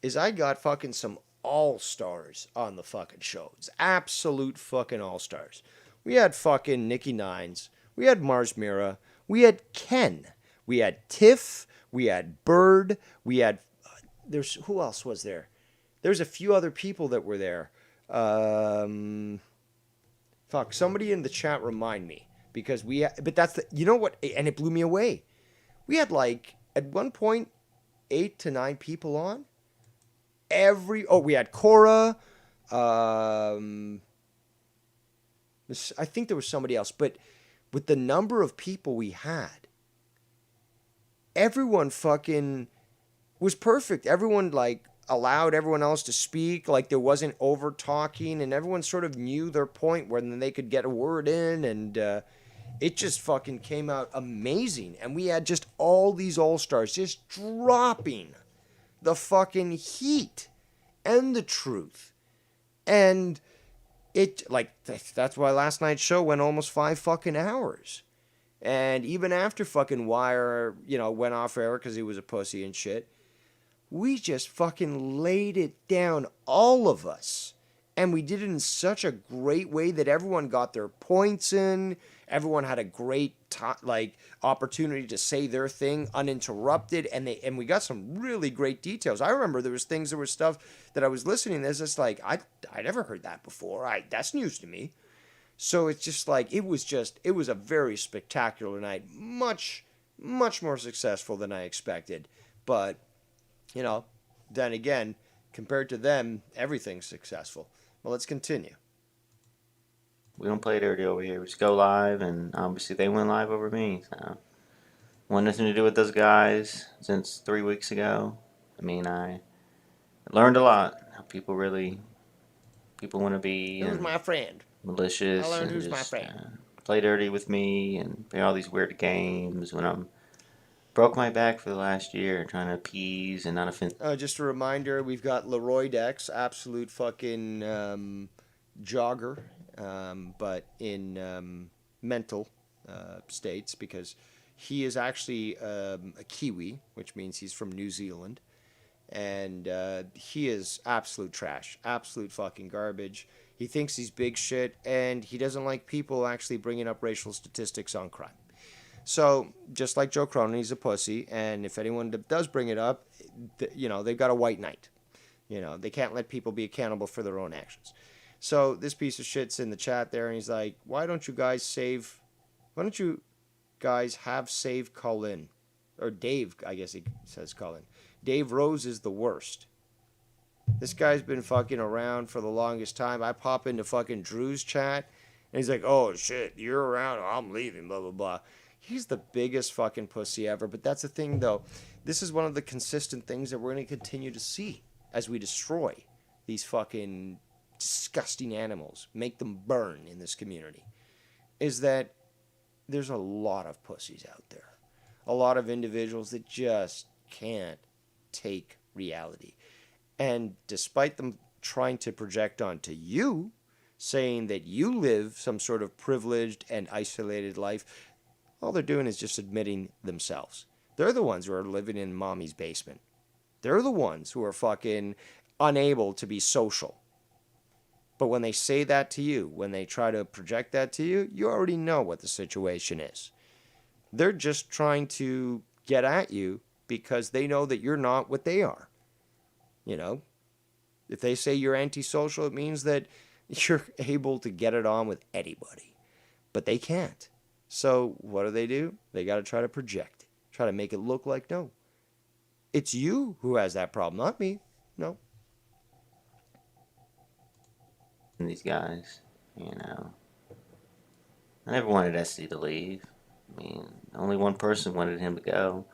Is I got fucking some all-stars on the fucking show. It's absolute fucking all-stars. We had fucking Nikki Nines. We had Mars Mira. We had Ken. We had Tiff. We had Bird. We had... who else was there? There's a few other people that were there. Somebody in the chat remind me. Because but that's the... You know what? And it blew me away. We had like, at one point, 8 to 9 people on. We had Cora. I think there was somebody else. But with the number of people we had, everyone fucking was perfect. Everyone like allowed everyone else to speak. Like there wasn't over talking, and everyone sort of knew their point when they could get a word in, and it just fucking came out amazing. And we had just all these all-stars just dropping the fucking heat and the truth. And it, like, that's why last night's show went almost 5 fucking hours. And even after fucking Wire, went off air because he was a pussy and shit, we just fucking laid it down, all of us. And we did it in such a great way that everyone got their points in. Everyone had a great opportunity to say their thing uninterrupted, and we got some really great details. I remember there was stuff that I was listening to. It's just like I never heard that before. That's news to me. So it's just like it was a very spectacular night, much more successful than I expected. But then again, compared to them, everything's successful. Well, let's continue. We don't play dirty over here. We just go live, and obviously they went live over me. So, want nothing to do with those guys since 3 weeks ago. I mean, I learned a lot. How people want to be. Who's my friend? Malicious. I learned and who's just, my friend. Play dirty with me and play all these weird games when I'm broke my back for the last year trying to appease and not offend. Just a reminder, we've got Leroy Dex, absolute fucking jogger, but in mental states, because he is actually a Kiwi, which means he's from New Zealand, and he is absolute trash, absolute fucking garbage. He thinks he's big shit, and he doesn't like people actually bringing up racial statistics on crime. So, just like Joe Cronin, he's a pussy, and if anyone does bring it up, they've got a white knight. They can't let people be accountable for their own actions. So, this piece of shit's in the chat there, and he's like, why don't you guys have Save Colin? Or Dave, I guess he says Colin. Dave Rose is the worst. This guy's been fucking around for the longest time. I pop into fucking Drew's chat, and he's like, oh, shit, you're around, I'm leaving, blah, blah, blah. He's the biggest fucking pussy ever. But that's the thing, though. This is one of the consistent things that we're going to continue to see as we destroy these fucking disgusting animals, make them burn in this community, is that there's a lot of pussies out there. A lot of individuals that just can't take reality. And despite them trying to project onto you, saying that you live some sort of privileged and isolated life, all they're doing is just admitting themselves. They're the ones who are living in mommy's basement. They're the ones who are fucking unable to be social. But when they say that to you, when they try to project that to you, you already know what the situation is. They're just trying to get at you because they know that you're not what they are. If they say you're antisocial, it means that you're able to get it on with anybody. But they can't. So what do? They got to try to project it. Try to make it look like, no. It's you who has that problem, not me. No. These guys, I never wanted SC to leave. I mean, only one person wanted him to go.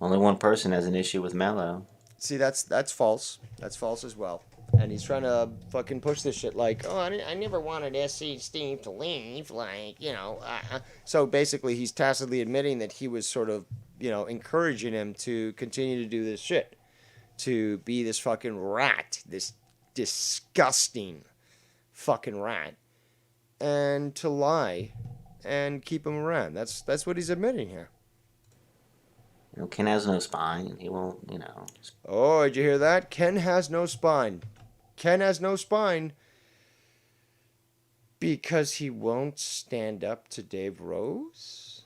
Only one person has an issue with Mello. See, that's false. That's false as well. And he's trying to fucking push this shit like, oh, I never wanted SC Steve to leave. Like, you know. So basically, he's tacitly admitting that he was sort of, you know, encouraging him to continue to do this shit. To be this fucking rat. This disgusting fucking rat. And to lie and keep him around. That's what he's admitting here. You know, Ken has no spine. He won't, you know. Oh, did you hear that? Ken has no spine. Ken has no spine because he won't stand up to Dave Rose?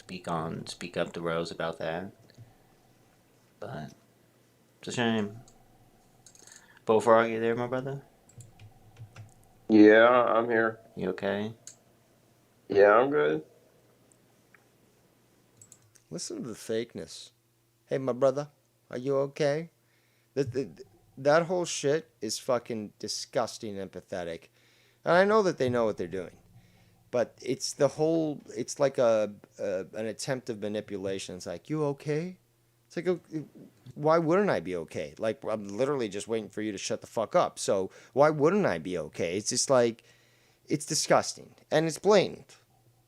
Speak up to Rose about that. But it's a shame. Bullfrog, you there, my brother? Yeah, I'm here. You okay? Yeah, I'm good. Listen to the fakeness. Hey, my brother, are you okay? That whole shit is fucking disgusting and pathetic. And I know that they know what they're doing. But it's like an attempt of manipulation. It's like, you okay? It's like, why wouldn't I be okay? Like, I'm literally just waiting for you to shut the fuck up. So why wouldn't I be okay? It's just like, it's disgusting. And it's blatant.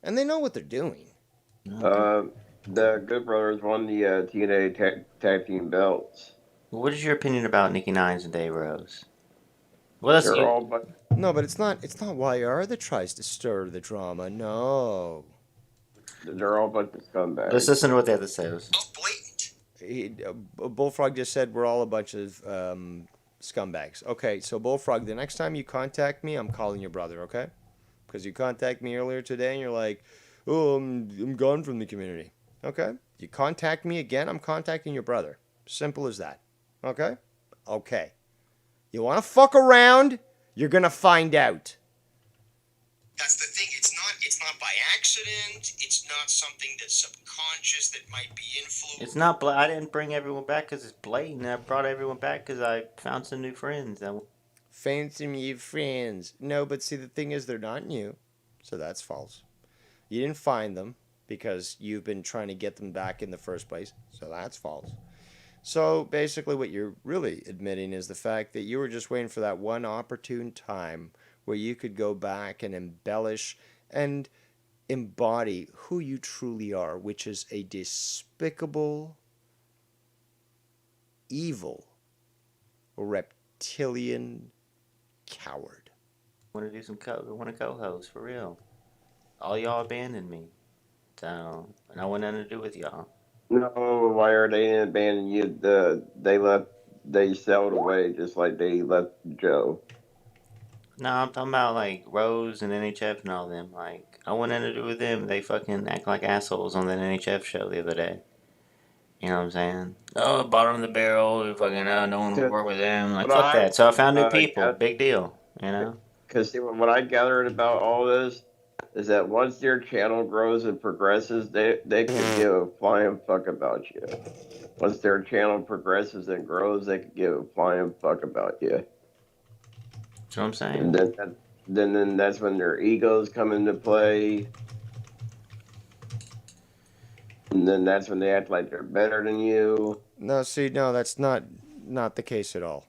And they know what they're doing. The Good Brothers won the TNA tag team belts. What is your opinion about Nikki Nines and Dave Rose? What else? No, but it's not YR that tries to stir the drama. No. They're all a bunch of scumbags. Let's listen to what they have to say. Bullfrog just said we're all a bunch of scumbags. Okay, so Bullfrog, the next time you contact me, I'm calling your brother, okay? Because you contacted me earlier today and you're like, oh, I'm gone from the community. Okay? You contact me again, I'm contacting your brother. Simple as that. Okay? Okay. You want to fuck around? You're going to find out. That's the thing. It's not by accident. It's not something that's subconscious that might be influenced. It's not. I didn't bring everyone back because it's blatant. I brought everyone back because I found some new friends. Found some new friends. No, but see, the thing is, they're not new. So that's false. You didn't find them because you've been trying to get them back in the first place. So that's false. So basically what you're really admitting is the fact that you were just waiting for that one opportune time where you could go back and embellish and embody who you truly are, which is a despicable, evil, reptilian coward. I want to do some co-host for real. All y'all abandoned me, so and I want nothing to do with y'all. No, why are they didn't abandon you? They sailed away just like they left Joe. No, I'm talking about like Rose and NHF and all them. Like I want nothing to do with them. They fucking act like assholes on that NHF show the other day. You know what I'm saying? Oh, bottom of the barrel. Fucking no one will work with them. Like fuck that. So I found new people. Big deal. You know. Because what I gathered about all this is that once their channel grows and progresses, they could give a flying fuck about you. Once their channel progresses and grows, they could give a flying fuck about you. That's what I'm saying. And then that's when their egos come into play. And then that's when they act like they're better than you. No, see, no, that's not the case at all.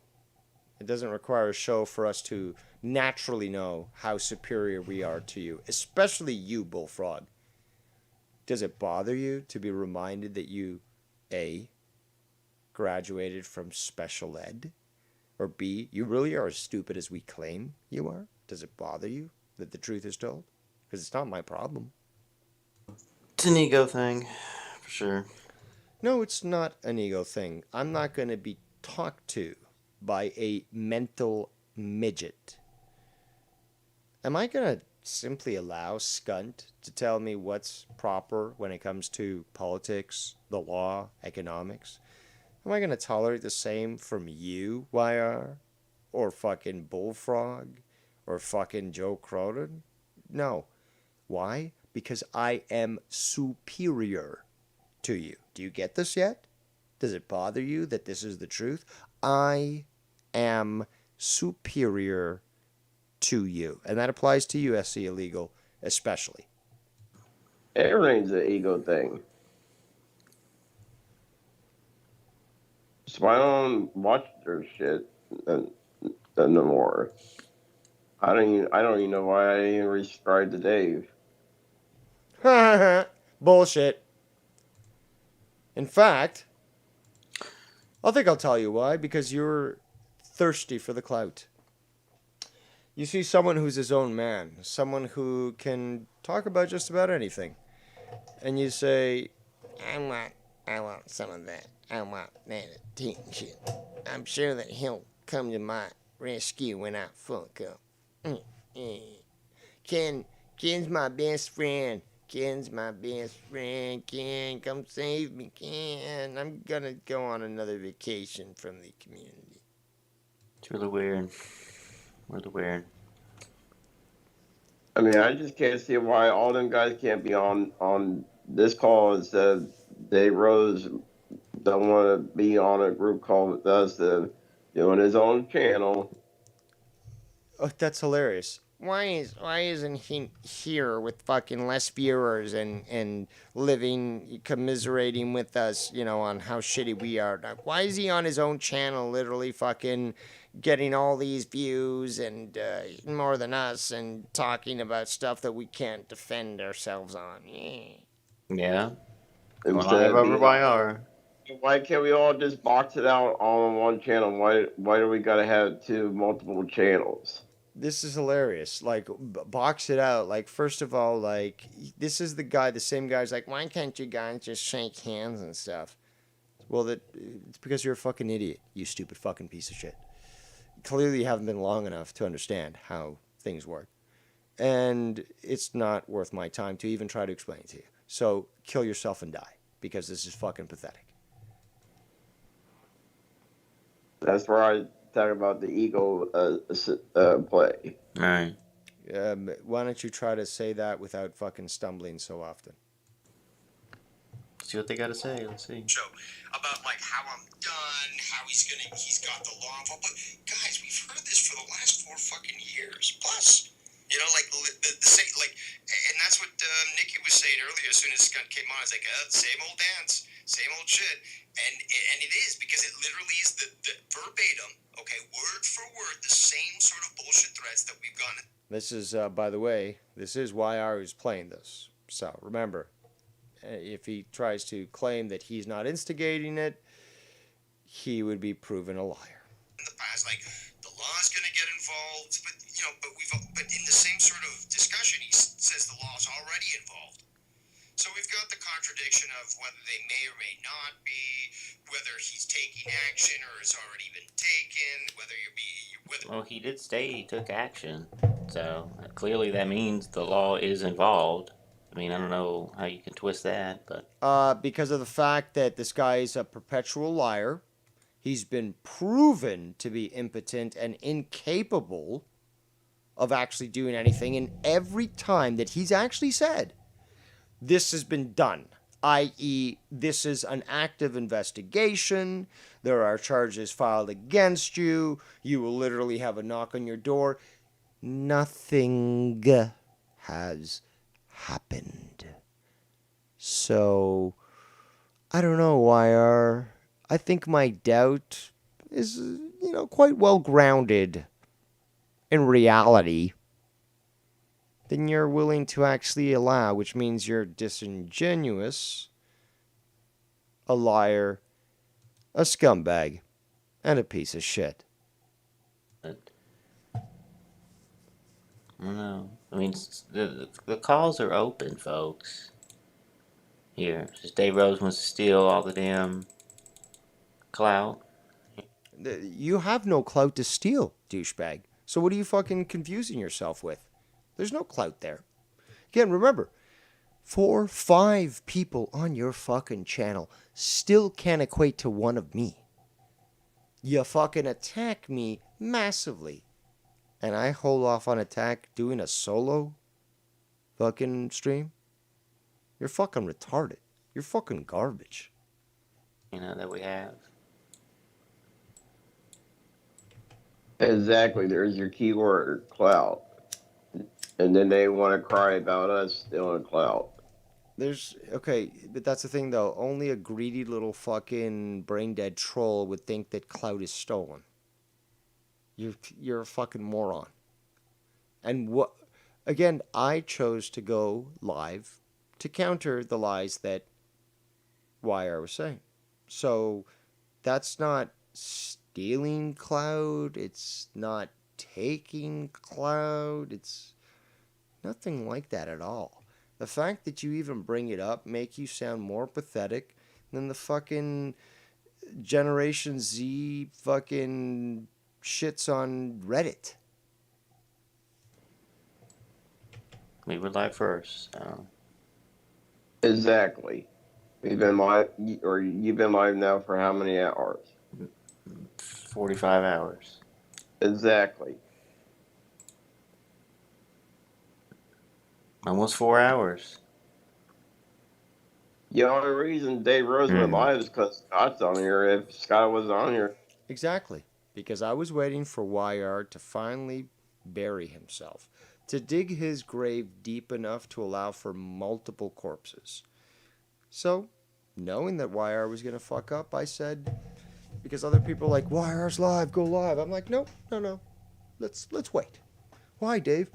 It doesn't require a show for us to naturally know how superior we are to you, especially you, Bullfrog. Does it bother you to be reminded that you, A, graduated from special ed, or B, you really are as stupid as we claim you are? Does it bother you that the truth is told? Because it's not my problem. It's an ego thing, for sure. No, it's not an ego thing. I'm not going to be talked to by a mental midget. Am I going to simply allow Skunt to tell me what's proper when it comes to politics, the law, economics? Am I going to tolerate the same from you, YR? Or fucking Bullfrog? Or fucking Joe Cronin? No. Why? Because I am superior to you. Do you get this yet? Does it bother you that this is the truth? I am superior to you. And that applies to you, SC Illegal, especially. Everything's an ego thing. So I don't watch their shit no more. I don't even know why I didn't even resubscribe to Dave. Bullshit. In fact, I think I'll tell you why. Because you're thirsty for the clout. You see someone who's his own man, someone who can talk about just about anything, and you say, I want some of that. I want that attention. I'm sure that he'll come to my rescue when I fuck up. Ken's my best friend. Ken's my best friend. Ken, come save me, Ken. I'm gonna go on another vacation from the community. It's really weird. Really weird. I mean, I just can't see why all them guys can't be on this call instead of Dave Rose don't want to be on a group call with us, doing his own channel. Oh, that's hilarious. Why isn't he here with fucking less viewers and living commiserating with us, on how shitty we are? Why is he on his own channel, literally fucking getting all these views and more than us, and talking about stuff that we can't defend ourselves on? Yeah. Instead of being YR. Why can't we all just box it out all on one channel? Why do we gotta have multiple channels? This is hilarious. Like, box it out. Like, first of all, like, this is the same guy's like, why can't you guys just shake hands and stuff? Well, it's because you're a fucking idiot, you stupid fucking piece of shit. Clearly, you haven't been long enough to understand how things work. And it's not worth my time to even try to explain it to you. So, kill yourself and die, because this is fucking pathetic. That's where I talk about the ego play. All right. Why don't you try to say that without fucking stumbling so often? See what they got to say. Let's see. Show about like how I'm done, how he's got the law involved. But guys, we've heard this for the last 4 fucking years plus. Like the same, and that's what Nikki was saying earlier. As soon as this came on, I was like, same old dance, same old shit, and it is, because it literally is the verbatim, okay, word for word, the same sort of bullshit threats that we've gotten. This is, by the way, this is YR who's playing this. So remember, if he tries to claim that he's not instigating it, he would be proven a liar. In the past, like, the law's going to get involved, but in the same sort of discussion, he says the law's already involved. So we've got the contradiction of whether they may or may not be, whether he's taking action or has already been taken, Well, he did say he took action, so clearly that means the law is involved. I mean, I don't know how you can twist that, but because of the fact that this guy is a perpetual liar. He's been proven to be impotent and incapable of actually doing anything. And every time that he's actually said, this has been done, i.e., this is an active investigation, there are charges filed against you, you will literally have a knock on your door, nothing has happened. So, I don't know, YR. I think my doubt is, quite well grounded in reality than you're willing to actually allow, which means you're disingenuous, a liar, a scumbag, and a piece of shit. I don't know. I mean, the calls are open, folks. Here, just Dave Rose wants to steal all the damn clout. You have no clout to steal, douchebag. So what are you fucking confusing yourself with? There's no clout there. Again, remember, 4, 5 people on your fucking channel still can't equate to one of me. You fucking attack me massively. And I hold off on attack doing a solo fucking stream? You're fucking retarded. You're fucking garbage. That we have. Exactly. There's your keyword, clout. and then they want to cry about us stealing clout. Okay, but that's the thing though. Only a greedy little fucking brain dead troll would think that clout is stolen. You're a fucking moron. And what? Again, I chose to go live to counter the lies that YR was saying. So that's not stealing clout. It's not taking clout. It's nothing like that at all. The fact that you even bring it up make you sound more pathetic than the fucking Generation Z fucking shits on Reddit. We were live first, so. Exactly. You've been live now for how many hours? 45 hours. Exactly. Almost 4 hours. The only reason Dave Rose went live is because Scott's on here. If Scott was on here, Exactly. Because I was waiting for YR to finally bury himself, to dig his grave deep enough to allow for multiple corpses. So, knowing that YR was going to fuck up, I said, because other people are like, YR's live, go live. I'm like, no. Let's wait. Why, Dave?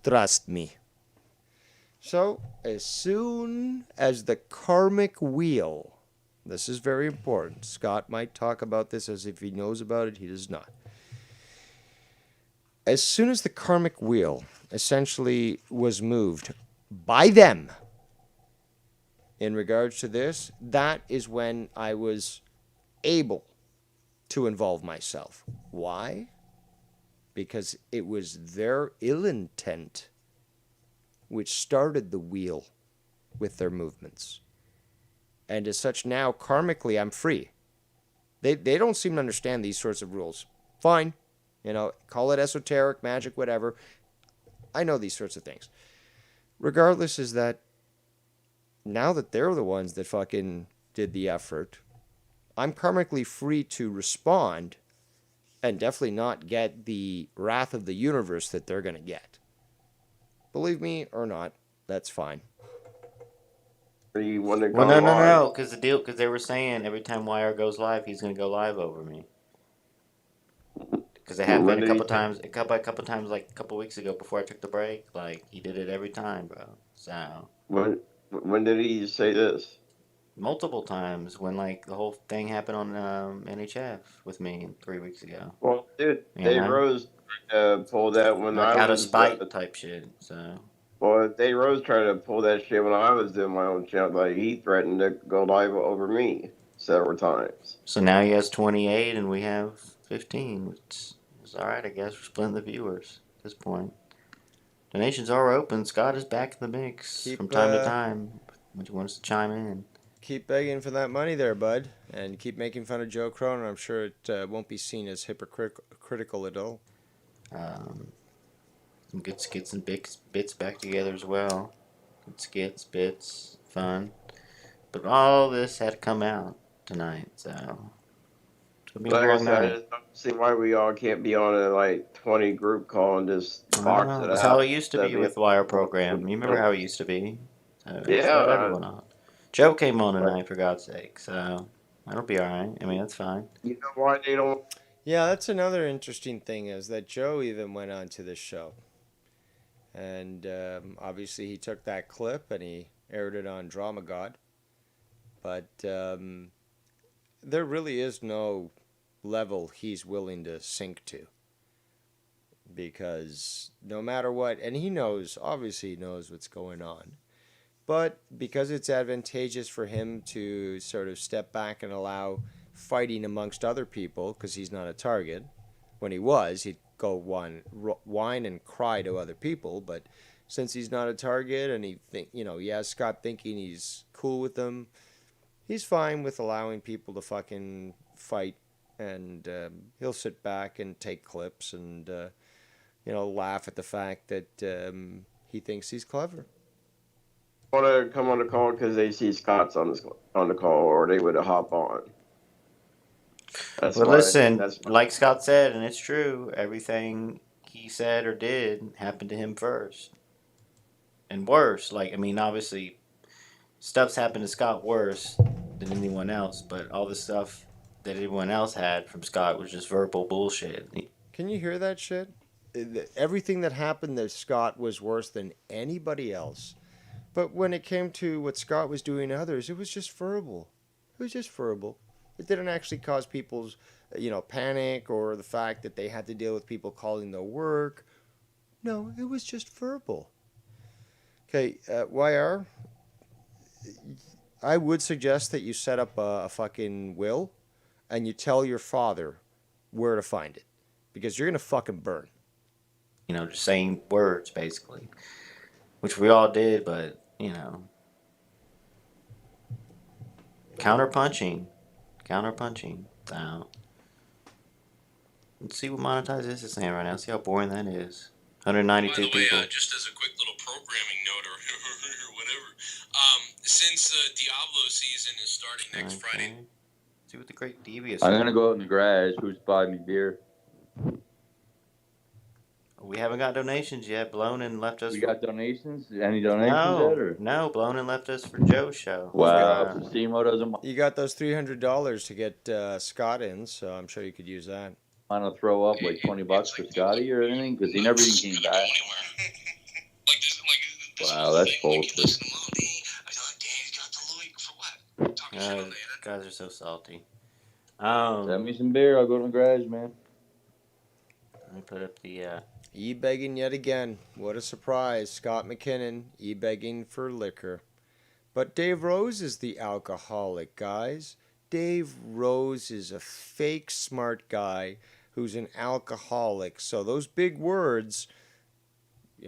Trust me. So, as soon as the karmic wheel, this is very important. Scott might talk about this as if he knows about it. He does not. As soon as the karmic wheel essentially was moved by them in regards to this, that is when I was able to involve myself. Why? Because it was their ill intent which started the wheel with their movements. And as such, now, karmically, I'm free. They don't seem to understand these sorts of rules. Fine. Call it esoteric, magic, whatever. I know these sorts of things. Regardless, is that now that they're the ones that fucking did the effort, I'm karmically free to respond and definitely not get the wrath of the universe that they're going to get. Believe me or not, that's fine. you want to go Well, no, live? because they were saying every time YR goes live, he's gonna go live over me. Because it happened a couple times, like a couple weeks ago before I took the break. Like he did it every time, bro. So when did he say this? Multiple times when like the whole thing happened on NHF with me 3 weeks ago. Well, dude, Dave Rose pulled that when like I out of was spite type shit. So. Well, Dave Rose tried to pull that shit when I was doing my own channel. Like he threatened to go live over me several times. So now he has 28 and we have 15, which is all right, I guess. We're splitting the viewers at this point. Donations are open. Scott is back in the mix from time to time. Would you want us to chime in? Keep begging for that money there, bud. And keep making fun of Joe Cronin. I'm sure it won't be seen as hypocritical at all. Some good skits and bits back together as well. Good skits, bits, fun. But all this had to come out tonight, so it's gonna be a long night. I just don't see why we all can't be on a like 20 group call and just box it out. That's how it used to be with Wire Program. You remember how it used to be? So yeah. Let everyone on. Joe came on tonight, for God's sake, so that'll be all right. I mean, that's fine. You know why they don't? Yeah, that's another interesting thing is that Joe even went on to this show. And obviously he took that clip and he aired it on Drama God. But there really is no level he's willing to sink to. Because no matter what, and he knows, obviously he knows what's going on. But because it's advantageous for him to sort of step back and allow fighting amongst other people, because he's not a target. When he was, he'd go whine and cry to other people. But since he's not a target and he has Scott thinking he's cool with them, he's fine with allowing people to fucking fight. And he'll sit back and take clips and, laugh at the fact that he thinks he's clever. Want to come on the call because they see Scott's on the call, or they would hop on. Listen, like Scott said, and it's true, everything he said or did happened to him first. And worse. Like, I mean, obviously, stuff's happened to Scott worse than anyone else, but all the stuff that everyone else had from Scott was just verbal bullshit. Can you hear that shit? Everything that happened to Scott was worse than anybody else. But when it came to what Scott was doing to others, it was just verbal. It was just verbal. It didn't actually cause people's, panic or the fact that they had to deal with people calling their work. No, it was just verbal. Okay, YR, I would suggest that you set up a fucking will and you tell your father where to find it. Because you're going to fucking burn. Just saying words, basically. Which we all did, but, counterpunching. Let's see what Monetize is saying right now. See how boring that is. 192 By the way, people. just as a quick little programming note or whatever, since Diablo season is starting next Friday. See what the Great Devious. I'm gonna go out in the garage. Who's buying me beer? We haven't got donations yet. Blonin left us. You got donations? Any donations yet? Or? No, Blonin left us for Joe's show. Wow, so Simo doesn't. You got those $300 to get Scott in, so I'm sure you could use that. Want to throw up like $20 for Scotty or anything? Because he never even came back. Wow, that's bullshit. Guys are so salty. Send me some beer. I'll go to the garage, man. Let me put up the. E-begging yet again. What a surprise. Scott McKinnon, e-begging for liquor. But Dave Rose is the alcoholic, guys. Dave Rose is a fake smart guy who's an alcoholic. So those big words,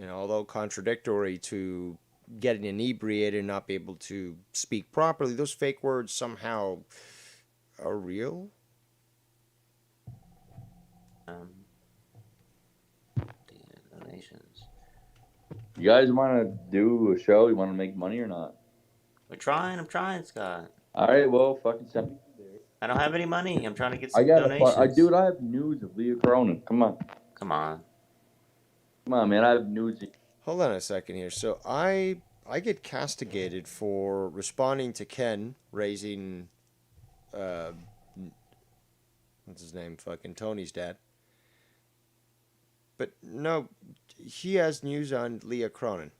although contradictory to getting inebriated and not be able to speak properly, those fake words somehow are real. Donations. You guys want to do a show? You want to make money or not? I'm trying, Scott. All right, well, fucking send me. I don't have any money. I'm trying to get some donations. I have news of Leah Cronin. Come on, man. I have news. Hold on a second here. So I get castigated for responding to Ken raising, what's his name? Fucking Tony's dad. But no, he has news on Leah Cronin.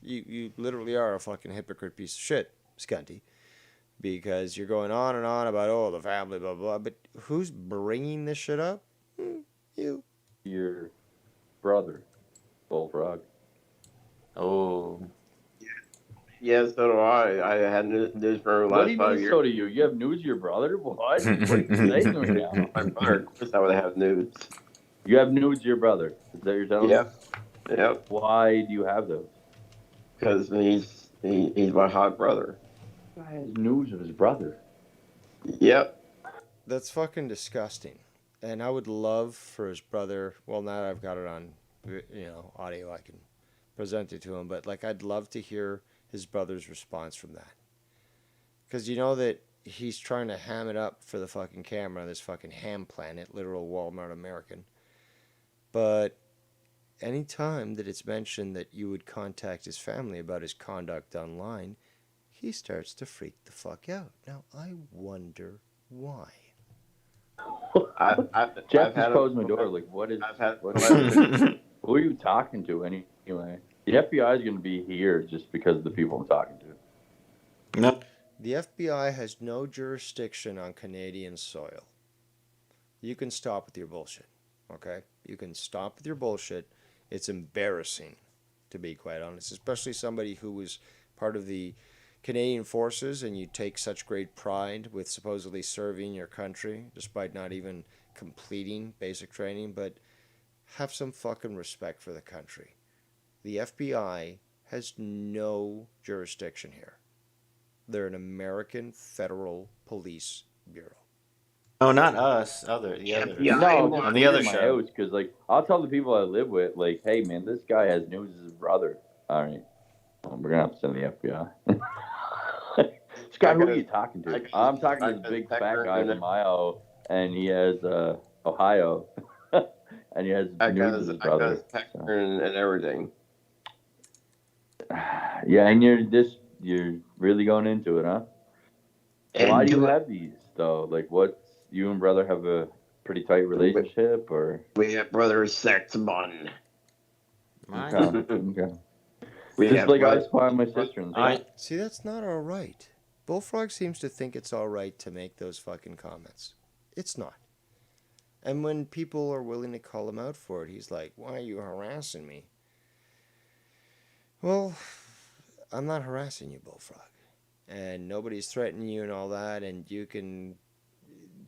You literally are a fucking hypocrite piece of shit, Scunty. Because you're going on and on about, the family, blah, blah. But who's bringing this shit up? You. Your brother, Bullfrog. Oh. Yeah, so do I. I had news for the last 5 years. So do you? You have news of your brother? What? What are you saying right now? My brother, of course I would have news. You have news of your brother? Is that what you're telling me? Yep. Why do you have those? Because he's my hot brother. This guy has news of his brother. Yep. That's fucking disgusting. And I would love for his brother, well, now that I've got it on, audio, I can present it to him. But, I'd love to hear his brother's response from that. Because you know that he's trying to ham it up for the fucking camera, this fucking ham planet, literal Walmart American. But any time that it's mentioned that you would contact his family about his conduct online, he starts to freak the fuck out. Now, I wonder why. Jeff just closed my door. What is... Who are you talking to anyway? The FBI is going to be here just because of the people I'm talking to. Nope. The FBI has no jurisdiction on Canadian soil. You can stop with your bullshit, okay? You can stop with your bullshit. It's embarrassing, to be quite honest, especially somebody who was part of the Canadian Forces and you take such great pride with supposedly serving your country despite not even completing basic training, but have some fucking respect for the country. The FBI has no jurisdiction here. They're an American Federal Police Bureau. No, not us. The other. No, on the other show. Because I'll tell the people I live with, hey man, this guy has news of his brother. All right, we're gonna have to send the FBI. Scott, who are you talking to? I'm talking to the big fat guy in Mayo, and he has Ohio, and he has nudes of his brother. And everything. Yeah, and you're really going into it, huh? And Why do you have these though? Like, what you and brother have a pretty tight relationship, or we have brother sex bond. okay, okay. We Just have like I brother- spy my sister in the I chat. See, that's not all right. Bullfrog seems to think it's all right to make those fucking comments. It's not. And when people are willing to call him out for it, he's like, why are you harassing me? Well, I'm not harassing you, Bullfrog. And nobody's threatening you and all that, and you can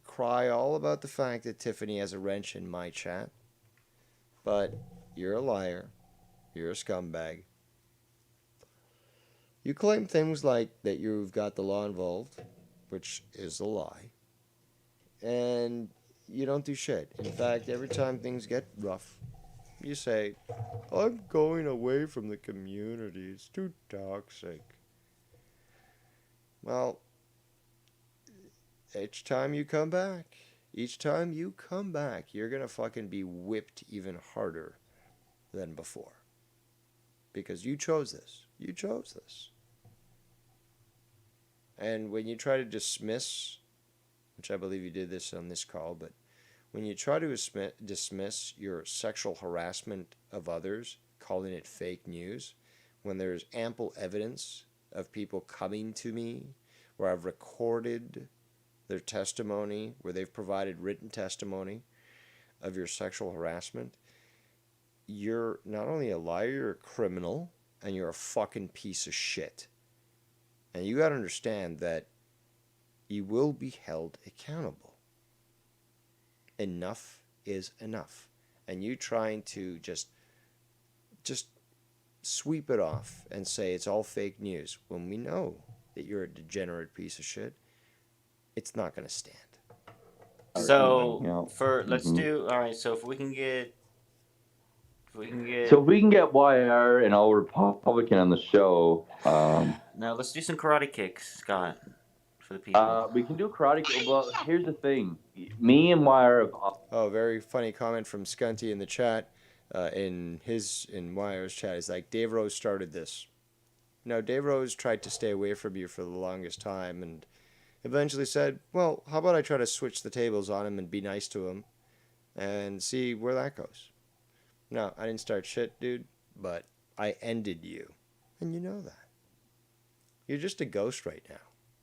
cry all about the fact that Tiffany has a wrench in my chat. But you're a liar. You're a scumbag. You claim things like that you've got the law involved, which is a lie. And you don't do shit. In fact, every time things get rough, you say, I'm going away from the community. It's too toxic. Well, each time you come back, you're going to fucking be whipped even harder than before. Because you chose this. You chose this. And when you try to dismiss, which I believe you did this on this call, but when you try to dismiss your sexual harassment of others, calling it fake news, when there's ample evidence of people coming to me where I've recorded their testimony, where they've provided written testimony of your sexual harassment, you're not only a liar, you're a criminal, and you're a fucking piece of shit. And you got to understand that you will be held accountable. Enough is enough. And you trying to just sweep it off and say it's all fake news when we know that you're a degenerate piece of shit, it's not going to stand. So let's do all right. So if we can get So if we can get YR and all Republican on the show, now let's do some karate kicks, Scott, for the people. we can do karate. Well, here's the thing: me and YR have. Oh, very funny comment from Scunty in the chat. In YR's chat, he's like, Dave Rose started this. No, Dave Rose tried to stay away from you for the longest time, and eventually said, well, how about I try to switch the tables on him and be nice to him and see where that goes. No, I didn't start shit, dude, but I ended you. And you know that. You're just a ghost right now.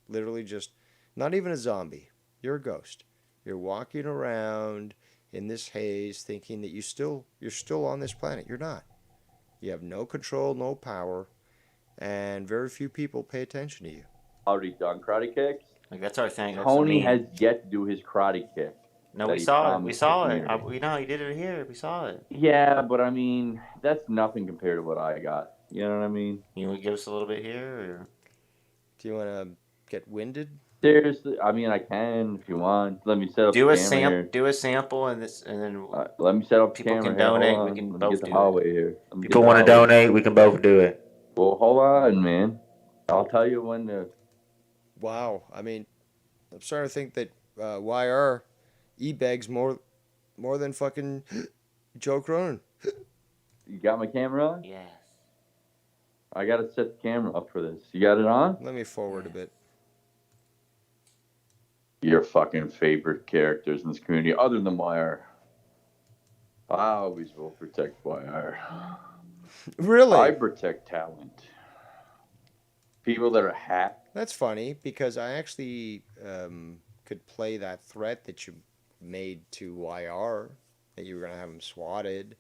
Literally just, not even a zombie. You're a ghost. You're walking around in this haze thinking that you're still on this planet. You're not. You have no control, no power, and very few people pay attention to you. Already done karate kicks. Like that's our thing. Tony has yet to do his karate kick. No, we saw it. We saw it. We know he did it here. We saw it. Yeah, but I mean, that's nothing compared to what I got. You know what I mean? You want to give us a little bit here, or do you want to get winded? Seriously, I mean, I can if you want. Let me set up. Do the a camera here. Do a sample, and then let me set up. People the camera can donate. Here. We can Let both me get the do hallway it. Here. People want to donate. We can both do it. Well, hold on, man. I'll tell you when to. Wow, I mean, I'm starting to think that YR begs more than fucking Joe Cronin. You got my camera on? Yes. I gotta set the camera up for this. You got it on? Let me forward a bit. Your fucking favorite characters in this community, other than YR. I always will protect YR. Really? I protect talent. People that are hacked. That's funny because I actually could play that threat that you made to YR that you were going to have him swatted,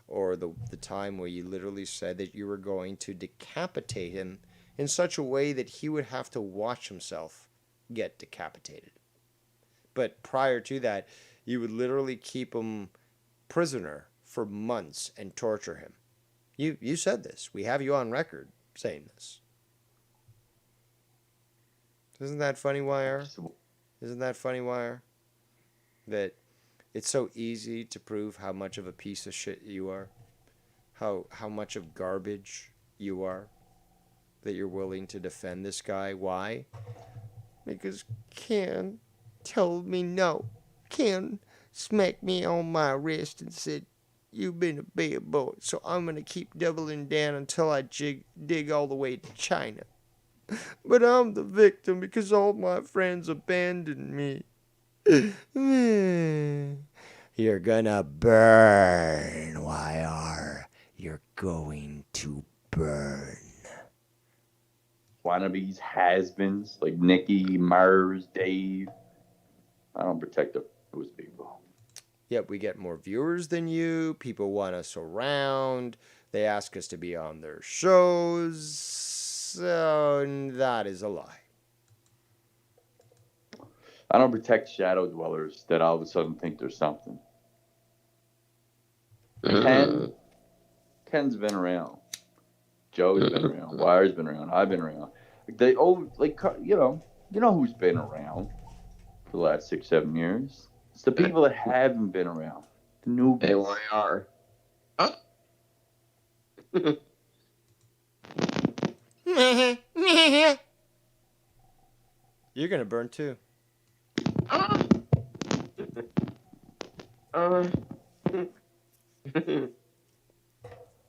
or the time where you literally said that you were going to decapitate him in such a way that he would have to watch himself get decapitated. But prior to that, you would literally keep him prisoner for months and torture him. You said this. We have you on record saying this. Isn't that funny, YR? Isn't that funny, YR? That it's so easy to prove how much of a piece of shit you are. How much of garbage you are. That you're willing to defend this guy. Why? Because Ken told me no. Ken smacked me on my wrist and said, "You've been a bad boy, so I'm going to keep doubling down until I dig all the way to China. But I'm the victim because all my friends abandoned me." You're gonna burn, YR. You're going to burn. Wannabes, has-beens, like Nikki, Mars, Dave. I don't protect those people. Yep, we get more viewers than you. People want us around. They ask us to be on their shows. So that is a lie. I don't protect shadow dwellers that all of a sudden think there's something. Ken's been around. Joe's been around. Wire's been around. I've been around. They you know who's been around for the last 6-7 years. It's the people that haven't been around. The newbies. Hey, YR. Huh? You're gonna burn too.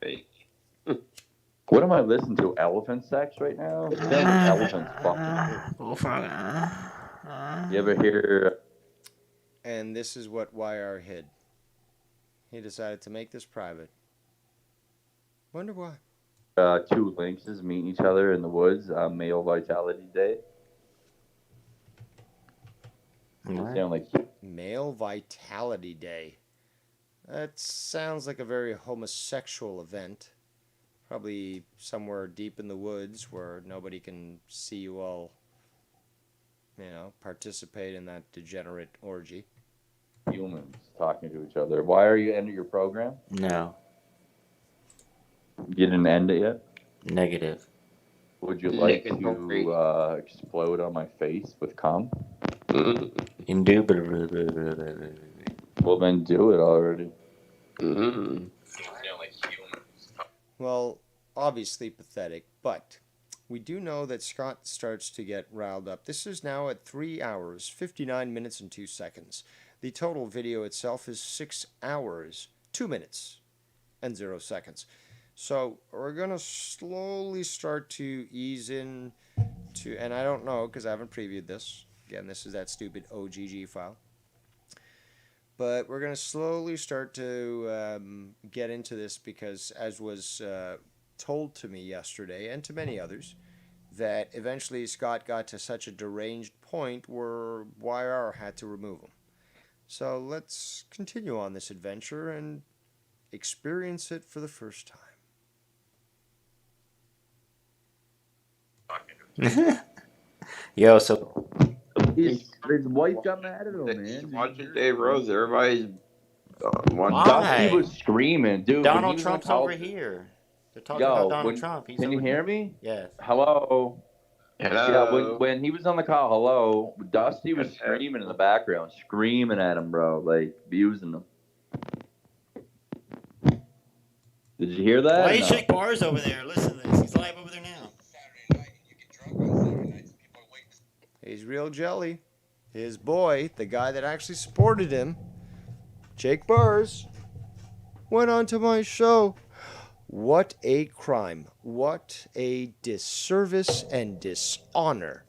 Hey. What am I listening to? Elephant sex right now? It sounds like elephants fucking. You ever hear? And this is what YR hid. He decided to make this private. Wonder why. Two lynxes meeting each other in the woods on Male Vitality Day. Sound like Male Vitality Day. That sounds like a very homosexual event. Probably somewhere deep in the woods where nobody can see you all, participate in that degenerate orgy. Humans talking to each other. Why are you ending your program? No. You didn't end it yet? Negative. Would you like to explode on my face with cum? Indubitably. Well, then do it already. Well, obviously pathetic, but we do know that Scott starts to get riled up. This is now at 3 hours, 59 minutes and 2 seconds. The total video itself is 6 hours, 2 minutes and 0 seconds. So we're going to slowly start to ease in to, and I don't know because I haven't previewed this. Again, this is that stupid OGG file. But we're going to slowly start to get into this because, as was told to me yesterday and to many others, that eventually Scott got to such a deranged point where YR had to remove him. So let's continue on this adventure and experience it for the first time. Yo, so his wife got mad at him, man. Watching Dave Rose, everybody's Dusty was screaming, dude. Donald Trump's over here. They're talking about Donald Trump. He's can you hear me? Yes. Hello. Hello. Yeah, when he was on the call, hello, Dusty was screaming in the background, screaming at him, bro, like abusing him. Did you hear that? Why is Jake Bars over there? Listen to this. He's live over there now. He's real jelly. His boy, the guy that actually supported him, Jake Bars, went onto my show. What a crime. What a disservice and dishonor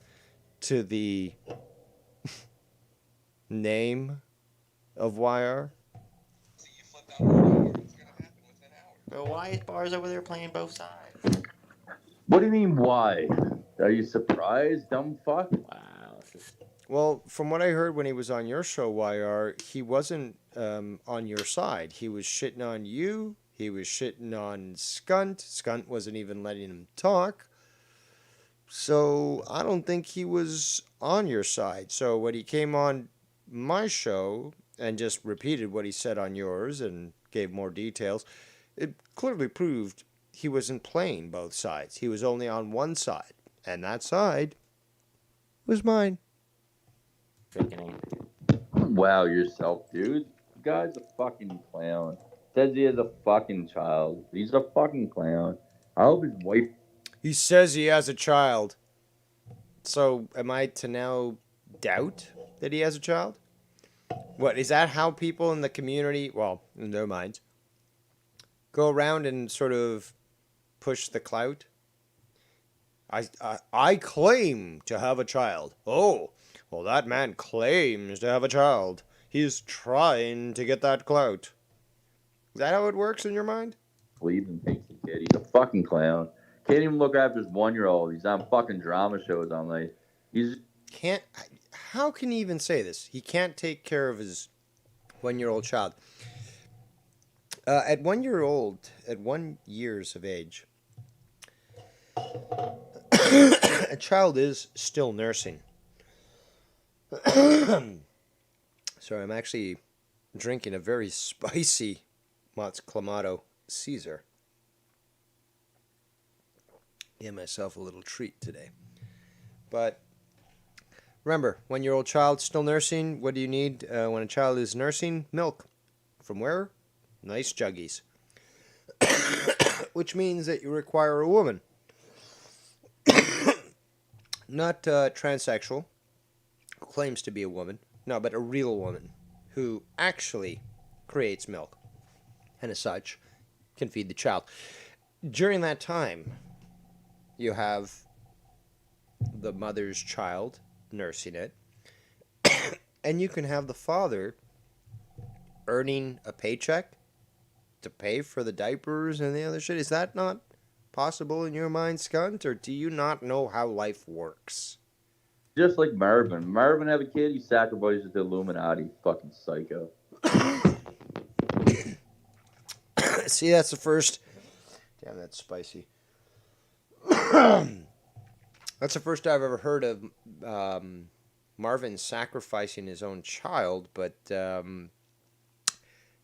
to the name of YR. Bro, why is Bars over there playing both sides? What do you mean, why? Are you surprised, dumb fuck? Wow. Well, from what I heard when he was on your show, YR, he wasn't on your side. He was shitting on you. He was shitting on Skunt. Skunt wasn't even letting him talk. So I don't think he was on your side. So when he came on my show and just repeated what he said on yours and gave more details, it clearly proved he wasn't playing both sides. He was only on one side. And that side was mine. Wow, yourself, dude. The guy's a fucking clown. Says he has a fucking child. He's a fucking clown. I hope his wife. He says he has a child. So am I to now doubt that he has a child? What, is that how people in the community, well, in their minds, go around and sort of push the clout? I claim to have a child. Oh, well, that man claims to have a child. He's trying to get that clout. Is that how it works in your mind? Believes and takes the kid. He's a fucking clown. Can't even look after his 1-year-old. He's on fucking drama shows all night. He's Can't. How can he even say this? He can't take care of his 1-year-old child. At 1 year old, at 1 years of age, a child is still nursing. Sorry, I'm actually drinking a very spicy Mott's Clamato Caesar. Give myself a little treat today. But remember, 1-year-old child still nursing. What do you need when a child is nursing? Milk. From where? Nice juggies. Which means that you require a woman. Not transsexual, who claims to be a woman. No, but a real woman who actually creates milk. And as such, can feed the child. During that time, you have the mother's child nursing it. And you can have the father earning a paycheck to pay for the diapers and the other shit. Is that not possible in your mind, Skunt? Or do you not know how life works? just like Marvin. Marvin have a kid, he sacrifices the Illuminati. Fucking psycho. See, that's the first... Damn, that's spicy. That's the first I've ever heard of Marvin sacrificing his own child, but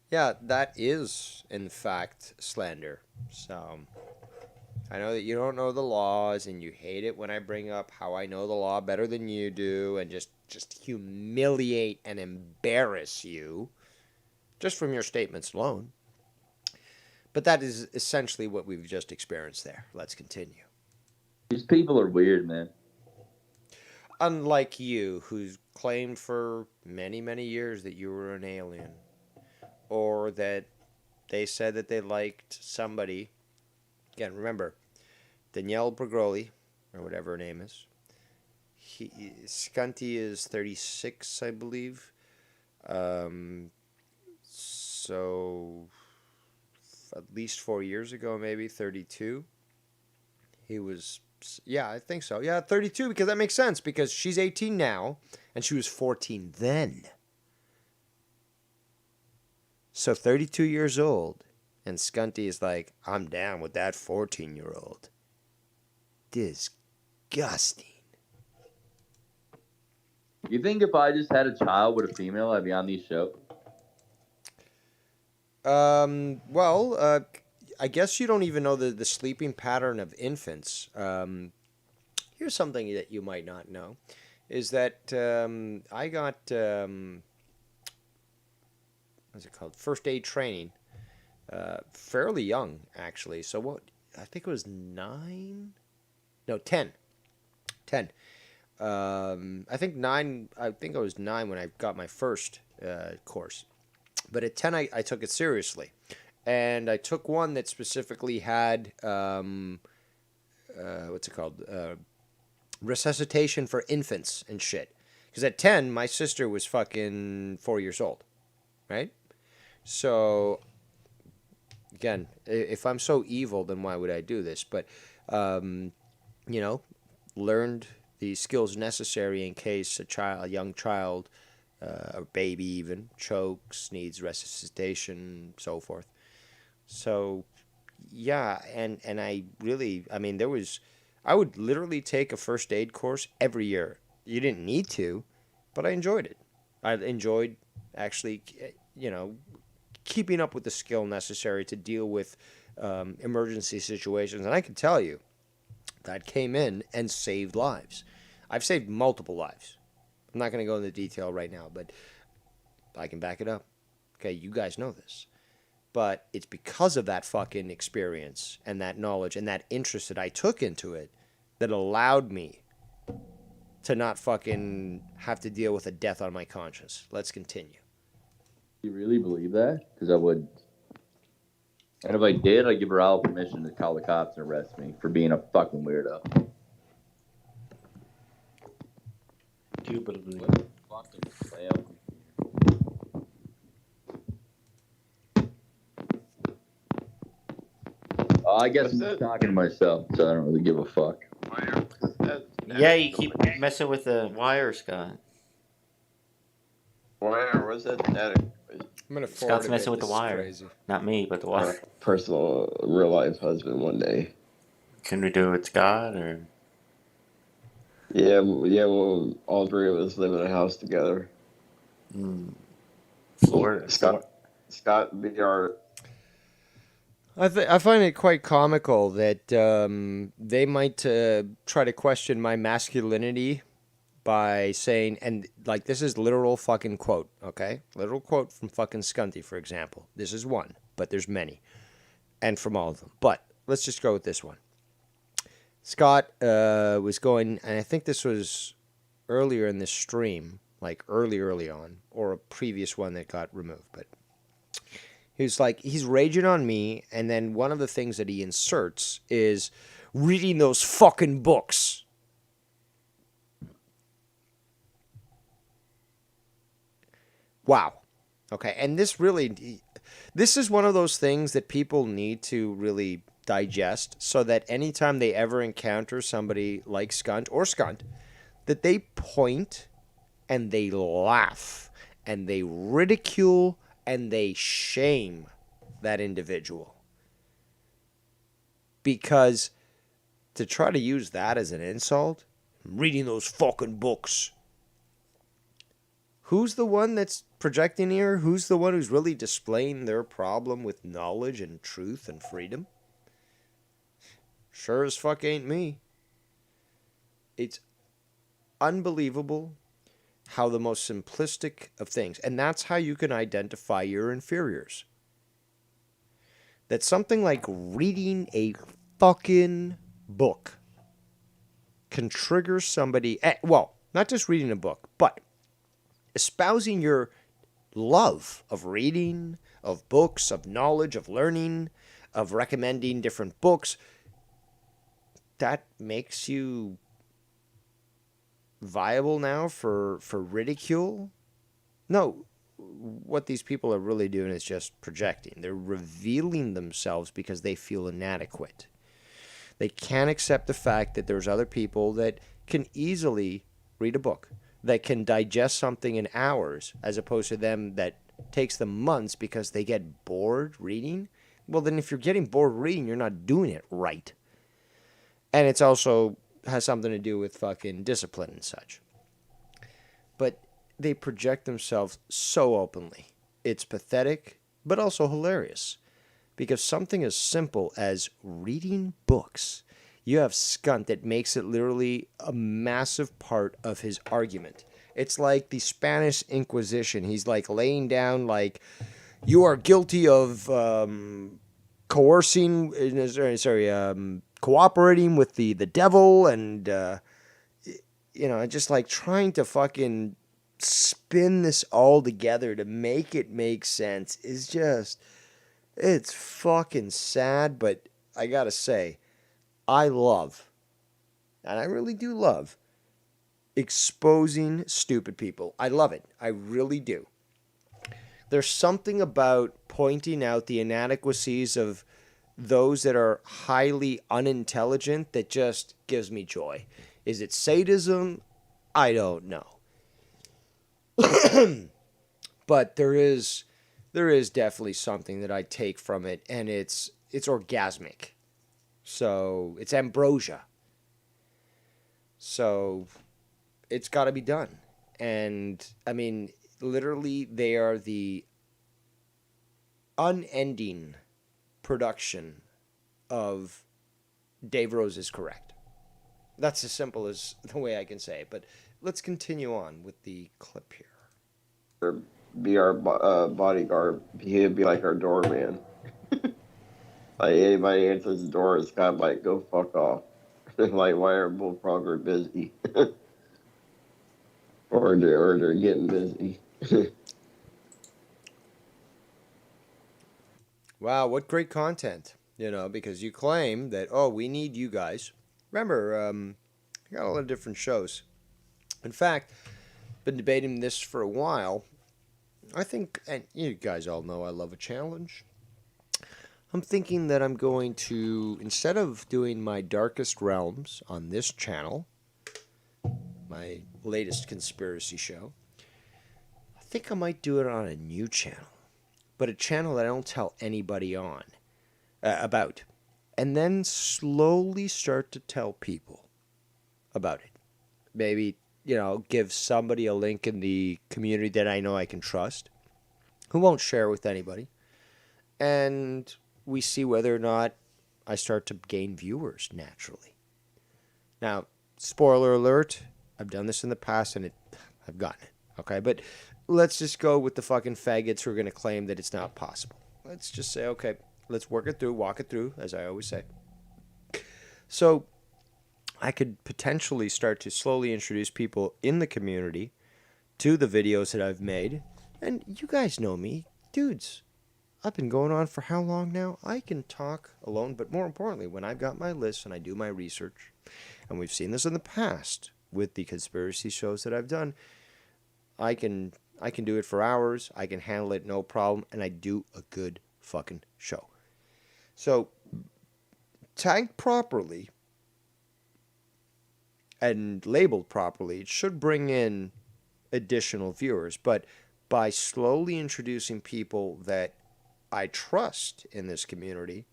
yeah, that is, in fact, slander. So, I know that you don't know the laws, and you hate it when I bring up how I know the law better than you do, and just humiliate and embarrass you, just from your statements alone. But that is essentially what we've just experienced there. Let's continue. These people are weird, man. Unlike you, who's claimed for many, many years that you were an alien. Or that they said that they liked somebody. Again, remember, Danielle Brogoli, or whatever her name is. Skunty is 36, I believe. So, at least 4 years ago, maybe, 32. He was... Yeah, I think so. Yeah, 32, because that makes sense, because she's 18 now, and she was 14 then. So 32 years old, and Skunty is like, I'm down with that 14-year-old. Disgusting. You think if I just had a child with a female, I'd be on these shows? Well, I guess you don't even know the sleeping pattern of infants. Here's something that you might not know, is that I got, what's it called? First aid training, fairly young, actually. So what, I think it was 9? No, 10. 10. I think I was 9 when I got my first course. But at 10, I took it seriously. And I took one that specifically had, what's it called? Resuscitation for infants and shit. Because at 10, my sister was fucking 4 years old. Right? So, again, if I'm so evil, then why would I do this? But, you know, learned the skills necessary in case a young child, a baby even, chokes, needs resuscitation, so forth. So, yeah, and I really, I mean, I would literally take a first aid course every year. You didn't need to, but I enjoyed it. I enjoyed actually, you know, keeping up with the skill necessary to deal with emergency situations. And I can tell you, that came in and saved lives. I've saved multiple lives. I'm not going to go into detail right now, but I can back it up. Okay, you guys know this. But it's because of that fucking experience and that knowledge and that interest that I took into it that allowed me to not fucking have to deal with a death on my conscience. Let's continue. You really believe that? Because I would. And if I did, I'd give Raul permission to call the cops and arrest me for being a fucking weirdo. Do believe. Fucking fail. I guess I'm just talking to myself, so I don't really give a fuck. Yeah, you keep messing with the wire, Scott. Wire, what's that? I'm gonna forward Scott's a messing bit. with the This is wire. crazy. Not me, but the wire. Personal, real life husband one day. Can we do it with Scott or? Yeah. Well, all three of us live in a house together. Florida. Scott be our. I find it quite comical that they might try to question my masculinity by saying, and like this is literal fucking quote, okay? Literal quote from fucking Scunty, for example. This is one, but there's many, and from all of them. But let's just go with this one. Scott was going, and I think this was earlier in this stream, like early on, or a previous one that got removed, but he was like, he's raging on me, and then one of the things that he inserts is reading those fucking books. Wow. Okay, and this is one of those things that people need to really digest so that anytime they ever encounter somebody like Skunt, that they point and they laugh and they ridicule and they shame that individual. Because to try to use that as an insult, reading those fucking books. Who's the one that's projecting here? Who's the one who's really displaying their problem with knowledge and truth and freedom? Sure as fuck ain't me. It's unbelievable how the most simplistic of things, and that's how you can identify your inferiors. That something like reading a fucking book can trigger somebody, well, not just reading a book, but espousing your love of reading, of books, of knowledge, of learning, of recommending different books. That makes you viable now for ridicule? No, what these people are really doing is just projecting. They're revealing themselves because they feel inadequate. They can't accept the fact that there's other people that can easily read a book, that can digest something in hours, as opposed to them that takes them months because they get bored reading. Well, then if you're getting bored reading, you're not doing it right. And it's also has something to do with fucking discipline and such. But they project themselves so openly. It's pathetic, but also hilarious. Because something as simple as reading books, you have Skunt that makes it literally a massive part of his argument. It's like the Spanish Inquisition. He's like laying down like, you are guilty of cooperating with the devil, and just like trying to fucking spin this all together to make it make sense is just, it's fucking sad. But I gotta say, I love, and I really do love, exposing stupid people. I love it. I really do. There's something about pointing out the inadequacies of those that are highly unintelligent that just gives me joy. Is it sadism? I don't know. But there is definitely something that I take from it, and it's orgasmic. So it's ambrosia. So it's got to be done. And I mean, literally, they are the unending production of Dave Rose is correct. That's as simple as the way I can say it. But let's continue on with the clip here. Or be our bodyguard. He'd be like our doorman. Like anybody answers the door, Scott might go fuck off. Like, why are Bullfrog busy? or they're getting busy. Wow, what great content. Because you claim that, oh, we need you guys. Remember, I got a lot of different shows. In fact, been debating this for a while. I think, and you guys all know I love a challenge. I'm thinking that I'm going to, instead of doing my Darkest Realms on this channel, my latest conspiracy show, I think I might do it on a new channel. But a channel that I don't tell anybody on about. And then slowly start to tell people about it. Maybe, give somebody a link in the community that I know I can trust, who won't share with anybody. And we see whether or not I start to gain viewers naturally. Now, spoiler alert, I've done this in the past and I've gotten it. Okay, but let's just go with the fucking faggots who are going to claim that it's not possible. Let's just say, okay, let's walk it through, as I always say. So I could potentially start to slowly introduce people in the community to the videos that I've made. And you guys know me, dudes. I've been going on for how long now? I can talk alone, but more importantly, when I've got my list and I do my research, and we've seen this in the past with the conspiracy shows that I've done, I can do it for hours, I can handle it no problem, and I do a good fucking show. So, tagged properly and labeled properly, it should bring in additional viewers, but by slowly introducing people that I trust in this community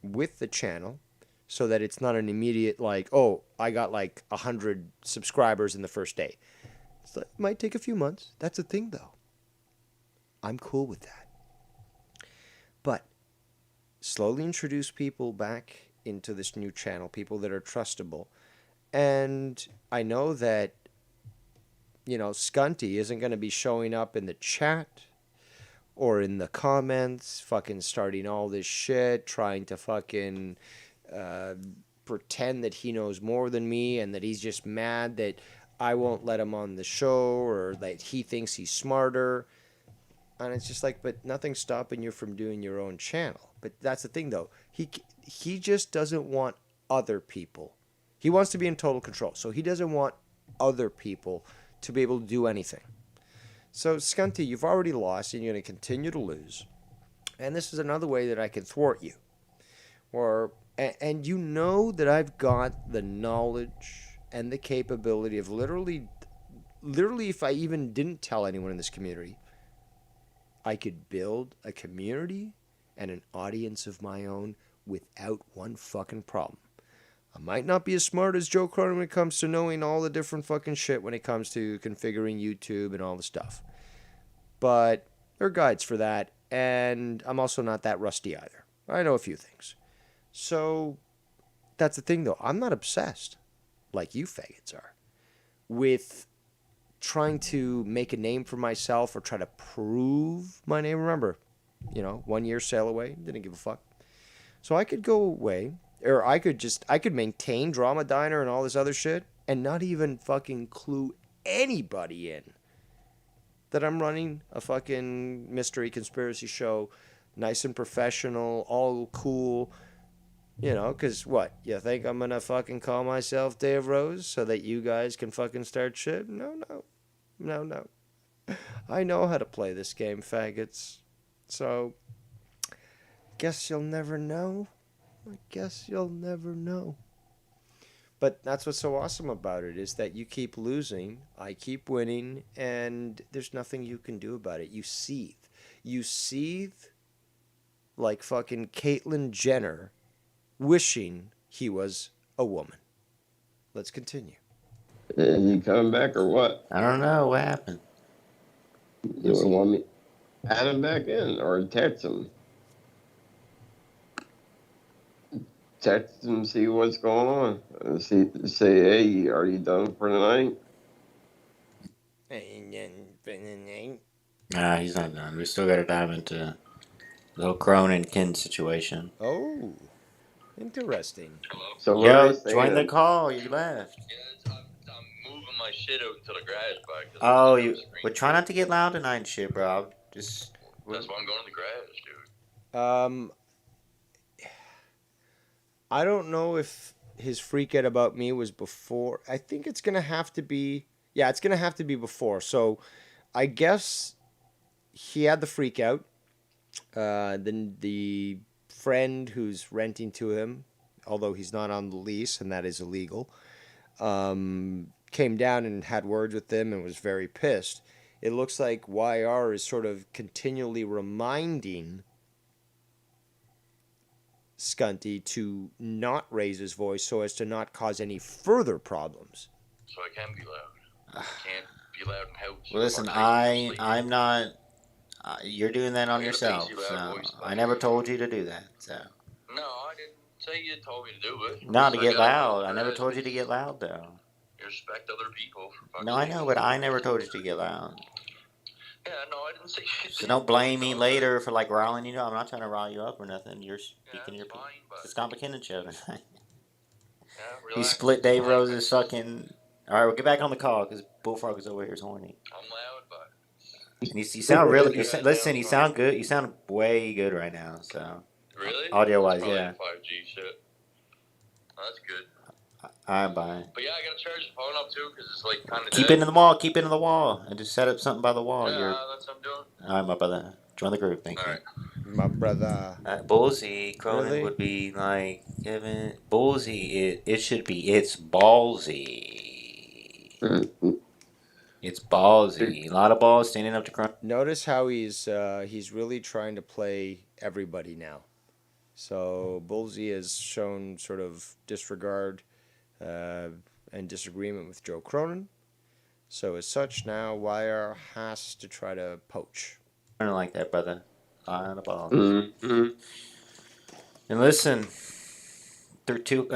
with the channel, so that it's not an immediate like, oh, I got like 100 subscribers in the first day. It might take a few months. That's the thing, though. I'm cool with that. But slowly introduce people back into this new channel, people that are trustable. And I know that, Scunty isn't going to be showing up in the chat or in the comments, fucking starting all this shit, trying to fucking pretend that he knows more than me and that he's just mad that I won't let him on the show or that he thinks he's smarter. And it's just like, but nothing's stopping you from doing your own channel. But that's the thing, though. He just doesn't want other people. He wants to be in total control. So he doesn't want other people to be able to do anything. So, Scunty, you've already lost and you're going to continue to lose. And this is another way that I can thwart you. And you know that I've got the knowledge and the capability of literally, if I even didn't tell anyone in this community, I could build a community and an audience of my own without one fucking problem. I might not be as smart as Joe Cronin when it comes to knowing all the different fucking shit when it comes to configuring YouTube and all the stuff. But there are guides for that, and I'm also not that rusty either. I know a few things. So that's the thing, though. I'm not obsessed, like you faggots are, with trying to make a name for myself or try to prove my name. Remember, 1 year sail away, didn't give a fuck. So I could go away, or I could maintain Drama Diner and all this other shit and not even fucking clue anybody in that I'm running a fucking mystery conspiracy show, nice and professional, all cool, because what? You think I'm going to fucking call myself Dave Rose so that you guys can fucking start shit? No. I know how to play this game, faggots. So, guess you'll never know. I guess you'll never know. But that's what's so awesome about it, is that you keep losing, I keep winning, and there's nothing you can do about it. You seethe. You seethe like fucking Caitlyn Jenner wishing he was a woman. Let's continue. Is he coming back or what? I don't know what happened. You want me add him back in or text him? Text him, see what's going on. Say, hey, are you done for the night? Nah, he's not done. We still gotta dive into the whole Cronin Kin situation. Oh, interesting. So Yo, join the call. You left. I'm moving my shit out into the garage, bud. 'Cause Oh, but try not to get loud tonight and shit, bro. that's why I'm going to the garage, dude. I don't know if his freak out about me was before. I think it's gonna have to be. Yeah, it's gonna have to be before. So, I guess he had the freak out. Then the friend who's renting to him, although he's not on the lease and that is illegal, came down and had words with them and was very pissed. It looks like YR is sort of continually reminding Skunty to not raise his voice so as to not cause any further problems. So I can be loud. I can't be loud in house. Well, listen, I'm not. You're doing that on yourself. So I never told you to do that. So. No, I didn't say you told me to do it. Not to get loud. I never told you to get loud, though. You respect other people. For No, I know, but I never told you to get loud. Yeah, no, I didn't say you So don't blame me later for like riling you up. I'm not trying to rile you up or nothing. You're speaking your piece. It's not McKinnon show tonight. He split Dave Rose's fucking. All right, we'll get back on the call because Bullfrog is over here is horny. I'm loud, but. And you sound really. Listen, you sound good. You sound way good right now. So. Really? Audio wise, yeah. 5G shit. That's good. I'm buying. But yeah, I gotta charge the phone up too because it's like kind of. Keep it in the wall. Keep it in the wall, and just set up something by the wall. Yeah, that's what I'm doing. All right, my brother. Join the group. Thank you. Right. My brother. Ballsy. Cronin Really? would be like Kevin. Ballsy. It should be. It's ballsy. It's ballsy. A lot of balls standing up to Cronin. Notice how he's really trying to play everybody now. So Bullsy has shown sort of disregard and disagreement with Joe Cronin. So as such, now YR has to try to poach. I don't like that, brother. Eye on the ball. Mm-hmm. And listen, they're two.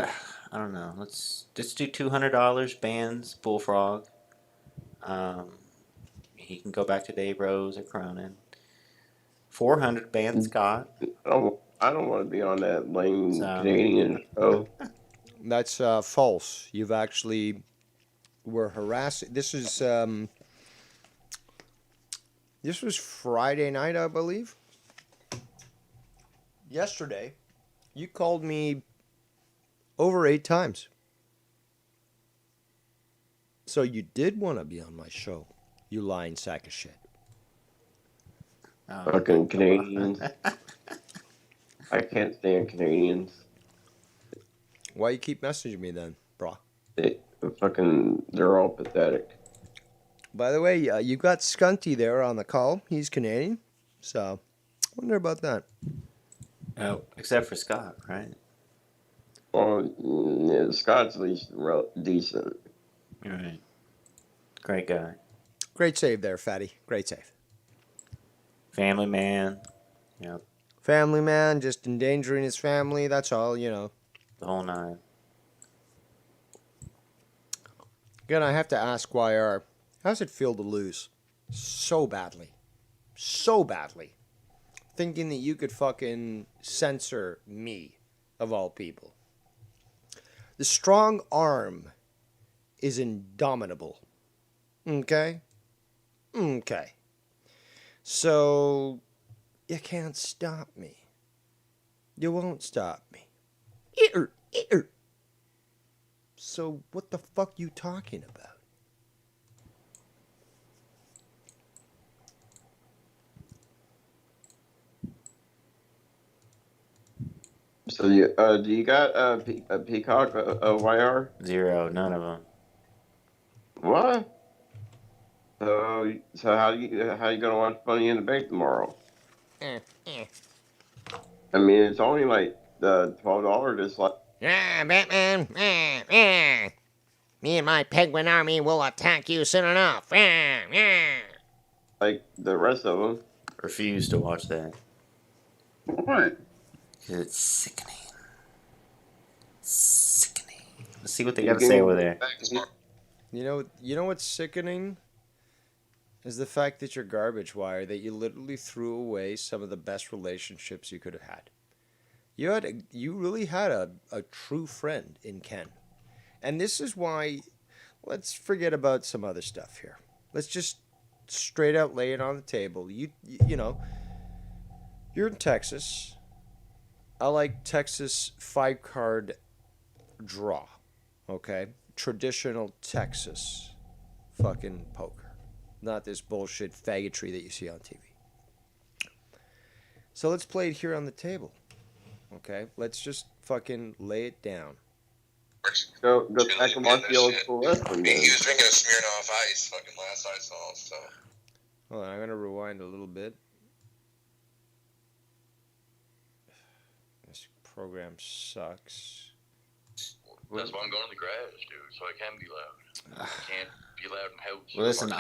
I don't know. Let's do $200 bands Bullfrog. He can go back to Dave Rose or Cronin. 400 band Scott. I don't want to be on that lame Canadian show. That's false. You've actually were harassing. This was Friday night, I believe. Yesterday, you called me over 8 times. So you did want to be on my show, you lying sack of shit. Fucking Canadians. I can't stand Canadians. Why you keep messaging me then, brah? They're all pathetic. By the way, you got Skunty there on the call. He's Canadian, so I wonder about that. Oh, except for Scott, right? Well, yeah, Scott's at least decent. All right. Great guy. Great save there, Fatty. Great save. Family man. Yep. Family man, just endangering his family. That's all, you know. The whole nine. Again, I have to ask YR, how does it feel to lose so badly? So badly. Thinking that you could fucking censor me, of all people. The strong arm is indomitable. Okay? Okay. So, you can't stop me. You won't stop me. So, what the fuck you talking about? So do you got a Peacock, a YR? 0, none of them. What? So how you gonna watch Money in the Bank tomorrow? I mean, it's only like $12. Just like Batman. Me and my penguin army will attack you soon enough. like the rest of them. Refuse to watch that. What? It's sickening. Sickening. Let's see what they got to say over there. You know what's sickening? Is the fact that you're garbage wire, that you literally threw away some of the best relationships you could have had. You really had a true friend in Ken. And this is why, let's forget about some other stuff here. Let's just straight out lay it on the table. You know, you're in Texas. I like Texas 5-card draw. Okay? Traditional Texas fucking poker. Not this bullshit faggotry that you see on TV. So let's play it here on the table. Okay? Let's just fucking lay it down. Go back and watch the old school wrestling He games. was drinking a Smirnoff Ice fucking last I saw, so. Hold on, I'm gonna rewind a little bit. This program sucks. That's why I'm going to the garage, dude, so I can be loud. I can't be loud in house. Listen,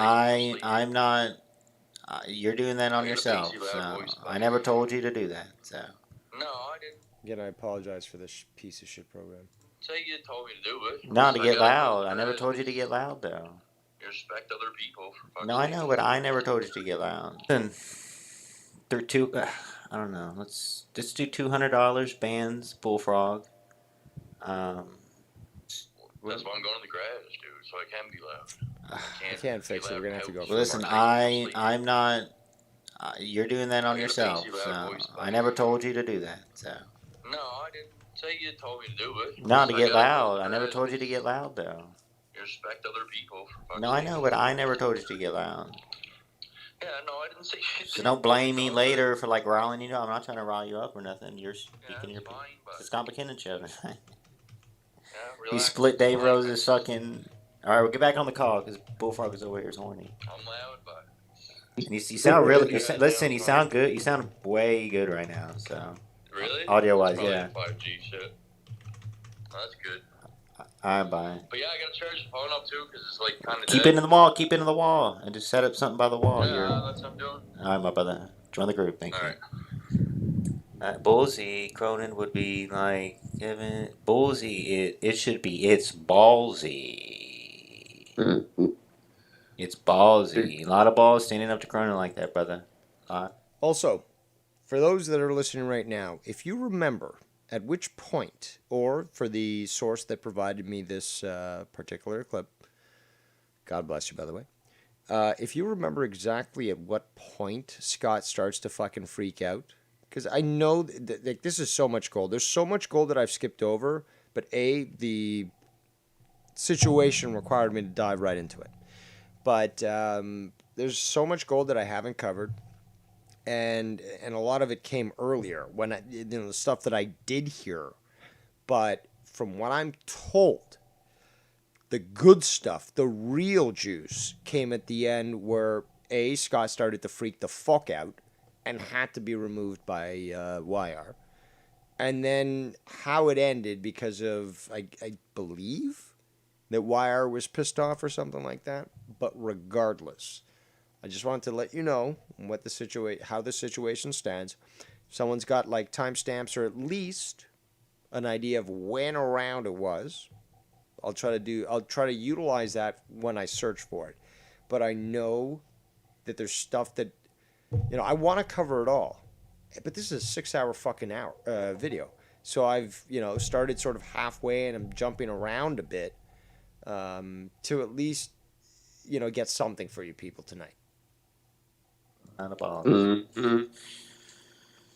I'm not. You're doing that on yourself. So I never told you to do that. So. No, I didn't Again, I apologize for this piece of shit program. say you told me to do it. Not to So get gotta go loud. the I never garage. told you to get loud, though. You respect other people. For fuck's No, I sake. know, but I never told you to get loud. Then, they're two. I don't know. Let's do $200 bands bullfrog. That's why I'm going to the garage, dude, so I can be loud. I can't fix it. We're gonna have to go. Listen, I'm not. You're doing that on yourself. So I never told you to do that. So. No, I didn't say you told me to do it. Not to So get gotta go loud. the I never garage. told you to get loud, though. You respect other people. For fuck's No, I sake. know, but I never told you to get loud. Yeah, no, I didn't say shit. So don't blame me later for like riling you up. I'm not trying to rile you up or nothing. You're speaking your. It's not McKinnon show tonight. He split Dave Rose's fucking. All right, we'll get back on the call because Bullfrog is over here is horny. I'm loud, but. And you sound really. Listen, you sound good. You sound way good right now. So. Really? Audio wise, Probably yeah. 5G shit. That's good. I'm bye. But yeah, I gotta charge the phone up too because it's like kind of. Keep it in the wall. Keep it in the wall, and just set up something by the wall. Yeah, You're. that's what I'm doing. All right, my brother. Join the group. Thank you. Ballsy Cronin would be like Kevin. Ballsy. It should be. It's ballsy. It's ballsy. A lot of balls standing up to Cronin like that, brother. Also, for those that are listening right now, if you remember at which point, or for the source that provided me this particular clip, God bless you, by the way. If you remember exactly at what point Scott starts to fucking freak out, because I know that this is so much gold. There's so much gold that I've skipped over, but the situation required me to dive right into it. But there's so much gold that I haven't covered, and a lot of it came earlier when the stuff that I did hear. But from what I'm told, the good stuff, the real juice, came at the end where Scott started to freak the fuck out and had to be removed by YR. And then how it ended because of, I believe, that YR was pissed off or something like that. But regardless, I just wanted to let you know what how the situation stands. If someone's got like timestamps or at least an idea of when around it was, I'll try to utilize that when I search for it. But I know that there's stuff that, I want to cover it all. But this is a 6-hour fucking video. So I've, started sort of halfway and I'm jumping around a bit to at least, get something for you people tonight. Not a ball. And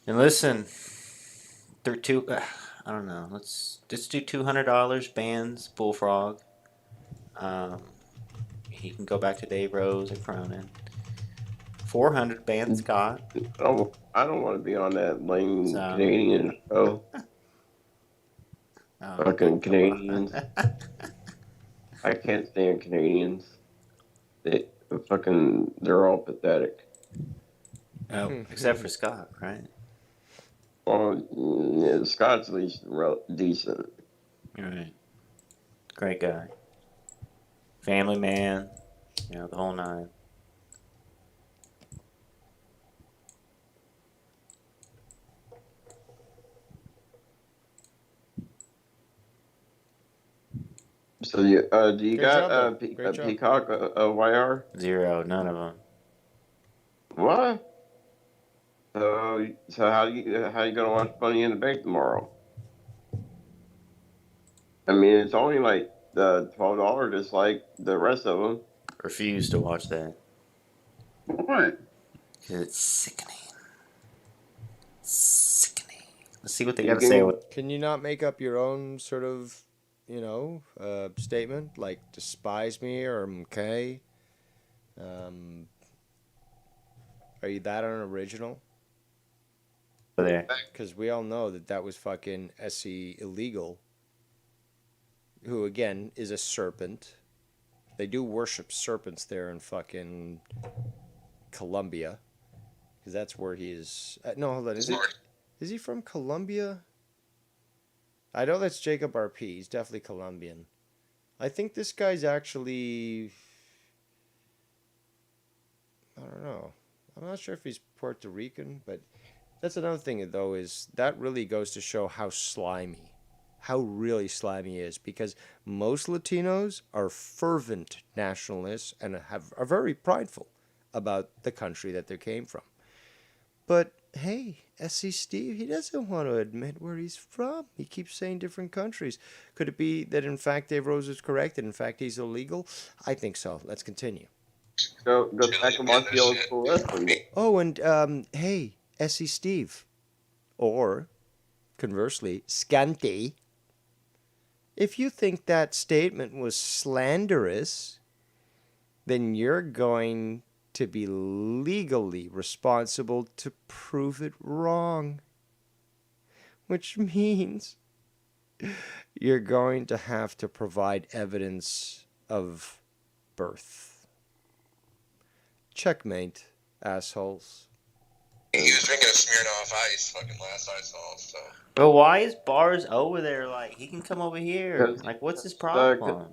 listen, they're two. I don't know. Let's do $200 bands bullfrog. He can go back to Dave Rose and Cronin. 400 bands Scott. Oh, I don't want to be on that lame Canadian show. Fucking Canadians. I can't stand Canadians. They're all pathetic. Oh, except for Scott, right? Well, yeah, Scott's at least decent. All right. Great guy. Family man. The whole nine. So do you got Peacock YR? 0, none of them. What? So how you gonna watch Money in the Bank tomorrow? I mean, it's only like the $12 just like the rest of them. Refuse to watch that. What? Because it's sickening. Sickening. Let's see what they You got to say. Can you not make up your own sort of, statement like despise me or I'm okay? Are you that unoriginal? There. Because we all know that was fucking SE illegal. Who again is a serpent. They do worship serpents there in fucking Colombia, because that's where he is. No, hold on. Is he from Colombia? I know that's Jacob RP. He's definitely Colombian. I think this guy's actually. I don't know. I'm not sure if he's Puerto Rican, but that's another thing, though, is that really goes to show how really slimy he is, because most Latinos are fervent nationalists and are very prideful about the country that they came from. But hey, SC Steve, he doesn't want to admit where he's from. He keeps saying different countries. Could it be that in fact Dave Rose is correct and in fact he's illegal? I think so. Let's continue. Go back and watch the old school wrestling. Oh, and hey, SC Steve, or conversely, Scanty. If you think that statement was slanderous, then you're going to be legally responsible to prove it wrong. Which means you're going to have to provide evidence of birth. Checkmate, assholes. He was drinking a Smirnoff Ice fucking last I saw, so. But why is Bars over there? Like, he can come over here. Like, what's his problem?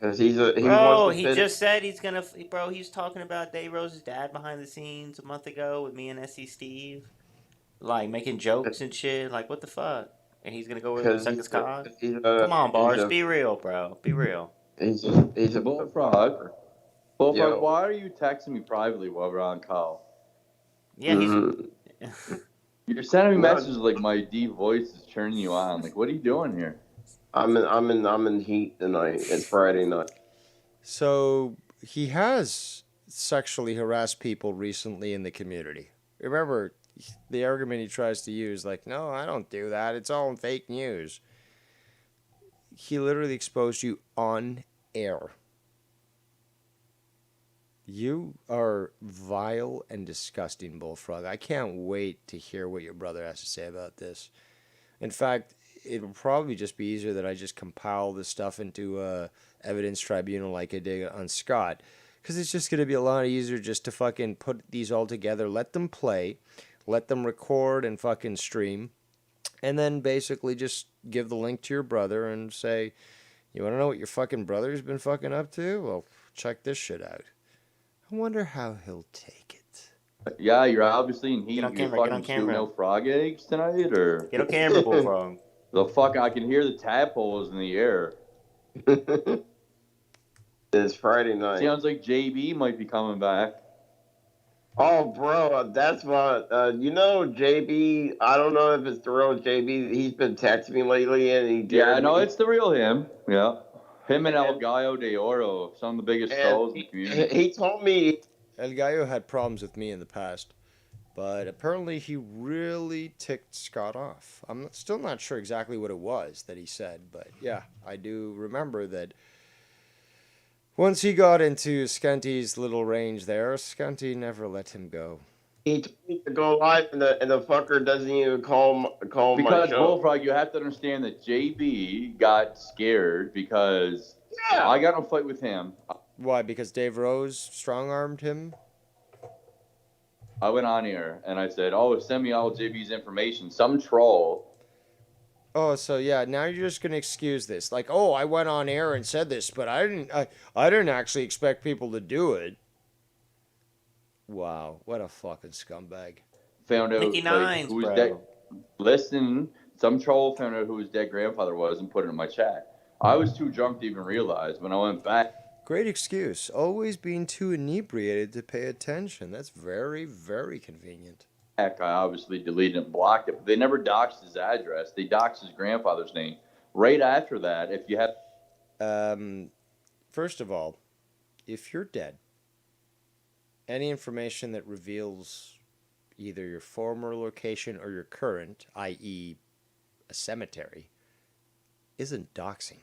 Because he just said he's gonna. Bro, he was talking about Dave Rose's dad behind the scenes a month ago with me and SC Steve, like making jokes and shit. Like, what the fuck? And he's gonna go over there and suck his cock. Come on, Bars, be real, bro. Be real. He's a bullfrog. Bullfrog, Yo. why are you texting me privately while we're on call? Yeah, he's. You're sending me messages like my deep voice is turning you on. Like, what are you doing here? I'm in heat tonight. It's Friday night. So he has sexually harassed people recently in the community. Remember the argument he tries to use, like, no, I don't do that. It's all fake news. He literally exposed you on air. You are vile and disgusting, Bullfrog. I can't wait to hear what your brother has to say about this. In fact, it'll probably just be easier that I just compile this stuff into a evidence tribunal like I did on Scott. Because it's just going to be a lot easier just to fucking put these all together, let them play, let them record and fucking stream, and then basically just give the link to your brother and say, you want to know what your fucking brother's been fucking up to? Well, check this shit out. I wonder how he'll take it. Yeah, you're obviously in heat. Get on You're camera, fucking chewing out frog eggs tonight, or Get on camera, Bullfrog. the fuck? I can hear the tadpoles in the air. It's Friday night. Sounds like JB might be coming back. Oh, bro, that's what JB. I don't know if it's the real JB. He's been texting me lately, and he Yeah, no, it's the real him. Yeah. Him and El Gallo de Oro, some of the biggest trolls in the community. He told me El Gallo had problems with me in the past, but apparently he really ticked Scott off. I'm still not sure exactly what it was that he said, but yeah, I do remember that once he got into Skunty's little range there, Skunty never let him go. He told me to go live, and the fucker doesn't even call my show. Because, Bullfrog, you have to understand that JB got scared because I got in a fight with him. Why? Because Dave Rose strong-armed him? I went on here and I said, oh, send me all JB's information. Some troll. Oh, so yeah, now you're just going to excuse this. Like, oh, I went on air and said this, but I didn't actually expect people to do it. Wow, what a fucking scumbag. Found out who his dead. Listen, some troll found out who his dead grandfather was and put it in my chat. I was too drunk to even realize. When I went back. Great excuse. Always being too inebriated to pay attention. That's very, very convenient. I obviously deleted and blocked it, but they never doxed his address. They doxed his grandfather's name. Right after that, if you have... First of all, if you're dead, any information that reveals either your former location or your current, i.e., a cemetery, isn't doxing.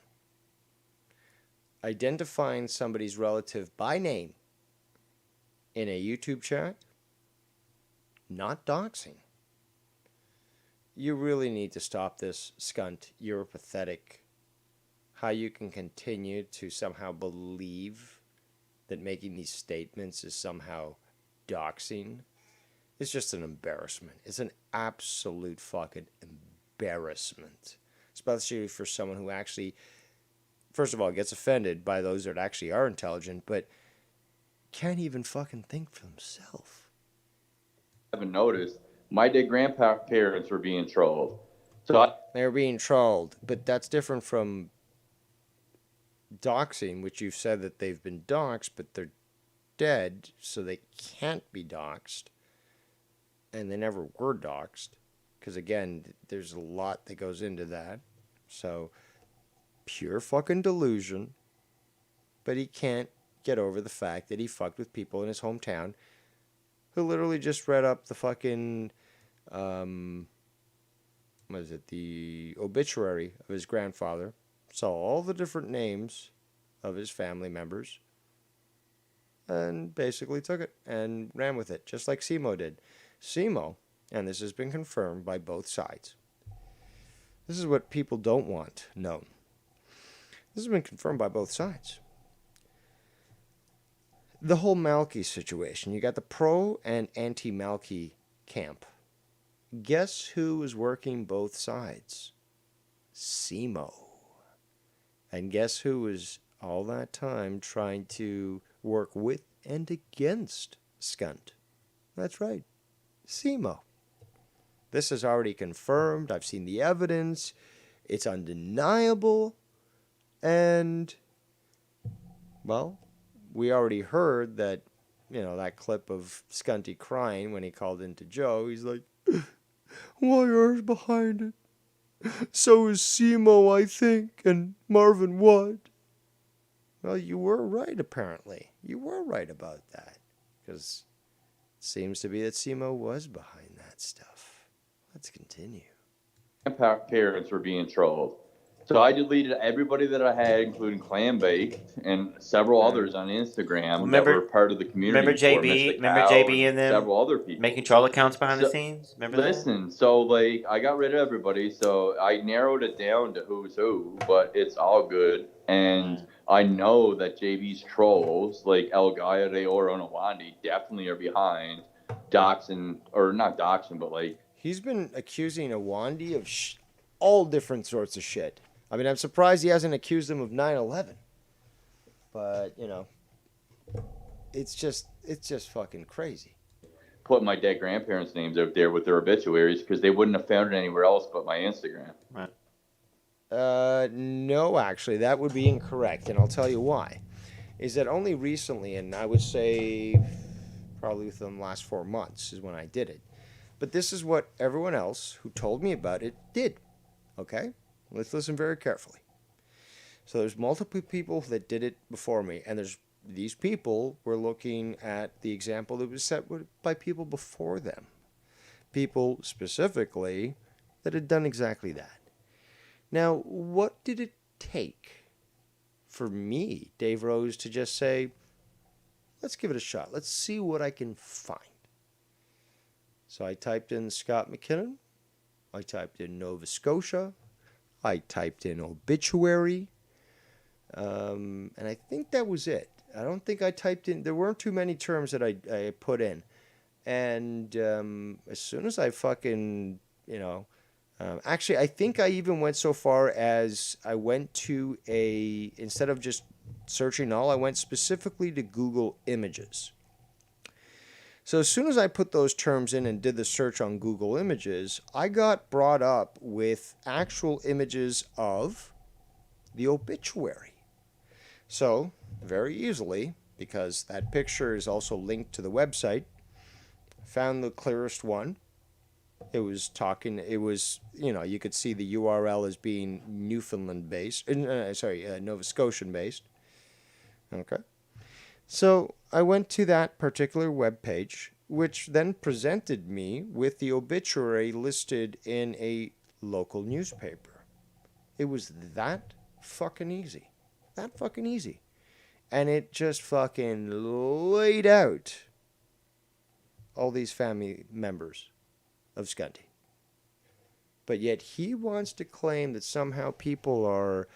Identifying somebody's relative by name in a YouTube chat, not doxing. You really need to stop this, Skunt. You're pathetic. How you can continue to somehow believe that making these statements is somehow doxing is just an embarrassment. It's an absolute fucking embarrassment. Especially for someone who actually, first of all, gets offended by those that actually are intelligent, but can't even fucking think for themselves. I haven't noticed. My dead grandparents were being trolled. They were being trolled, but that's different from doxing, which you've said that they've been doxed, but they're dead, so they can't be doxed. And they never were doxed. Because, again, there's a lot that goes into that. So, pure fucking delusion. But he can't get over the fact that he fucked with people in his hometown who literally just read up the fucking, the obituary of his grandfather, saw all the different names of his family members, and basically took it and ran with it, just like Simo did. Simo, and this has been confirmed by both sides. This is what people don't want known. This has been confirmed by both sides. The whole Malky situation. You got the pro and anti-Malky camp. Guess who was working both sides? Simo. And guess who was all that time trying to work with and against Skunt? That's right. Simo. This is already confirmed. I've seen the evidence. It's undeniable. And, well, we already heard that, that clip of Skunty crying when he called into Joe. He's like, YR's behind it. So is Simo, I think, and Marvin Wood. Well, you were right, apparently. You were right about that. Because it seems to be that Simo was behind that stuff. Let's continue. Grandparents were being trolled. So I deleted everybody that I had, including Clambake and several others on Instagram that were part of the community. Remember JB and them several other people making troll accounts behind the scenes? Remember that? So I got rid of everybody. So I narrowed it down to who's who, but it's all good. And I know that JB's trolls, like El Gayade or Onawandi, definitely are behind doxing, or not doxing, but he's been accusing Awandi of all different sorts of shit. I mean, I'm surprised he hasn't accused him of 9/11. But, it's just fucking crazy. Put my dead grandparents' names out there with their obituaries because they wouldn't have found it anywhere else but my Instagram. Right. No, actually, that would be incorrect, and I'll tell you why. Is that only recently, and I would say probably within the last 4 months is when I did it. But this is what everyone else who told me about it did. Okay? Let's listen very carefully. So there's multiple people that did it before me, and these people were looking at the example that was set by people before them. People specifically that had done exactly that. Now, what did it take for me, Dave Rose, to just say, let's give it a shot. Let's see what I can find. So I typed in Scott McKinnon. I typed in Nova Scotia. I typed in obituary. And I think that was it. I don't think I typed in... There weren't too many terms that I put in. And as soon as I fucking, actually, I think I even went so far as I went to instead of just searching all, I went specifically to Google Images. So as soon as I put those terms in and did the search on Google Images, I got brought up with actual images of the obituary. So, very easily, because that picture is also linked to the website, found the clearest one, It was talking. It was, you could see the URL as being Newfoundland based. Nova Scotian based. Okay. So I went to that particular web page, which then presented me with the obituary listed in a local newspaper. It was that fucking easy. That fucking easy. And it just fucking laid out all these family members of Scunty. But yet he wants to claim that somehow people are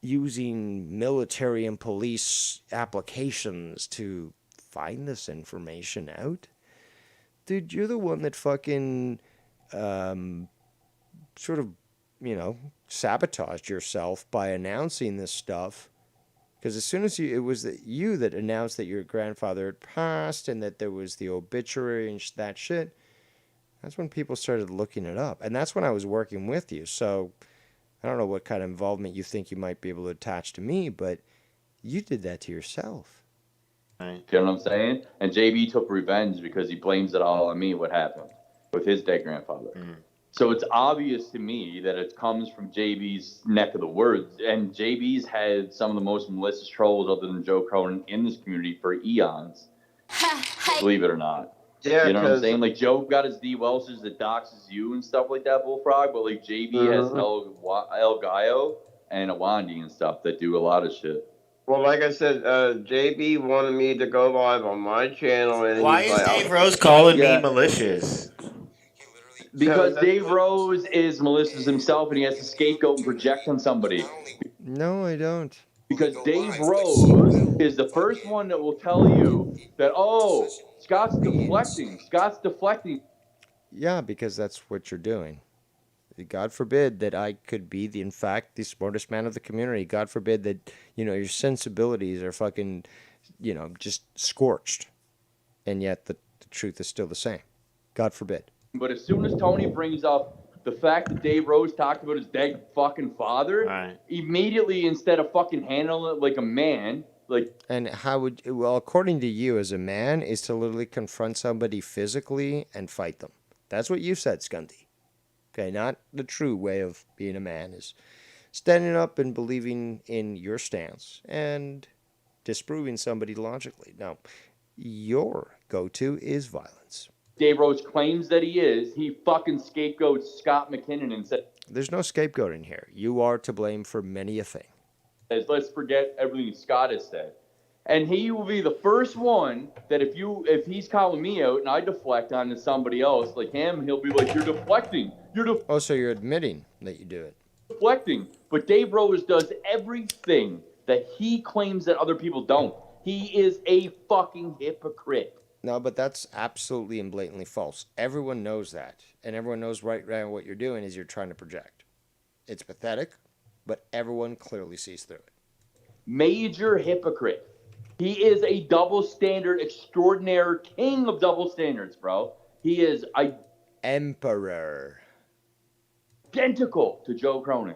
using military and police applications to find this information out. Dude, you're the one that fucking sort of, sabotaged yourself by announcing this stuff. Because as soon as it was you that announced that your grandfather had passed and that there was the obituary and that shit, that's when people started looking it up. And that's when I was working with you. So I don't know what kind of involvement you think you might be able to attach to me, but you did that to yourself. Right. You know what I'm saying? And JB took revenge because he blames it all on me, what happened with his dead grandfather. Mm. So it's obvious to me that it comes from JB's neck of the woods. And JB's had some of the most malicious trolls other than Joe Cronin in this community for eons. Believe it or not. Yeah, you know what I'm saying? Like, Joe got his D. Welsh's that doxes you and stuff like that, Bullfrog, but like JB has El Gallo and Awandi and stuff that do a lot of shit. Well, like I said, JB wanted me to go live on my channel, and why is Dave Rose calling me malicious? Because Dave Rose is malicious himself, and he has to scapegoat and project on somebody. No, I don't. Because Dave Rose is the first one that will tell you that, oh, Scott's deflecting. Yeah, because that's what you're doing. God forbid that I could be, in fact, the smartest man of the community. God forbid that, your sensibilities are fucking, just scorched. And yet the truth is still the same. God forbid. But as soon as Tony brings up the fact that Dave Rose talked about his dead fucking father, immediately, instead of fucking handling it like a man, And how would, according to you as a man, is to literally confront somebody physically and fight them. That's what you said, Scunty. Okay, not the true way of being a man is standing up and believing in your stance and disproving somebody logically. Now, your go-to is violence. Dave Rose claims that he fucking scapegoats Scott McKinnon and says, there's no scapegoating here. You are to blame for many a thing. Let's forget everything Scott has said. And he will be the first one that if he's calling me out and I deflect onto somebody else like him, he'll be like, you're deflecting. Oh, so you're admitting that you do it. Deflecting. But Dave Rose does everything that he claims that other people don't. He is a fucking hypocrite. No, but that's absolutely and blatantly false. Everyone knows that. And everyone knows right now what you're doing is you're trying to project. It's pathetic, but everyone clearly sees through it. Major hypocrite. He is a double standard extraordinaire king of double standards, bro. He is emperor. Identical to Joe Cronin.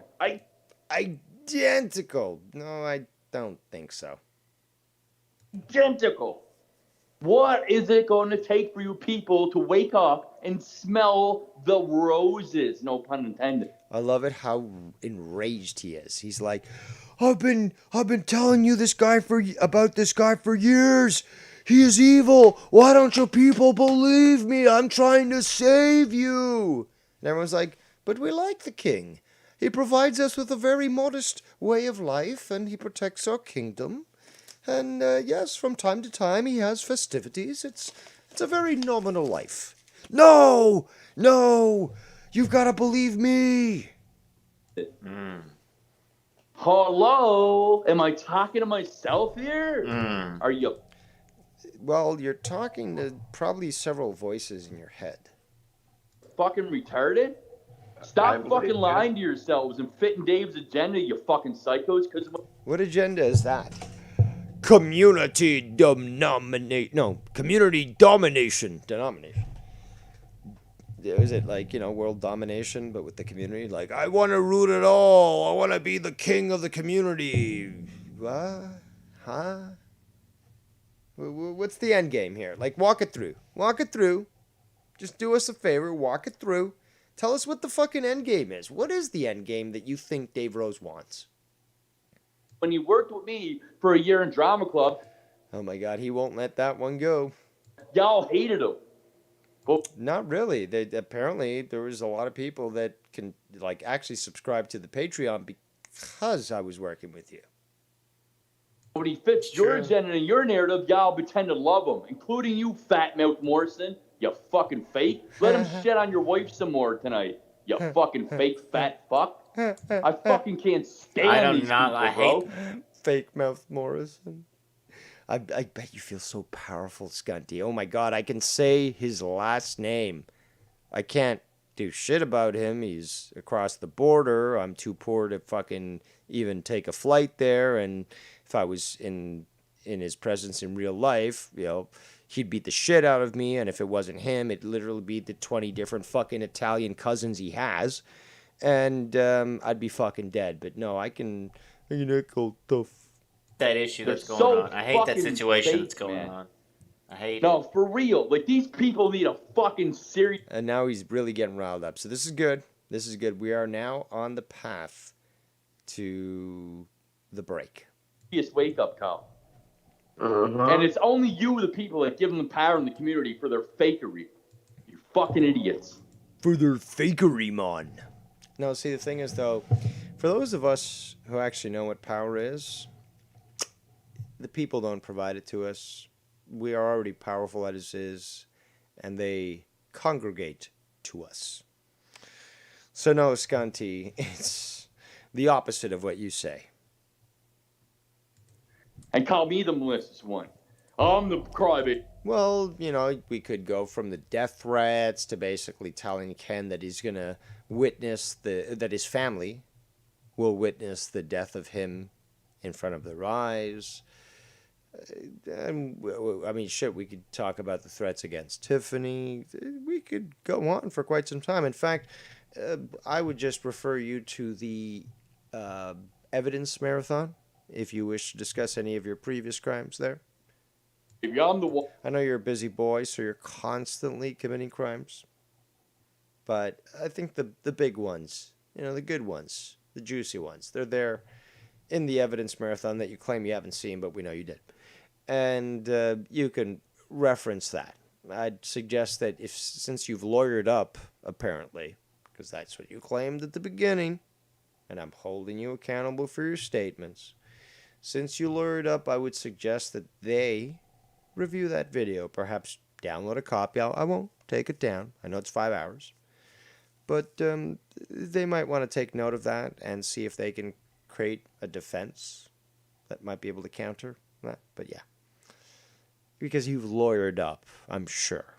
Identical. No, I don't think so. Identical. What is it going to take for you people to wake up and smell the roses? No pun intended. I love it how enraged he is. He's like, I've been telling you about this guy for years. He is evil. Why don't you people believe me? I'm trying to save you. And everyone's like, but we like the king. He provides us with a very modest way of life, and he protects our kingdom. And yes, from time to time he has festivities. It's a very nominal life. No, you've got to believe me. Hello, am I talking to myself here? Are you? Well, you're talking to probably several voices in your head. Fucking retarded? Stop fucking lying to yourselves and fitting Dave's agenda, you fucking psychos. What agenda is that? Community domination. Is it like, world domination, but with the community? Like, I want to rule it all. I want to be the king of the community. What? Huh? What's the end game here? Like, walk it through. Just do us a favor, walk it through. Tell us what the fucking end game is. What is the end game that you think Dave Rose wants? When you worked with me for a year in drama club. Oh my God, he won't let that one go. Y'all hated him. Not really. Apparently there was a lot of people that can like actually subscribe to the Patreon because I was working with you. When he fits your agenda and your narrative, y'all pretend to love him, including you, Fat Mouth Morrison. You fucking fake. Let him shit on your wife some more tonight. You fucking fake fat fuck. I fucking can't stand these people, bro. Fake Mouth Morrison. I bet you feel so powerful, Scunty. Oh my God, I can say his last name. I can't do shit about him. He's across the border. I'm too poor to fucking even take a flight there. And if I was in his presence in real life, you know, he'd beat the shit out of me. And if it wasn't him, it'd literally be the 20 different fucking Italian cousins he has. And I'd be fucking dead. But no, I can echo tough. That issue that's going on. I hate that situation that's going on. I hate it. No, for real. Like, these people need a fucking serious... And now he's really getting riled up. So this is good. This is good. We are now on the path to the break. Wake-up call. And it's only you, the people, that give them the power in the community for their fakery. You fucking idiots. For their fakery, man. No, see, the thing is, though, for those of us who actually know what power is, the people don't provide it to us. We are already powerful as is, and they congregate to us. So no, Scanti, it's the opposite of what you say. And call me the malicious one. I'm the crybaby. Well, you know, we could go from the death threats to basically telling Ken that he's going to witness that his family will witness the death of him in front of their eyes. And I mean, shit, we could talk about the threats against Tiffany. We could go on for quite some time. In fact, I would just refer you to the evidence marathon if you wish to discuss any of your previous crimes there. I know you're a busy boy, so you're constantly committing crimes. But I think the big ones, you know, the good ones, the juicy ones, they're there in the evidence marathon that you claim you haven't seen, but we know you did. And you can reference that. I'd suggest that since you've lawyered up, apparently, because that's what you claimed at the beginning, and I'm holding you accountable for your statements, since you lawyered up, I would suggest that they review that video, perhaps download a copy. I won't take it down. I know it's 5 hours. But they might want to take note of that and see if they can create a defense that might be able to counter that. But yeah. Because you've lawyered up, I'm sure.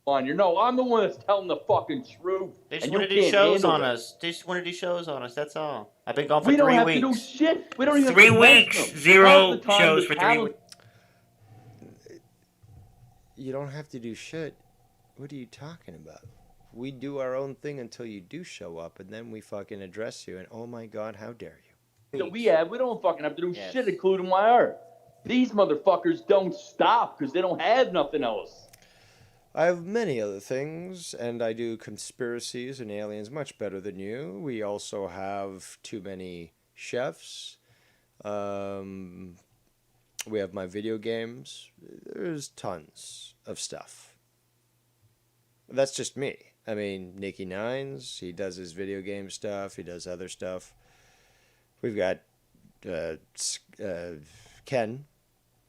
I'm the one that's telling the fucking truth. They just want to do shows on us. They just want to do shows on us. That's all. I've been gone for 3 weeks. We don't have to do shit. We don't even 3 have to weeks. 0 shows for 3 weeks. You don't have to do shit. What are you talking about? We do our own thing until you do show up, and then we fucking address you, and oh my God, how dare you. That we don't fucking have to do shit, including my art. These motherfuckers don't stop because they don't have nothing else. I have many other things, and I do conspiracies and aliens much better than you. We also have too many chefs. We have my video games. There's tons of stuff. That's just me. I mean, Nicky Nines, he does his video game stuff. He does other stuff. We've got Ken,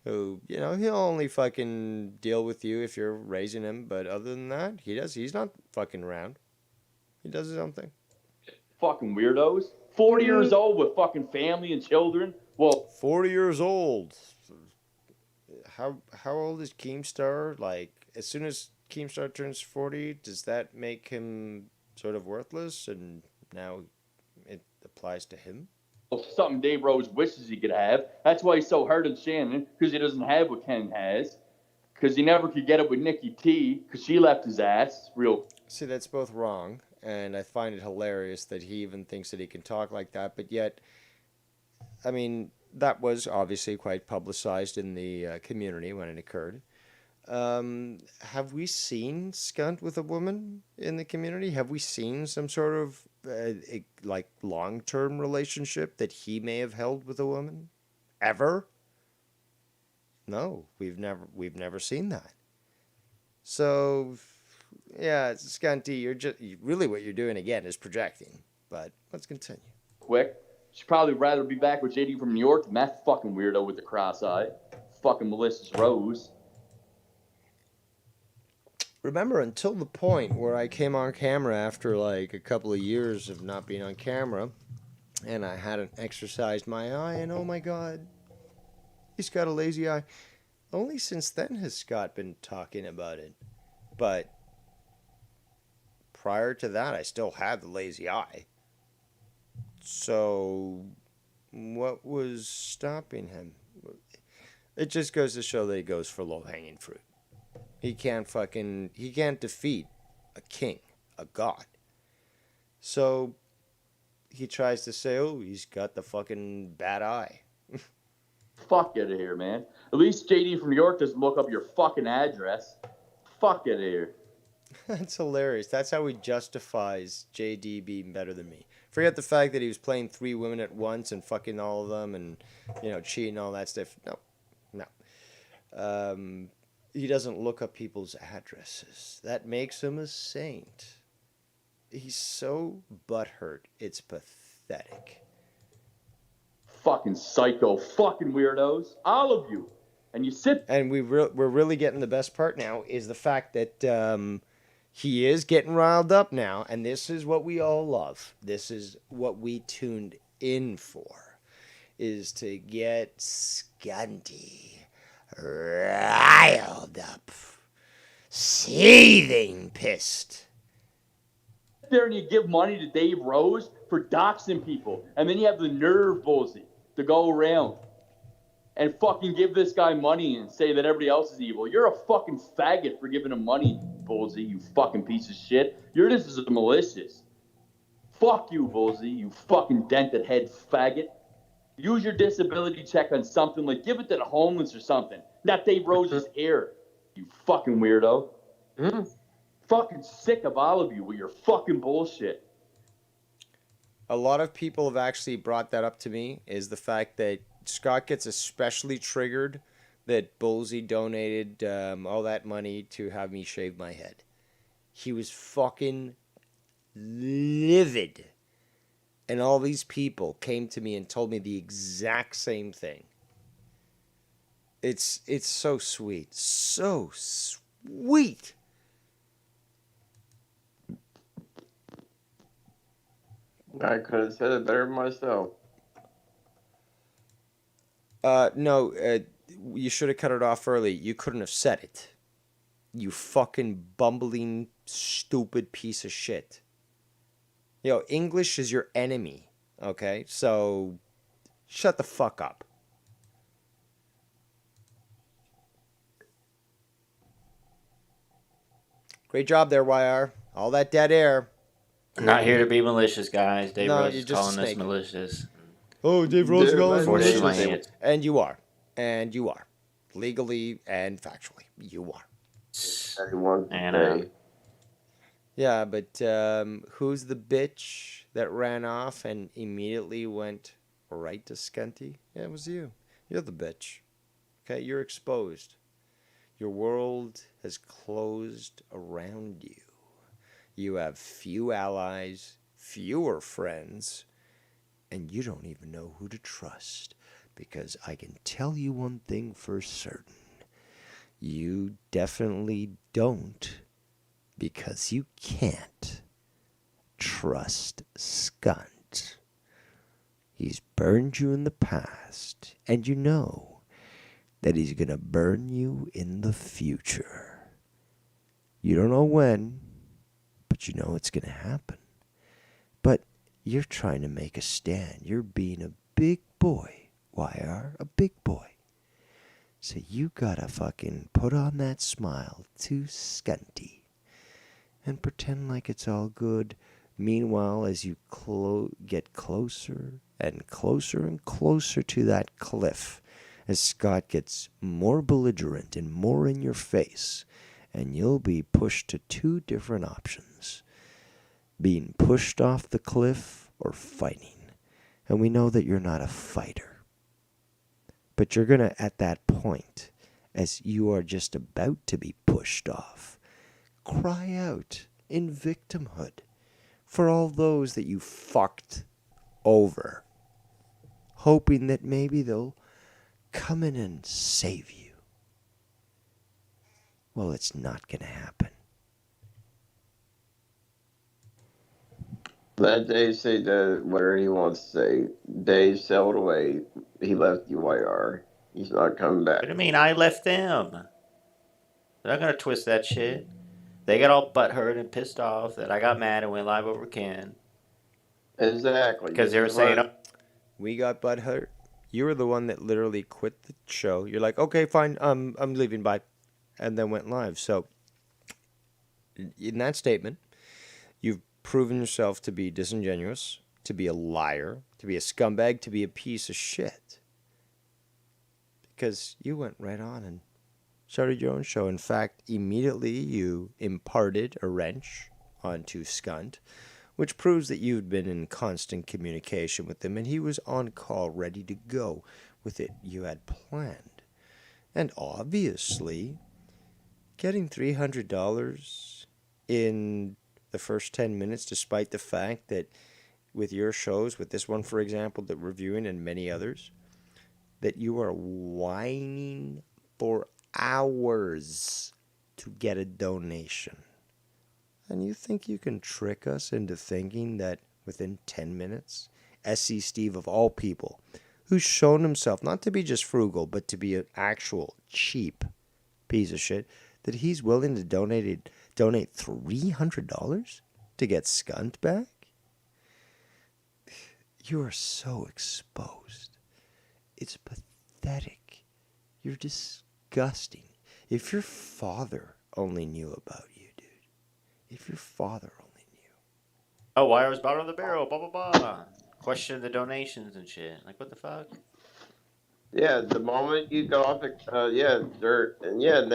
who, you know, he'll only fucking deal with you if you're raising him. But other than that, he's not fucking around. He does his own thing. Fucking weirdos. 40 years old with fucking family and children. Well, 40 years old. How old is Keemstar? Like, as soon as Keemstar turns 40, does that make him sort of worthless? And now it applies to him? Something Dave Rose wishes he could have. That's why he's so hard on Shannon, because he doesn't have what Ken has. Because he never could get it with Nikki T, because she left his ass. Real. See, that's both wrong, and I find it hilarious that he even thinks that he can talk like that, but yet, I mean, that was obviously quite publicized in the community when it occurred. Have we seen Skunt with a woman in the community? Have we seen some sort of like long-term relationship that he may have held with a woman? Ever? No, we've never seen that. So, yeah, Skunty, really what you're doing again is projecting. But let's continue. Quick. She'd probably rather be back with JD from New York than that fucking weirdo with the cross eye. Fucking Melissa's Rose. Remember, until the point where I came on camera after like a couple of years of not being on camera, and I hadn't exercised my eye, and oh my god, he's got a lazy eye. Only since then has Scott been talking about it. But prior to that, I still had the lazy eye. So, what was stopping him? It just goes to show that he goes for low-hanging fruit. He can't defeat a king, a god. So, he tries to say, oh, he's got the fucking bad eye. Fuck out of here, man. At least JD from New York doesn't look up your fucking address. Fuck out of here. That's hilarious. That's how he justifies JD being better than me. Forget the fact that he was playing 3 women at once and fucking all of them and, cheating and all that stuff. No. He doesn't look up people's addresses. That makes him a saint. He's so butthurt. It's pathetic. Fucking psycho. Fucking weirdos. All of you. And you sit... And we're really getting the best part now is the fact that he is getting riled up now. And this is what we all love. This is what we tuned in for. Is to get Skunty riled up. Seething pissed. There and you give money to Dave Rose for doxing people. And then you have the nerve, Bullsy, to go around and fucking give this guy money and say that everybody else is evil. You're a fucking faggot for giving him money, Bullsy, you fucking piece of shit. You're just as malicious. Fuck you, Bullsy, you fucking dented head faggot. Use your disability check on something, like give it to the homeless or something. Not Dave Rose's hair, you fucking weirdo. Fucking sick of all of you with your fucking bullshit. A lot of people have actually brought that up to me, is the fact that Scott gets especially triggered that Bullsy donated all that money to have me shave my head. He was fucking livid. And all these people came to me and told me the exact same thing. It's so sweet. So sweet. I could have said it better myself. No, you should have cut it off early. You couldn't have said it. You fucking bumbling, stupid piece of shit. English is your enemy, okay? So, shut the fuck up. Great job there, YR. All that dead air. Not here to be malicious, guys. Dave No, Rose you're is just a calling us snake. malicious. Oh, Dave Rose is calling us Forcing my malicious. hand. And you are. And you are. Legally and factually. You are. And, Yeah, but who's the bitch that ran off and immediately went right to Skunty? Yeah, it was you. You're the bitch. Okay, you're exposed. Your world has closed around you. You have few allies, fewer friends, and you don't even know who to trust. Because I can tell you one thing for certain. You definitely don't, because you can't, trust Skunt. He's burned you in the past, and you know that he's going to burn you in the future. You don't know when, but you know it's going to happen. But you're trying to make a stand. You're being a big boy, YR, a big boy. So you gotta fucking put on that smile to Skunty and pretend like it's all good. Meanwhile, as you get closer and closer and closer to that cliff, as Scott gets more belligerent and more in your face, and you'll be pushed to two different options: being pushed off the cliff or fighting. And we know that you're not a fighter. But you're going to, at that point, as you are just about to be pushed off, cry out in victimhood for all those that you fucked over, hoping that maybe they'll come in and save you. Well, it's not going to happen. Let Dave say whatever he wants to say. Dave sailed away. He left UYR. He's not coming back. What do you mean I left them? They're not gonna twist that shit. They got all butthurt and pissed off that I got mad and went live over Ken. Exactly. Because they were saying, we got butthurt. You were the one that literally quit the show. You're like, okay, fine, I'm leaving, bye, and then went live. So, in that statement, you've proven yourself to be disingenuous, to be a liar, to be a scumbag, to be a piece of shit. Because you went right on and started your own show. In fact, immediately you imparted a wrench onto Skunt, which proves that you'd been in constant communication with him, and he was on call, ready to go with it you had planned. And obviously, getting $300 in the first 10 minutes, despite the fact that with your shows, with this one, for example, that we're reviewing, and many others, that you are whining for hours to get a donation. And you think you can trick us into thinking that within 10 minutes, SC Steve of all people, who's shown himself not to be just frugal, but to be an actual cheap piece of shit, that he's willing to donate $300 to get Skunt back? You are so exposed. It's pathetic. You're disgusting. If your father only knew about you, dude. If your father only knew. oh, wire was bottom of the barrel, blah, blah, blah. Question the donations and shit. Like, what the fuck? Yeah, the moment you go off, they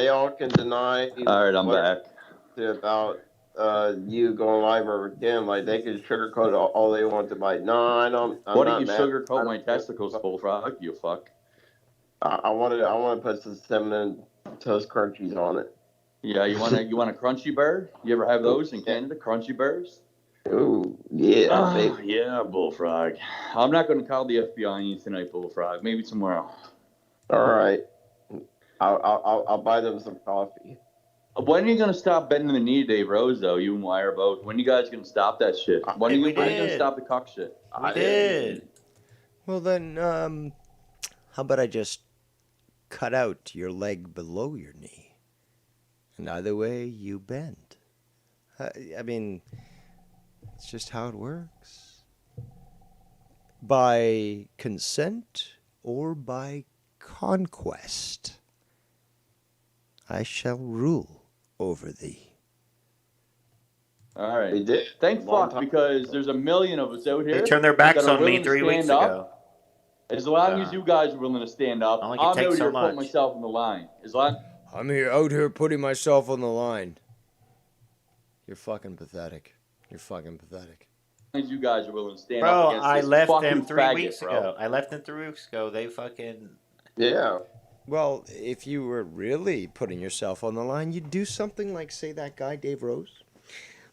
all can deny. All right, I'm back. About you going live over Ken, like they can sugarcoat all they want to. Like, no, I don't. Why don't you sugarcoat my testicles, bullfrog? You fuck. I want to put some cinnamon toast crunchies on it. Yeah, you want a crunchy bear? You ever have those in Canada? Crunchy bears? Ooh, yeah. Yeah, bullfrog. I'm not going to call the FBI on you tonight, bullfrog. Maybe tomorrow. All right. I'll buy them some coffee. When are you going to stop bending the knee to Dave Rose, though? You and Wire both. When are you guys going to stop that shit? When are you going to stop the cock shit? We did. Well, then, how about I just cut out your leg below your knee? And either way, you bend. I mean, it's just how it works. By consent or by conquest, I shall rule over thee. All right. They did. Thank fuck, because there's a million of us out here. They turned their backs that are on me willing to 3 weeks stand up. ago. As long as you guys are willing to stand up, I'm out here putting myself on the line. I'm out here putting myself on the line. You're fucking pathetic. You're fucking pathetic. As you guys are willing to stand Bro, up against I this left fucking them 3 faggot, weeks bro. ago. I left them 3 weeks ago. They fucking... Yeah. Well, if you were really putting yourself on the line, you'd do something like, say, that guy, Dave Rose,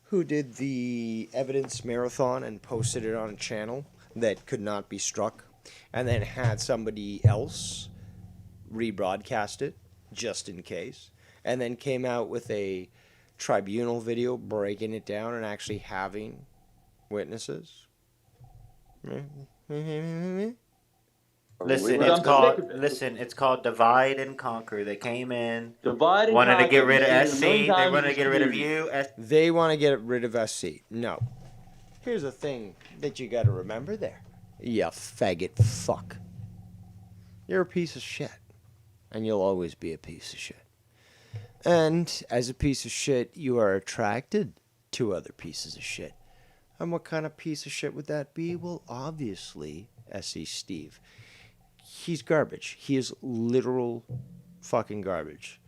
who did the evidence marathon and posted it on a channel that could not be struck, and then had somebody else rebroadcast it, just in case, and then came out with a tribunal video breaking it down and actually having witnesses. Listen, it's called divide and conquer. They came in, divide and wanted to get conquer. rid of They've SC. seen it a million They times wanted to in get rid of this you. They want to get rid of SC. No. Here's a thing that you got to remember there. You faggot fuck. You're a piece of shit. And you'll always be a piece of shit. And as a piece of shit, you are attracted to other pieces of shit. And what kind of piece of shit would that be? Well, obviously, SC Steve. he's garbage. He is literal fucking garbage.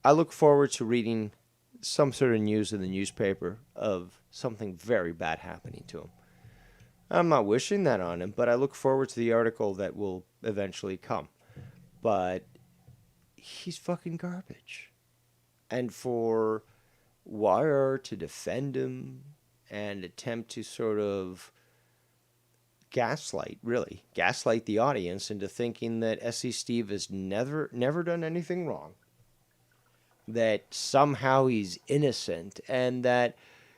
I look forward to reading some sort of news in the newspaper of something very bad happening to him. I'm not wishing that on him, but I look forward to the article that will eventually come. But he's fucking garbage. And for Wire to defend him and attempt to sort of gaslight the audience into thinking that S.E. Steve has never done anything wrong, that somehow he's innocent, and that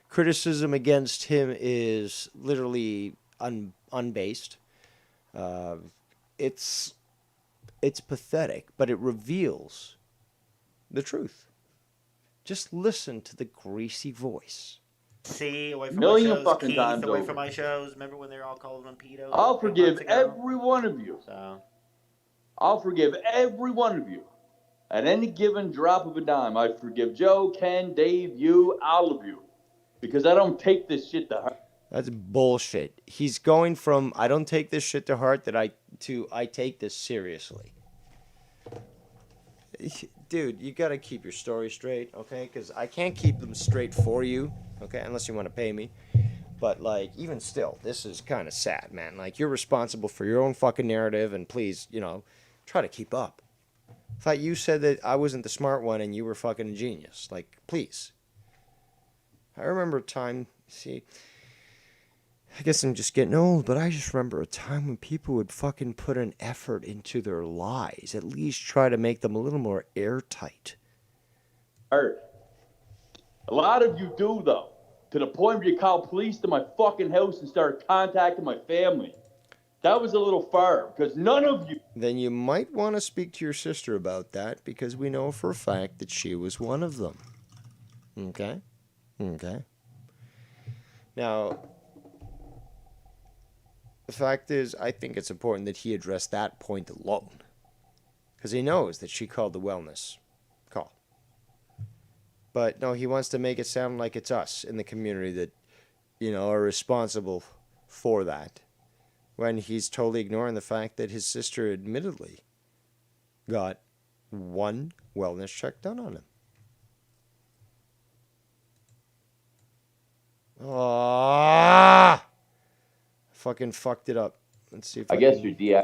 criticism against him is literally unbased. It's pathetic, but it reveals the truth. Just listen to the greasy voice. See, away from Million my shows, fucking Keith, times away over. from my shows. Remember when they were all calling them pedos? I'll 8 forgive months ago? every one of you. I'll forgive every one of you. At any given drop of a dime, I'd forgive Joe, Ken, Dave, you, all of you. Because I don't take this shit to heart. That's bullshit. He's going from I don't take this shit to heart I take this seriously. Dude, you gotta keep your story straight, okay? Because I can't keep them straight for you, okay? Unless you want to pay me. But, like, even still, this is kind of sad, man. Like, you're responsible for your own fucking narrative, and please, try to keep up. I thought you said that I wasn't the smart one and you were fucking a genius. Like, please. I remember a time, see, I guess I'm just getting old, but I just remember a time when people would fucking put an effort into their lies. At least try to make them a little more airtight. A lot of you do, though. To the point where you call police to my fucking house and start contacting my family. That was a little far, because none of you... Then you might want to speak to your sister about that, because we know for a fact that she was one of them. Okay? Okay. Now, the fact is, I think it's important that he address that point alone. Because he knows that she called the wellness call. But no, he wants to make it sound like it's us in the community that, are responsible for that. When he's totally ignoring the fact that his sister admittedly got one wellness check done on him. Ah! Fucking fucked it up. Let's see if I guess can you're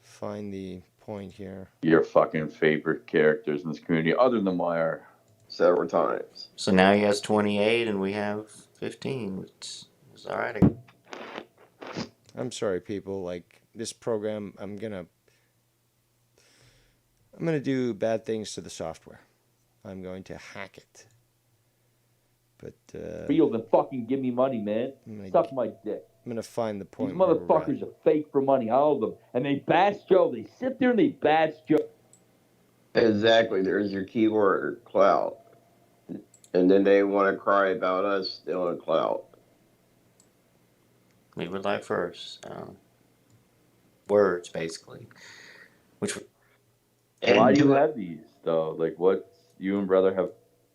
find the point here. Your fucking favorite characters in this community, other than Meyer. Several times. So now he has 28 and we have 15, which is all right. I'm sorry, people. Like, this program, I'm gonna do bad things to the software. I'm going to hack it. But Real, then fucking give me money, man. Suck my dick. I'm gonna find the point. These motherfuckers are fake for money, all of them. And they bash Joe. They sit there and they bash Joe. Exactly. There's your keyword, clout. And then they want to cry about us stealing clout. We would like first. Words, basically. Why do you have these, though? Like, what you and brother have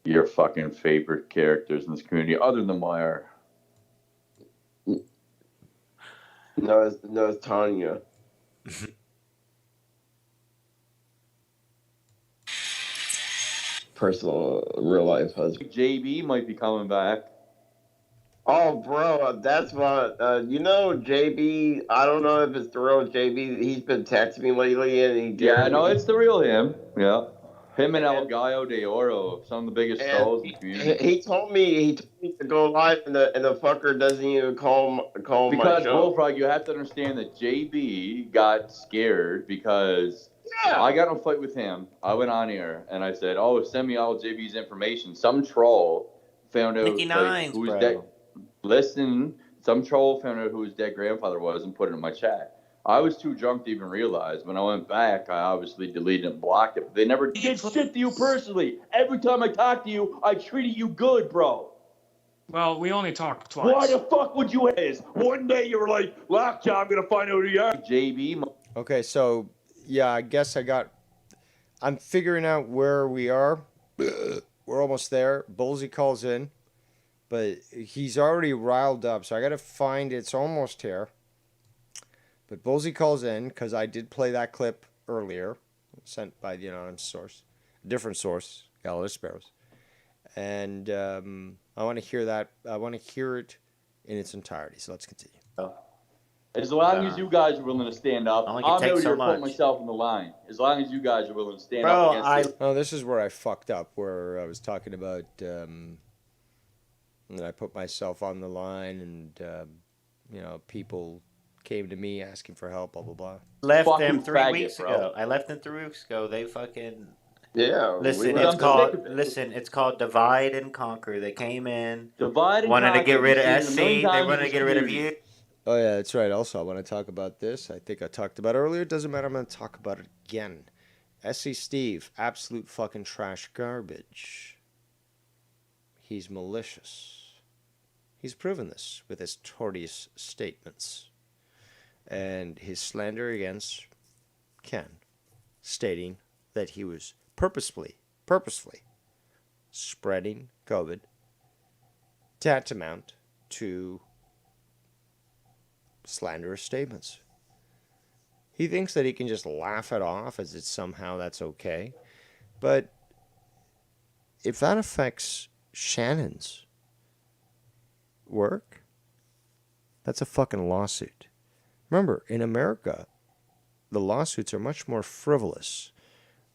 your fucking favorite characters in this community, other than Meyer? No, it's Tanya. Personal, real life husband. JB might be coming back. Oh, bro, that's what, JB, I don't know if it's the real JB. He's been texting me lately, and he Yeah, no, it's the real him. Yeah. Him and El Gallo de Oro, some of the biggest trolls in the community. He told me to go live, and the fucker doesn't even call my show. Because, Bullfrog, you have to understand that JB got scared because I got in a fight with him. I went on here, and I said, send me all JB's information. Some troll found out who's dead. Listen, some troll found out who his dead grandfather was and put it in my chat. I was too drunk to even realize. When I went back, I obviously deleted and blocked it. But they never did shit to you personally. Every time I talked to you, I treated you good, bro. Well, we only talked twice. Why the fuck would you ask? One day you were like, Lockjaw, I'm going to find out who you are. JB. Okay, so, yeah, I guess I'm figuring out where we are. We're almost there. Bullsy calls in. But he's already riled up, so I got to find it's almost here. But Bullseye calls in because I did play that clip earlier, sent by the anonymous source, a different source, Gallo Sparrows. And I want to hear that. I want to hear it in its entirety. So let's continue. As long as you guys are willing to stand up, I'm out here putting myself in the line. As long as you guys are willing to stand up against this. Oh, this is where I fucked up, where I was talking about that I put myself on the line and, people came to me asking for help, blah, blah, blah. Left them 3 weeks ago. I left them 3 weeks ago. They fucking... Yeah. Listen, it's called divide and conquer. They came in, divide and wanted to get rid of SC, they they wanted to get rid of you. Oh, yeah, that's right. Also, I want to talk about this. I think I talked about it earlier. It doesn't matter. I'm going to talk about it again. SC Steve, absolute fucking trash garbage. He's malicious. He's proven this with his tortious statements. And his slander against Ken, stating that he was purposefully spreading COVID, tantamount to slanderous statements. He thinks that he can just laugh it off as if somehow that's okay. But if that affects Shannon's work, that's a fucking lawsuit. Remember, in America, the lawsuits are much more frivolous.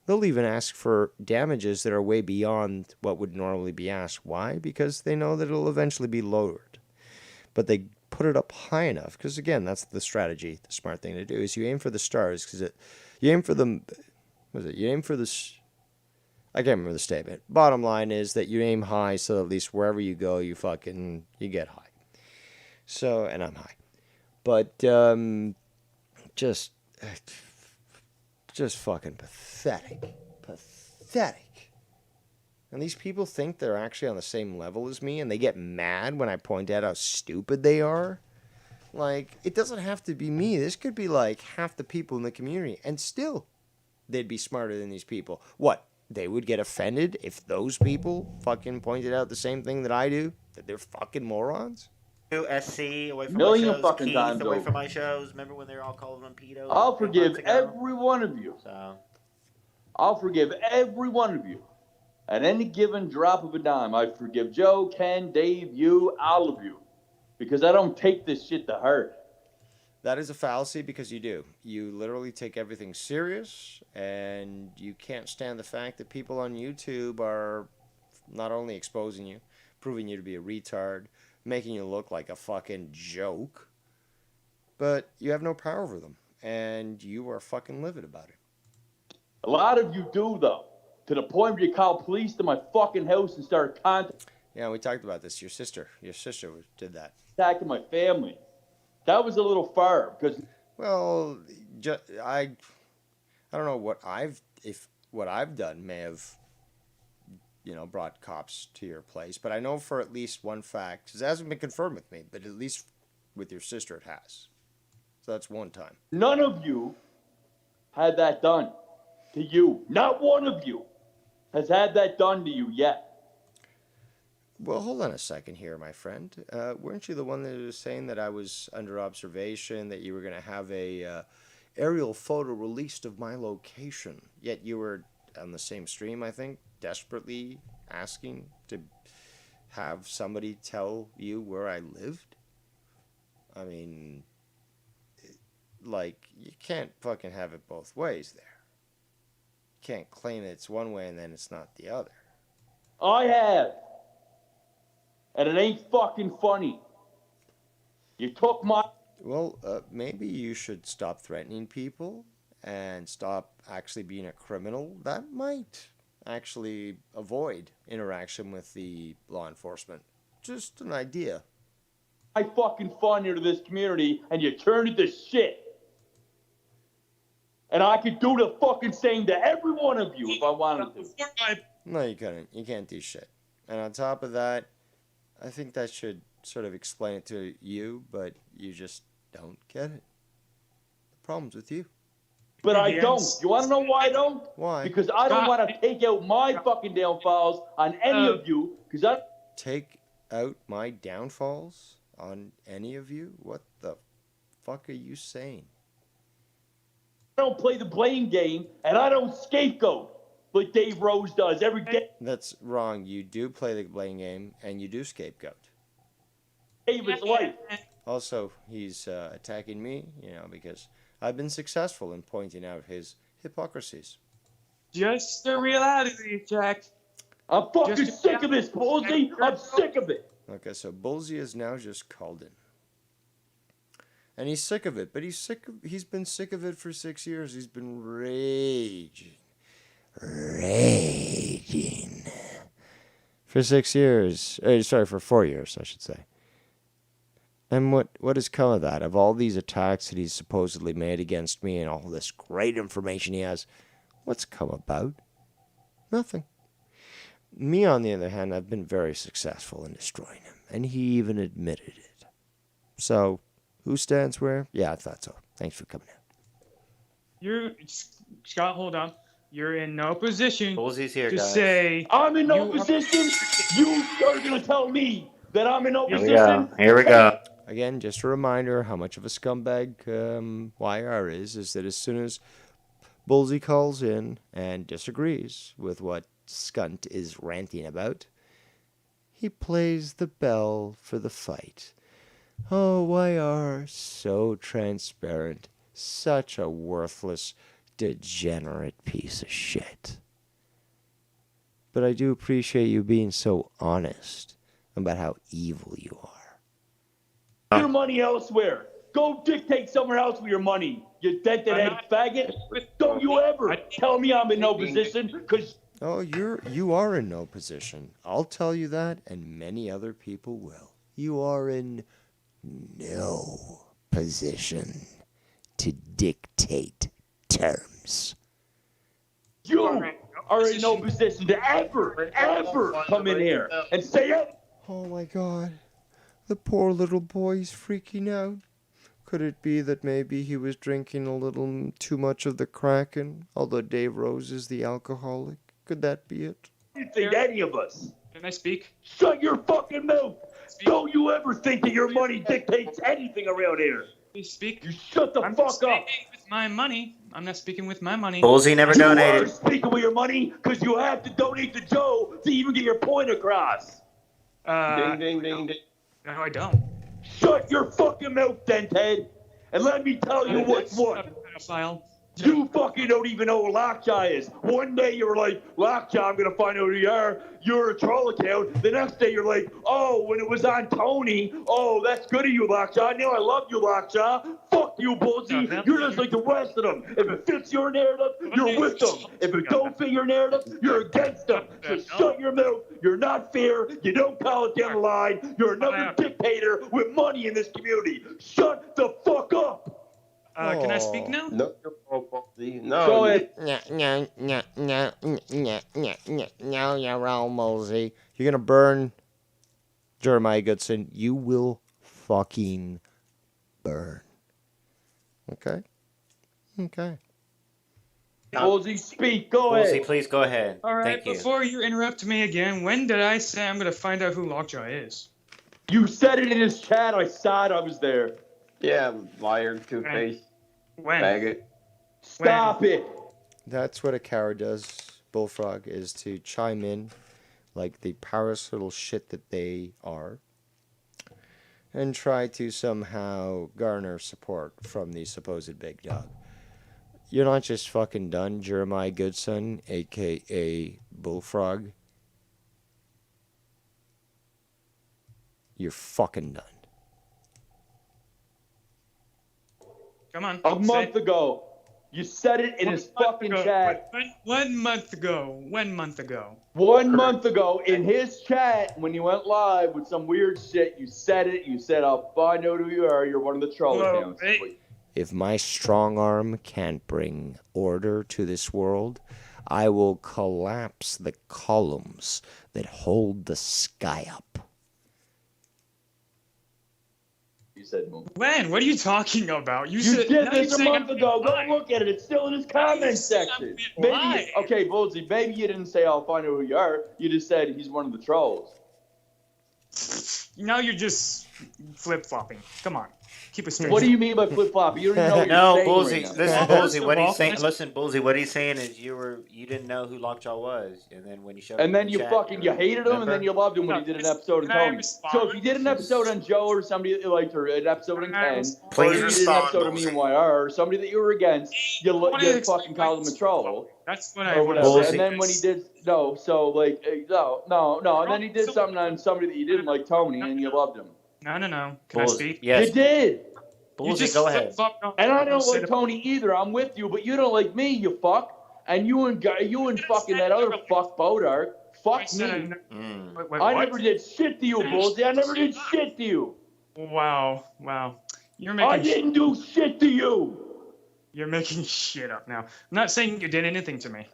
They'll even ask for damages that are way beyond what would normally be asked. Why? Because they know that it'll eventually be lowered. But they put it up high enough, because again, that's the strategy. The smart thing to do is you aim for the stars, because you aim for the, you aim for this, I can't remember the statement. Bottom line is that you aim high, so at least wherever you go, you get high. So, and I'm high. But, just fucking pathetic. Pathetic. And these people think they're actually on the same level as me, and they get mad when I point out how stupid they are. Like, it doesn't have to be me. This could be like half the people in the community, and still, they'd be smarter than these people. What? They would get offended if those people fucking pointed out the same thing that I do? That they're fucking morons? SC away from Million my shows, fucking Keith times away over. from my shows. Remember when they were all calling them pedos? I'll forgive every one of you. So. I'll forgive every one of you. At any given drop of a dime, I forgive Joe, Ken, Dave, you, all of you. Because I don't take this shit to heart. That is a fallacy, because you do. You literally take everything serious, and you can't stand the fact that people on YouTube are not only exposing you, proving you to be a retard, making you look like a fucking joke, but you have no power over them, and you are fucking livid about it. A lot of you do, though, to the point where you call police to my fucking house and start Yeah, we talked about this. Your sister did that. Contacting my family. That was a little far, because... Well, I don't know what I've done may have, brought cops to your place, but I know for at least one fact, because it hasn't been confirmed with me, but at least with your sister it has. So that's one time. None of you had that done to you. Not one of you has had that done to you yet. Well, hold on a second here, my friend. Weren't you the one that was saying that I was under observation, that you were going to have a aerial photo released of my location? Yet you were on the same stream, I think, desperately asking to have somebody tell you where I lived? I mean, you can't fucking have it both ways there. You can't claim it's one way and then it's not the other. I have. And it ain't fucking funny. You took my... Well, maybe you should stop threatening people and stop actually being a criminal. That might actually avoid interaction with the law enforcement. Just an idea. I fucking fun into this community, and you turned it to shit. And I could do the fucking same to every one of you if I wanted to. No, you couldn't. You can't do shit. And on top of that, I think that should sort of explain it to you, but you just don't get it. The problem's with you. But I don't. You want to know why I don't? Why? Because I don't want to take out my fucking downfalls on any of you. Because I... Take out my downfalls on any of you? What the fuck are you saying? I don't play the blame game, and I don't scapegoat like Dave Rose does every day. That's wrong. You do play the blame game, and you do scapegoat. David's life. Also, he's attacking me, because I've been successful in pointing out his hypocrisies. Just the reality check. I'm fucking sick of this, Bullsy. I'm sick of it. Okay, so Bullsy is now just called in. And he's sick of it, but he's been sick of it for 6 years. He's been raging for 6 years. For 4 years, I should say. And what has come of that? Of all these attacks that he's supposedly made against me and all this great information he has, what's come about? Nothing. Me, on the other hand, I've been very successful in destroying him, and he even admitted it. So, who stands where? Yeah, I thought so. Thanks for coming out. Scott, hold on. You're in no position Bullsy's here, to guys. say... I'm in no position. You are going to tell me that I'm in no Here position? we go. Again, just a reminder how much of a scumbag YR is that as soon as Bullsy calls in and disagrees with what Skunt is ranting about, he plays the bell for the fight. Oh, YR, so transparent. Such a worthless, degenerate piece of shit. But I do appreciate you being so honest about how evil you are. Your money elsewhere. Go dictate somewhere else with your money, you dented-head faggot. Don't you ever tell me I'm in no position, because... Oh, you are in no position. I'll tell you that, and many other people will. You are in no position to dictate terms. You are in no position to ever come in here and say it. Oh my God. The poor little boy's freaking out. Could it be that maybe he was drinking a little too much of the Kraken, although Dave Rose is the alcoholic? Could that be it? I didn't think any of us. Can I speak? Shut your fucking mouth. Don't you ever think that your money dictates anything around here. Please speak. You shut the fuck up. With my money. I'm not speaking with my money. Bullsy never You donated. are speaking with your money because you have to donate to Joe to even get your point across. Ding, ding, ding, ding. No, I don't. Shut your fucking mouth, denthead. And let me tell you what's what. Pedophile. You fucking don't even know who Lockjaw is. One day you were like, Lockjaw, I'm going to find out who you are. You're a troll account. The next day you're like, oh, when it was on Tony, oh, that's good of you, Lockjaw. Now I love you, Lockjaw. Fuck you, Bullsy. You're just like the rest of them. If it fits your narrative, you're with them. If it don't fit your narrative, you're against them. So shut your mouth. You're not fair. You don't call it down the line. You're another dictator with money in this community. Shut the fuck up. Can I speak now? No. Go ahead. No, you're all Mosey. You're gonna burn Jeremiah Goodson. You will fucking burn. Okay? Okay. Bullsy, speak. Go Bullsy, ahead. please go ahead. All right, Thank you. before you interrupt me again, when did I say I'm going to find out who Lockjaw is? You said it in his chat. I saw it. I was there. Yeah, liar, two-faced, When? faggot. Stop it. That's what a coward does, Bullfrog, is to chime in like the powerless little shit that they are and try to somehow garner support from the supposed big dog. You're not just fucking done, Jeremiah Goodson, a.k.a. Bullfrog. You're fucking done. Come on. A month ago. You said it in his fucking chat. 1 month ago. 1 month ago. 1 month ago in his chat when you went live with some weird shit, you said it. You said, I'll find out who you are. You're one of the troll accounts. If my strong arm can't bring order to this world, I will collapse the columns that hold the sky up. You said move. When? What are you talking about? You said, did now this you're a saying month I'm ago. Go lying. look at it. It's still in his comment section. Maybe, okay, Bullsy, maybe you didn't say I'll find out who you are. You just said he's one of the trolls. Now you're just flip-flopping. Come on. Keep it straight. What do you mean by flip flop? You don't even know what No, you're Bullsy. saying right now. Listen, Bullsy. What he's Well, saying. Listen, Bullsy. What he's saying is you didn't know who Lockjaw was, and then when you showed And him then the you chat, fucking you hated him, and then you loved him when No, he did an episode of can I Tony. respond? So if you did an episode on Joe or somebody that you liked, or an episode on Can I Ken, respond? or Please you did an respond, episode of me and YR, or somebody that you were against, you fucking called him a troll. That's what I Or want whatever. to say. And then when he did and then he did something on somebody that you didn't like, Tony, and you loved him. No. Can I speak? Yes. You did. Bullsy, go ahead. And I don't like Tony either. I'm with you, but you don't like me, you fuck. And you and fucking that other fuck Bodark. Fuck me. I never did shit to you, Bullsy. I never did shit to you. Wow. You're making. I didn't do shit to you. You're making shit up now. I'm not saying you did anything to me.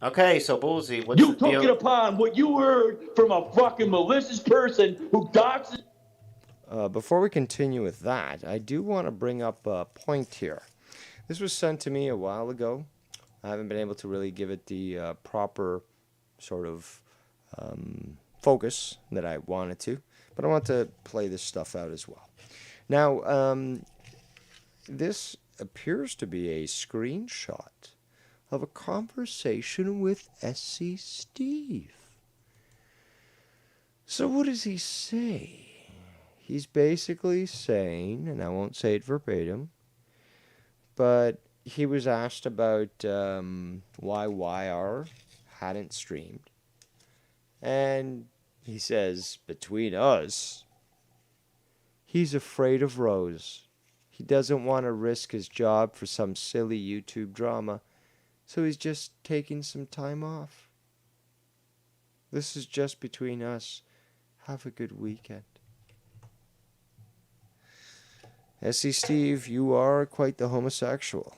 Okay, so Bullsy, what's You the took deal? it upon what you heard from a fucking malicious person who doxes. Before we continue with that, I do want to bring up a point here. This was sent to me a while ago. I haven't been able to really give it the proper sort of focus that I wanted to, but I want to play this stuff out as well. Now, this appears to be a screenshot of a conversation with SC Steve. So what does he say? He's basically saying, and I won't say it verbatim, but he was asked about why YR hadn't streamed. And he says, between us, he's afraid of Rose. He doesn't want to risk his job for some silly YouTube drama, so he's just taking some time off. This is just between us. Have a good weekend. SC Steve, you are quite the homosexual.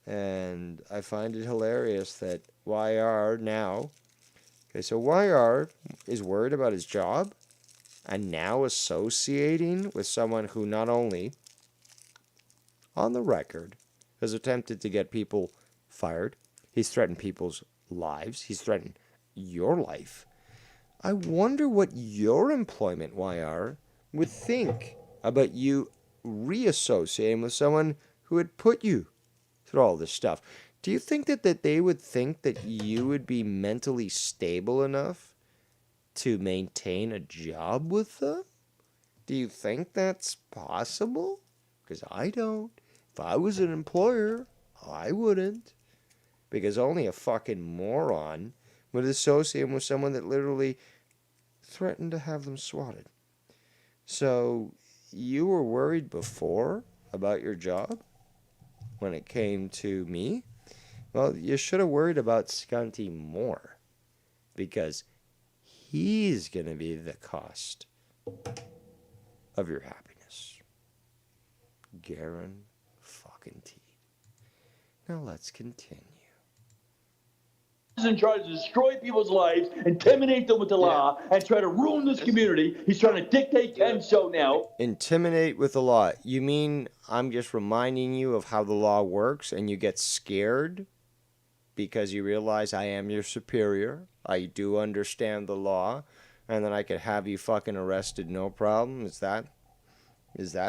And I find it hilarious that YR now... Okay, so YR is worried about his job and now associating with someone who not only, on the record, has attempted to get people fired, he's threatened people's lives, he's threatened your life. I wonder what your employment, YR, would think about you reassociating with someone who had put you through all this stuff. Do you think that they would think that you would be mentally stable enough to maintain a job with them? Do you think that's possible? Because I don't. If I was an employer, I wouldn't. Because only a fucking moron would associate with someone that literally threatened to have them swatted. So, you were worried before about your job when it came to me? Well, you should have worried about Scunty more, because he's going to be the cost of your happiness. Guaranteed. Now let's continue. And try to destroy people's lives, intimidate them with the law, and try to ruin this community. He's trying to dictate Ken's show now. Intimidate with the law. You mean I'm just reminding you of how the law works and you get scared because you realize I am your superior? I do understand the law, and then I could have you fucking arrested, no problem? Is that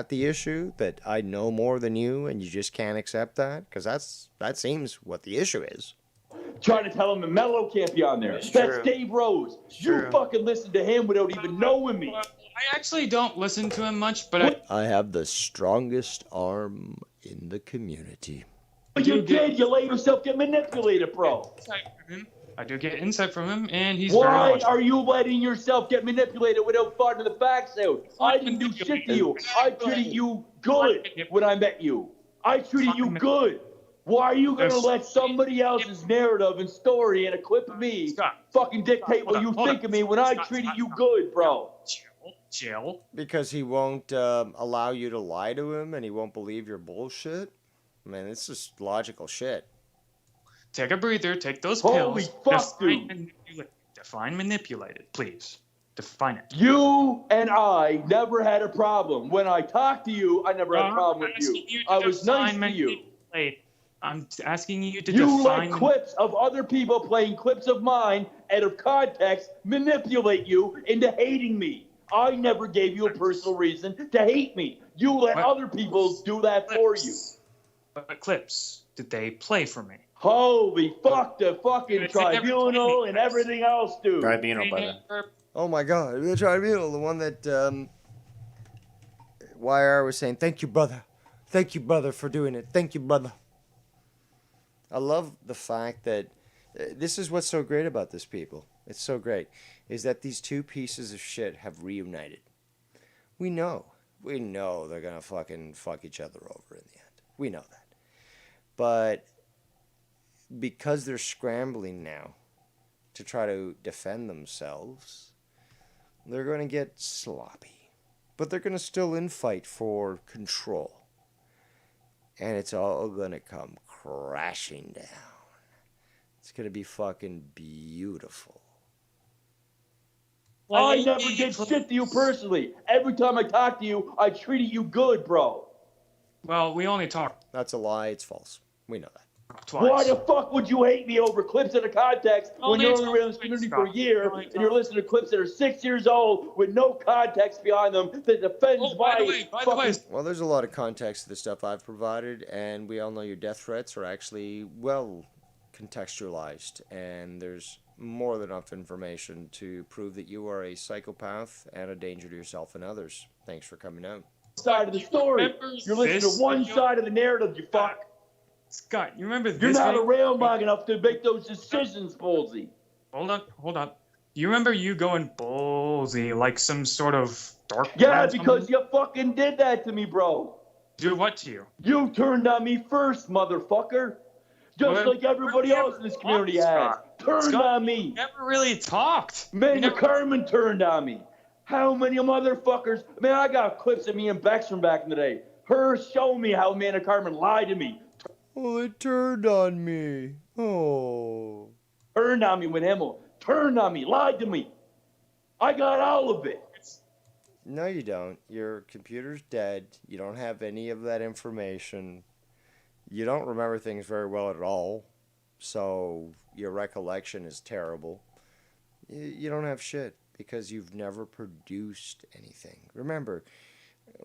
the issue? That I know more than you and you just can't accept that? Because that seems what the issue is. Trying to tell him that Mello can't be on there. That's Dave Rose. You fucking listen to him without even knowing me. I actually don't listen to him much, but I have the strongest arm in the community. You did. You let yourself get manipulated, bro. I do get insight from him, and he's Why are you letting yourself get manipulated without finding the facts out? I didn't do shit to you. I treated you good when I met you. I treated you good. Why are you going to let somebody else's narrative and story and a clip of me fucking dictate what you think of me when I treated you good, bro? Chill. Because he won't allow you to lie to him and he won't believe your bullshit? Man, it's just logical shit. Take a breather, take those Holy pills. Fuck, dude. Define manipulated, please. Define it. You and I never had a problem. When I talked to you, I never had a problem with you. I was nice to you. I'm asking you to You define... let clips of other people playing clips of mine out of context manipulate you into hating me. I never gave you a personal reason to hate me. You let other people do that for you. But Clips, did they play for me? Holy fuck, the fucking tribunal and everything else, dude. Tribunal, brother. Oh my God, the tribunal, the one that YR was saying, "Thank you, brother. Thank you, brother, for doing it. Thank you, brother." I love the fact that this is what's so great about this, people. It's so great, is that these two pieces of shit have reunited. We know they're gonna fucking fuck each other over in the end. We know that. But because they're scrambling now to try to defend themselves, they're going to get sloppy. But they're going to still infight for control. And it's all going to come crashing down. It's going to be fucking beautiful. I never did shit to you personally. Every time I talked to you, I treated you good, bro. Well, we only talked. That's a lie. It's false. We know that. Twice. Why the fuck would you hate me over clips in the context when you're only around this community for a year and you're listening to clips that are 6 years old with no context behind them that defends my fucking... Well, there's a lot of context to the stuff I've provided, and we all know your death threats are actually well contextualized, and there's more than enough information to prove that you are a psychopath and a danger to yourself and others. Thanks for coming out. Side of the story. You're listening to one side of the narrative, you fuck. Scott, you remember this? You're not around long enough to make those decisions, Ballsy. Hold on. You remember you going ballsy like some sort of dark? Yeah, because you fucking did that to me, bro. Do what to you? You turned on me first, motherfucker. Just like everybody else in this community has. Turned on me. Never really talked. Man, Carmen turned on me. How many motherfuckers? Man, I got clips of me and Bex from back in the day. Her showing me how Amanda Carmen lied to me. Oh, they turned on me. Oh. Turned on me with Himmel. Turned on me. Lied to me. I got all of it. No, you don't. Your computer's dead. You don't have any of that information. You don't remember things very well at all. So your recollection is terrible. You don't have shit because you've never produced anything. Remember,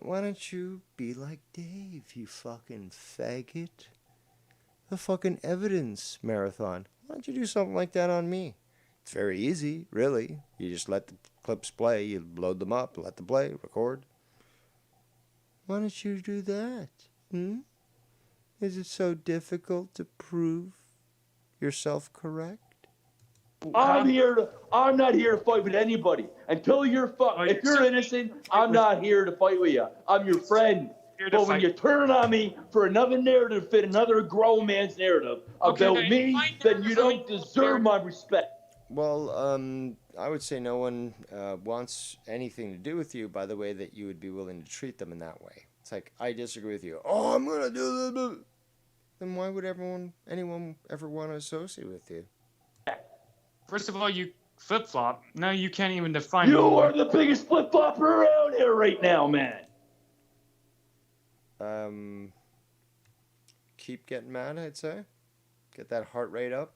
why don't you be like Dave, you fucking faggot? The fucking evidence marathon. Why don't you do something like that on me? It's very easy, really. You just let the clips play, you load them up, let them play, record. Why don't you do that? Is it so difficult to prove yourself correct? I'm not here to fight with anybody. Until you're if you're innocent, I'm not here to fight with you. I'm your friend. But when you turn on me for another narrative to fit another grown man's narrative about me, then you don't deserve my respect. Well, I would say no one wants anything to do with you by the way that you would be willing to treat them in that way. It's like, I disagree with you. Oh, I'm going to do this. Then why would anyone ever want to associate with you? First of all, you flip-flop. Now you can't even define. You are the biggest flip-flopper around here right now, man. Keep getting mad, I'd say. Get that heart rate up.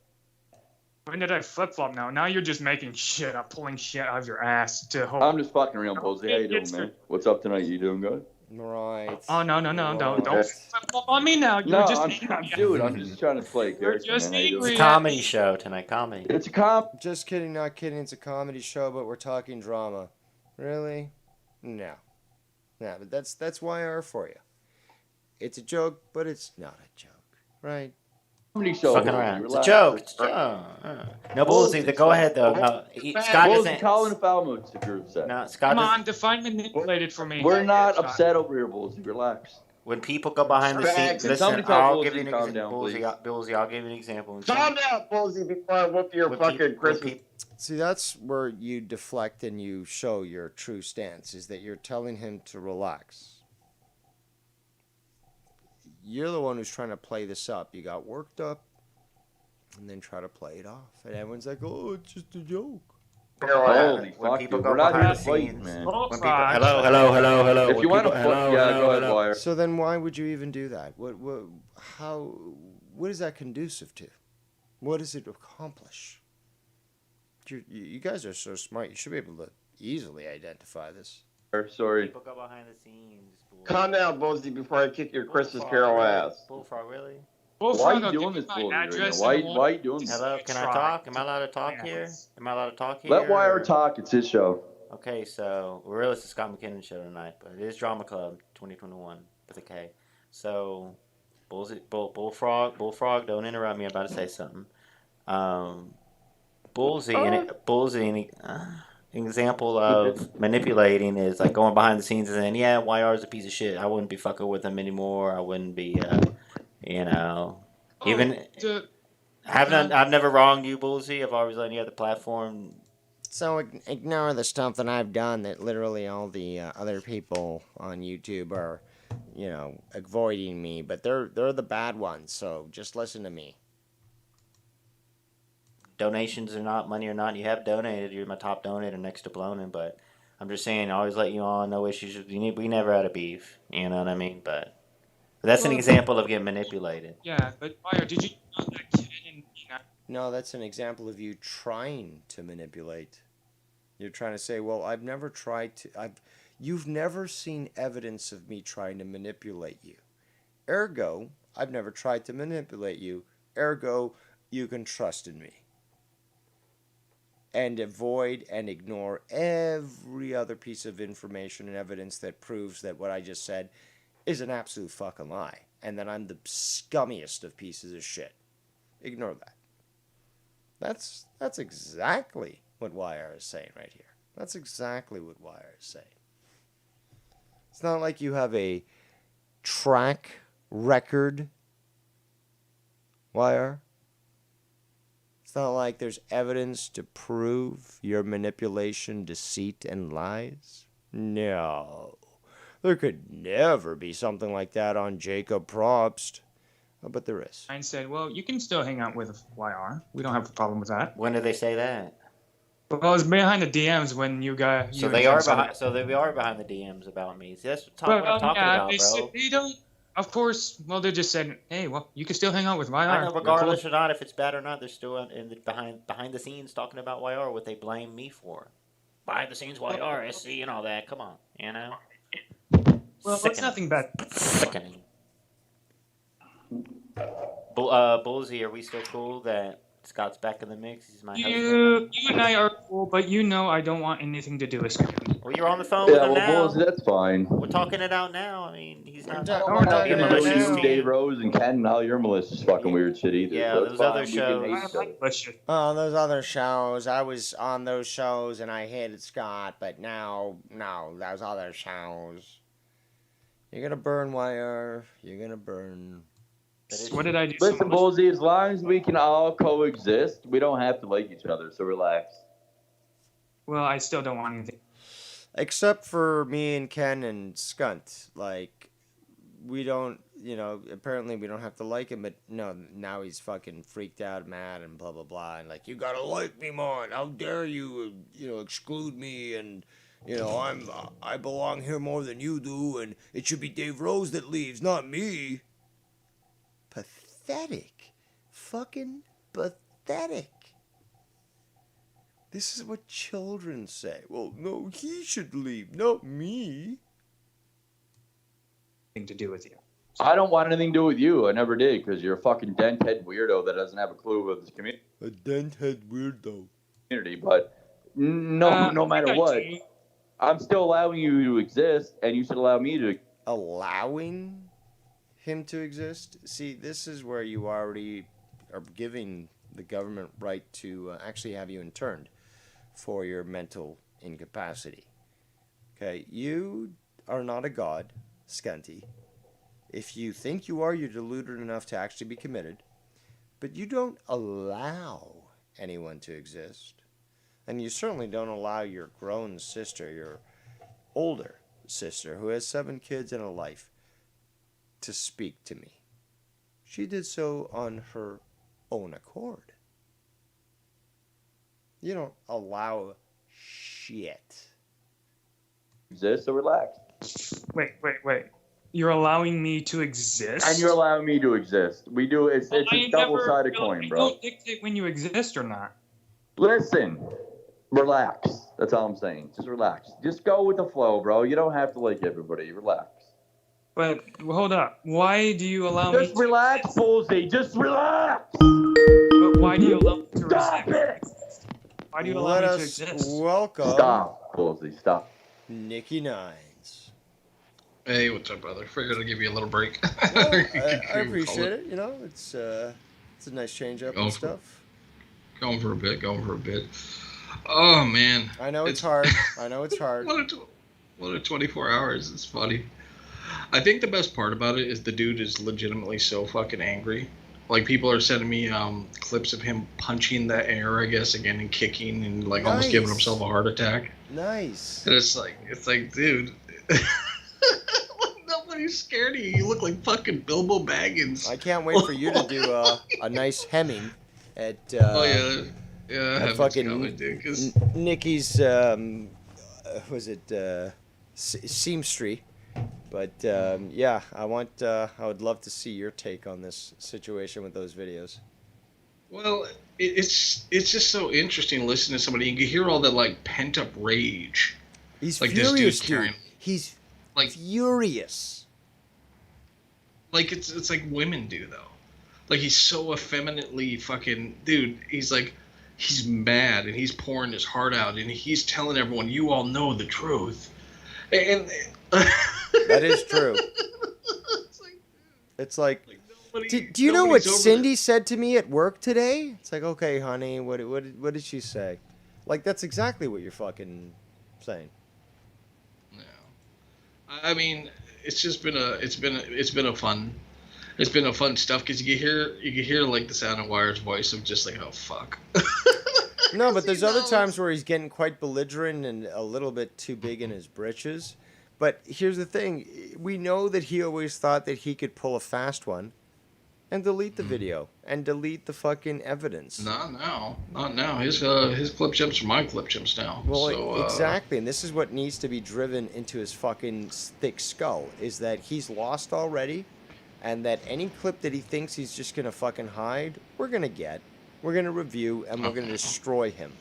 When did I flip-flop now? Now you're just making shit up, pulling shit out of your ass to hold. I'm just fucking around, Posey. How you doing, man? What's up tonight? You doing good? Right. Oh, no, don't flip-flop on me now. No, I'm just trying to play character, man. It's a comedy show tonight, comedy. It's a Just kidding, not kidding. It's a comedy show, but we're talking drama. Really? No. No, but that's YR for you. It's a joke, but it's not a joke, right? Comedy show. Fucking around. It's a joke. It's a joke. No, Ballsy, go ahead, though. No, Scott isn't. Calling a foul mood if you're upset. No, Scott Come on, define manipulated for me. We're not upset over here, Ballsy. Relax. When people go behind the scenes, listen, I'll give you an example. Ballsy, I'll give you an example. Calm down, Ballsy, before I whoop your fucking Christmas. See, that's where you deflect and you show your true stance, is that you're telling him to relax. You're the one who's trying to play this up. You got worked up and then try to play it off. And everyone's like, oh, it's just a joke. Holy fuck, people we're not here to fight, man. Hello. If you want to fight, go ahead, Wire. So then why would you even do that? What is that conducive to? What does it accomplish? You guys are so smart. You should be able to easily identify this. Sorry. People go behind the scenes. Calm down, Bozy, before I kick your Christmas Carol ass. Bullfrog, really? Why are you doing this bullshit right now? Why are you doing this? Hello, can I talk? Am I allowed to talk here? Am I allowed to talk here? Let Wire talk. It's his show. Okay, so we're really, it's the Scott McKinnon show tonight, but it is Drama Club 2021 with a K. So, Bullfrog, don't interrupt me. I'm about to say something. Bullsy, an example of manipulating is like going behind the scenes and saying, yeah, YR is a piece of shit. I wouldn't be fucking with him anymore. I wouldn't be, I've never wronged you, Bullsy. I've always let you have the platform. So ignore the stuff that I've done that literally all the other people on YouTube are, avoiding me. But they're the bad ones, so just listen to me. Donations or not, money or not, you have donated. You're my top donator next to Blonin, but I'm just saying, I always let you on, no issues. We never had a beef, you know what I mean? But that's an example of getting manipulated. Yeah, but Fire, did you know that kid in No, that's an example of you trying to manipulate. You're trying to say, well, I've never tried to... You've never seen evidence of me trying to manipulate you. Ergo, I've never tried to manipulate you. Ergo, you can trust in me. And avoid and ignore every other piece of information and evidence that proves that what I just said is an absolute fucking lie. And that I'm the scummiest of pieces of shit. Ignore that. That's exactly what Wire is saying right here. That's exactly what Wire is saying. It's not like you have a track record, Wire. It's not like there's evidence to prove your manipulation, deceit, and lies. No. There could never be something like that on Jacob Probst. Oh, but there is. I said, well, you can still hang out with YR. We don't have a problem with that. When did they say that? Well, I was behind the DMs when you got... So they are behind the DMs about me. See, that's what I'm talking about, bro. They don't... Of course, well, they just said, hey, well, you can still hang out with YR. I know, regardless or not, if it's bad or not, they're still behind the scenes talking about YR, what they blame me for. Behind the scenes, YR, SC, and all that. Come on, you know? Well, it's nothing bad. Sickening. Bullsy, are we still cool that Scott's back in the mix? He's my husband. You and I are cool, but I don't want anything to do with Scott. Well, you're on the phone with him now. Bullsy, that's fine. We're talking it out now. I mean, he's not talking about you, Dave Rose, and Ken, and all your malicious fucking weird shit either. Yeah, so those other shows. Oh, those other shows. I was on those shows and I hated Scott, but now, no, those other shows. You're gonna burn, Wire. You're gonna burn. What did I do? Listen, Bullsy, as long as we can all coexist, we don't have to like each other, so relax. Well, I still don't want anything. Except for me and Ken and Skunt. Like, we don't, apparently we don't have to like him, but no, now he's fucking freaked out, mad, and blah, blah, blah. And like, you gotta like me more. How dare you, exclude me, and, I belong here more than you do, and it should be Dave Rose that leaves, not me. Pathetic. Fucking pathetic. This is what children say. Well, no, he should leave, not me. To do with you. I don't want anything to do with you. I never did, because you're a fucking dent-head weirdo that doesn't have a clue of this community. A dent-head weirdo. But no matter what, I'm still allowing you to exist, and you should allow me to... Allowing him to exist? See, this is where you already are giving the government right to actually have you interned for your mental incapacity. Okay, you are not a god, Skunty. If you think you are, you're deluded enough to actually be committed. But you don't allow anyone to exist. And you certainly don't allow your grown sister, your older sister, who has 7 kids and a life, to speak to me. She did so on her own accord. You don't allow shit. Exist, so relax. Wait. You're allowing me to exist? And you're allowing me to exist. We do. It's a double-sided coin, bro. Don't dictate when you exist or not. Listen, relax. That's all I'm saying. Just relax. Just go with the flow, bro. You don't have to like everybody. Relax. But hold up. Why do you allow me Just relax, Bullseye. Just relax. But why do you allow me to Stop it? Why do you allow Let me to us exist? welcome Stop, Bullseye. Stop. Nikki Nines. Hey, what's up, brother? Figured I'd give you a little break. Well, I appreciate it. You know, it's a nice change up and stuff. Going for a bit. Oh man. I know it's hard. I know it's hard. What a 24 hours. It's funny. I think the best part about it is the dude is legitimately so fucking angry. Like, people are sending me clips of him punching the air, I guess, again, and kicking and like almost giving himself a heart attack. Nice. And it's like, dude, nobody's scared of you. You look like fucking Bilbo Baggins. I can't wait for you to do a nice hemming at at fucking Nikki's was it Seamstreet. But yeah, I would love to see your take on this situation with those videos. Well, it's just so interesting listening to somebody. You can hear all that like pent up rage. He's like furious, this dude carrying, dude. He's like furious. Like it's like women do though. Like, he's so effeminately fucking dude. He's like, he's mad and he's pouring his heart out and he's telling everyone, "You all know the truth." And that is true. It's like do you know what Cindy said to me at work today? It's like, okay, honey, what did she say? Like, that's exactly what you're fucking saying. Yeah. I mean, it's been a fun stuff because you can hear like the sound of Wire's voice of just like, oh fuck. No, but there's other times where he's getting quite belligerent and a little bit too big in his britches. But here's the thing. We know that he always thought that he could pull a fast one and delete the video and delete the fucking evidence. Not now. His clip jumps are my clip jumps now. Well, so, exactly. And this is what needs to be driven into his fucking thick skull, is that he's lost already and that any clip that he thinks he's just going to fucking hide, we're going to get. We're going to review, and we're going to destroy him.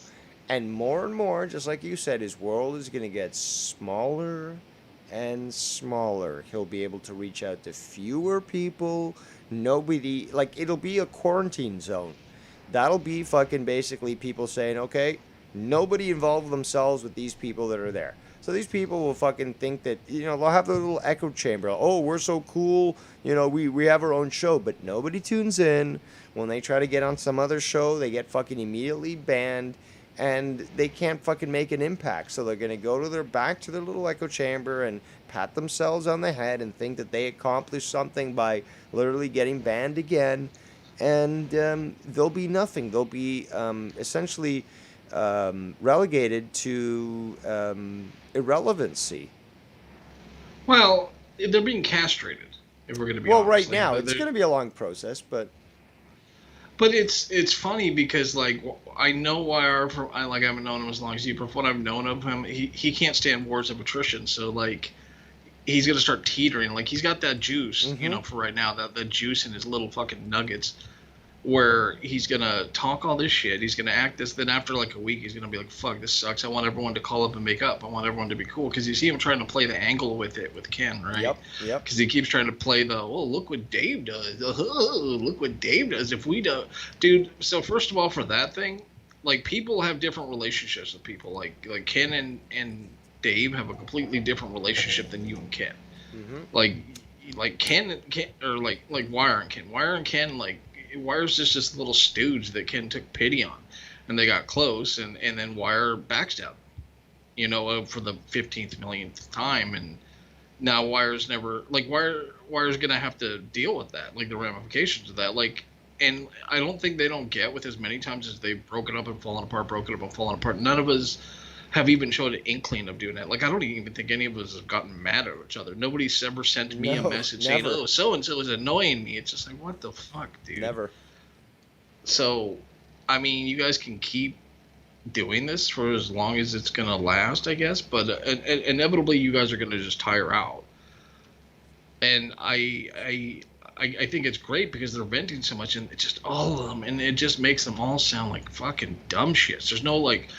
And more, just like you said, his world is going to get smaller and smaller. He'll be able to reach out to fewer people. Nobody, like, it'll be a quarantine zone. That'll be fucking basically people saying, okay, nobody involve themselves with these people that are there. So these people will fucking think that, you know, they'll have their little echo chamber. Oh, we're so cool. You know, we have our own show. But nobody tunes in. When they try to get on some other show, they get fucking immediately banned. And they can't fucking make an impact. So they're going to go back to their little echo chamber and pat themselves on the head and think that they accomplished something by literally getting banned again. And they'll be nothing. They'll be essentially relegated to irrelevancy. Well, they're being castrated, if we're going to be honest. Well, right now, it's going to be a long process, but it's funny because, like, I know YR from, I haven't known him as long as you, but what I've known of him, he can't stand wars of attrition, so, like, he's going to start teetering. Like, he's got that juice, you know, for right now, that juice in his little fucking nuggets, where he's going to talk all this shit, he's going to act this, then after, like, a week, he's going to be like, fuck, this sucks, I want everyone to call up and make up, I want everyone to be cool, because you see him trying to play the angle with it, with Ken, right? Yep. Because he keeps trying to play the, oh, look what Dave does, look what Dave does, if we do, dude, so first of all, for that thing, like, people have different relationships with people, like Ken and Dave have a completely different relationship than you and Ken. Like Ken or like Wire and Ken, like, Wire's just this little stooge that Ken took pity on, and they got close, and then Wire backstabbed, you know, for the 15th millionth time, and now Wire's never, like, Wire's gonna have to deal with that, like, the ramifications of that, like, and I don't think they don't get with as many times as they've broken up and fallen apart. None of us have even showed an inkling of doing that. Like, I don't even think any of us have gotten mad at each other. Nobody's ever sent me a message saying, oh, so-and-so is annoying me. It's just like, what the fuck, dude? Never. So, I mean, you guys can keep doing this for as long as it's going to last, I guess. But inevitably, you guys are going to just tire out. And I think it's great because they're venting so much, and it's just all of them, and it just makes them all sound like fucking dumb shits. There's no, like,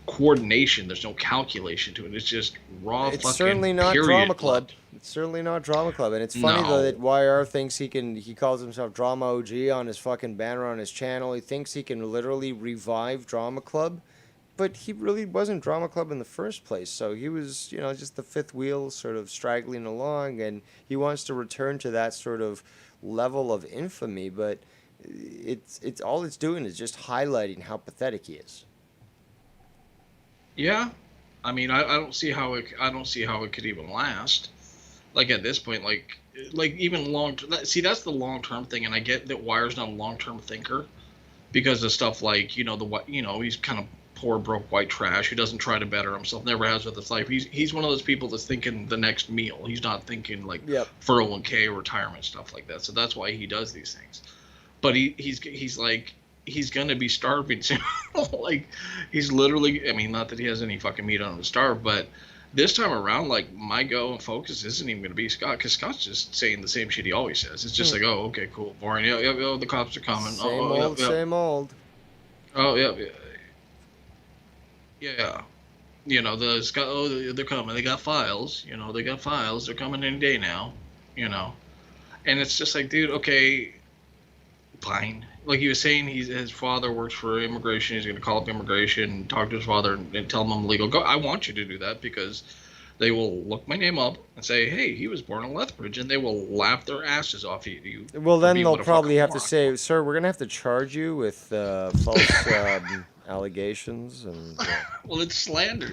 coordination. There's no calculation to it. It's just raw It's fucking certainly not period Drama blood. Club. It's certainly not Drama Club. And it's funny, though, that YR thinks he calls himself Drama OG on his fucking banner on his channel. He thinks he can literally revive Drama Club. But he really wasn't Drama Club in the first place. So he was, just the fifth wheel sort of straggling along. And he wants to return to that sort of level of infamy. But it's all it's doing is just highlighting how pathetic he is. Yeah, I mean, I don't see how it could even last. Like at this point, like even long. See, that's the long term thing, and I get that Wire's not a long term thinker because of stuff like he's kind of poor broke white trash who doesn't try to better himself, never has with his life. He's one of those people that's thinking the next meal. He's not thinking like 401k or retirement stuff like that. So that's why he does these things. But he's like. He's gonna be starving soon. Like he's literally, I mean, not that he has any fucking meat on him to starve, but this time around, like my go and focus isn't even gonna be Scott, because Scott's just saying the same shit he always says. It's just like, oh, okay, cool, boring. Yeah, the cops are coming. Same old. Oh yeah. The Scott. Oh, they're coming. They got files. They got files. They're coming any day now. And it's just like, dude, okay, fine. Like he was saying, his father works for immigration. He's going to call up immigration, talk to his father, and tell him I'm legal. Go. I want you to do that because they will look my name up and say, hey, he was born in Lethbridge, and they will laugh their asses off at you. Well, then they'll probably have to say, sir, we're going to have to charge you with false allegations. And well, it's slander.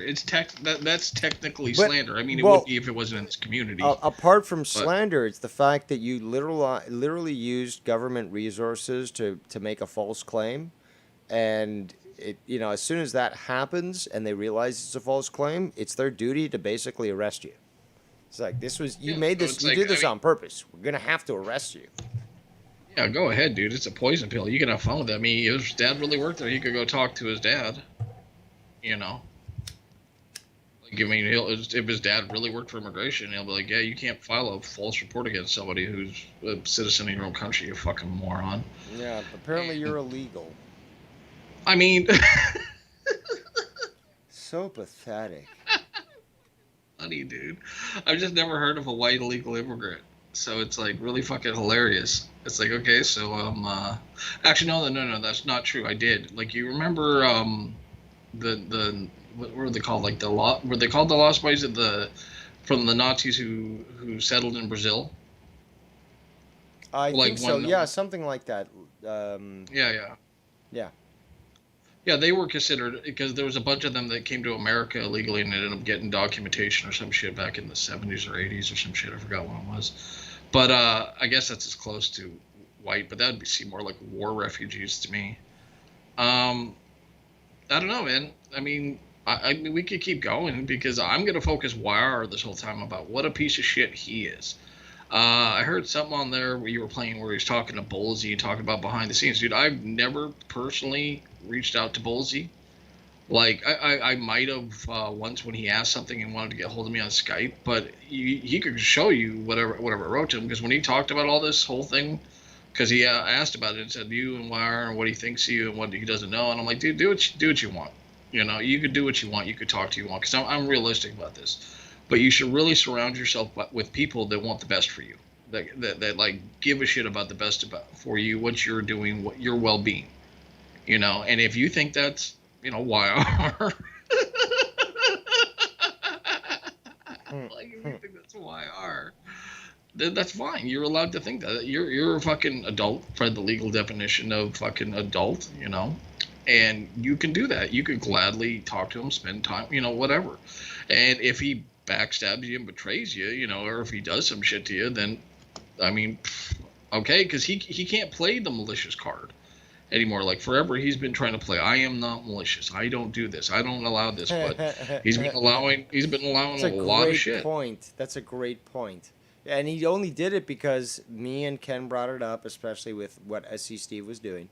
That's technically slander. I mean, it would be if it wasn't in this community. Apart from slander, it's the fact that you literally used government resources to make a false claim, and as soon as that happens and they realize it's a false claim, it's their duty to basically arrest you. It's like you made this, you did this on purpose. We're gonna have to arrest you. Yeah, go ahead, dude. It's a poison pill. You can have fun with it. I mean, if his dad really worked there, he could go talk to his dad. Like, I mean, if his dad really worked for immigration, he'll be like, yeah, you can't file a false report against somebody who's a citizen of your own country, you fucking moron. Yeah, apparently you're illegal. I mean... So pathetic. Funny, dude. I've just never heard of a white illegal immigrant. So it's like really fucking hilarious. It's like, okay, so actually no, that's not true. I did. Like, you remember the what were they called? Like were they called the Lost Boys from the Nazis who settled in Brazil? I think so. Yeah, something like that. Yeah, they were considered, because there was a bunch of them that came to America illegally and ended up getting documentation or some shit back in the 70s or 80s or some shit. I forgot what it was. But I guess that's as close to white, but that would seem more like war refugees to me. I don't know, man. I mean, we could keep going because I'm going to focus YR this whole time about what a piece of shit he is. I heard something on there where you were playing where he was talking to Bolsey and talking about behind the scenes. Dude, I've never personally reached out to Bolsey. Like, I might have once when he asked something and wanted to get hold of me on Skype, but he could show you whatever I wrote to him, because when he talked about all this whole thing, because he asked about it and said you and Wire and what he thinks of you and what he doesn't know, and I'm like, dude, do what you want. You could do what you want. You could talk to you want, because I'm realistic about this. But you should really surround yourself with people that want the best for you, that like give a shit about the best for you, what you're doing, what your well-being, And if you think that's, YR, like if you think that's YR, then that's fine. You're allowed to think that. You're a fucking adult, for the legal definition of fucking adult, and you can do that. You could gladly talk to him, spend time, whatever. And if he backstabs you and betrays you, or if he does some shit to you, then, I mean, okay, because he can't play the malicious card anymore. Like, forever he's been trying to play, I am not malicious, I don't do this, I don't allow this, but he's been allowing a lot of shit. That's a great point. And he only did it because me and Ken brought it up, especially with what SC Steve was doing.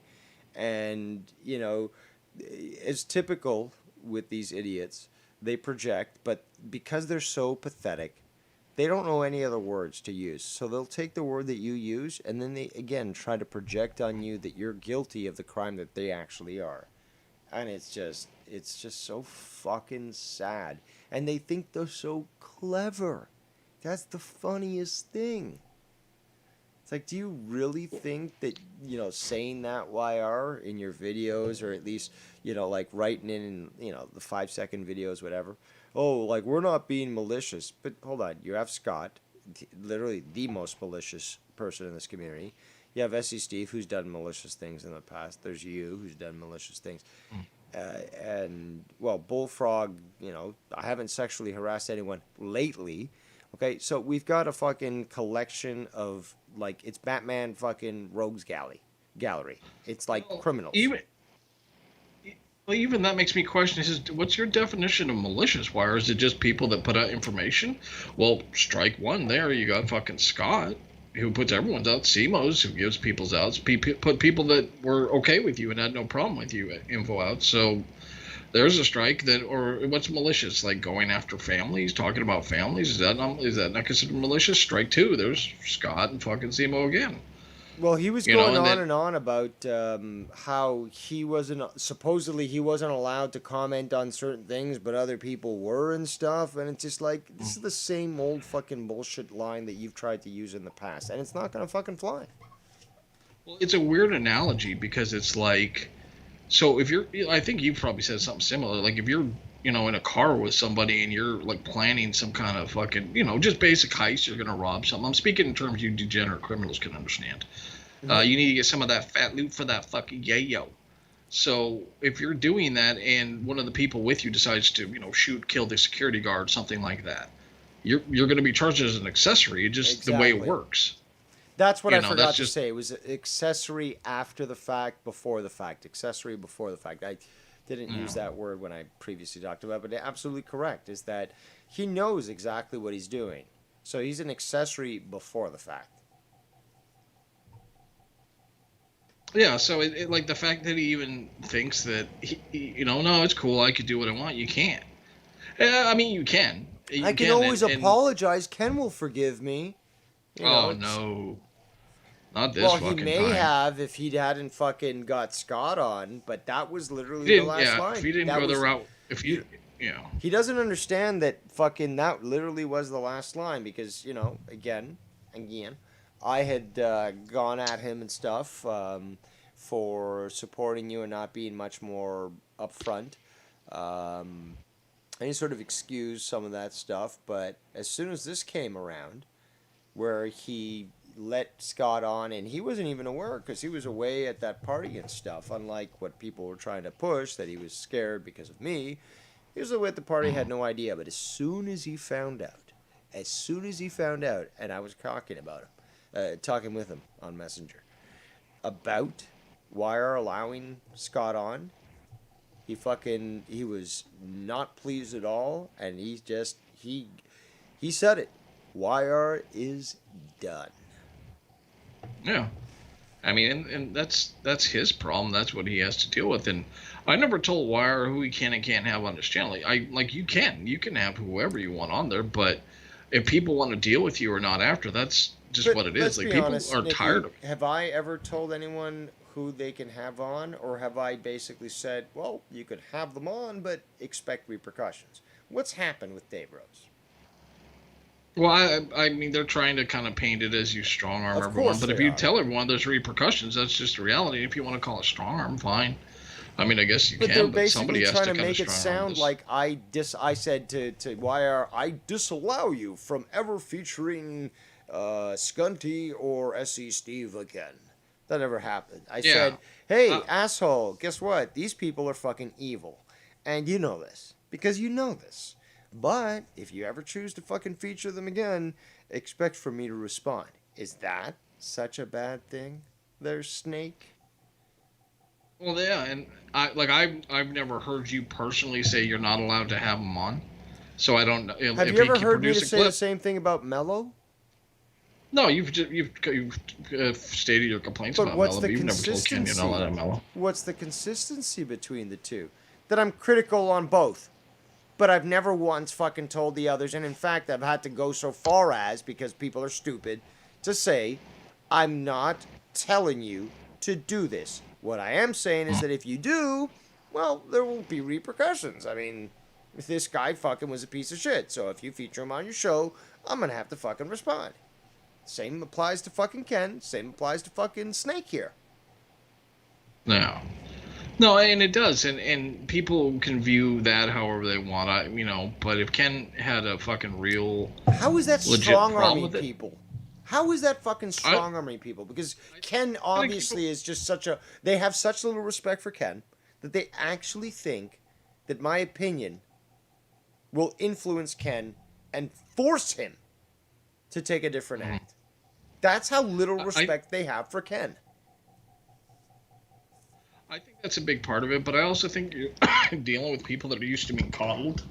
And, it's typical with these idiots. They project, but because they're so pathetic, they don't know any other words to use. So they'll take the word that you use, and then they, again, try to project on you that you're guilty of the crime that they actually are. And it's just, it's just so fucking sad. And they think they're so clever. That's the funniest thing. It's like, do you really think that, saying that YR in your videos, or at least, like writing in, the 5-second videos, whatever. Oh, like, we're not being malicious. But hold on, you have Scott, literally the most malicious person in this community. You have SE Steve, who's done malicious things in the past. There's you, who's done malicious things. And, well, Bullfrog, I haven't sexually harassed anyone lately. Okay, so we've got a fucking collection of, like, it's Batman fucking rogues gallery. It's like criminals. Even that makes me question, what's your definition of malicious? Why, or is it just people that put out information? Well, strike one there, you got fucking Scott, who puts everyone's out, CMOs, who gives people's outs, put people that were okay with you and had no problem with you info out, so there's a strike. Or what's malicious? Like going after families, talking about families, is that not considered malicious? Strike two, there's Scott and fucking CMO again. Well, he was going on and on about how supposedly he wasn't allowed to comment on certain things, but other people were and stuff. And it's just like, this is the same old fucking bullshit line that you've tried to use in the past, and it's not going to fucking fly. Well, it's a weird analogy because it's like, so if I think you probably said something similar. Like if you're, in a car with somebody and you're like planning some kind of fucking, just basic heist, you're going to rob something. I'm speaking in terms you degenerate criminals can understand. You need to get some of that fat loot for that fucking yayo. So if you're doing that and one of the people with you decides to, kill the security guard, something like that, you're going to be charged as an accessory. It's just the way it works. That's what I forgot to say. It was accessory after the fact, before the fact. Accessory before the fact. I didn't use that word when I previously talked about it, but absolutely correct, is that he knows exactly what he's doing. So he's an accessory before the fact. Yeah, so it like the fact that he even thinks that, no, it's cool, I could do what I want. You can't. I mean, you can. I can always apologize. Ken will forgive me. No. Not this fucking time. Well, he may have if he hadn't fucking got Scott on, but that was literally the last line. If he didn't go the route, he doesn't understand that fucking that literally was the last line because, again, I had gone at him and stuff for supporting you and not being much more upfront. And he sort of excused some of that stuff, but as soon as this came around, where he let Scott on, and he wasn't even aware because he was away at that party and stuff, unlike what people were trying to push, that he was scared because of me. He was away at the party, had no idea, but as soon as he found out, and I was talking with him on Messenger about Wire allowing Scott on, he was not pleased at all, and he said it. Wire is done. Yeah. I mean, and that's his problem. That's what he has to deal with. And I never told Wire who he can and can't have on his channel. You can have whoever you want on there, but if people want to deal with you or not after, that's just what it is. Like, people are tired of it. Have I ever told anyone who they can have on, or have I basically said, well, you could have them on, but expect repercussions? What's happened with Dave Rose? Well, I mean, they're trying to kind of paint it as you strong arm everyone, but if you tell everyone there's repercussions, that's just the reality. If you want to call it strong arm, fine. I mean, I guess you can, but somebody has to kind of make it sound like I said to Wire, I disallow you from ever featuring Scunty or SE Steve again. That never happened. I said, hey, asshole, guess what? These people are fucking evil. And you know this. Because you know this. But if you ever choose to fucking feature them again, expect for me to respond. Is that such a bad thing there, Snake? Well, yeah, and I've never heard you personally say you're not allowed to have them on. So I don't know. Have you ever heard me say the same thing about Mello? No, you've stated your complaints about Mello, but you've never told Ken you're not allowed to have Mello. What's the consistency between the two? That I'm critical on both. But I've never once fucking told the others, and in fact, I've had to go so far as, because people are stupid, to say, I'm not telling you to do this. What I am saying is that if you do, well, there will be repercussions. I mean, if this guy fucking was a piece of shit, so if you feature him on your show, I'm gonna have to fucking respond. Same applies to fucking Ken. Same applies to fucking Snake here. No, and it does, and people can view that however they want. But if Ken had a fucking real, how is that legit strong problem arming with it, people? How is that fucking strong arming people? Because Ken obviously is just such a. They have such little respect for Ken that they actually think that my opinion will influence Ken and force him to take a different act. That's how little respect they have for Ken. I think that's a big part of it, but I also think you're dealing with people that are used to being coddled.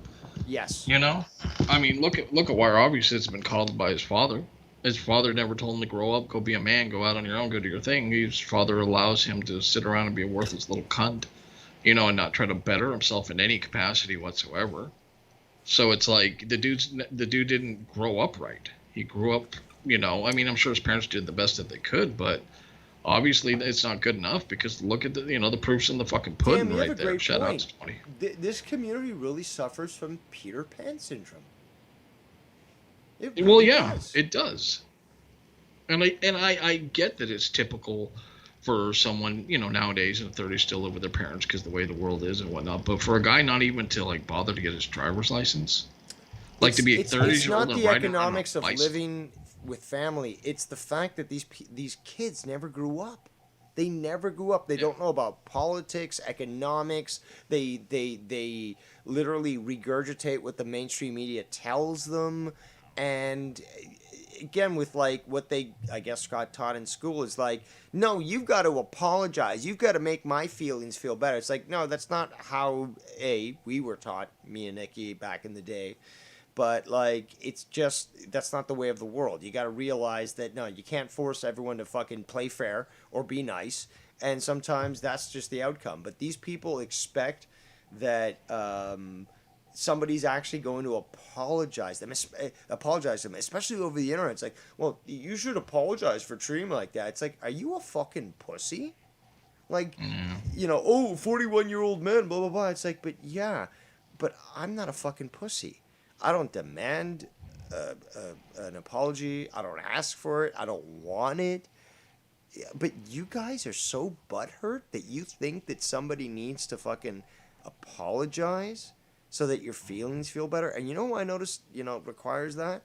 Yes. You know, I mean, look at Wire. Obviously, it's been coddled by his father. His father never told him to grow up, go be a man, go out on your own, go do your thing. His father allows him to sit around and be a worthless little cunt, and not try to better himself in any capacity whatsoever. So it's like the dude didn't grow up right. He grew up, I mean, I'm sure his parents did the best that they could, but obviously it's not good enough because look at the proof's in the fucking pudding right there. Shout out to 20. This community really suffers from Peter Pan syndrome. It does. And I get that it's typical for someone, nowadays in the 30s still live with their parents because the way the world is and whatnot. But for a guy not even to bother to get his driver's license, to be a 30s-year-old and it's not the economics of bicycle. living with family. It's the fact that these kids never grew up. They never grew up. They don't know about politics, economics. They literally regurgitate what the mainstream media tells them. And again, with what they, I guess, got taught in school is no, you've got to apologize. You've got to make my feelings feel better. It's no, that's not how we were taught, me and Nikki back in the day. But it's just, that's not the way of the world. You got to realize that no, you can't force everyone to fucking play fair or be nice. And sometimes that's just the outcome. But these people expect that somebody's actually going to apologize to them, especially over the internet. It's well, you should apologize for treating me like that. It's are you a fucking pussy? 41-year-old man, blah, blah, blah. It's but yeah, but I'm not a fucking pussy. I don't demand an apology. I don't ask for it. I don't want it. But you guys are so butthurt that you think that somebody needs to fucking apologize so that your feelings feel better. And you know what I noticed, requires that?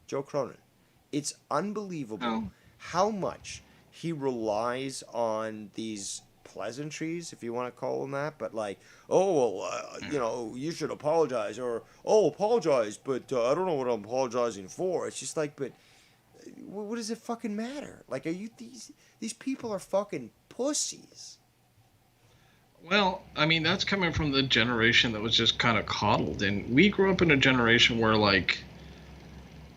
Joe Cronin. It's unbelievable how much he relies on these pleasantries, if you want to call them that, but you should apologize, or apologize, but I don't know what I'm apologizing for. It's just but what does it fucking matter? Are you these people are fucking pussies. Well, I mean, that's coming from the generation that was just kind of coddled, and we grew up in a generation where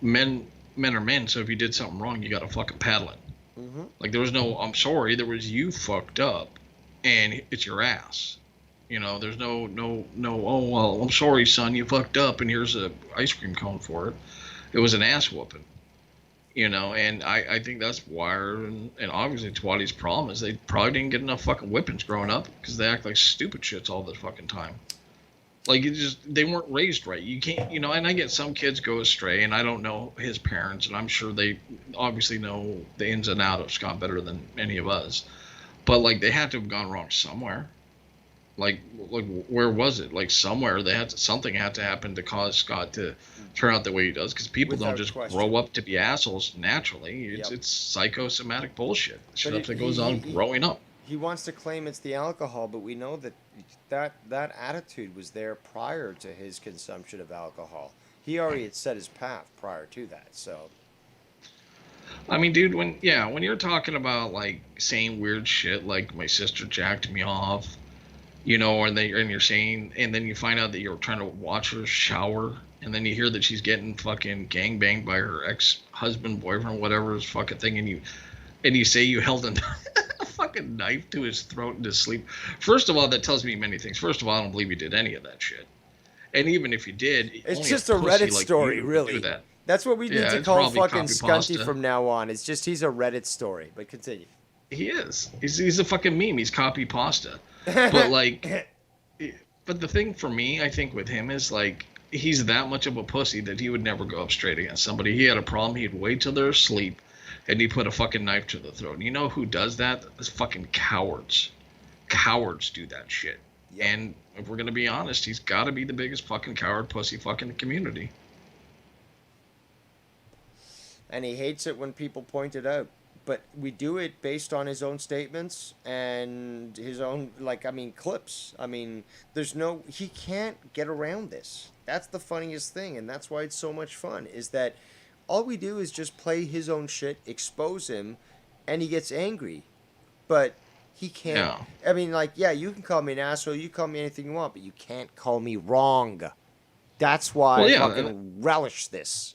men are men, so if you did something wrong, you got to fucking paddle it. Mm-hmm. There was no I'm sorry, there was you fucked up and it's your ass. There's no oh well, I'm sorry son, you fucked up and here's a ice cream cone for it. It was an ass whooping. And I think that's Wire and obviously Twatty's problem is they probably didn't get enough fucking whippings growing up because they act like stupid shits all the fucking time. They weren't raised right. You can't, and I get some kids go astray, and I don't know his parents, and I'm sure they obviously know the ins and outs of Scott better than any of us. But, they had to have gone wrong somewhere. Where was it? Somewhere something had to happen to cause Scott to turn out the way he does, because people don't just grow up to be assholes naturally. It's psychosomatic bullshit. Stuff that goes on growing up. He wants to claim it's the alcohol, but we know that attitude was there prior to his consumption of alcohol. He already had set his path prior to that, so. I mean, dude, when you're talking about saying weird shit like my sister jacked me off, and you're saying, and then you find out that you're trying to watch her shower, and then you hear that she's getting fucking gangbanged by her ex-husband, boyfriend, whatever his fucking thing, and you say you held a fucking knife to his throat in his sleep. First of all, that tells me many things. First of all, I don't believe you did any of that shit. And even if you did, it's just a Reddit story, really. That's what we need to call fucking Scunty from now on. It's just he's a Reddit story. But continue. He is. He's a fucking meme. He's copy pasta. But But the thing for me, I think, with him is like he's that much of a pussy that he would never go up straight against somebody. He had a problem, he'd wait till they're asleep, and he'd put a fucking knife to the throat. And you know who does that? It's fucking cowards. Cowards do that shit. Yep. And if we're gonna be honest, he's got to be the biggest fucking coward pussy fucking in the community. And he hates it when people point it out. But we do it based on his own statements and his own, clips. I mean, he can't get around this. That's the funniest thing, and that's why it's so much fun, is that all we do is just play his own shit, expose him, and he gets angry. But he can't. Yeah. I mean, you can call me an asshole, you call me anything you want, but you can't call me wrong. That's why I fucking relish this.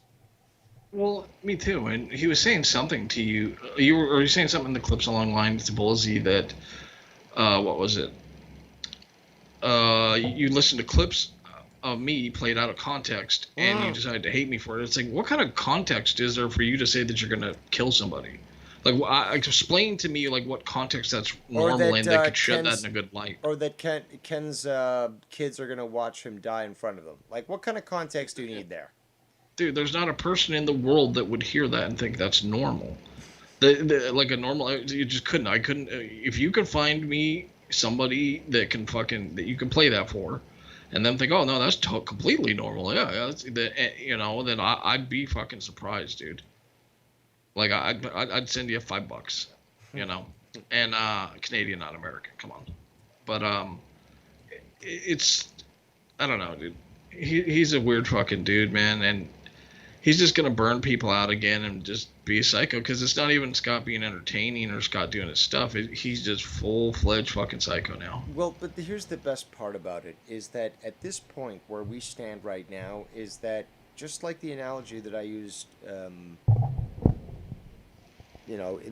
Well, me too. And he was saying something to you. You were saying something in the clips along the lines to Bullseye that, what was it? You listened to clips of me played out of context, and you decided to hate me for it. It's like, what kind of context is there for you to say that you're gonna kill somebody? Like, explain to me what context that's normal and that could shed that in a good light. Or that Ken's kids are gonna watch him die in front of them. Like, what kind of context do you need there? Dude, there's not a person in the world that would hear that and think that's normal. Like a normal, you just couldn't. I couldn't. If you could find me somebody that you can play that for, and then think, oh no, that's completely normal. Yeah, then I'd be fucking surprised, dude. Like I'd send you $5, and Canadian, not American. Come on, but it's I don't know, dude. He's a weird fucking dude, man, and he's just gonna burn people out again and just be a psycho, because it's not even Scott being entertaining or Scott doing his stuff. He's just full-fledged fucking psycho now. Well, but here's the best part about it, is that at this point where we stand right now, is that just like the analogy that I used, in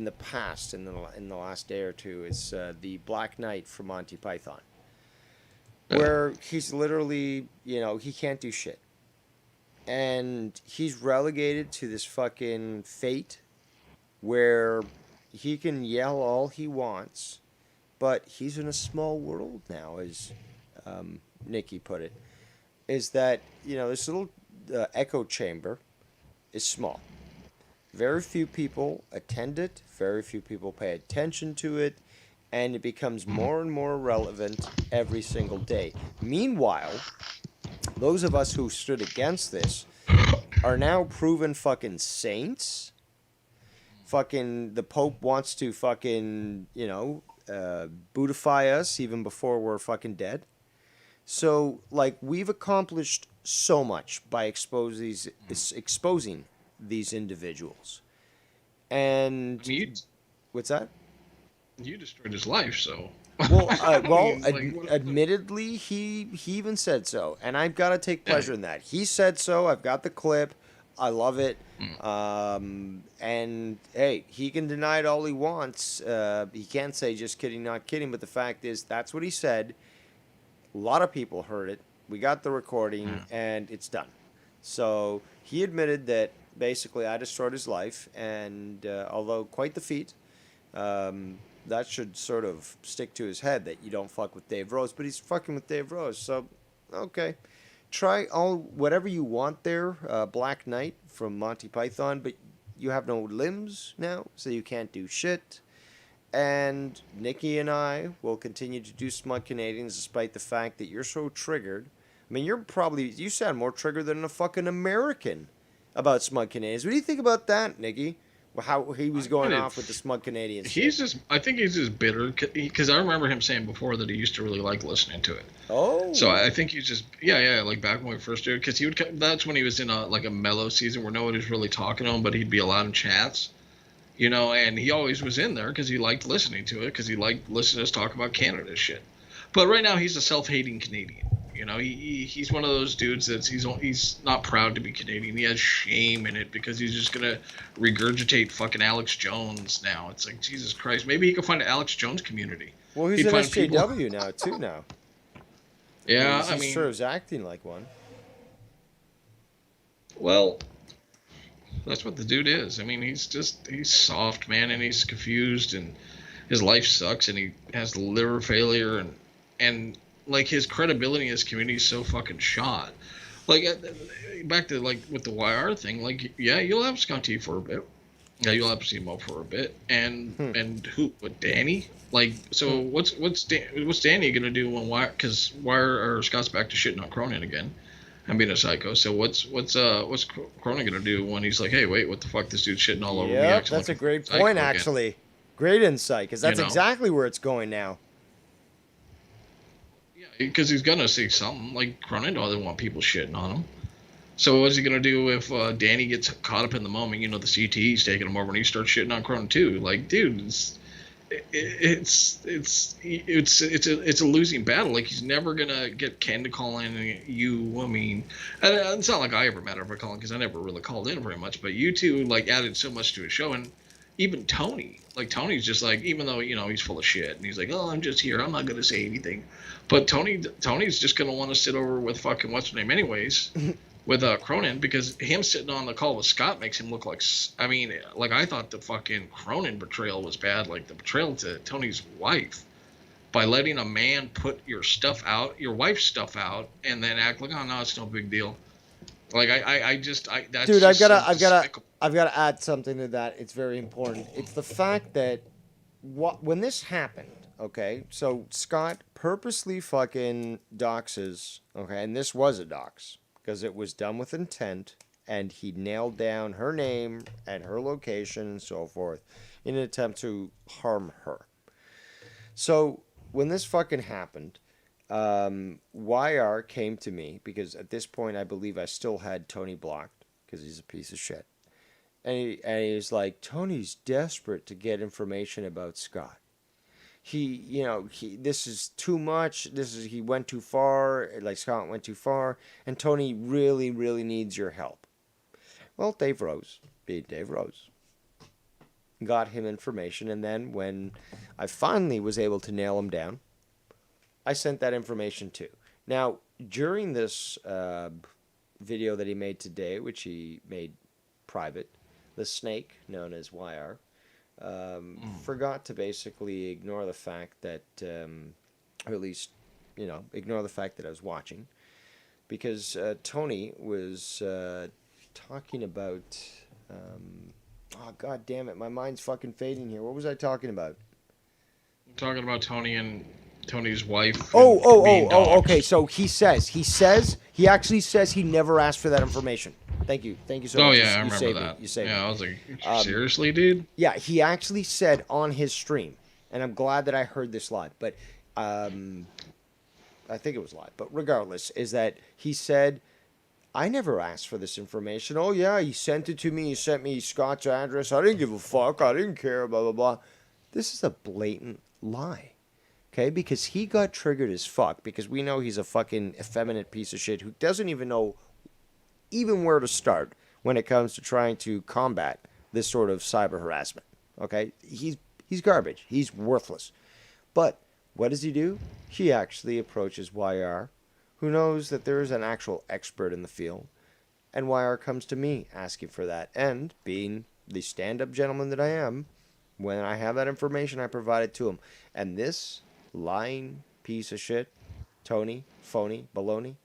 the past, in the last day or two, is the Black Knight from Monty Python, where he's literally, he can't do shit. And he's relegated to this fucking fate where he can yell all he wants, but he's in a small world now, as Nikki put it. Is that, this little echo chamber is small. Very few people attend it, very few people pay attention to it, and it becomes more and more relevant every single day. Meanwhile, those of us who stood against this are now proven fucking saints. Fucking the Pope wants to fucking, Buddhify us even before we're fucking dead. So, we've accomplished so much by exposing these individuals. And what's that? You destroyed his life, so. Well, admittedly, he even said so, and I've got to take pleasure in that. He said so. I've got the clip. I love it. And hey, he can deny it all he wants. He can't say just kidding, not kidding. But the fact is, that's what he said. A lot of people heard it. We got the recording, and it's done. So he admitted that basically I destroyed his life, and although quite the feat. That should sort of stick to his head, that you don't fuck with Dave Rose, but he's fucking with Dave Rose. So, okay. Try whatever you want there, Black Knight from Monty Python, but you have no limbs now, so you can't do shit. And Nikki and I will continue to do Smug Canadians despite the fact that you're so triggered. I mean, you sound more triggered than a fucking American about Smug Canadians. What do you think about that, Nikki? How he was going off with the Smug Canadians. I think he's just bitter, because I remember him saying before that he used to really like listening to it. Oh. So I think he's just, like back when we first did, because that's when he was in a mellow season where nobody was really talking to him, but he'd be allowed in chats, and he always was in there because he liked listening to it, because he liked listening to us talk about Canada shit. But right now he's a self-hating Canadian. He's one of those dudes he's not proud to be Canadian. He has shame in it because he's just gonna regurgitate fucking Alex Jones now. It's like, Jesus Christ. Maybe he could find an Alex Jones community. Well, he's an SJW now too. Yeah, he sure is acting like one. Well, that's what the dude is. I mean, he's soft, man, and he's confused, and his life sucks, and he has liver failure, and like his credibility in his community is so fucking shot. Like back to like with the YR thing, like yeah, you'll have Scotty for a bit. Yeah, you'll have Simo for a bit, and who? What, Danny? Like, so what's Danny gonna do when Because Wire or Scott's back to shitting on Cronin again, and being a psycho. So what's Cronin gonna do when he's like, hey, wait, what the fuck? This dude's shitting all over me. Yep, Acting that's like a great psycho point, again. actually. Great insight, because that's exactly where it's going now. Because he's gonna see something. Like Cronin doesn't want people shitting on him. So what's he gonna do if Danny gets caught up in the moment? You know, the CTE's taking him over, and he starts shitting on Cronin too. Like, dude, it's a losing battle. Like, he's never gonna get Ken to call in you. I mean, and it's not like I ever mattered for calling because I never really called in very much. But you two like added so much to his show, and even Tony. Like, Tony's just like, even though he's full of shit, and he's like, oh, I'm just here. I'm not gonna say anything. But Tony's just gonna want to sit over with fucking what's her name anyways. With Cronin, because him sitting on the call with Scott makes him look like, I mean, like I thought the fucking Cronin betrayal was bad, like the betrayal to Tony's wife, by letting a man put your stuff out, your wife's stuff out, and then act like, oh no, it's no big deal. Like that's Dude, just I've got to add something to that. It's very important. It's the fact that when this happened, okay, so Scott purposely fucking doxes, okay, and this was a dox. Because it was done with intent, and he nailed down her name and her location and so forth in an attempt to harm her. So when this fucking happened, YR came to me, because at this point I believe I still had Tony blocked, because he's a piece of shit. And he was like, Tony's desperate to get information about Scott. This is too much. He went too far. Like, Scott went too far, and Tony really, really needs your help. Well, Dave Rose, being Dave Rose, got him information, and then when I finally was able to nail him down, I sent that information too. Now, during this video that he made today, which he made private, the snake, known as YR, forgot to basically ignore the fact that, or at least, ignore the fact that I was watching, because Tony was talking about, oh god damn it, my mind's fucking fading here. What was I talking about? talking about Tony and Tony's wife. Okay. So he actually says he never asked for that information. Thank you so much. Oh yeah, I remember that. You saved me. I was like, seriously, dude? Yeah, he actually said on his stream, and I'm glad that I heard this live, but I think it was live, but regardless, is that he said, I never asked for this information. Oh yeah, he sent it to me. He sent me Scott's address. I didn't give a fuck. I didn't care, blah, blah, blah. This is a blatant lie. Okay, because he got triggered as fuck, because we know he's a fucking effeminate piece of shit who doesn't even know even where to start when it comes to trying to combat this sort of cyber harassment. Okay, he's garbage. He's worthless. But what does he do? He actually approaches YR, who knows that there is an actual expert in the field, and YR comes to me asking for that. And being the stand-up gentleman that I am, when I have that information, I provide it to him. And this lying piece of shit, Tony, phony, baloney,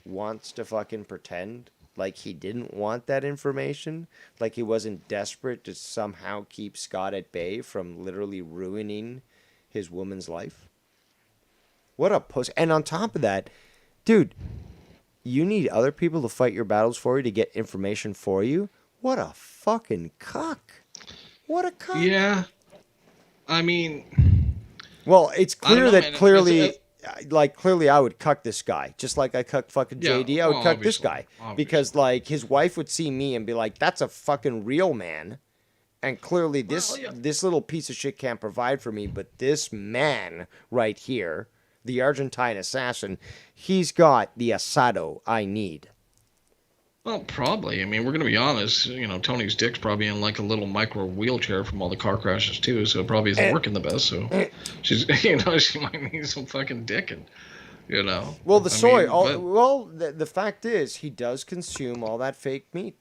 wants to fucking pretend like he didn't want that information, like he wasn't desperate to somehow keep Scott at bay from literally ruining his woman's life. What a puss. And on top of that, dude, you need other people to fight your battles for you, to get information for you? What a fucking cuck. What a cuck. Yeah. I mean... Well, it's clear that man. clearly I would cuck this guy. Just like I cucked fucking JD, I would cuck this guy. Because, like, his wife would see me and be like, that's a fucking real man. And clearly this little piece of shit can't provide for me, but this man right here, the Argentine assassin, he's got the asado I need. Well, probably. I mean, we're going to be honest. Tony's dick's probably in like a little micro wheelchair from all the car crashes too, so it probably isn't working the best. So she's, she might need some fucking dick, and Well, the fact is, he does consume all that fake meat,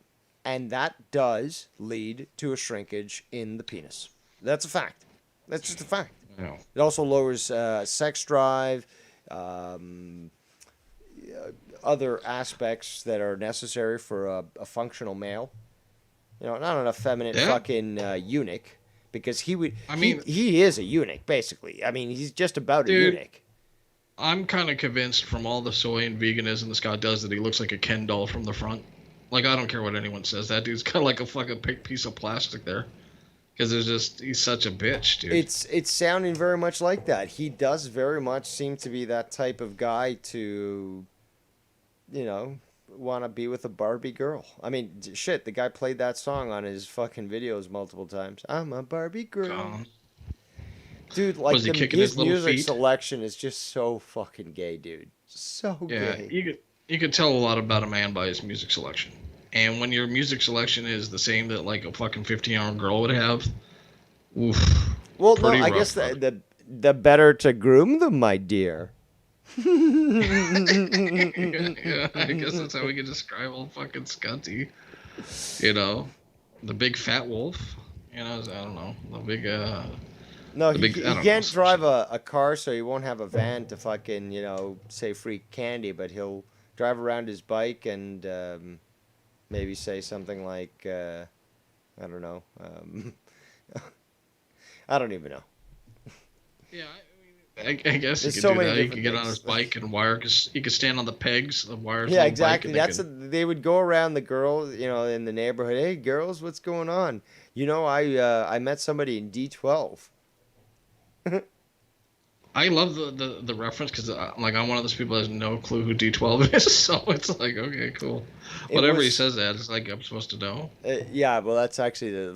and that does lead to a shrinkage in the penis. That's a fact. That's just a fact. Yeah. It also lowers sex drive. um, other aspects that are necessary for a functional male. You know, not an effeminate Yeah. fucking eunuch, because he would. I mean, he is a eunuch basically. I mean, he's just about a dude, eunuch. I'm kind of convinced from all the soy and veganism this guy does that he looks like a Ken doll from the front. Like, I don't care what anyone says. That dude's kind of like a fucking piece of plastic there. Because he's such a bitch, dude. It's sounding very much like that. He does very much seem to be that type of guy to, you know, want to be with a Barbie girl. I mean, shit, the guy played that song on his fucking videos multiple times. I'm a Barbie girl. Dude, like Was he kicking his his little music feet? selection is just so fucking gay, dude. So Yeah, gay. you could tell a lot about a man by his music selection. And when your music selection is the same that like a fucking 15-year-old girl would have, oof. Well, no, pretty I rough, guess brother. the better to groom them, my dear. Yeah, I guess that's how we can describe old fucking Scunty. You know, the big fat wolf. You know, I don't know, the big No, the he, big. I he don't can't know. drive a car, so he won't have a van to fucking, you know, say free candy, but he'll drive around his bike and maybe say something like, I don't know. I don't even know. Yeah, I guess he There's could so do many that. He different could get on things. his bike and wire. He could stand on the pegs, the wires. Yeah, on the exactly. Bike, and That's they would go around the girl, you know, in the neighborhood. Hey, girls, what's going on? You know, I met somebody in D12. I love the reference because like I'm one of those people that has no clue who D12 is, so it's like okay, cool. Whatever he says that, it's like I'm supposed to know. Yeah, well, that's actually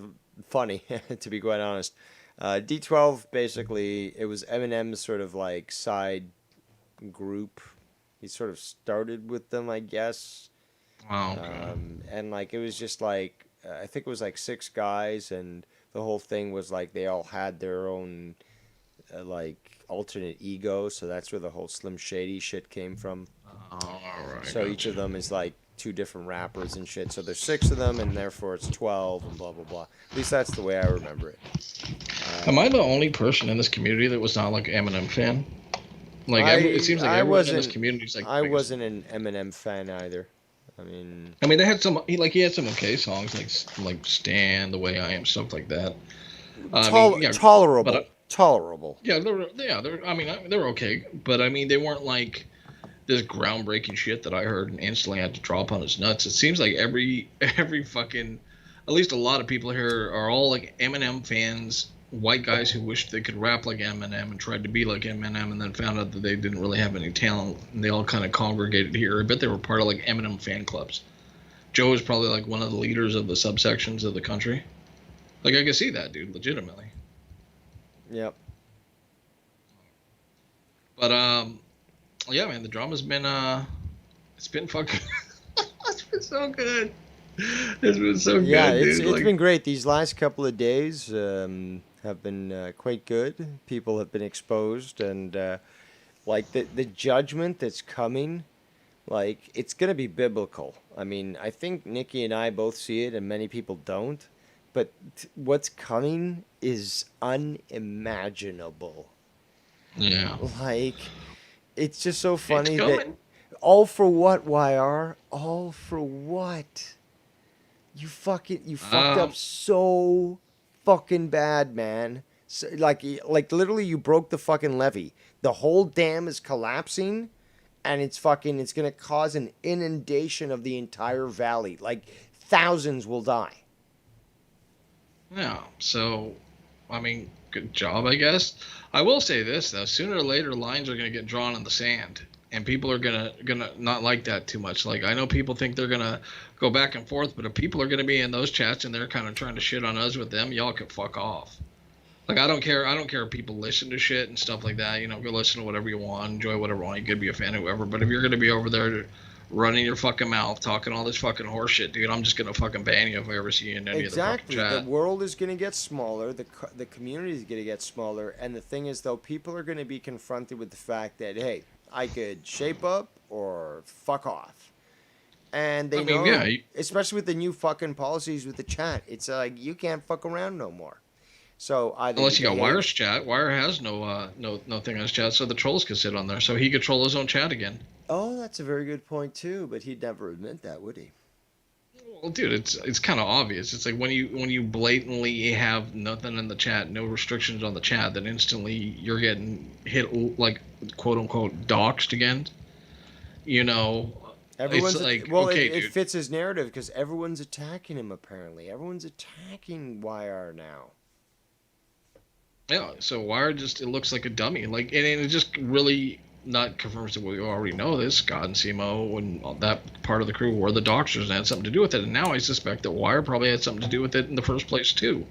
funny, to be quite honest. D12, basically, it was Eminem's sort of like side group. He sort of started with them, I guess. Oh, okay. And like it was just like I think it was like 6 guys, and the whole thing was like they all had their own like alternate ego, so that's where the whole Slim Shady shit came from. All right. So each of them is like 2 different rappers and shit. So there's 6 of them, and therefore it's 12 and blah blah blah. At least that's the way I remember it. Am I the only person in this community that was not like Eminem fan? Like it seems like everyone in this community is like. I wasn't an Eminem fan either. I mean, they had some. He had some okay songs like "Stand," "The Way I Am," stuff like that. Tolerable. Tolerable. Yeah, they're okay, but I mean they weren't like this groundbreaking shit that I heard and instantly had to drop on his nuts. It seems like every fucking, at least a lot of people here are all like Eminem fans, white guys who wished they could rap like Eminem and tried to be like Eminem and then found out that they didn't really have any talent, and they all kind of congregated here. I bet they were part of like Eminem fan clubs. Joe is probably like one of the leaders of the subsections of the country. Like I can see that, dude, legitimately. Yep. But yeah, man, the drama's been it's been fucking it's been so good. It's been so good. Yeah, dude. it's been great. These last couple of days have been quite good. People have been exposed, and like the judgment that's coming, like it's gonna be biblical. I mean, I think Nikki and I both see it, and many people don't. But what's coming is unimaginable. Yeah. Like, it's just so funny that all for what, YR? All for what? You fucked up so fucking bad, man. So, like literally you broke the fucking levee. The whole dam is collapsing, and it's gonna cause an inundation of the entire valley. Like thousands will die. Yeah. So, I mean, good job, I guess. I will say this though: sooner or later, lines are gonna get drawn in the sand, and people are gonna not like that too much. Like I know people think they're gonna go back and forth, but if people are gonna be in those chats and they're kind of trying to shit on us with them, y'all can fuck off. Like I don't care if people listen to shit and stuff like that. You know, go listen to whatever you want, enjoy whatever you want. You could be a fan of whoever, but if you're gonna be over there running your fucking mouth, talking all this fucking horse shit, dude, I'm just gonna fucking ban you if I ever see you in any of the fucking chat. The world is gonna get smaller. The community is gonna get smaller, and the thing is, though, people are gonna be confronted with the fact that hey, I could shape up or fuck off, and they know, especially with the new fucking policies with the chat, it's like you can't fuck around no more. So either Unless you got behave- Wire's chat. Wire has no thing on his chat, so the trolls can sit on there, so he could troll his own chat again. Oh, that's a very good point too. But he'd never admit that, would he? Well, dude, it's kind of obvious. It's like when you blatantly have nothing in the chat, no restrictions on the chat, then instantly you're getting hit, like, quote unquote doxxed again. You know, Everyone's it's like, well, okay, it dude. fits his narrative because everyone's attacking him. Apparently, everyone's attacking YR now. Yeah, so Wire just, it looks like a dummy. Like, and it just really not confirms that we already know this. Scott and Simo and all that part of the crew were the doctors and had something to do with it. And now I suspect that Wire probably had something to do with it in the first place too,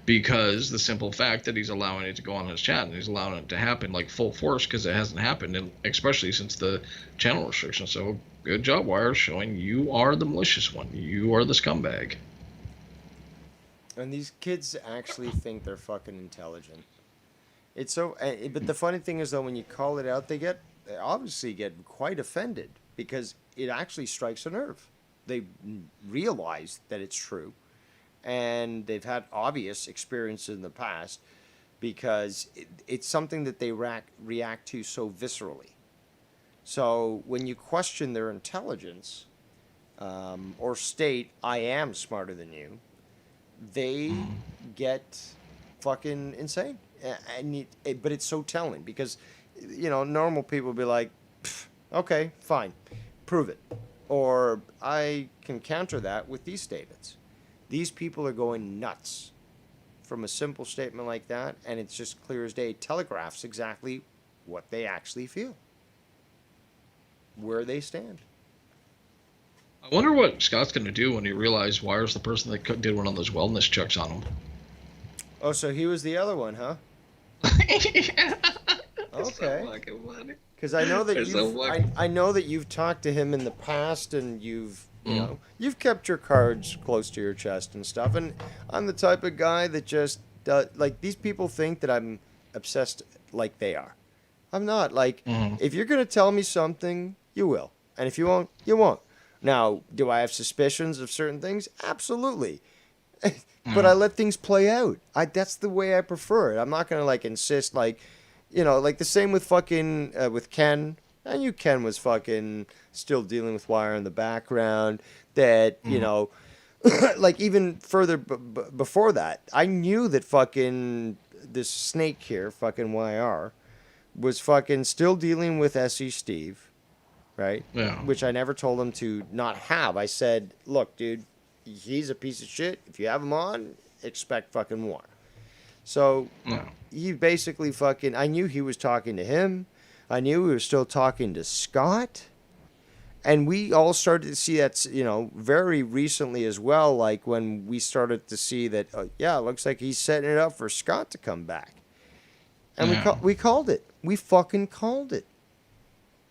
because the simple fact that he's allowing it to go on his chat and he's allowing it to happen like full force, because it hasn't happened, and especially since the channel restrictions. So good job, Wire, showing you are the malicious one. You are the scumbag. And these kids actually think they're fucking intelligent. It's so, but the funny thing is though, when you call it out, they obviously get quite offended because it actually strikes a nerve. They realize that it's true, and they've had obvious experiences in the past because it's something that they react to so viscerally. So when you question their intelligence, or state, I am smarter than you, they get fucking insane. But it's so telling because, normal people will be like, okay, fine, prove it. Or I can counter that with these statements. These people are going nuts from a simple statement like that, and it's just clear as day. It telegraphs exactly what they actually feel, where they stand. I wonder what Scott's going to do when he realizes Wire's the person that did one of those wellness checks on him. Oh, so he was the other one, huh? Okay. Because I know that I know that you've talked to him in the past, and you've you've kept your cards close to your chest and stuff. And I'm the type of guy that just like, these people think that I'm obsessed like they are. I'm not. Like, if you're gonna tell me something, you will, and if you won't, you won't. Now, do I have suspicions of certain things? Absolutely. But I let things play out. That's the way I prefer it. I'm not gonna like insist, like the same with fucking with Ken. I knew Ken was fucking still dealing with Wire in the background. That like even further before that, I knew that fucking this snake here, fucking YR, was fucking still dealing with SE Steve, right? Yeah. Which I never told him to not have. I said, look, dude, he's a piece of shit. If you have him on, expect fucking war. So he basically fucking, I knew he was talking to him. I knew he was still talking to Scott. And we all started to see that, very recently as well, like when we started to see that, it looks like he's setting it up for Scott to come back. And we called it. We fucking called it.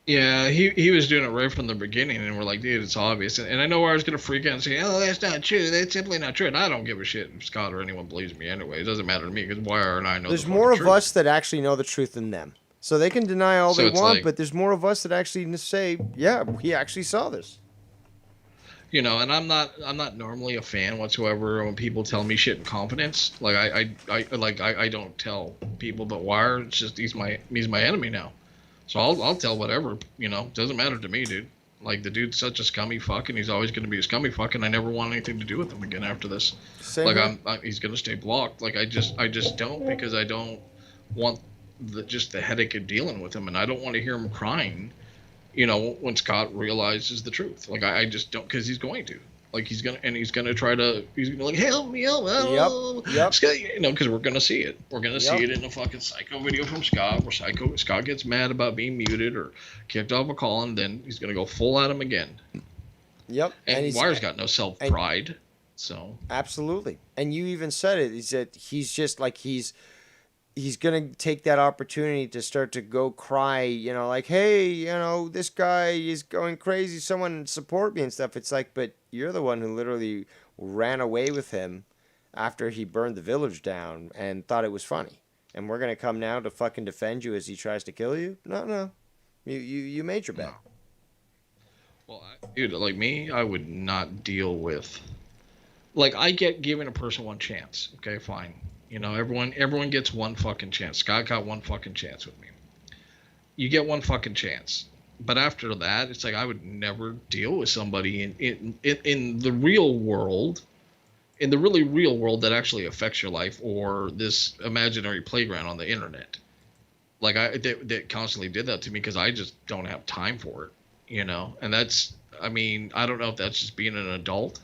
Yeah, he was doing it right from the beginning, and we're like, dude, it's obvious. And I know I was going to freak out and say, oh, that's not true. That's simply not true. And I don't give a shit if Scott or anyone believes me anyway. It doesn't matter to me because Wire and I know there's the more of truth. us that actually know the truth than them. So they can deny all they want, but there's more of us that actually say, yeah, we actually saw this. And I'm not normally a fan whatsoever when people tell me shit in confidence. Like I don't tell people, but Wire, it's just he's my enemy now. So I'll tell whatever, doesn't matter to me, dude. Like, the dude's such a scummy fuck, and he's always going to be a scummy fuck, and I never want anything to do with him again after this. Same like, here. he's going to stay blocked. Like, I just don't, because I don't want the headache of dealing with him, and I don't want to hear him crying, when Scott realizes the truth. Like, I just don't, because he's going to. Like, he's gonna try to, he's gonna like, help me, help. Yep. Because we're gonna see it. We're gonna see it in a fucking psycho video from Scott, where Scott gets mad about being muted or kicked off a call, and then he's gonna go full at him again. Yep. And Wire's got no self-pride, so. Absolutely. And you even said it. He said he's just like he's gonna take that opportunity to start to go cry, like, hey, this guy is going crazy, someone support me and stuff. It's like, but you're the one who literally ran away with him after he burned the village down and thought it was funny. And we're gonna come now to fucking defend you as he tries to kill you? No. You made your bet. Well, dude, like me, I would not deal with. Like, I get giving a person one chance. Okay, fine. You know, everyone gets one fucking chance. Scott got one fucking chance with me. You get one fucking chance. But after that, it's like I would never deal with somebody in the real world, in the really real world that actually affects your life, or this imaginary playground on the internet. Like they constantly did that to me because I just don't have time for it, you know. And that's, I mean, I don't know if that's just being an adult.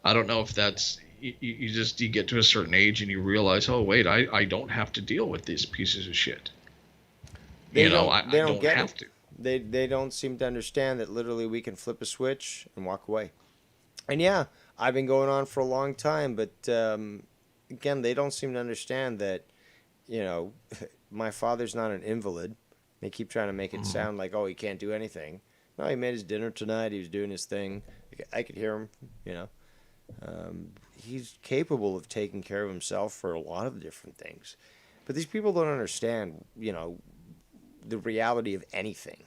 I don't know if that's you get to a certain age and you realize, oh wait, I don't have to deal with these pieces of shit. They You know, don't. I They don't don't get have it. to. They don't seem to understand that literally we can flip a switch and walk away. And yeah, I've been going on for a long time, but again, they don't seem to understand that, you know, my father's not an invalid. They keep trying to make it sound like, oh, he can't do anything. No, he made his dinner tonight. He was doing his thing. I could hear him, you know. He's capable of taking care of himself for a lot of different things. But these people don't understand, you know, the reality of anything,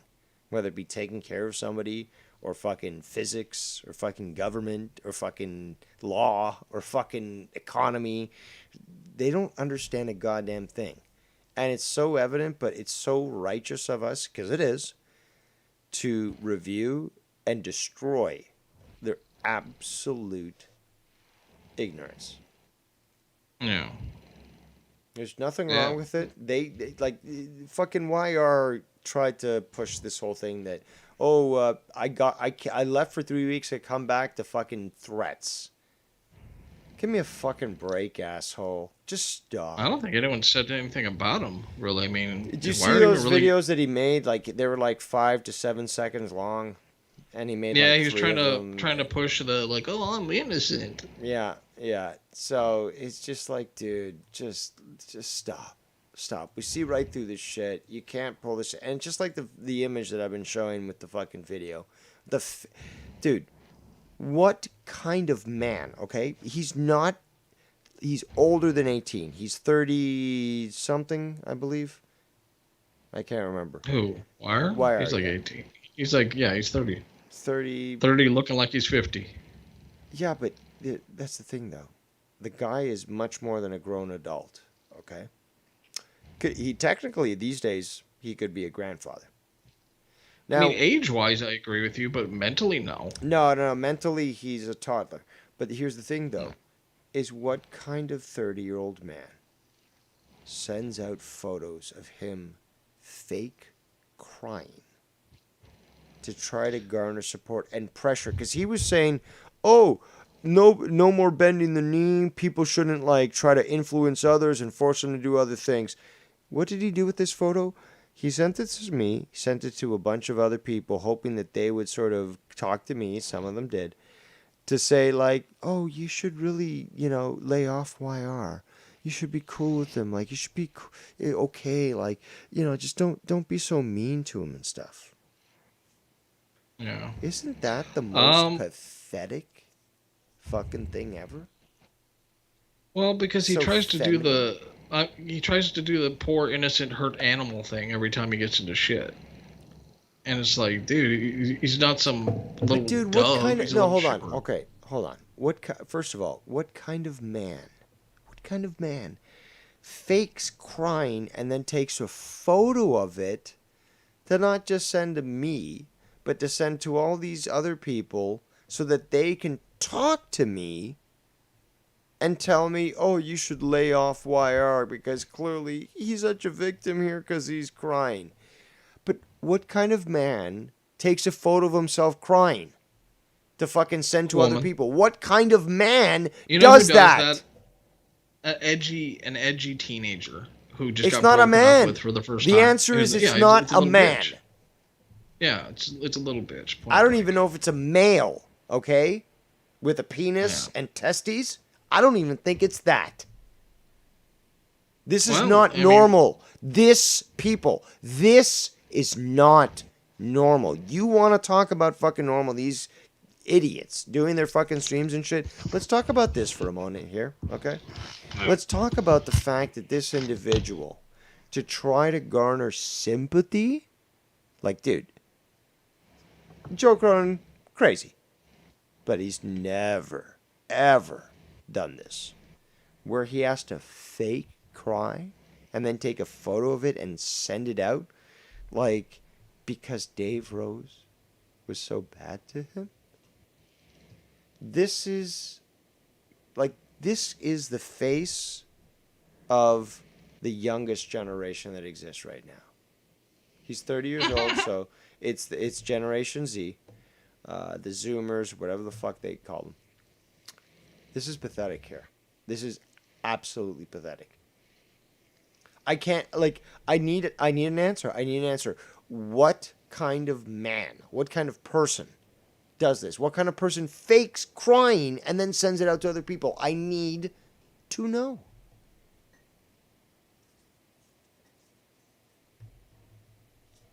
whether it be taking care of somebody or fucking physics or fucking government or fucking law or fucking economy. They don't understand a goddamn thing. And it's so evident, but it's so righteous of us, because it is, to review and destroy their absolute ignorance. Yeah. There's nothing Yeah. wrong with it. They like fucking YR tried to push this whole thing that I left for 3 weeks. I come back to fucking threats. Give me a fucking break, asshole. Just stop. I don't think anyone said anything about him, really. I mean, Did you why see are they those really... videos that he made? Like they were like 5 to 7 seconds long, and he made Yeah, like he was 3 trying of to them. trying to push the like, oh, I'm innocent. Yeah, yeah. So it's just like, dude, just stop. Stop. We see right through this shit. You can't pull this. And just like the image that I've been showing with the fucking video. Dude, what kind of man, okay? He's older than 18. He's 30 something, I believe. I can't remember. Who? Wire? Wire, He's like yeah. 18. He's like, yeah, he's 30. 30. 30 looking like he's 50. Yeah, but that's the thing, though. The guy is much more than a grown adult, okay? He technically, these days, he could be a grandfather. Now, I mean, age-wise, I agree with you, but mentally, no. No. Mentally, he's a toddler. But here's the thing, though, is what kind of 30-year-old man sends out photos of him fake crying to try to garner support and pressure? Because he was saying, oh, no more bending the knee. People shouldn't like try to influence others and force them to do other things. What did he do with this photo? He sent it to me, sent it to a bunch of other people, hoping that they would sort of talk to me. Some of them did, to say like, oh, you should really, lay off YR. You should be cool with him. Like, you should be okay. Like, just don't be so mean to him and stuff. Yeah. Isn't that the most pathetic fucking thing ever? Well, because he So tries to do feminine. the poor innocent hurt animal thing every time he gets into shit. And it's like, dude, he's not some little Dude, dove. what kind He's of... a No, little hold on. shepherd. Okay, hold on. First of all, what kind of man fakes crying and then takes a photo of it to not just send to me, but to send to all these other people so that they can talk to me and tell me, oh, you should lay off YR because clearly he's such a victim here because he's crying. But what kind of man takes a photo of himself crying to fucking send to other Woman. people? What kind of man You know does who does that? An edgy teenager who just It's got not a broken man. up with for the first The time. answer is it's yeah, not it's a little man. bitch. Yeah, it's a little bitch. I don't even know if it's a male, okay? With a penis and testes. I don't even think it's that. This is Well, not I mean- normal. This is not normal. You want to talk about fucking normal, these idiots doing their fucking streams and shit. Let's talk about this for a moment here, okay? Let's talk about the fact that this individual, to try to garner sympathy, like, dude, joke around crazy. But he's never, ever done this. where he has to fake cry and then take a photo of it and send it out, like, because Dave Rose was so bad to him? This is the face of the youngest generation that exists right now. He's 30 years old, so it's Generation Z, the Zoomers, whatever the fuck they call them. This is pathetic here. This is absolutely pathetic. I can't, like, I need an answer. I need an answer. What kind of man, what kind of person does this? What kind of person fakes crying and then sends it out to other people? I need to know.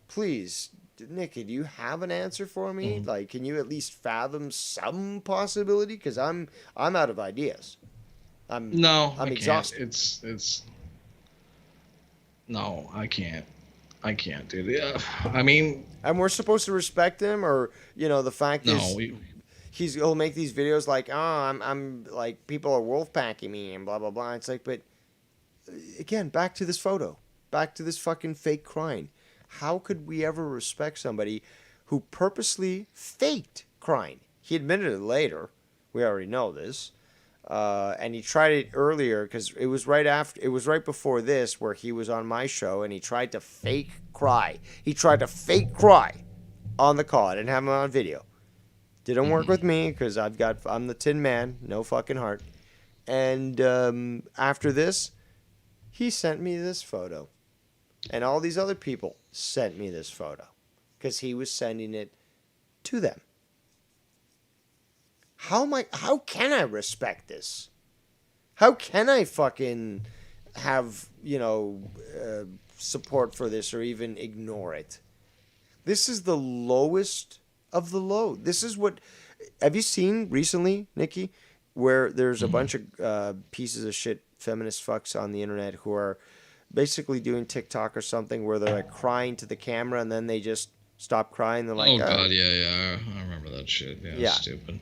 Please, Nikki, do you have an answer for me? Like, can you at least fathom some possibility? Because I'm out of ideas. I'm exhausted. It's no, I can't. I can't, dude. Yeah, I mean, and we're supposed to respect him, or the fact is, he'll make these videos like, oh, I'm like, people are wolf packing me and blah blah blah. It's like, but again, back to this photo, back to this fucking fake crying. How could we ever respect somebody who purposely faked crying? He admitted it later. We already know this. And he tried it earlier because it was right before this where he was on my show and he tried to fake cry. He tried to fake cry on the call. I didn't have him on video. Didn't work with me because I'm the Tin Man, no fucking heart. And after this, he sent me this photo. And all these other people sent me this photo because he was sending it to them. How can I respect this? How can I fucking have, support for this or even ignore it? This is the lowest of the low. This is what, have you seen recently, Nikki, where there's a bunch of pieces of shit feminist fucks on the internet who are basically doing TikTok or something where they're like crying to the camera and then they just stop crying. They're like, oh god, yeah, I remember that shit. Yeah, stupid.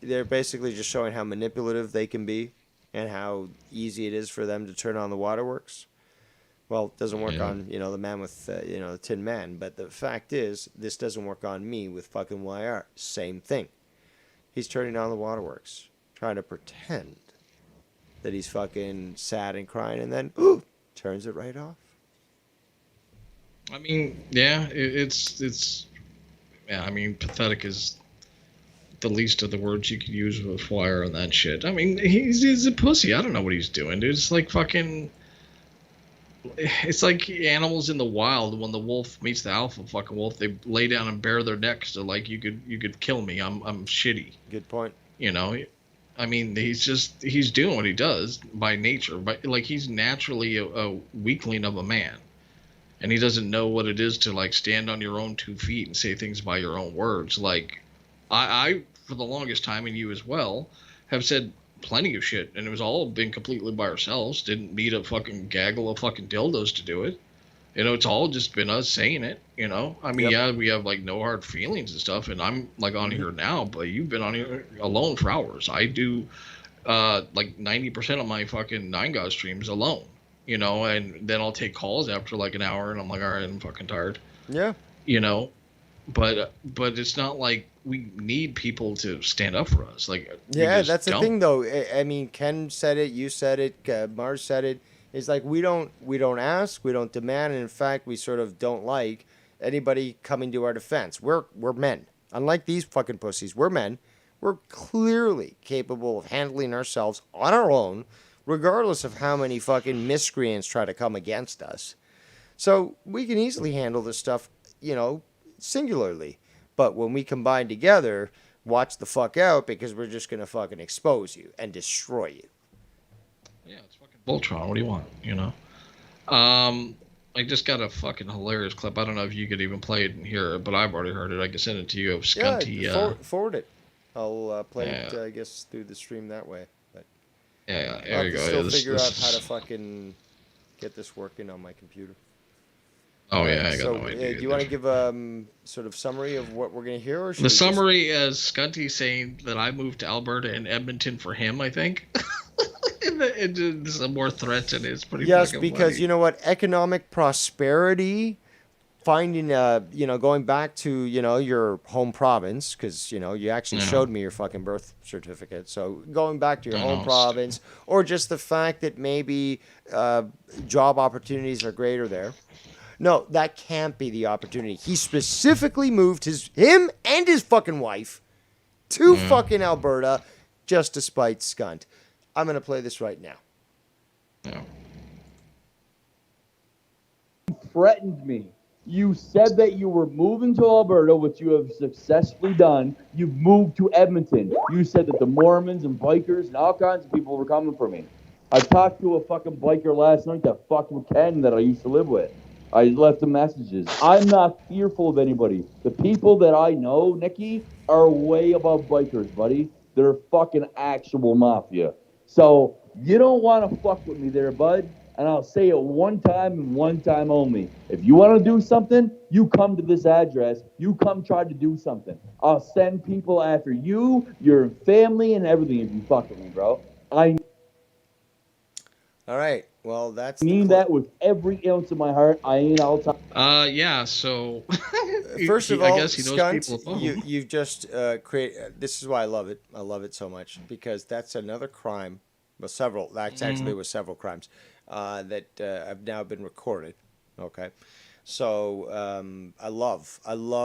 They're basically just showing how manipulative they can be and how easy it is for them to turn on the waterworks. Well, it doesn't work on, the man with, the Tin Man. But the fact is, this doesn't work on me with fucking YR. Same thing. He's turning on the waterworks, trying to pretend that he's fucking sad and crying, and then turns it right off. I mean, yeah, it's I mean, pathetic is the least of the words you could use with wire and that shit. I mean, he's a pussy. I don't know what he's doing, dude. It's like fucking. It's like animals in the wild when the wolf meets the alpha fucking wolf. They lay down and bare their necks. So like you could kill me. I'm shitty. Good point. I mean, he's doing what he does by nature, but like he's naturally a weakling of a man, and he doesn't know what it is to like stand on your own 2 feet and say things by your own words. Like I for the longest time, and you as well, have said plenty of shit, and it was all been completely by ourselves. Didn't need a fucking gaggle of fucking dildos to do it. It's all just been us saying it. I mean, yeah, we have like no hard feelings and stuff, and I'm like on here now, but you've been on here alone for hours. I do like 90% of my fucking 9God streams alone. And then I'll take calls after like an hour, and I'm like, all right, I'm fucking tired. Yeah. But it's not like we need people to stand up for us. Like, yeah, that's the thing, though. I mean, Ken said it, you said it, Mars said it. It's like we don't ask, we don't demand, and in fact, we sort of don't like anybody coming to our defense. We're men. Unlike these fucking pussies, we're men. We're clearly capable of handling ourselves on our own, regardless of how many fucking miscreants try to come against us. So we can easily handle this stuff, singularly. But when we combine together, watch the fuck out, because we're just going to fucking expose you and destroy you. Yeah, it's fucking Voltron. What do you want, I just got a fucking hilarious clip. I don't know if you could even play it in here, but I've already heard it. I can send it to you of Scunty. Yeah, forward it. I'll play it, I guess, through the stream that way. But yeah, there you go. Still figure out how to fucking get this working on my computer. Oh yeah, I got no idea. Do you want to give sort of summary of what we're going to hear? Or the summary is Scunty saying that I moved to Alberta and Edmonton for him, I think. Some more threats in it. It's pretty Yes, fucking because funny. you know what? Economic prosperity, finding going back to your home province, because you actually Yeah. showed me your fucking birth certificate. So going back to your I home know, province, or just the fact that maybe job opportunities are greater there. No, that can't be the opportunity. He specifically moved him and his fucking wife to Yeah. fucking Alberta just to spite Skunt. I'm gonna play this right now. Threatened me. You said that you were moving to Alberta, which you have successfully done. You've moved to Edmonton. You said that the Mormons and bikers and all kinds of people were coming for me. I talked to a fucking biker last night that fucked with Ken that I used to live with. I left him messages. I'm not fearful of anybody. The people that I know, Nikki, are way above bikers, buddy. They're fucking actual mafia. So you don't want to fuck with me there, bud. And I'll say it one time and one time only. If you want to do something, you come to this address. You come try to do something. I'll send people after you, your family, and everything if you fuck with me, bro. I All right. Well, that's mean that with every ounce of my heart. I ain't all time. Yeah. So. First of I all, guess he knows Skunt, people at home. you've just create. This is why I love it. I love it so much because that's another crime. Well, several. That's actually was several crimes that have now been recorded. Okay, so I love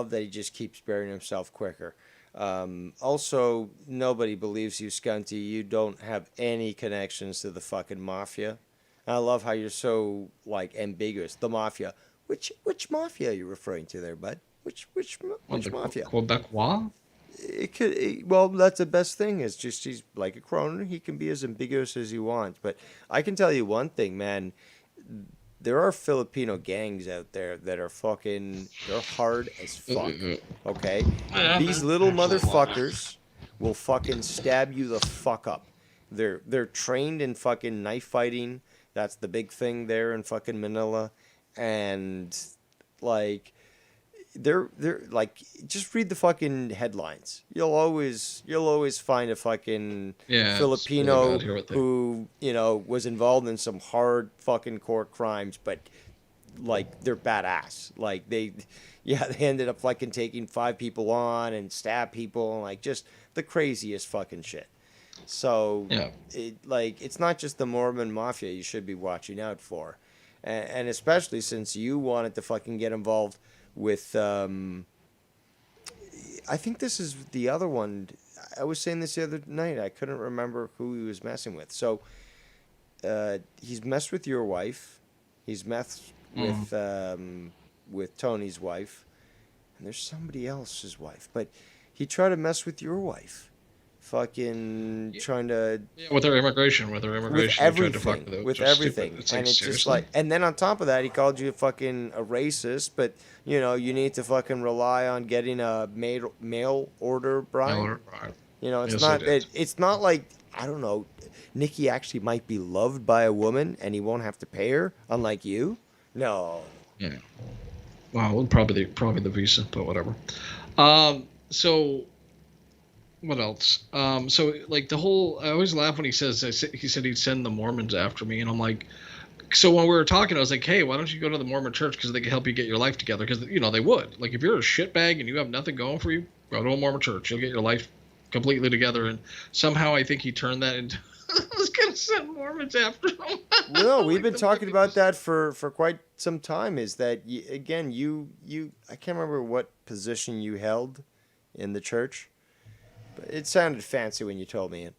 that he just keeps burying himself quicker. Also, nobody believes you, Skunty. You don't have any connections to the fucking mafia. And I love how you're so like ambiguous. The mafia. Which mafia are you referring to there, bud? Which mafia? Quebecois? Well, that's the best thing. Is just he's like a Cronin. He can be as ambiguous as he wants. But I can tell you one thing, man. There are Filipino gangs out there that are fucking. They're hard as fuck. Okay, Yeah, these little absolutely. motherfuckers will fucking stab you the fuck up. They're trained in fucking knife fighting. That's the big thing there in fucking Manila, and like they're like just read the fucking headlines. You'll always find a fucking Yeah, it's really Filipino bad here with the- who was involved in some hard fucking core crimes, but like they're badass. Like they ended up fucking taking 5 people on and stab people and like just the craziest fucking shit. So Yeah. it's not just the Mormon mafia you should be watching out for, and especially since you wanted to fucking get involved with. I think this is the other one. I was saying this the other night. I couldn't remember who he was messing with. So he's messed with your wife. He's messed with Tony's wife, and there's somebody else's wife. But he tried to mess with your wife. Fucking trying to with her immigration, with he tried to fuck everything, with it, with which is everything, stupid. It's and like, it's just seriously? like, and then on top of that, he called you fucking a racist. But you need to fucking rely on getting a mail order bride. Mail order bride. It's Yes, not he did. it's not like I don't know. Nikki actually might be loved by a woman, and he won't have to pay her, unlike you. No. Yeah. Well, probably the visa, but whatever. So what else? So like the whole, I always laugh when he said he'd send the Mormons after me, and I'm like, so when we were talking, I was like, hey, why don't you go to the Mormon church because they can help you get your life together? Because they would. Like if you're a shitbag and you have nothing going for you, go to a Mormon church. You'll get your life completely together. And somehow I think he turned that into. I was gonna send Mormons after him. No, we've been talking about that for quite some time. Is that again? You I can't remember what position you held in the church, but it sounded fancy when you told me it.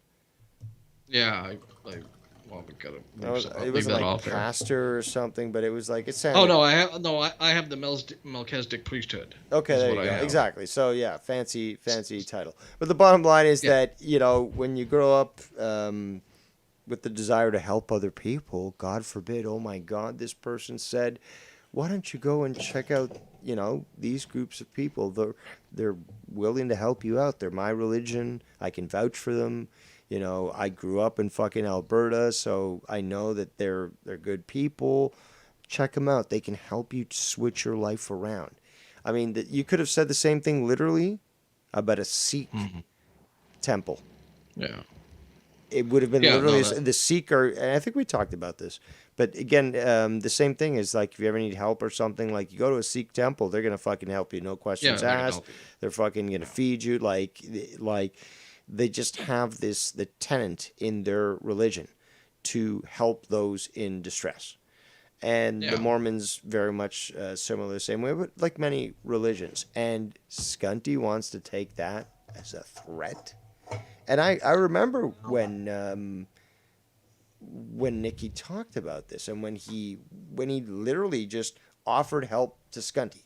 Yeah, we gotta It leave was that like off there. pastor or something, but it was like it sounded. Oh no, I have the Melchizedek priesthood. Okay, is there what you I go. have. Exactly. So yeah, fancy title. But the bottom line is that when you grow up with the desire to help other people, God forbid, oh my God, this person said, why don't you go and check out these groups of people? They're willing to help you out. They're my religion. I can vouch for them. I grew up in fucking Alberta, so I know that they're good people. Check them out. They can help you switch your life around. I mean, you could have said the same thing literally about a Sikh temple. Yeah. it would have been Yeah, literally no, that- the Sikh are, and I think we talked about this. But again, the same thing is like if you ever need help or something, like you go to a Sikh temple, they're gonna fucking help you, no questions they're gonna asked. help you. They're fucking gonna feed you, like they just have the tenet in their religion to help those in distress. And the Yeah. Mormons very much similar the same way, but like many religions. And Skunty wants to take that as a threat. And I remember when Nikki talked about this and when he literally just offered help to Skunty.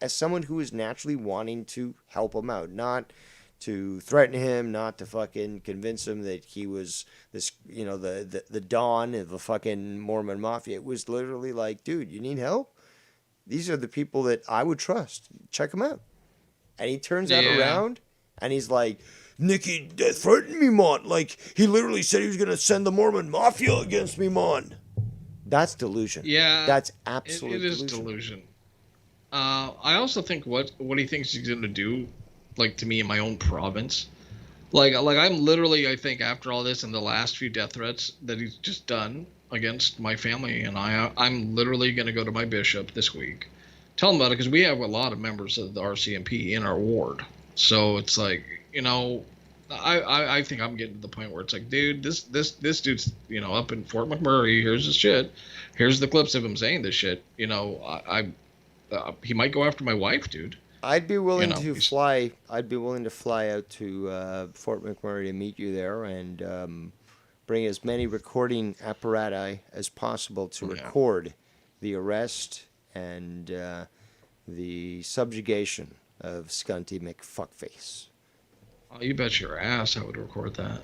As someone who is naturally wanting to help him out, not to threaten him, not to fucking convince him that he was this, the Don of the fucking Mormon mafia. It was literally like, dude, you need help? These are the people that I would trust. Check them out. And he turns that around and he's like, Nikki threatened me, mon. Like, he literally said he was going to send the Mormon mafia against me, mon. That's delusion. Yeah, That's absolute it is delusion. I also think what he thinks he's gonna do, like to me in my own province, like I'm literally, I think after all this and the last few death threats that he's just done against my family and I'm literally gonna go to my bishop this week, tell him about it because we have a lot of members of the RCMP in our ward, so it's like I think I'm getting to the point where it's like, dude, this dude's up in Fort McMurray. Here's his shit. Here's the clips of him saying this shit. He might go after my wife, dude. I'd be willing to fly. I'd be willing to fly out to Fort McMurray to meet you there and bring as many recording apparatus as possible to record the arrest and the subjugation of Skunty McFuckface. Oh, you bet your ass I would record that.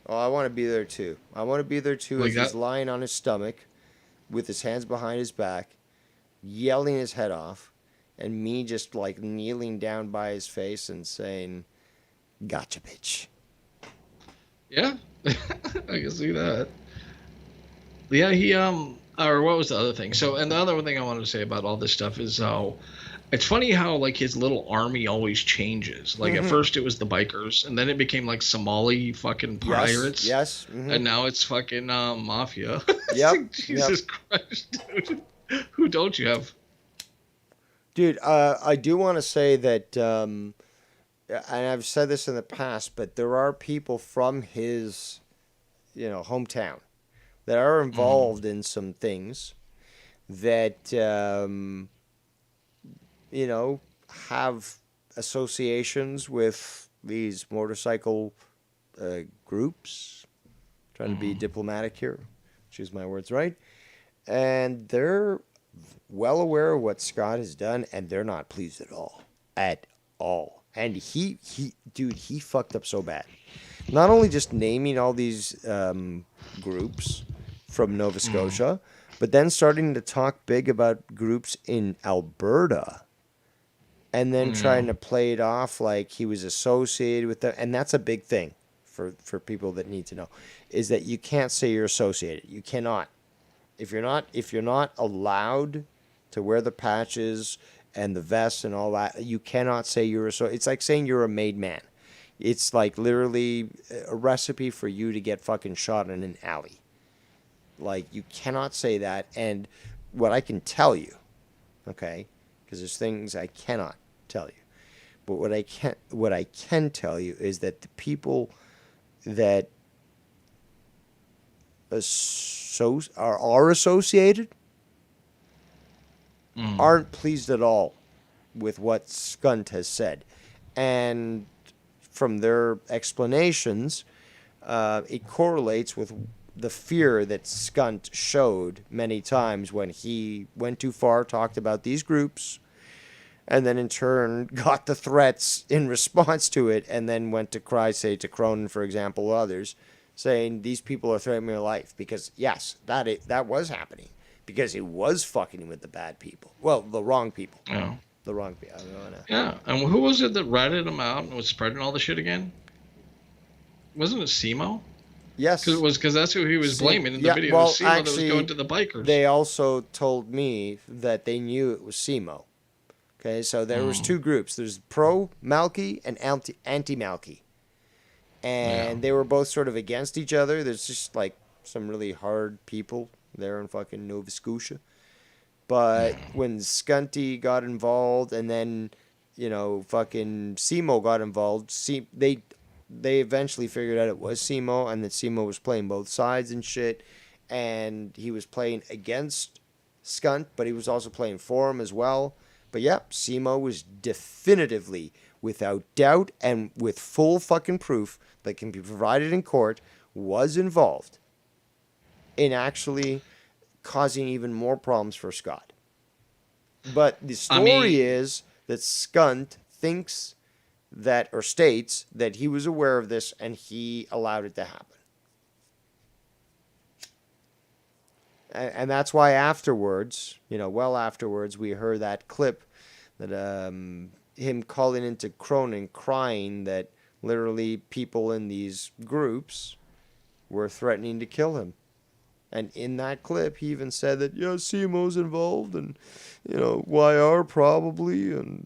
Oh, I want to be there too. I want to be there too Like as he's lying on his stomach with his hands behind his back, yelling his head off, and me just like kneeling down by his face and saying, "Gotcha, bitch." Yeah, I can see that. Yeah, he or what was the other thing? So, and the other thing I wanted to say about all this stuff is it's funny how like his little army always changes. Like at first it was the bikers, and then it became like Somali fucking pirates. Yes. And now it's fucking mafia. Yep. Like, Jesus Christ, dude. Who don't you have? Dude, I do want to say that, and I've said this in the past, but there are people from his, hometown that are involved in some things that, have associations with these motorcycle groups. Trying to be diplomatic here, choose my words right. And they're well aware of what Scott has done, and they're not pleased at all. At all. And he fucked up so bad. Not only just naming all these groups from Nova Scotia, but then starting to talk big about groups in Alberta. And then trying to play it off like he was associated with them. And that's a big thing for people that need to know, is that you can't say you're associated. You cannot. If you're not allowed to wear the patches and the vests and all that, you cannot say you're it's like saying you're a made man. It's like literally a recipe for you to get fucking shot in an alley. Like, you cannot say that. And what I can tell you, okay, because there's things I cannot tell you, but what I can tell you is that the people that are associated aren't pleased at all with what Skunt has said. And from their explanations, it correlates with the fear that Skunt showed many times when he went too far, talked about these groups, and then in turn got the threats in response to it, and then went to cry, say, to Cronin, for example, or others, saying these people are threatening my life. Because, yes, that was happening. Because he was fucking with the bad people. Well, the wrong people. Yeah. The wrong people. Yeah, and who was it that ratted him out and was spreading all the shit again? Wasn't it Simo? Yes. Because that's who he was blaming in the video. Well, it was Simo actually, that was going to the bikers. They also told me that they knew it was Simo. Okay, so there was two groups. There's pro-Malky and anti-Malky. and they were both sort of against each other. There's just like some really hard people there in fucking Nova Scotia. But when Skunty got involved, and then fucking Simo got involved, they eventually figured out it was Simo, and that Simo was playing both sides and shit, and he was playing against Skunt, but he was also playing for him as well. But yep, Simo was definitively, without doubt, and with full fucking proof that can be provided in court, was involved in actually causing even more problems for Scott. But the story is that Skunt thinks that, or states that he was aware of this and he allowed it to happen. And that's why afterwards, well afterwards, we heard that clip that him calling into Cronin crying that literally people in these groups were threatening to kill him. And in that clip, he even said that, yeah, Simo's involved, and, YR probably, and...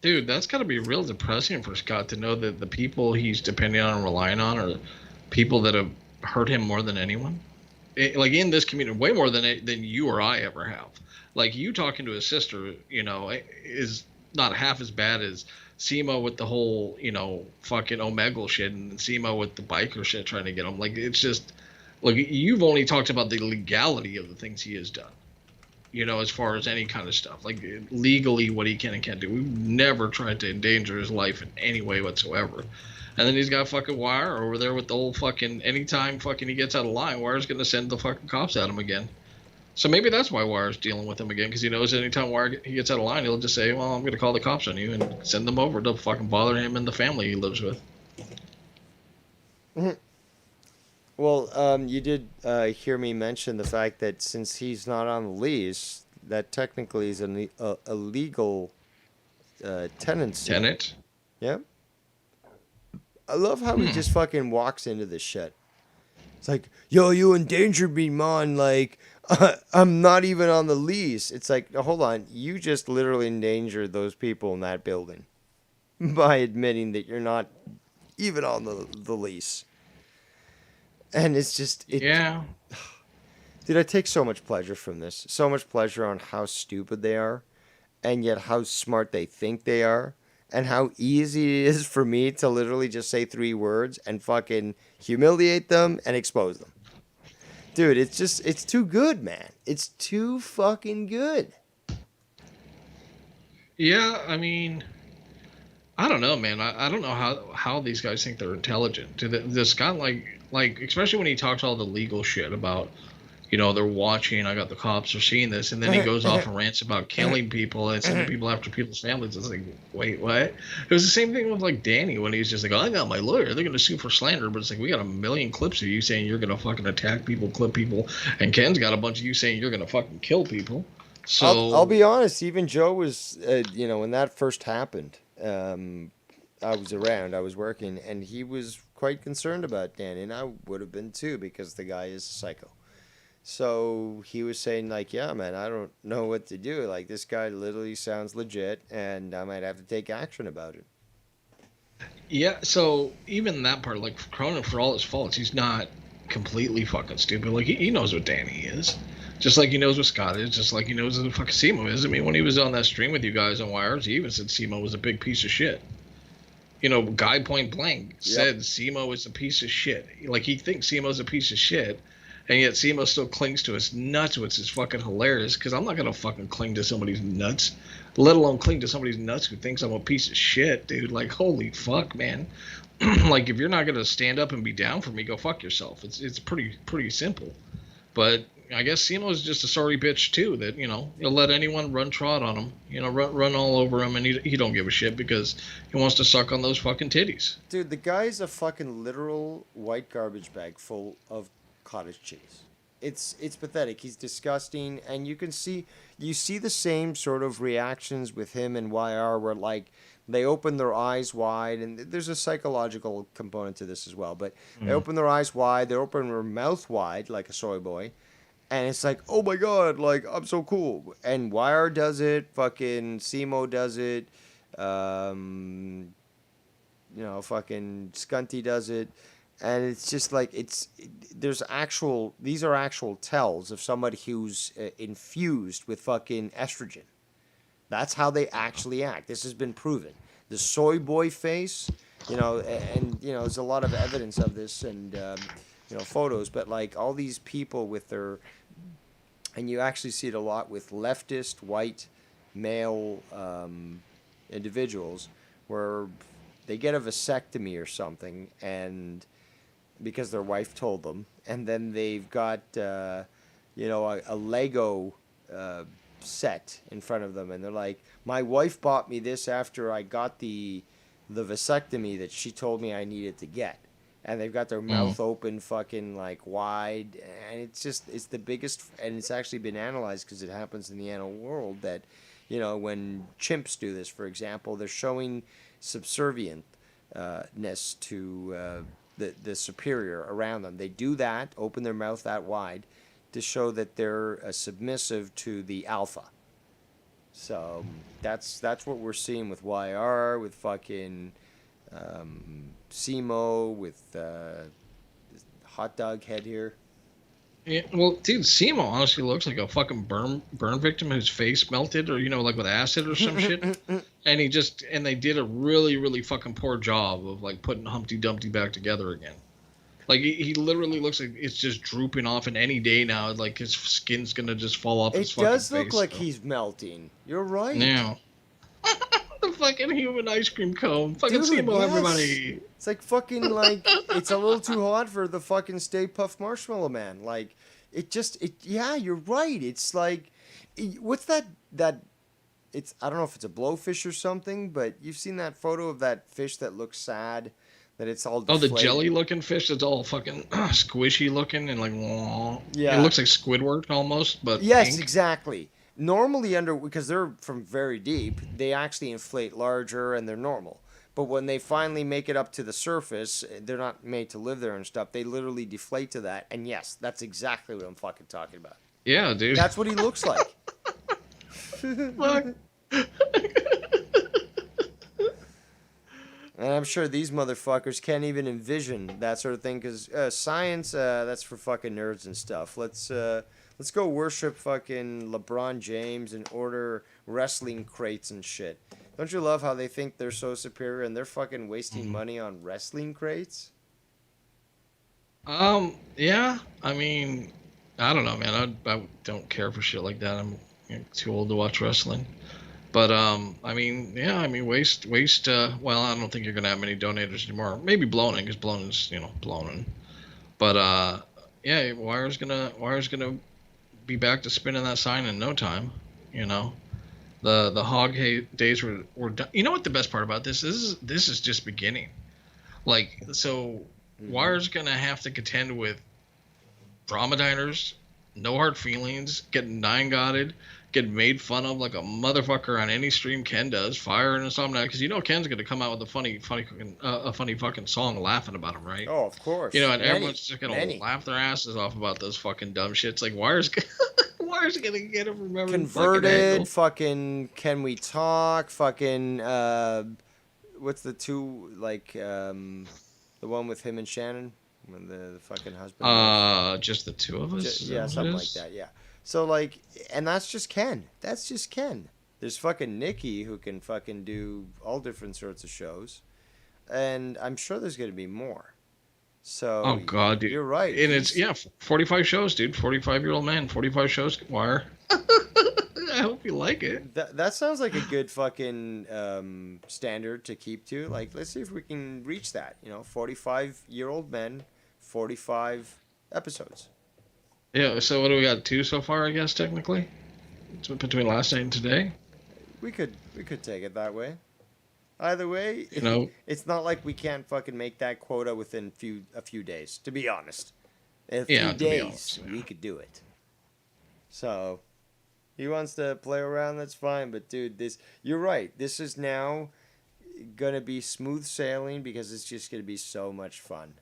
Dude, that's got to be real depressing for Scott to know that the people he's depending on and relying on are people that have hurt him more than anyone. Like, in this community, way more than you or I ever have. Like, you talking to his sister, is not half as bad as Simo with the whole, fucking Omegle shit, and Simo with the biker shit trying to get him. Like, it's just... Look, you've only talked about the legality of the things he has done, as far as any kind of stuff. Like, legally what he can and can't do. We've never tried to endanger his life in any way whatsoever. And then he's got fucking Wire over there with the whole fucking, anytime fucking he gets out of line, Wire's going to send the fucking cops at him again. So maybe that's why Wire's dealing with him again, because he knows anytime he gets out of line, he'll just say, well, I'm going to call the cops on you and send them over to fucking bother him and the family he lives with. Well, you did hear me mention the fact that since he's not on the lease, that technically is a legal tenancy. Tenant? Yep. I love how he just fucking walks into this shit. It's like, yo, you endangered me, man. Like, I'm not even on the lease. It's like, hold on. You just literally endangered those people in that building by admitting that you're not even on the lease. And it's just... Yeah. Dude, I take so much pleasure from this. So much pleasure on how stupid they are, and yet how smart they think they are, and how easy it is for me to literally just say 3 words and fucking humiliate them and expose them. Dude, it's too good, man. It's too fucking good. Yeah, I mean... I don't know, man. I don't know how these guys think they're intelligent. Does Scott, like, especially when he talks all the legal shit about, they're watching, I got the cops are seeing this, and then he goes off and rants about killing people and sending people after people's families. It's like, wait, what? It was the same thing with, like, Danny when he's just like, oh, I got my lawyer. They're going to sue for slander. But it's like, we got a million clips of you saying you're going to fucking attack people, clip people. And Ken's got a bunch of you saying you're going to fucking kill people. So I'll be honest. Even Joe was, when that first happened, I was around. I was working, and he was quite concerned about Danny, and I would have been too, because the guy is a psycho. So he was saying, like, yeah, man, I don't know what to do. Like, this guy literally sounds legit, and I might have to take action about it. Yeah, so even that part, like, Cronin, for all his faults, he's not completely fucking stupid. Like, he knows what Danny is. Just like he knows what Scott is, just like he knows what fucking Simo is. I mean, when he was on that stream with you guys on Wires, he even said Simo was a big piece of shit. Guy point blank said Simo is a piece of shit. Like, he thinks Simo's a piece of shit, and yet Simo still clings to his nuts, which is fucking hilarious, because I'm not going to fucking cling to somebody's nuts, let alone cling to somebody's nuts who thinks I'm a piece of shit, dude. Like, holy fuck, man. Like, if you're not going to stand up and be down for me, go fuck yourself. It's pretty simple. But I guess Simo's just a sorry bitch too, that, he'll let anyone run trot on him, run all over him, and he don't give a shit because he wants to suck on those fucking titties. Dude, the guy's a fucking literal white garbage bag full of cottage cheese. It's pathetic. He's disgusting, and you see the same sort of reactions with him and YR, where, like, they open their eyes wide, and there's a psychological component to this as well, but they open their eyes wide, they open their mouth wide like a soy boy, and it's like, oh my god, like, I'm so cool. And Wire does it, fucking Simo does it, fucking Scunty does it. And it's just like these are actual tells of somebody who's infused with fucking estrogen. That's how they actually act. This has been proven. The soy boy face, there's a lot of evidence of this and photos, but like all these people with their, and you actually see it a lot with leftist white male individuals where they get a vasectomy or something and because their wife told them, and then they've got a Lego set in front of them, and they're like, "My wife bought me this after I got the vasectomy that she told me I needed to get," and they've got their mouth open, fucking like wide, and it's the biggest, and it's actually been analyzed because it happens in the animal world that, when chimps do this, for example, they're showing subservientness to the superior around them. They do that, open their mouth that wide, to show that they're submissive to the alpha. So that's what we're seeing with YR, with fucking Simo, with hot dog head here. Yeah, well, dude, Simo honestly looks like a fucking burn victim whose face melted, or like with acid or some shit. And they did a really, really fucking poor job of like putting Humpty Dumpty back together again. Like he literally looks like it's just drooping off, and any day now, like his skin's gonna just fall off his fucking face. It does look like he's melting. You're right. Now, the fucking human ice cream cone, fucking Simo, everybody. It's like fucking like it's a little too hot for the fucking Stay Puft Marshmallow Man. Like yeah, you're right. It's like what's that it's I don't know if it's a blowfish or something, but you've seen that photo of that fish that looks sad, that it's all deflated. Oh, the jelly looking fish that's all fucking squishy looking and like yeah, it looks like Squidward almost, but yes, pink. Exactly. Normally because they're from very deep, they actually inflate larger and they're normal. But when they finally make it up to the surface, they're not made to live there and stuff. They literally deflate to that. And yes, that's exactly what I'm fucking talking about. Yeah, dude. That's what he looks like. And I'm sure these motherfuckers can't even envision that sort of thing because science, that's for fucking nerds and stuff. Let's go worship fucking LeBron James and order wrestling crates and shit. Don't you love how they think they're so superior and they're fucking wasting money on wrestling crates? Yeah. I mean, I don't know, man. I don't care for shit like that. I'm too old to watch wrestling. But I mean, yeah. I mean, waste. Well, I don't think you're gonna have many donators anymore. Maybe Blonin, because Blonin's Blonin. But yeah, Wire's gonna be back to spinning that sign in no time. The hog days were done. You know what the best part about this is? This is just beginning. Like, so Wire's gonna have to contend with drama diners, no hard feelings, getting nine-godded, getting made fun of like a motherfucker on any stream Ken does, Fire and Insomniac, because Ken's gonna come out with a funny fucking song laughing about him, right? Oh, of course. And everyone's just gonna laugh their asses off about those fucking dumb shits. Like Wire's gonna get him remembered. Converted, fucking Can We Talk, fucking what's the two like the one with him and Shannon when the fucking husband. Just the two of us. Yeah, something like that. Yeah. So like, and that's just Ken. That's just Ken. There's fucking Nikki who can fucking do all different sorts of shows, and I'm sure there's gonna be more. So oh god, dude, you're right. And it's 45 shows, dude. 45-year-old man, 45 shows. Wire. I hope you like it. That sounds like a good fucking standard to keep to. Like, let's see if we can reach that. 45-year-old men, 45 episodes. Yeah. So what do we got? 2 so far, I guess technically. It's between last night and today. We could take it that way. Either way, it's not like we can't fucking make that quota within a few days. To be honest, in a few days we could do it. So, he wants to play around. That's fine. But dude, you're right. This is now gonna be smooth sailing because it's just gonna be so much fun.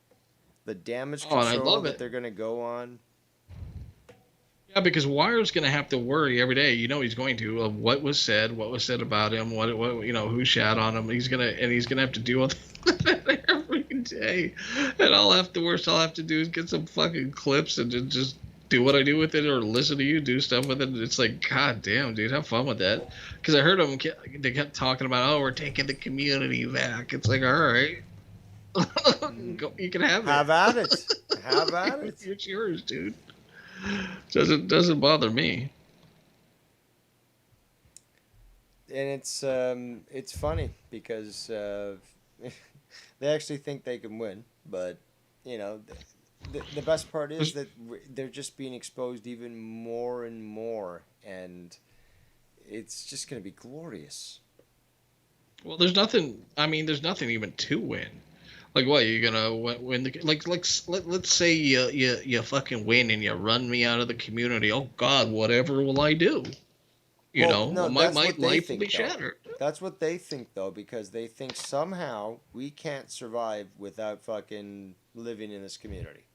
The damage control that they're gonna go on. Yeah, because Wire's going to have to worry every day. You know, he's going to of what was said about him, what who shat on him. He's gonna have to deal with that every day. And worst I'll have to do is get some fucking clips and just do what I do with it, or listen to you do stuff with it. And it's like, God damn, dude, have fun with that. Because I heard them, they kept talking about, oh, we're taking the community back. It's like, all right, you can have it. Have at it. Have at it. It's yours, dude. Doesn't bother me. And it's funny because they actually think they can win, but you know, the best part is that they're just being exposed even more and more, and it's just going to be glorious. Well, there's nothing. I mean, there's nothing even to win. Like, what, you're gonna win the let's say you fucking win and you run me out of the community. Oh God, whatever will I do? My life will be shattered. That's what they think, though, because they think somehow we can't survive without fucking living in this community.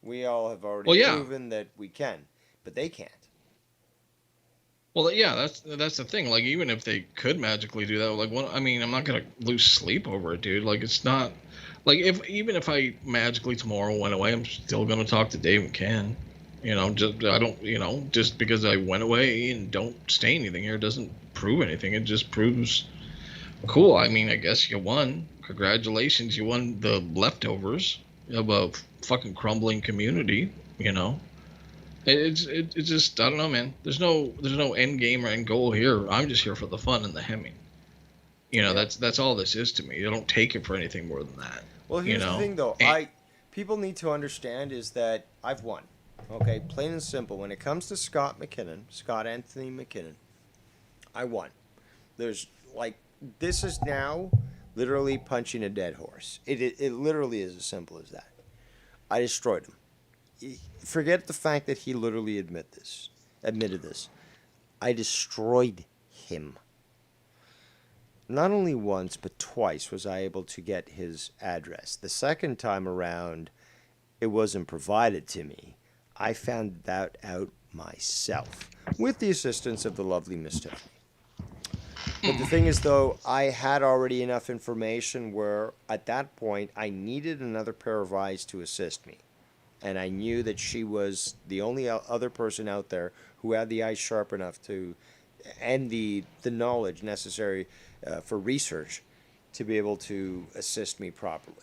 We all have already proven that we can, but they can't. Well, yeah, that's the thing. Like, even if they could magically do that, like, I mean, I'm not gonna lose sleep over it, dude. Like, it's not. Like, even if I magically tomorrow went away, I'm still gonna talk to Dave and Ken. Just because I went away and don't stay anything here doesn't prove anything. It just proves, cool. I mean, I guess you won. Congratulations, you won the leftovers of a fucking crumbling community. It's just, I don't know, man. There's no end game or end goal here. I'm just here for the fun and the hemming. That's all this is to me. You don't take it for anything more than that. Well, here's the thing, though. People need to understand is that I've won. Okay, plain and simple. When it comes to Scott Anthony McKinnon, I won. This is now literally punching a dead horse. It literally is as simple as that. I destroyed him. Forget the fact that he literally admitted this. I destroyed him. Not only once, but twice was I able to get his address. The second time around, it wasn't provided to me. I found that out myself, with the assistance of the lovely Miss Tiffany. But the thing is, though, I had already enough information where, at that point, I needed another pair of eyes to assist me. And I knew that she was the only other person out there who had the eyes sharp enough to, and the knowledge necessary for research to be able to assist me properly.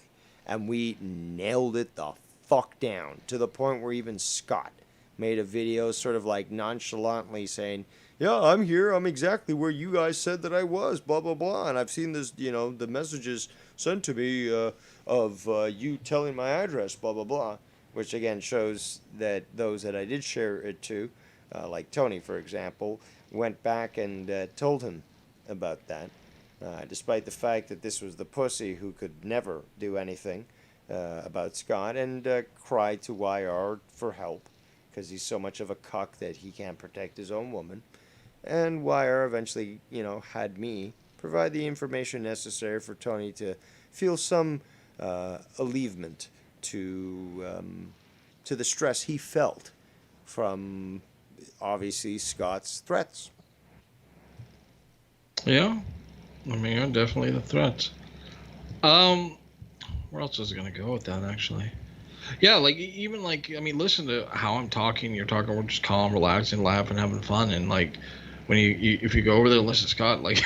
And we nailed it the fuck down to the point where even Scott made a video sort of like nonchalantly saying, yeah, I'm here. I'm exactly where you guys said that I was, blah, blah, blah. And I've seen this, the messages sent to me of you telling my address, blah, blah, blah. Which, again, shows that those that I did share it to, like Tony, for example, went back and told him about that. Despite the fact that this was the pussy who could never do anything about Scott, and cried to YR for help because he's so much of a cuck that he can't protect his own woman. And YR eventually, had me provide the information necessary for Tony to feel some alleviation to the stress he felt from, obviously, Scott's threats. Yeah, I mean, definitely the threats. Where else was I gonna go with that, actually? Yeah, listen to how I'm talking. You're talking, we're just calm, relaxing, laughing, having fun, and when if you go over there and listen to Scott, like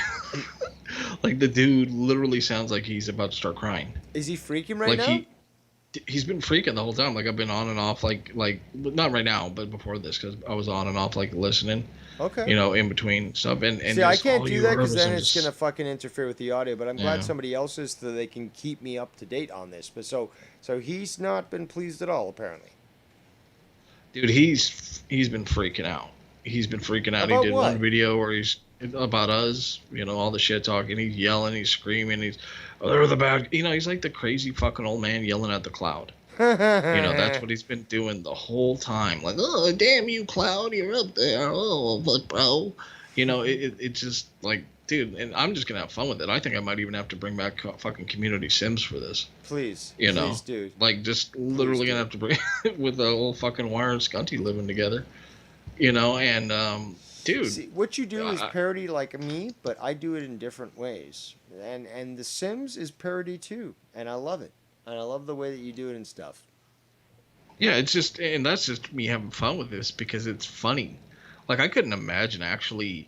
the dude literally sounds like he's about to start crying. Is he freaking right now? He's been freaking the whole time. Like, I've been on and off, not right now, but before this, because I was on and off, listening. Okay. In between stuff. And see, I can't do that because then it's gonna fucking interfere with the audio. But I'm glad somebody else is, so they can keep me up to date on this. But so he's not been pleased at all, apparently. Dude, he's been freaking out. He's been freaking out. About he did what? one video where he's about us, all the shit talking. He's yelling, he's screaming, they're the bad. He's like the crazy fucking old man yelling at the cloud. That's what he's been doing the whole time. Like, oh, damn you, Cloud, you're up there. Oh, fuck, bro. It's just like, dude, and I'm just gonna have fun with it. I think I might even have to bring back fucking community Sims for this. Please, please, dude. Just literally gonna have to bring with the whole fucking Wire and Scunty living together. And dude, see, what you do is parody like me, but I do it in different ways. And The Sims is parody too, and I love it. And I love the way that you do it and stuff. yeah, it's just, and that's just me having fun with this because it's funny. Like I couldn't imagine actually,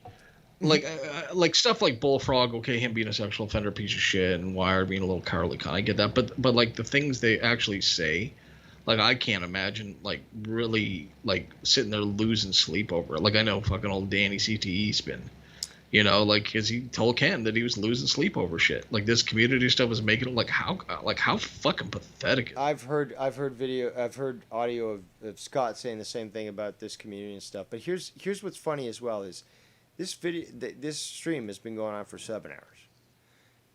like stuff like Bullfrog, okay, him being a sexual offender, piece of shit, and Wired being a little cowardly cunt. I get that, but like the things they actually say, like I can't imagine like really like sitting there losing sleep over it. Like I know fucking old Danny CTE's been, like because he told Ken that he was losing sleep over shit. Like this community stuff was making him like how fucking pathetic. I've heard audio of Scott saying the same thing about this community and stuff. But here's what's funny as well is this stream has been going on for 7 hours,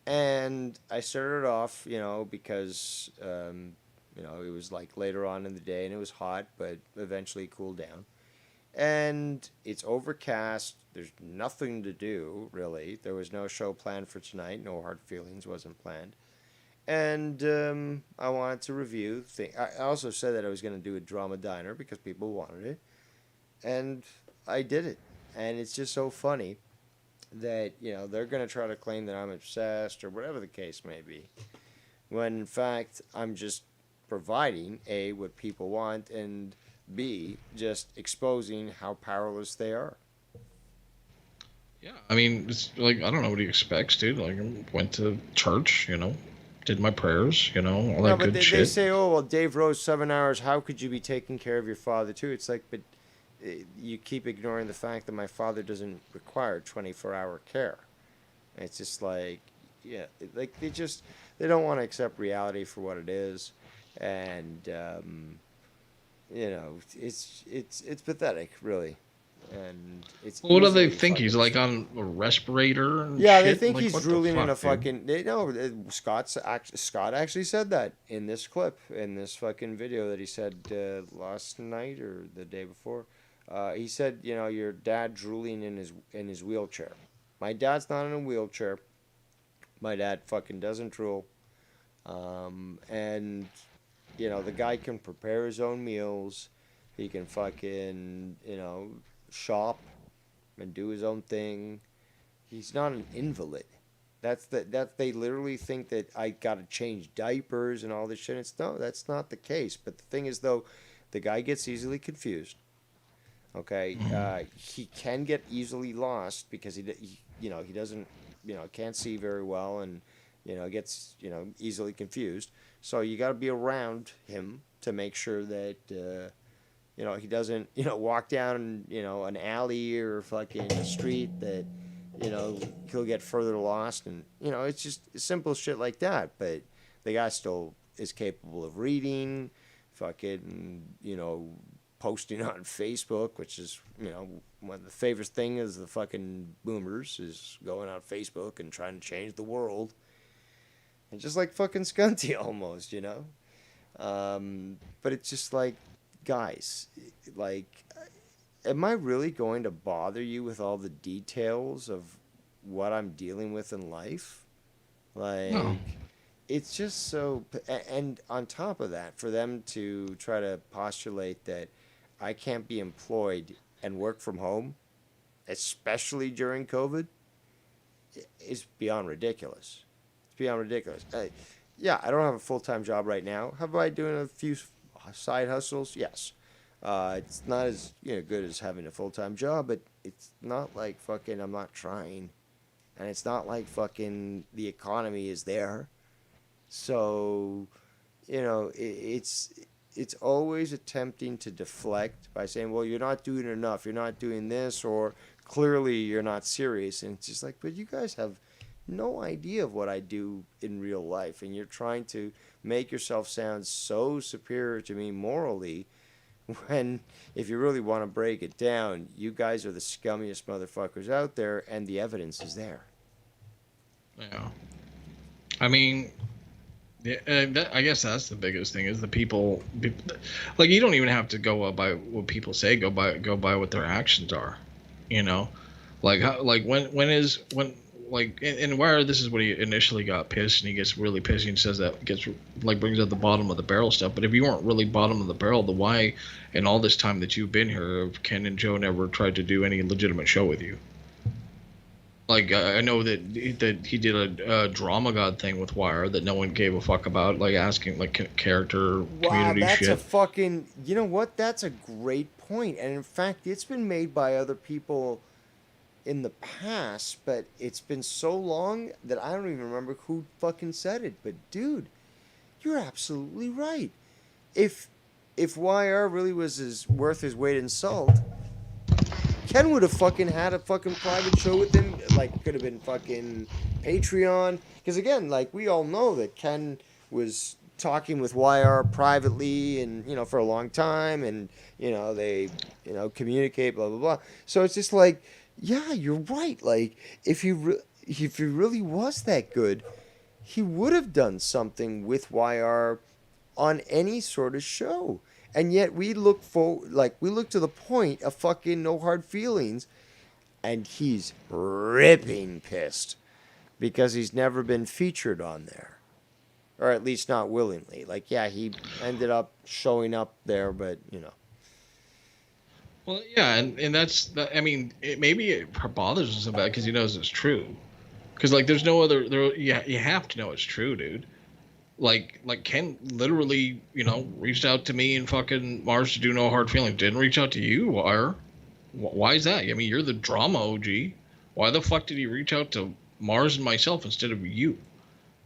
and I started off because it was like later on in the day and it was hot, but eventually cooled down. And it's overcast. There's nothing to do, really. There was no show planned for tonight. No Hard Feelings wasn't planned. And I wanted to review. I also said that I was going to do a drama diner because people wanted it. And I did it. And it's just so funny that, they're going to try to claim that I'm obsessed or whatever the case may be. When, in fact, I'm just providing, A, what people want, and B, just exposing how powerless they are. Yeah, I mean, it's like, I don't know what he expects, dude. Like, I went to church, did my prayers, all that good shit. They say, oh, well, Dave Rose, 7 hours, how could you be taking care of your father, too? It's like, but you keep ignoring the fact that my father doesn't require 24-hour care. It's just like, yeah, like they don't want to accept reality for what it is. And, it's pathetic, really. And it's what do they think? He's like on a respirator and yeah, shit? They think like, he's drooling in a dude? fucking. Scott actually said that in this clip, in this fucking video that he said last night or the day before. He said, your dad drooling in his wheelchair. My dad's not in a wheelchair. My dad fucking doesn't drool. And the guy can prepare his own meals. He can fucking shop and do his own thing. He's not an invalid. That they literally think that I gotta change diapers and all this shit. That's not the case. But the thing is, though, the guy gets easily confused. Okay, he can get easily lost because he doesn't can't see very well and gets easily confused. So you got to be around him to make sure that he doesn't walk down an alley or fucking a street that he'll get further lost. And it's just simple shit like that. But the guy still is capable of reading, fucking posting on Facebook, which is one of the favorite thing is the fucking boomers is going on Facebook and trying to change the world. And just like fucking Scunty almost, but it's just like, guys, like, am I really going to bother you with all the details of what I'm dealing with in life? Like, no. It's just so, and on top of that, for them to try to postulate that I can't be employed and work from home, especially during COVID, is beyond ridiculous. Beyond ridiculous. Yeah, I don't have a full-time job right now. Have I doing a few side hustles? Yes. It's not as good as having a full-time job, but it's not like fucking I'm not trying, and it's not like fucking the economy is there. So, it's always attempting to deflect by saying, well, you're not doing enough, you're not doing this, or clearly you're not serious. And it's just like, but you guys have no idea of what I do in real life, and you're trying to make yourself sound so superior to me morally, when if you really want to break it down, you guys are the scummiest motherfuckers out there, and the evidence is there. Yeah. I mean, I guess that's the biggest thing is the people, like, you don't even have to go by what people say, go by what their actions are, like how, like when like, and where this is when he initially got pissed, and he gets really pissed and says that brings up the bottom of the barrel stuff. But if you weren't really bottom of the barrel, then why, in all this time that you've been here, have Ken and Joe never tried to do any legitimate show with you? Like, I know that he did a drama god thing with Wire that no one gave a fuck about, like asking like character Wow, community that's shit. a fucking. You know what? That's a great point. And in fact, it's been made by other people in the past, but it's been so long that I don't even remember who fucking said it. But dude, you're absolutely right. If YR really was worth his weight in salt, Ken would have fucking had a fucking private show with him. Like, could have been fucking Patreon. Because again, like, we all know that Ken was talking with YR privately and, for a long time. And, they, communicate, blah, blah, blah. So it's just like, yeah, you're right. Like, if he really was that good, he would have done something with YR on any sort of show. And yet we look to the point of fucking No Hard Feelings, and he's ripping pissed because he's never been featured on there, or at least not willingly. Like, yeah, he ended up showing up there, but Well, yeah, and that's I mean, maybe it bothers him so bad because he knows it's true. Because like, there's no other you have to know it's true, dude. Like Ken literally, reached out to me and fucking Mars to do No Hard Feelings. Didn't reach out to you, Wire. Why is that? I mean, you're the drama OG. Why the fuck did he reach out to Mars and myself instead of you?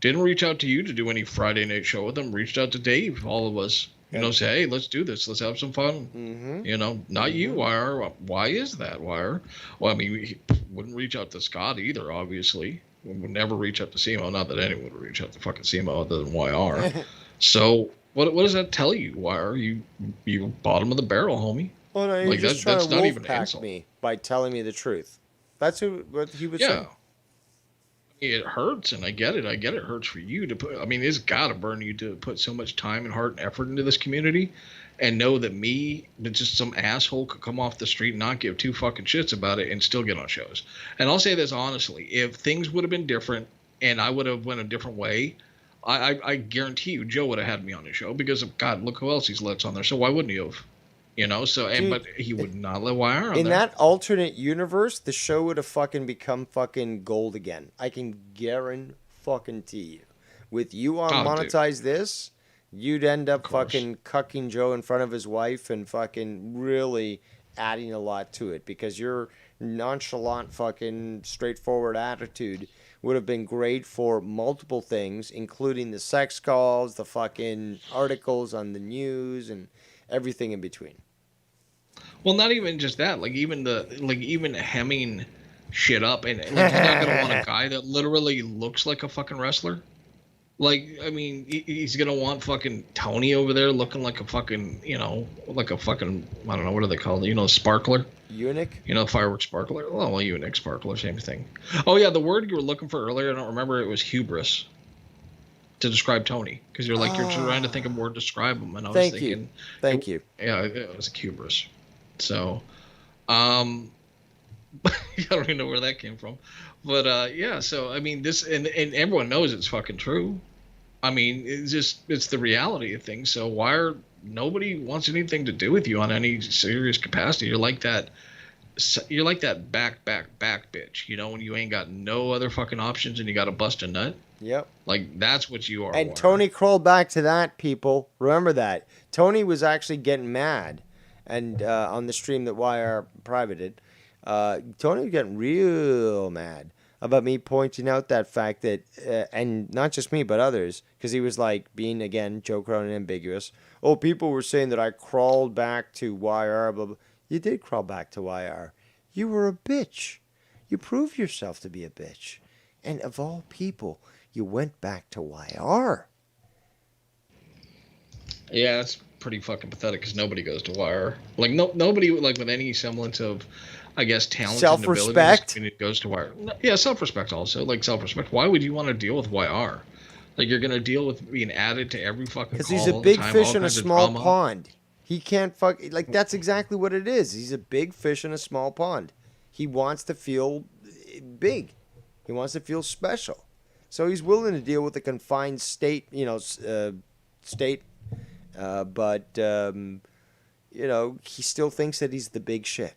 Didn't reach out to you to do any Friday night show with them. Reached out to Dave, all of us. Say, hey, let's do this. Let's have some fun. Not you, Wire. Why is that, Wire? Well, I mean, he wouldn't reach out to Scott either, obviously. We would never reach out to CMO. Not that anyone would reach out to fucking CMO other than YR. So what does that tell you, Wire? You bottom of the barrel, homie. Well, no, you're just trying that's to not even an wolfpack insult. me by telling me the truth. That's what he was saying. It hurts, and I get it. It hurts for you to put. I mean, it's got to burn you to put so much time and heart and effort into this community, and know that just some asshole could come off the street and not give two fucking shits about it and still get on shows. And I'll say this honestly: if things would have been different and I would have went a different way, I guarantee you, Joe would have had me on his show because of God, look who else he's let on there. So why wouldn't he have? But he would not let YR on in there. that alternate universe, the show would have fucking become fucking gold again. I can guarantee you. With you on Monetize This, you'd end up fucking cucking Joe in front of his wife and fucking really adding a lot to it because your nonchalant fucking straightforward attitude would have been great for multiple things, including the sex calls, the fucking articles on the news, and everything in between. Well, not even just that. Even hemming shit up, and he's not gonna want a guy that literally looks like a fucking wrestler. Like, I mean, he's gonna want fucking Tony over there looking like a fucking, like a fucking, I don't know, what are they called? Sparkler. Eunuch? Fireworks sparkler. Well, eunuch, sparkler, same thing. Oh yeah, the word you were looking for earlier, I don't remember. It was hubris. To describe Tony, because you're trying to think of a word to describe him, and I was thinking, thank you. Yeah, it was a hubris. So, I don't even know where that came from, but yeah. So I mean, this and everyone knows it's fucking true. I mean, it's the reality of things. So nobody wants anything to do with you on any serious capacity. You're like that back bitch. When you ain't got no other fucking options and you got to bust a nut. Yep. Like, that's what you are. And Tony crawled back to that, people. Remember that. Tony was actually getting mad. And on the stream that YR privated, Tony was getting real mad about me pointing out that fact that, and not just me, but others, because he was like being, again, Joe Cronin ambiguous. Oh, people were saying that I crawled back to YR, blah, blah. You did crawl back to YR. You were a bitch. You proved yourself to be a bitch. And of all people, you went back to YR. Yeah, it's pretty fucking pathetic because nobody goes to YR. Like, nobody like with any semblance of, I guess, talent, self-respect, and ability goes to YR. Yeah, self-respect also. Like, self-respect. Why would you want to deal with YR? Like, you're gonna deal with being added to every fucking call. Because he's a big fish in a small pond. He can't like, that's exactly what it is. He's a big fish in a small pond. He wants to feel big. He wants to feel special. So he's willing to deal with the confined state, state, but he still thinks that he's the big shit.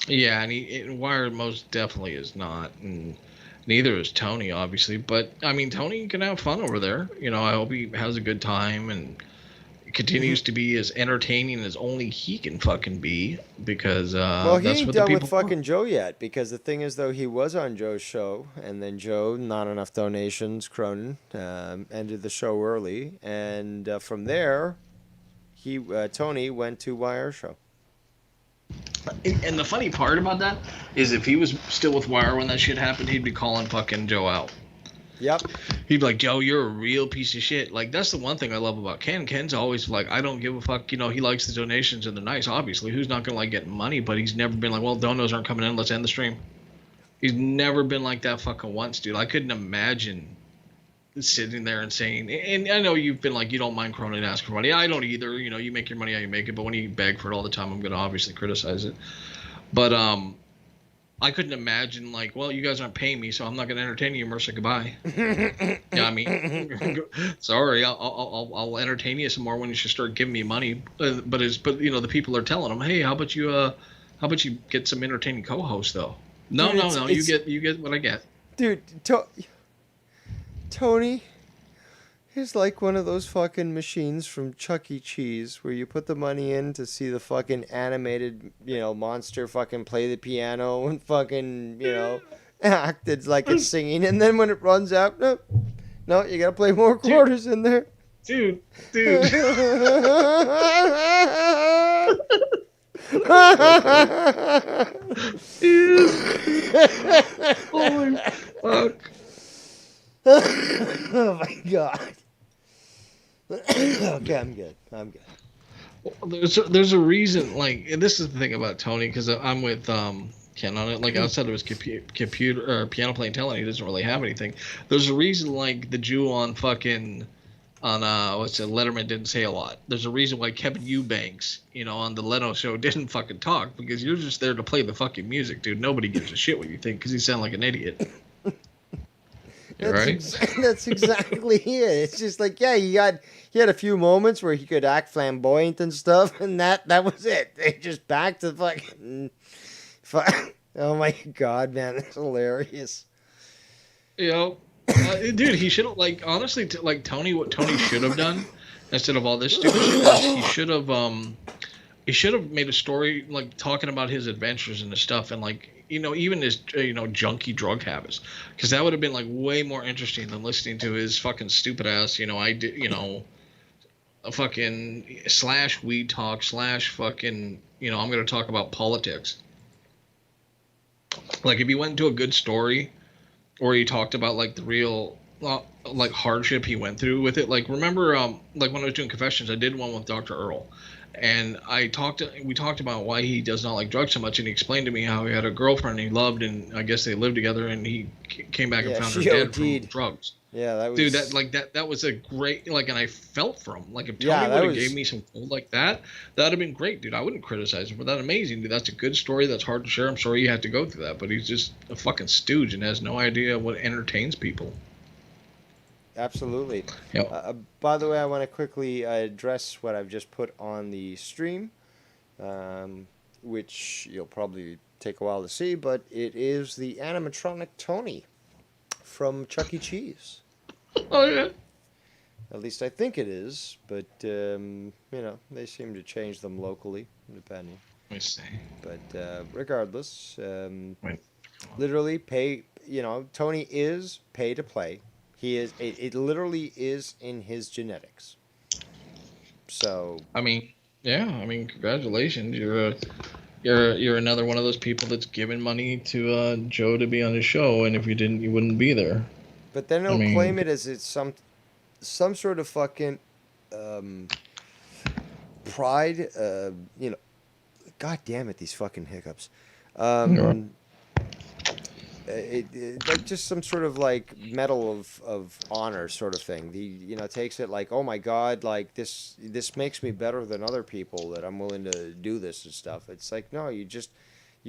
Yeah, and Wire most definitely is not, and neither is Tony, obviously. But I mean, Tony can have fun over there. I hope he has a good time and continues to be as entertaining as only he can fucking be, because Well, he that's ain't what the done people with fucking Joe yet, because the thing is, though, he was on Joe's show, and then Joe, not enough donations, Cronin, ended the show early, and from there, Tony went to Wire show. And the funny part about that is, if he was still with Wire when that shit happened, he'd be calling fucking Joe out. Yep. He'd be like, Joe, you're a real piece of shit. Like, that's the one thing I love about Ken. Ken's always like, I don't give a fuck. He likes the donations and they're nice, obviously. Who's not going to like getting money? But he's never been like, well, donos aren't coming in. Let's end the stream. He's never been like that fucking once, dude. I couldn't imagine sitting there and saying, and I know you've been like, you don't mind Cronin asking for money. I don't either. You make your money how you make it. But when you beg for it all the time, I'm going to obviously criticize it. But I couldn't imagine, like, well, you guys aren't paying me, so I'm not going to entertain you, Mercer. Goodbye. Yeah, I mean, sorry, I'll entertain you some more when you should start giving me money. But the people are telling him, hey, how about you get some entertaining co-hosts though? No, dude, you get what I get. Dude, Tony is like one of those fucking machines from Chuck E. Cheese where you put the money in to see the fucking animated, monster fucking play the piano and fucking, act. It's like it's singing. And then when it runs out, no, you gotta play more quarters in there. Dude. Holy fuck. Oh my god. Okay, I'm good. Well, there's a reason, like, and this is the thing about Tony, because I'm with Ken on it. Like, outside of his computer or piano playing talent, he doesn't really have anything. There's a reason, like, the Jew on Letterman didn't say a lot. There's a reason why Kevin Eubanks, on the Leno show didn't fucking talk, because you're just there to play the fucking music, dude. Nobody gives a shit what you think, because you sound like an idiot. That's exactly it. It's just like, yeah, he had a few moments where he could act flamboyant and stuff, and that was it. They just back to fucking. Oh my god, man, that's hilarious. Dude, he should have, like, honestly, Tony. What Tony should have done instead of all this stupid shit is he should have made a story, like, talking about his adventures and his stuff, and, like, even his junky drug habits, because that would have been, like, way more interesting than listening to his fucking stupid ass. A fucking / weed talk / fucking I'm gonna talk about politics. Like, if he went into a good story, or he talked about, like, the real like hardship he went through with it. Like, remember like when I was doing confessions, I did one with Dr. Earl. And we talked about why he does not like drugs so much, and he explained to me how he had a girlfriend he loved, and I guess they lived together, and he came back and found her dead from drugs. Yeah, that was... Dude, that was a great, like, and I felt for him. Like, if Tony would have gave me some gold like that, that'd have been great, dude. I wouldn't criticize him for that. Amazing, dude. That's a good story. That's hard to share. I'm sorry you had to go through that, but he's just a fucking stooge and has no idea what entertains people. Absolutely. Yep. By the way, I want to quickly address what I've just put on the stream, which you'll probably take a while to see, but it is the animatronic Tony from Chuck E. Cheese. Oh, yeah. At least I think it is, but, they seem to change them locally, depending. Let me see. But regardless, literally Tony is pay to play. He is. It literally is in his genetics. So. I mean, congratulations. You're another one of those people that's giving money to Joe to be on his show, and if you didn't, you wouldn't be there. But then he'll claim it as it's some sort of fucking pride. God damn it, these fucking hiccups. Like just some sort of like medal of honor sort of thing. He takes it like, oh my god, like this makes me better than other people that I'm willing to do this and stuff. It's like, no, you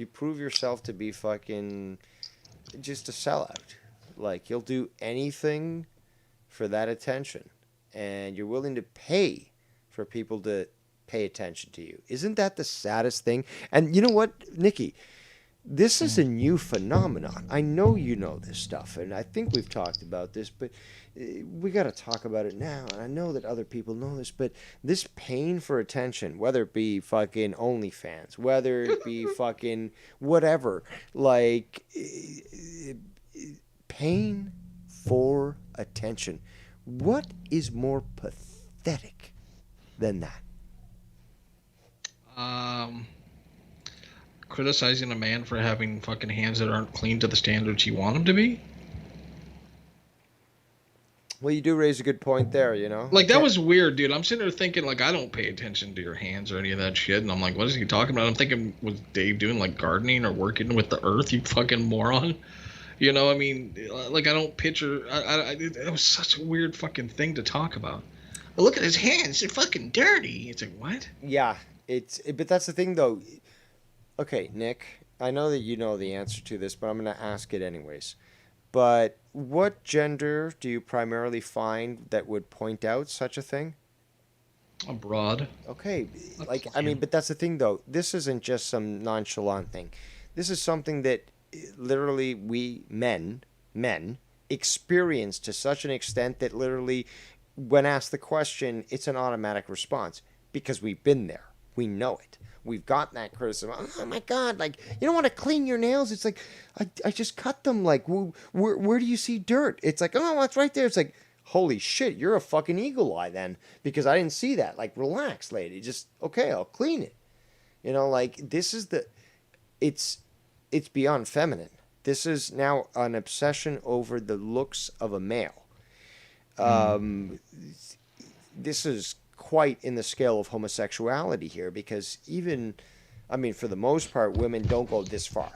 prove yourself to be fucking just a sellout. Like, you'll do anything for that attention, and you're willing to pay for people to pay attention to you. Isn't that the saddest thing? And you know what, Nikki? This is a new phenomenon. I know you know this stuff, and I think we've talked about this, but we got to talk about it now. And I know that other people know this, but this pain for attention, whether it be fucking OnlyFans, whether it be fucking whatever, like pain for attention. What is more pathetic than that? Criticizing a man for having fucking hands that aren't clean to the standards you want them to be. Well, you do raise a good point there, you know? Like, that was weird, dude. I'm sitting there thinking, like, I don't pay attention to your hands or any of that shit. And I'm like, what is he talking about? I'm thinking, was Dave doing, like, gardening or working with the earth, you fucking moron? You know, I mean, like, I don't picture... it was such a weird fucking thing to talk about. Look at his hands. They're fucking dirty. It's like, what? Yeah, but that's the thing, though. Okay, Nick, I know that you know the answer to this, but I'm going to ask it anyways. But what gender do you primarily find that would point out such a thing? Abroad. Okay, like, I mean, but that's the thing, though. This isn't just some nonchalant thing. This is something that literally we men experience to such an extent that literally, when asked the question, it's an automatic response because we've been there. We know it. We've gotten that criticism. Oh my God! Like, you don't want to clean your nails. It's like, I just cut them. Like, where do you see dirt? It's like, oh, it's right there. It's like, holy shit, you're a fucking eagle eye then, because I didn't see that. Like, relax, lady. Just okay, I'll clean it. You know, like, this is it's beyond feminine. This is now an obsession over the looks of a male. This is quite in the scale of homosexuality here, because even, I mean, for the most part, women don't go this far.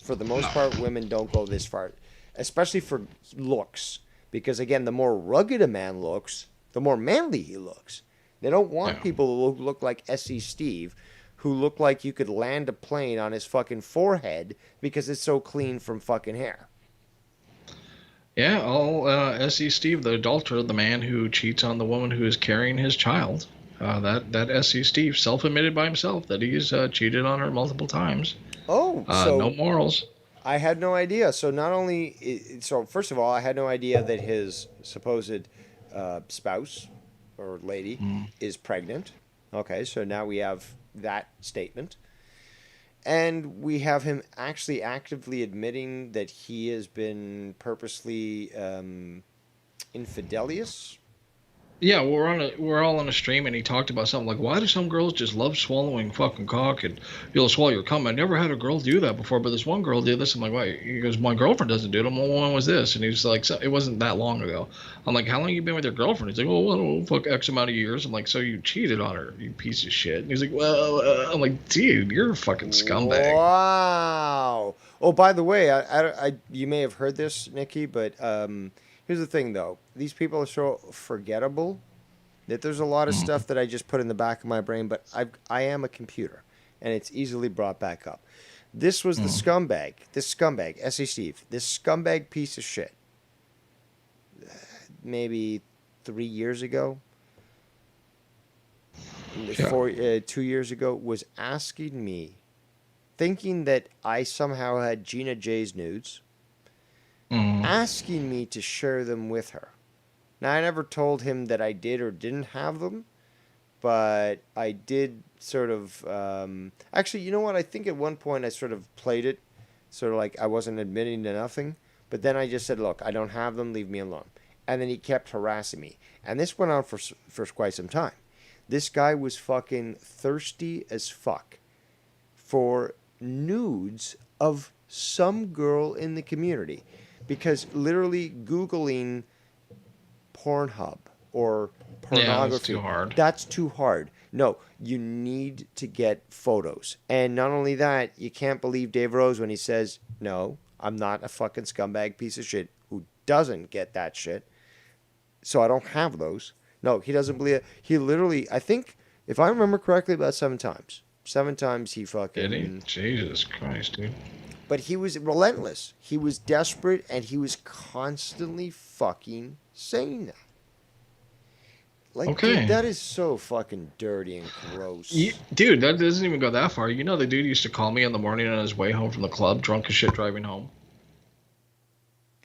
For the most part, women don't go this far, especially for looks, because again, the more rugged a man looks, the more manly he looks. They don't want people who look like S.E. Steve, who look like you could land a plane on his fucking forehead because it's so clean from fucking hair. Yeah, S.E. Steve, the adulterer, the man who cheats on the woman who is carrying his child. That S.E. Steve self-admitted by himself that he's cheated on her multiple times. Oh, so no morals. I had no idea. So not only, so first of all, I had no idea that his supposed spouse or lady is pregnant. Okay, so now we have that statement. And we have him actually actively admitting that he has been purposely infidelious. Yeah, we're all on a stream, and he talked about something like, why do some girls just love swallowing fucking cock and you'll swallow your cum? I never had a girl do that before, but this one girl did this. I'm like, why? He goes, my girlfriend doesn't do it. I'm like, well, when was this? And he's like, so, it wasn't that long ago. I'm like, how long you been with your girlfriend? He's like, well, I don't know, fuck X amount of years. I'm like, so you cheated on her, you piece of shit. And he's like, well, I'm like, dude, you're a fucking scumbag. Wow. Oh, by the way, I you may have heard this, Nikki, but here's the thing, though. These people are so forgettable that there's a lot of stuff that I just put in the back of my brain, but I am a computer, and it's easily brought back up. This was the scumbag. This scumbag, S.E. Steve. This scumbag piece of shit. Maybe 3 years ago, 2 years ago, was asking me, thinking that I somehow had Gina J's nudes, asking me to share them with her. Now, I never told him that I did or didn't have them, but I did sort of... actually, you know what? I think at one point I sort of played it, sort of like I wasn't admitting to nothing, but then I just said, look, I don't have them, leave me alone. And then he kept harassing me. And this went on for quite some time. This guy was fucking thirsty as fuck for nudes of some girl in the community. Because literally Googling Pornhub or pornography, that's too hard. That's too hard. No, you need to get photos. And not only that, you can't believe Dave Rose when he says, no, I'm not a fucking scumbag piece of shit who doesn't get that shit. So I don't have those. No, he doesn't believe it. He literally, I think, if I remember correctly, about 7 times. 7 times he fucking... Did he? Jesus Christ, dude. But he was relentless. He was desperate, and he was constantly fucking saying that. Like, Okay. dude, that is so fucking dirty and gross. Dude, that doesn't even go that far. You know, the dude used to call me in the morning on his way home from the club, drunk as shit, driving home.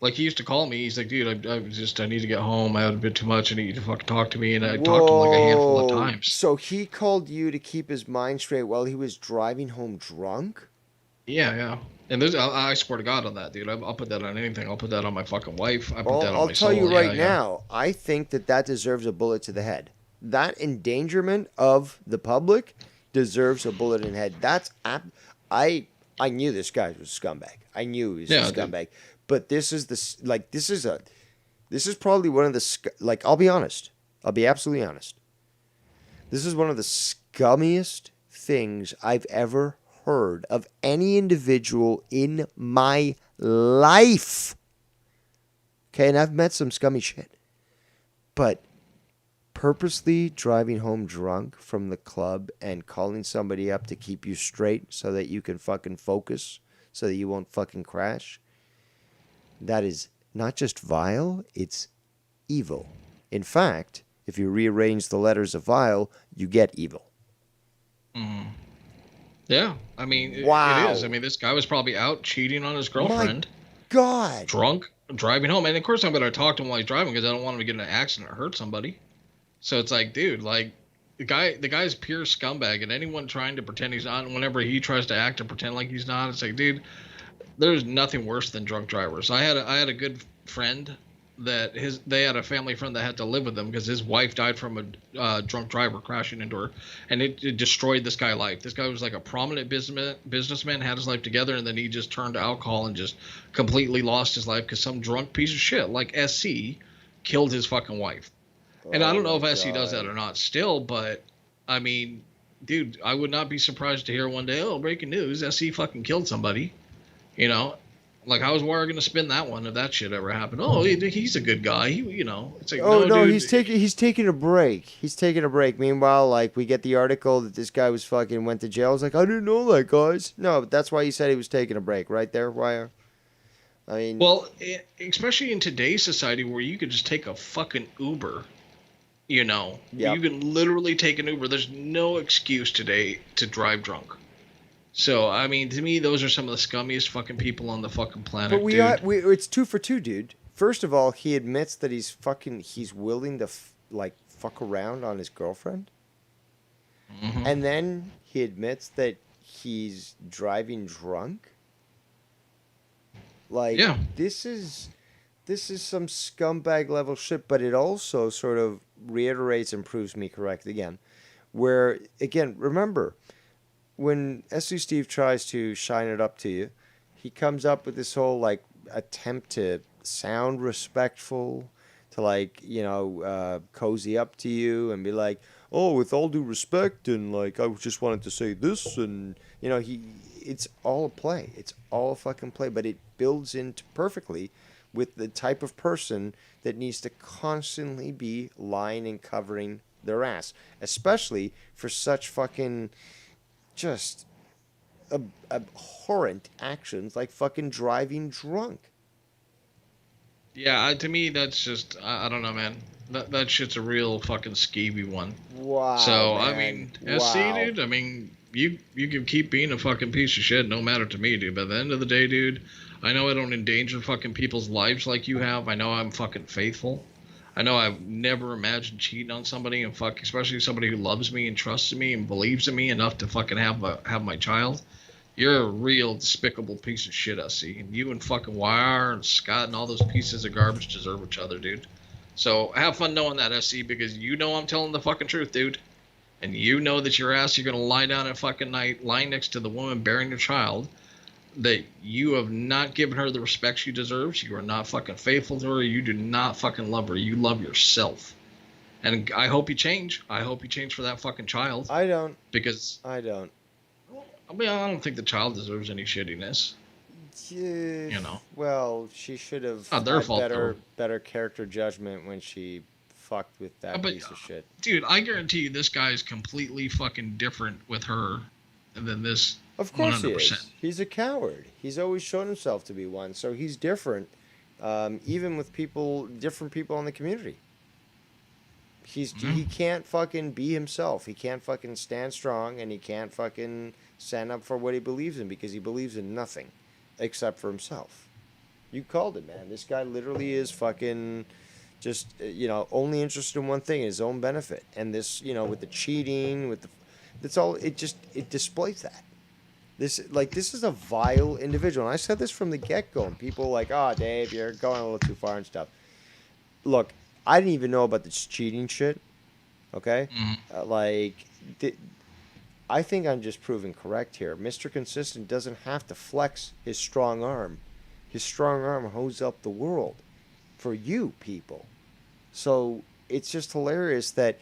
Like, he used to call me. He's like, dude, I need to get home. I had a bit too much. I need you to fucking talk to me. And I talked to him like a handful of times. So he called you to keep his mind straight while he was driving home drunk? Yeah. And I swear to God on that, dude. I'll put that on anything. I'll put that on my fucking wife. I put that on my I'll tell soul. you right now, I think that deserves a bullet to the head. That endangerment of the public deserves a bullet in the head. I knew this guy was a scumbag. I knew he was a scumbag. But this is probably one of the I'll be honest. I'll be absolutely honest. This is one of the scummiest things I've ever heard of any individual in my life. Okay, and I've met some scummy shit. But purposely driving home drunk from the club and calling somebody up to keep you straight so that you can fucking focus, so that you won't fucking crash, that is not just vile, it's evil. In fact, if you rearrange the letters of vile, you get evil. Yeah, I mean, wow. It is. I mean, this guy was probably out cheating on his girlfriend. My God. Drunk, driving home. And of course, I'm going to talk to him while he's driving because I don't want him to get in an accident or hurt somebody. So it's like, dude, like, the guy's pure scumbag. And anyone trying to pretend he's not, and whenever he tries to act and pretend like he's not, it's like, dude, there's nothing worse than drunk drivers. I had a good friend that they had a family friend that had to live with them because his wife died from a drunk driver crashing into her, and it destroyed this guy's life. This guy was like a prominent businessman, had his life together, and then he just turned to alcohol and just completely lost his life because some drunk piece of shit like SC killed his fucking wife. And I don't know if SC does that or not still, but I mean, dude, I would not be surprised to hear one day, oh, breaking news, SC fucking killed somebody. You know, like, how is Wire going to spin that one if that shit ever happened? Oh, he's a good guy. It's like, no, dude. he's taking a break. He's taking a break. Meanwhile, like, we get the article that this guy was fucking went to jail. It's like, I didn't know that, guys. No, that's why he said he was taking a break, right there, Wire. I mean, well, especially in today's society where you could just take a fucking Uber. You know, you can literally take an Uber. There's no excuse today to drive drunk. So, I mean, to me, those are some of the scummiest fucking people on the fucking planet, but it's 2 for 2, dude. First of all, he admits that he's willing to, fuck around on his girlfriend. Mm-hmm. And then he admits that he's driving drunk. Like, this is some scumbag level shit, but it also sort of reiterates and proves me correct again. Where, again, remember, when SU Steve tries to shine it up to you, he comes up with this whole, like, attempt to sound respectful, to, cozy up to you and be like, oh, with all due respect, and, like, I just wanted to say this, and, it's all a play. It's all a fucking play, but it builds into perfectly with the type of person that needs to constantly be lying and covering their ass, especially for such fucking just abhorrent actions like fucking driving drunk. Yeah, to me, that's just, I don't know, man. That shit's a real fucking skeevy one. Wow. So, man. I mean, SC, dude, I mean, you can keep being a fucking piece of shit, no matter to me, dude. But at the end of the day, dude, I know I don't endanger fucking people's lives like you have. I know I'm fucking faithful. I know I've never imagined cheating on somebody, and especially somebody who loves me and trusts me and believes in me enough to fucking have my child. You're a real despicable piece of shit, SC. And you and fucking Wire and Scott and all those pieces of garbage deserve each other, dude. So have fun knowing that, SC, because you know I'm telling the fucking truth, dude. And you know that your ass, you're going to lie down at fucking night, lying next to the woman bearing your child, that you have not given her the respect she deserves. You are not fucking faithful to her. You do not fucking love her. You love yourself. And I hope you change. I hope you change for that fucking child. I don't. Because I don't. I mean, I don't think the child deserves any shittiness. You know. Well, she should have Not their fault, better character judgment when she fucked with that piece of shit. Dude, I guarantee you this guy is completely fucking different with her than this. Of course 100%. he is. He's a coward. He's always shown himself to be one. So he's different, even with different people in the community. He can't fucking be himself. He can't fucking stand strong, and he can't fucking stand up for what he believes in because he believes in nothing except for himself. You called it, man. This guy literally is fucking just, only interested in one thing, his own benefit. And this, with the cheating, it displays that. This is a vile individual. And I said this from the get-go, and people were like, oh, Dave, you're going a little too far and stuff. Look, I didn't even know about this cheating shit, okay? I think I'm just proven correct here. Mr. Consistent doesn't have to flex his strong arm. His strong arm holds up the world for you people. So it's just hilarious that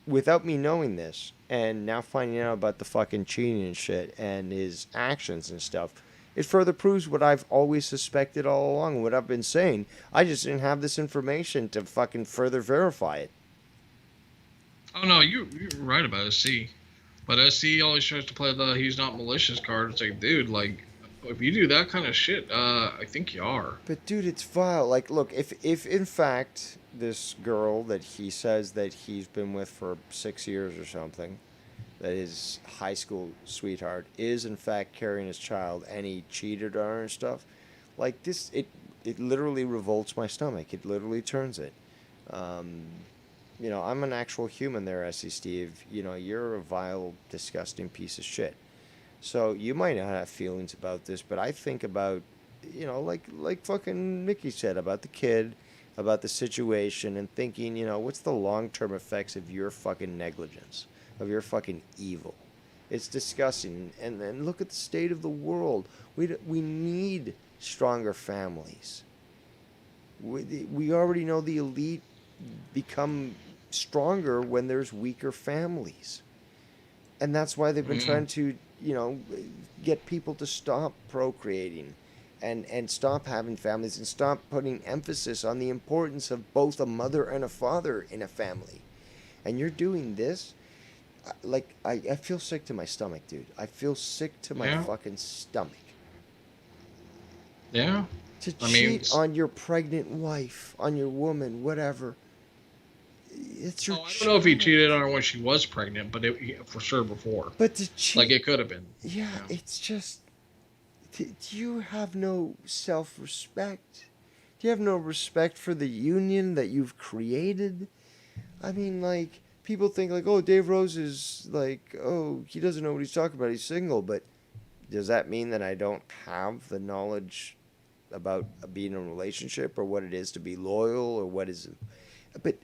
without me knowing this and now finding out about the fucking cheating and shit and his actions and stuff, it further proves what I've always suspected all along and what I've been saying. I just didn't have this information to fucking further verify it. Oh, no, you're right about SC. But SC always tries to play the he's not malicious card. It's like, dude, like, if you do that kind of shit, I think you are. But, dude, it's vile. Like, look, if in fact this girl that he says that he's been with for 6 years or something, that his high school sweetheart is in fact carrying his child and he cheated on her and stuff, like this, it literally revolts my stomach. It literally turns it. I'm an actual human there, S.C. Steve. You're a vile, disgusting piece of shit. So you might not have feelings about this, but I think about, like fucking Mickey said, about the kid, about the situation, and thinking, what's the long-term effects of your fucking negligence, of your fucking evil. It's disgusting. And then look at the state of the world. We need stronger families. We already know the elite become stronger when there's weaker families. And that's why they've been trying to, get people to stop procreating and stop having families and stop putting emphasis on the importance of both a mother and a father in a family. And you're doing this? I feel sick to my stomach, dude. I feel sick to my fucking stomach. Yeah. To cheat on your pregnant wife, on your woman, whatever. It's your I don't know if he cheated on her when she was pregnant, but for sure before. But to cheat, like it could have been. Yeah, it's just. Do you have no self-respect? Do you have no respect for the union that you've created? I mean, like, people think like, oh, Dave Rose is like, oh, he doesn't know what he's talking about. He's single, but does that mean that I don't have the knowledge about being in a relationship or what it is to be loyal or what is? But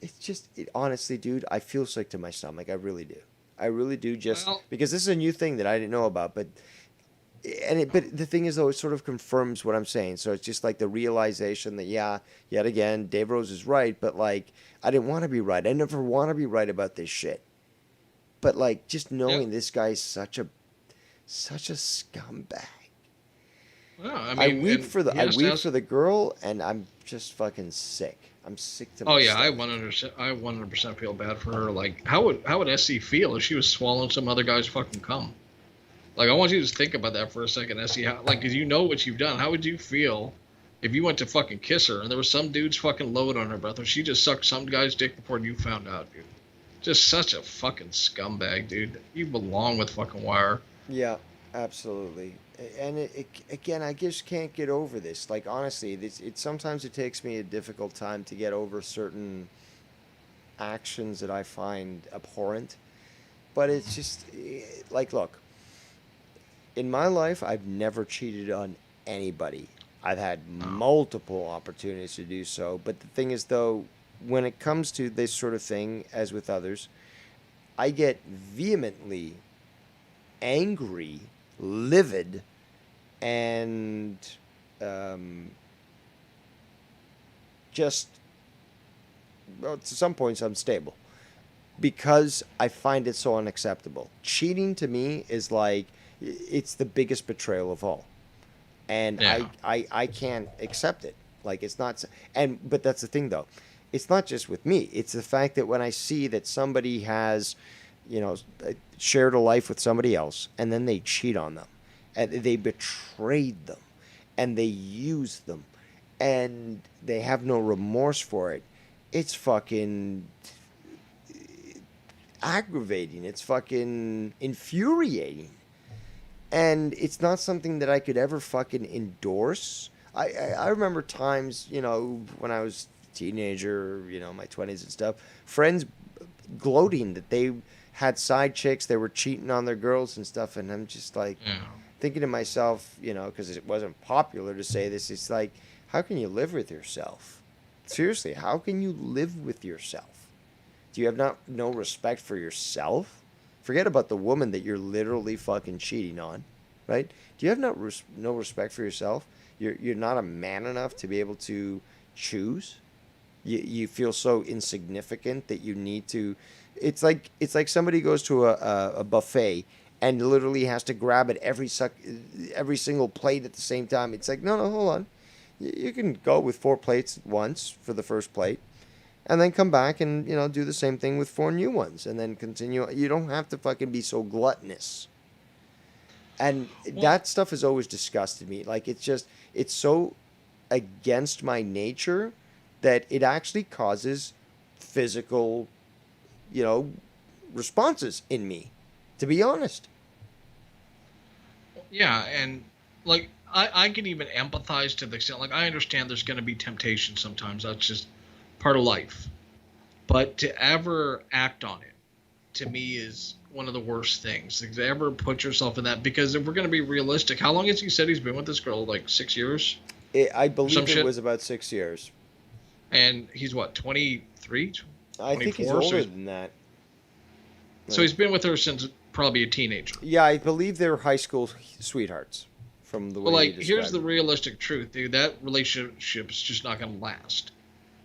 it's just, honestly, dude, I feel sick to my stomach. I really do. I really do, just because this is a new thing that I didn't know about. But the thing is, though, it sort of confirms what I'm saying. So it's just like the realization that, yeah, yet again, Dave Rose is right. But like, I didn't want to be right. I never want to be right about this shit. But like, just knowing this guy's such a scumbag. Well, I weep for the girl, and I'm just fucking sick. I'm sick to my Oh yeah, stomach. I 100% feel bad for her. Like, how would SC feel if she was swallowing some other guy's fucking cum? Like, I want you to think about that for a second, SC. Because you know what you've done. How would you feel if you went to fucking kiss her and there was some dude's fucking load on her breath, or she just sucked some guy's dick before you found out, dude? Just such a fucking scumbag, dude. You belong with fucking Wire. Yeah, absolutely. And again, I just can't get over this. Like, honestly, sometimes it takes me a difficult time to get over certain actions that I find abhorrent. But it's just, like, look, in my life, I've never cheated on anybody. I've had multiple opportunities to do so. But the thing is, though, when it comes to this sort of thing, as with others, I get vehemently angry, livid, and just, well, to some points unstable, because I find it so unacceptable. Cheating to me is like, it's the biggest betrayal of all, and I can't accept it. Like, it's not, but that's the thing, though. It's not just with me. It's the fact that when I see that somebody has, shared a life with somebody else, and then they cheat on them, and they betrayed them, and they use them, and they have no remorse for it. It's fucking aggravating. It's fucking infuriating. And it's not something that I could ever fucking endorse. I remember times, when I was a teenager, my 20s and stuff, friends gloating that they had side chicks, they were cheating on their girls and stuff, and I'm just like thinking to myself, because it wasn't popular to say this, it's like, how can you live with yourself? Seriously, how can you live with yourself? Do you have no respect for yourself? Forget about the woman that you're literally fucking cheating on, right? Do you have no respect for yourself? You're not a man enough to be able to choose. You feel so insignificant that you need to. It's like somebody goes to a buffet and literally has to grab at every single plate at the same time. It's like, no, hold on. You can go with 4 plates at once for the first plate, and then come back and do the same thing with 4 new ones, and then continue. You don't have to fucking be so gluttonous. And that stuff has always disgusted me. Like, it's so against my nature that it actually causes physical, responses in me, to be honest. Yeah, and like I can even empathize to the extent, like, I understand there's going to be temptation sometimes. That's just part of life. But to ever act on it, to me, is one of the worst things. To ever put yourself in that, because if we're going to be realistic, how long has he said he's been with this girl? Like 6 years? I believe it was about 6 years. And he's what, 23? I think he's older than that. So he's been with her since probably a teenager. Yeah, I believe they're high school sweethearts. From the way Well, you like, described here's the realistic truth, dude. That relationship's just not going to last.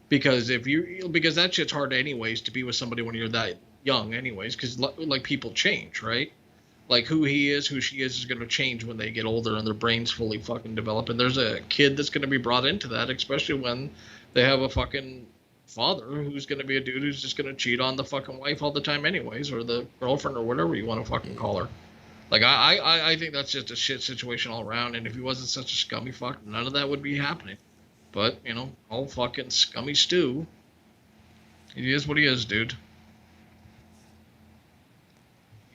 Because that shit's hard anyways, to be with somebody when you're that young anyways, because like, people change, right? Like, who he is, who she is going to change when they get older and their brains fully fucking develop. And there's a kid that's going to be brought into that, especially when they have a fucking father who's going to be a dude who's just going to cheat on the fucking wife all the time anyways, or the girlfriend, or whatever you want to fucking call her. Like, I think that's just a shit situation all around, and if he wasn't such a scummy fuck, none of that would be happening. But, all fucking scummy stew. He is what he is, dude.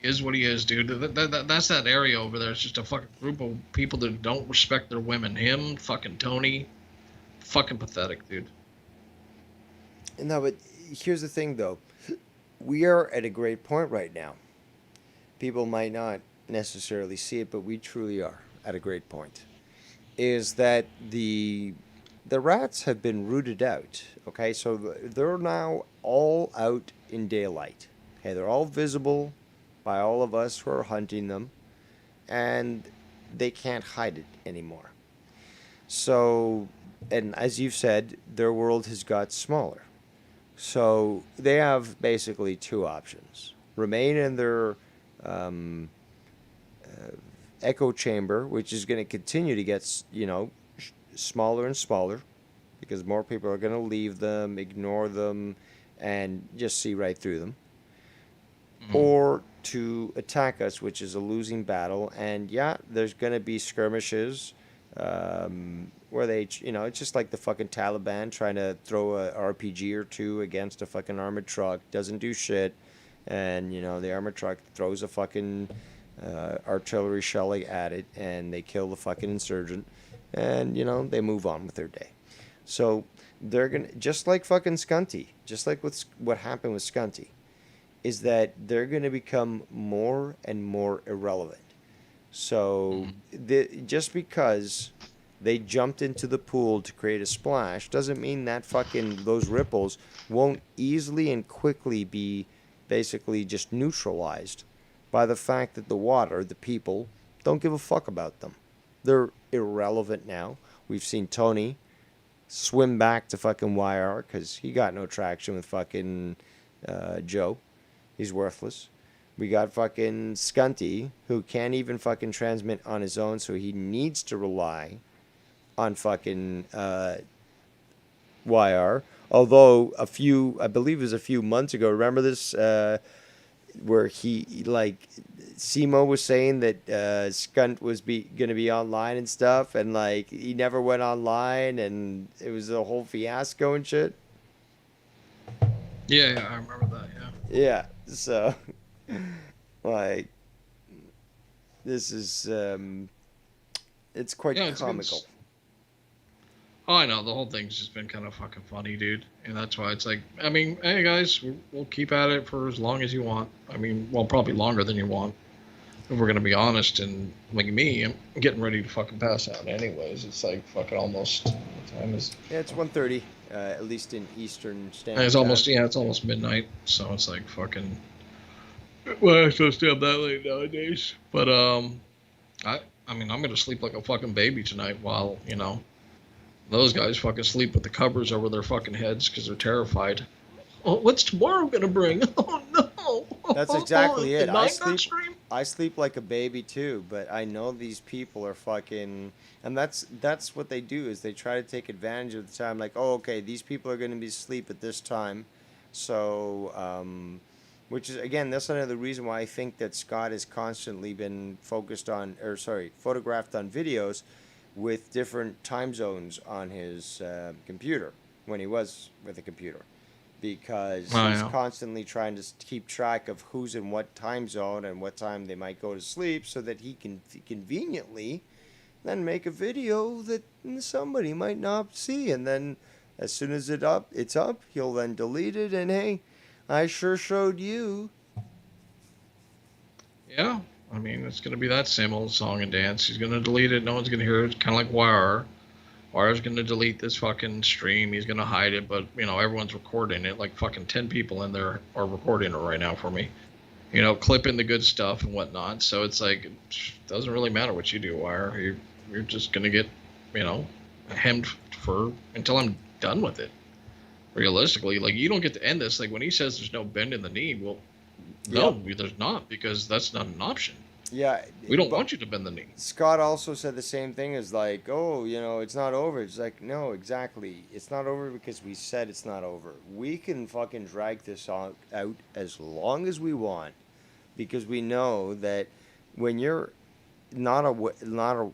He is what he is, dude. That's that area over there. It's just a fucking group of people that don't respect their women. Him, fucking Tony. Fucking pathetic, dude. No, but here's the thing, though. We are at a great point right now. People might not necessarily see it, but we truly are at a great point. Is that the rats have been rooted out, okay? So they're now all out in daylight. Okay, they're all visible by all of us who are hunting them, and they can't hide it anymore. So, and as you've said, their world has got smaller. So they have basically 2 options. Remain in their echo chamber, which is going to continue to get, smaller and smaller, because more people are going to leave them, ignore them, and just see right through them. Or to attack us, which is a losing battle. And yeah, there's going to be skirmishes where they, it's just like the fucking Taliban trying to throw a RPG or 2 against a fucking armored truck. Doesn't do shit. And, the armored truck throws a fucking artillery shell at it, and they kill the fucking insurgent. And, they move on with their day. So they're going to, just like fucking Scunty, just like what happened with Scunty, is that they're going to become more and more irrelevant. So just because they jumped into the pool to create a splash doesn't mean that fucking those ripples won't easily and quickly be basically just neutralized by the fact that the water, the people, don't give a fuck about them. They're irrelevant now. We've seen Tony swim back to fucking YR because he got no traction with fucking Joe. He's worthless. We got fucking Scunty, who can't even fucking transmit on his own, so he needs to rely on fucking YR. Although I believe it was a few months ago, remember this? where he like Simo was saying that Skunt was gonna be online and stuff, and like he never went online, and it was a whole fiasco and shit. Yeah, I remember that. Yeah. Yeah, so like this is it's quite Yeah, it's comical. Oh, I know. The whole thing's just been kind of fucking funny, dude. And that's why it's like, I mean, hey, guys, we'll keep at it for as long as you want. I mean, well, probably longer than you want. If we're going to be honest. And like me, I'm getting ready to fucking pass out anyways. It's like fucking almost, what time is Yeah, it's 1:30, at least in Eastern Standard it's Time. almost, yeah, it's almost midnight. So it's like fucking, well, I still stay up that late nowadays. But, I mean, I'm going to sleep like a fucking baby tonight while, you know, those guys fucking sleep with the covers over their fucking heads because they're terrified. Oh, what's tomorrow gonna bring? Oh no! That's exactly The it. Nine God stream? I sleep like a baby too, but I know these people are fucking, and that's what they do is they try to take advantage of the time. Like, oh, okay, these people are going to be asleep at this time, so which is again that's another reason why I think that Scott has constantly been photographed on videos with different time zones on his computer when he was with a computer because he's constantly trying to keep track of who's in what time zone and what time they might go to sleep so that he can conveniently then make a video that somebody might not see, and then as soon as it's up, he'll then delete it and hey, I sure showed you. Yeah, I mean it's gonna be that same old song and dance. He's gonna delete it. No one's gonna hear it. Kind of like Wire. Wire's gonna delete this fucking stream. He's gonna hide it, but you know everyone's recording it. Like fucking 10 people in there are recording it right now for me. You know, clipping the good stuff and whatnot. So it's like it doesn't really matter what you do, Wire. You're just gonna get, you know, hemmed for until I'm done with it. Realistically, like you don't get to end this. Like when he says there's no bend in the knee, well, no, there's not because that's not an option. Yeah, we don't want you to bend the knee. Scott also said the same thing as like, oh, you know, it's not over. It's like, no, exactly. It's not over because we said it's not over. We can fucking drag this out as long as we want because we know that when you're not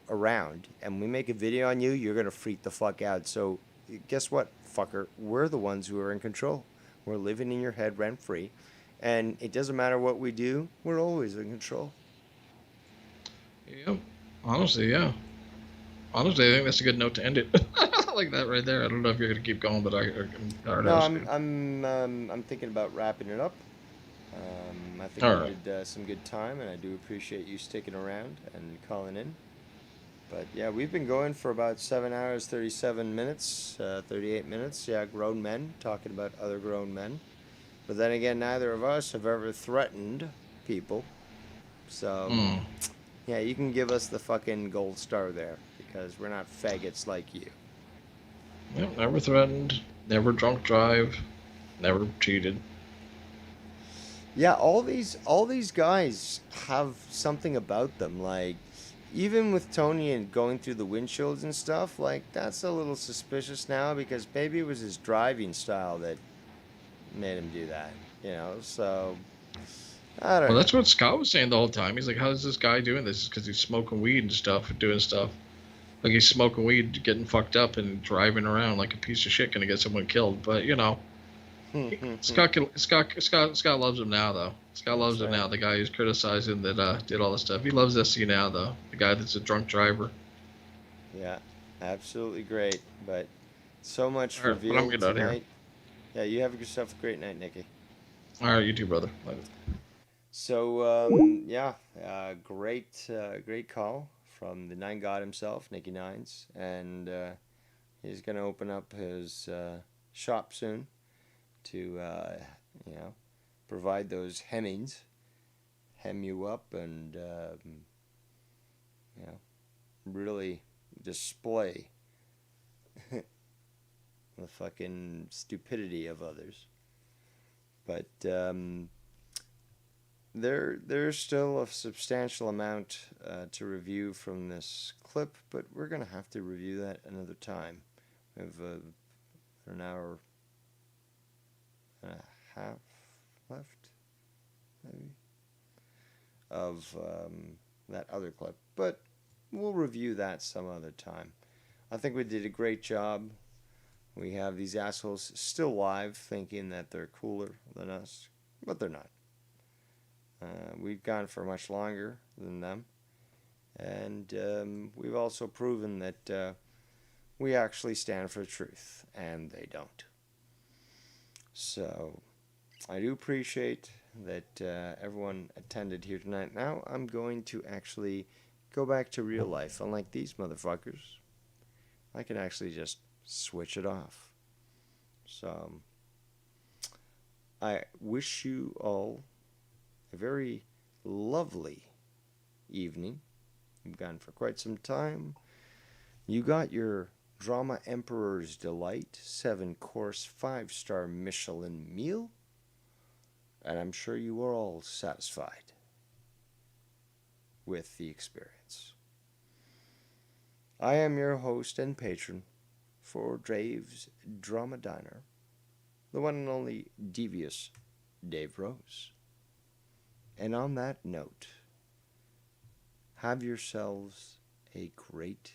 around and we make a video on you, you're going to freak the fuck out. So guess what, fucker? We're the ones who are in control. We're living in your head rent free. And it doesn't matter what we do. We're always in control. Yeah, honestly, yeah. Honestly, I think that's a good note to end it. Like that right there. I don't know if you're gonna keep going, but I'm thinking about wrapping it up. I think we did some good time, and I do appreciate you sticking around and calling in. But yeah, we've been going for about 7 hours, 37 minutes, 38 minutes. Yeah, grown men talking about other grown men. But then again, neither of us have ever threatened people. So. Yeah, you can give us the fucking gold star there because we're not faggots like you. Yep, never threatened, never drunk drive, never cheated. Yeah, all these guys have something about them. Like, even with Tony and going through the windshields and stuff, like that's a little suspicious now because maybe it was his driving style that made him do that. You know, so. Well, that's what Scott was saying the whole time. He's like, how is this guy doing this? Because he's smoking weed and stuff, doing stuff. Like he's smoking weed, getting fucked up and driving around like a piece of shit, gonna get someone killed. But you know, Scott loves him now though. Scott loves him now. The guy who's criticizing that did all this stuff. He loves SC now though. The guy that's a drunk driver. Yeah, absolutely great. But so much right, revealed tonight. Here. Yeah, you have yourself a great night, Nikki. All right, you too, brother. Later. So yeah, great call from the Nine God himself, Nicky Nines, and he's gonna open up his shop soon to you know provide those hemmings, hem you up, and you know really display the fucking stupidity of others, but. There's still a substantial amount to review from this clip, but we're going to have to review that another time. We have an hour and a half left. maybe, of that other clip. But we'll review that some other time. I think we did a great job. We have these assholes still live thinking that they're cooler than us, but they're not. We've gone for much longer than them. And we've also proven that we actually stand for the truth, and they don't. So I do appreciate that everyone attended here tonight. Now I'm going to actually go back to real life. Unlike these motherfuckers, I can actually just switch it off. So I wish you all a very lovely evening. You've gone for quite some time. You got your Drama Emperor's Delight 7-course 5-star Michelin meal, and I'm sure you are all satisfied with the experience. I am your host and patron for Dave's Drama Diner, the one and only devious Dave Rose. And on that note, have yourselves a great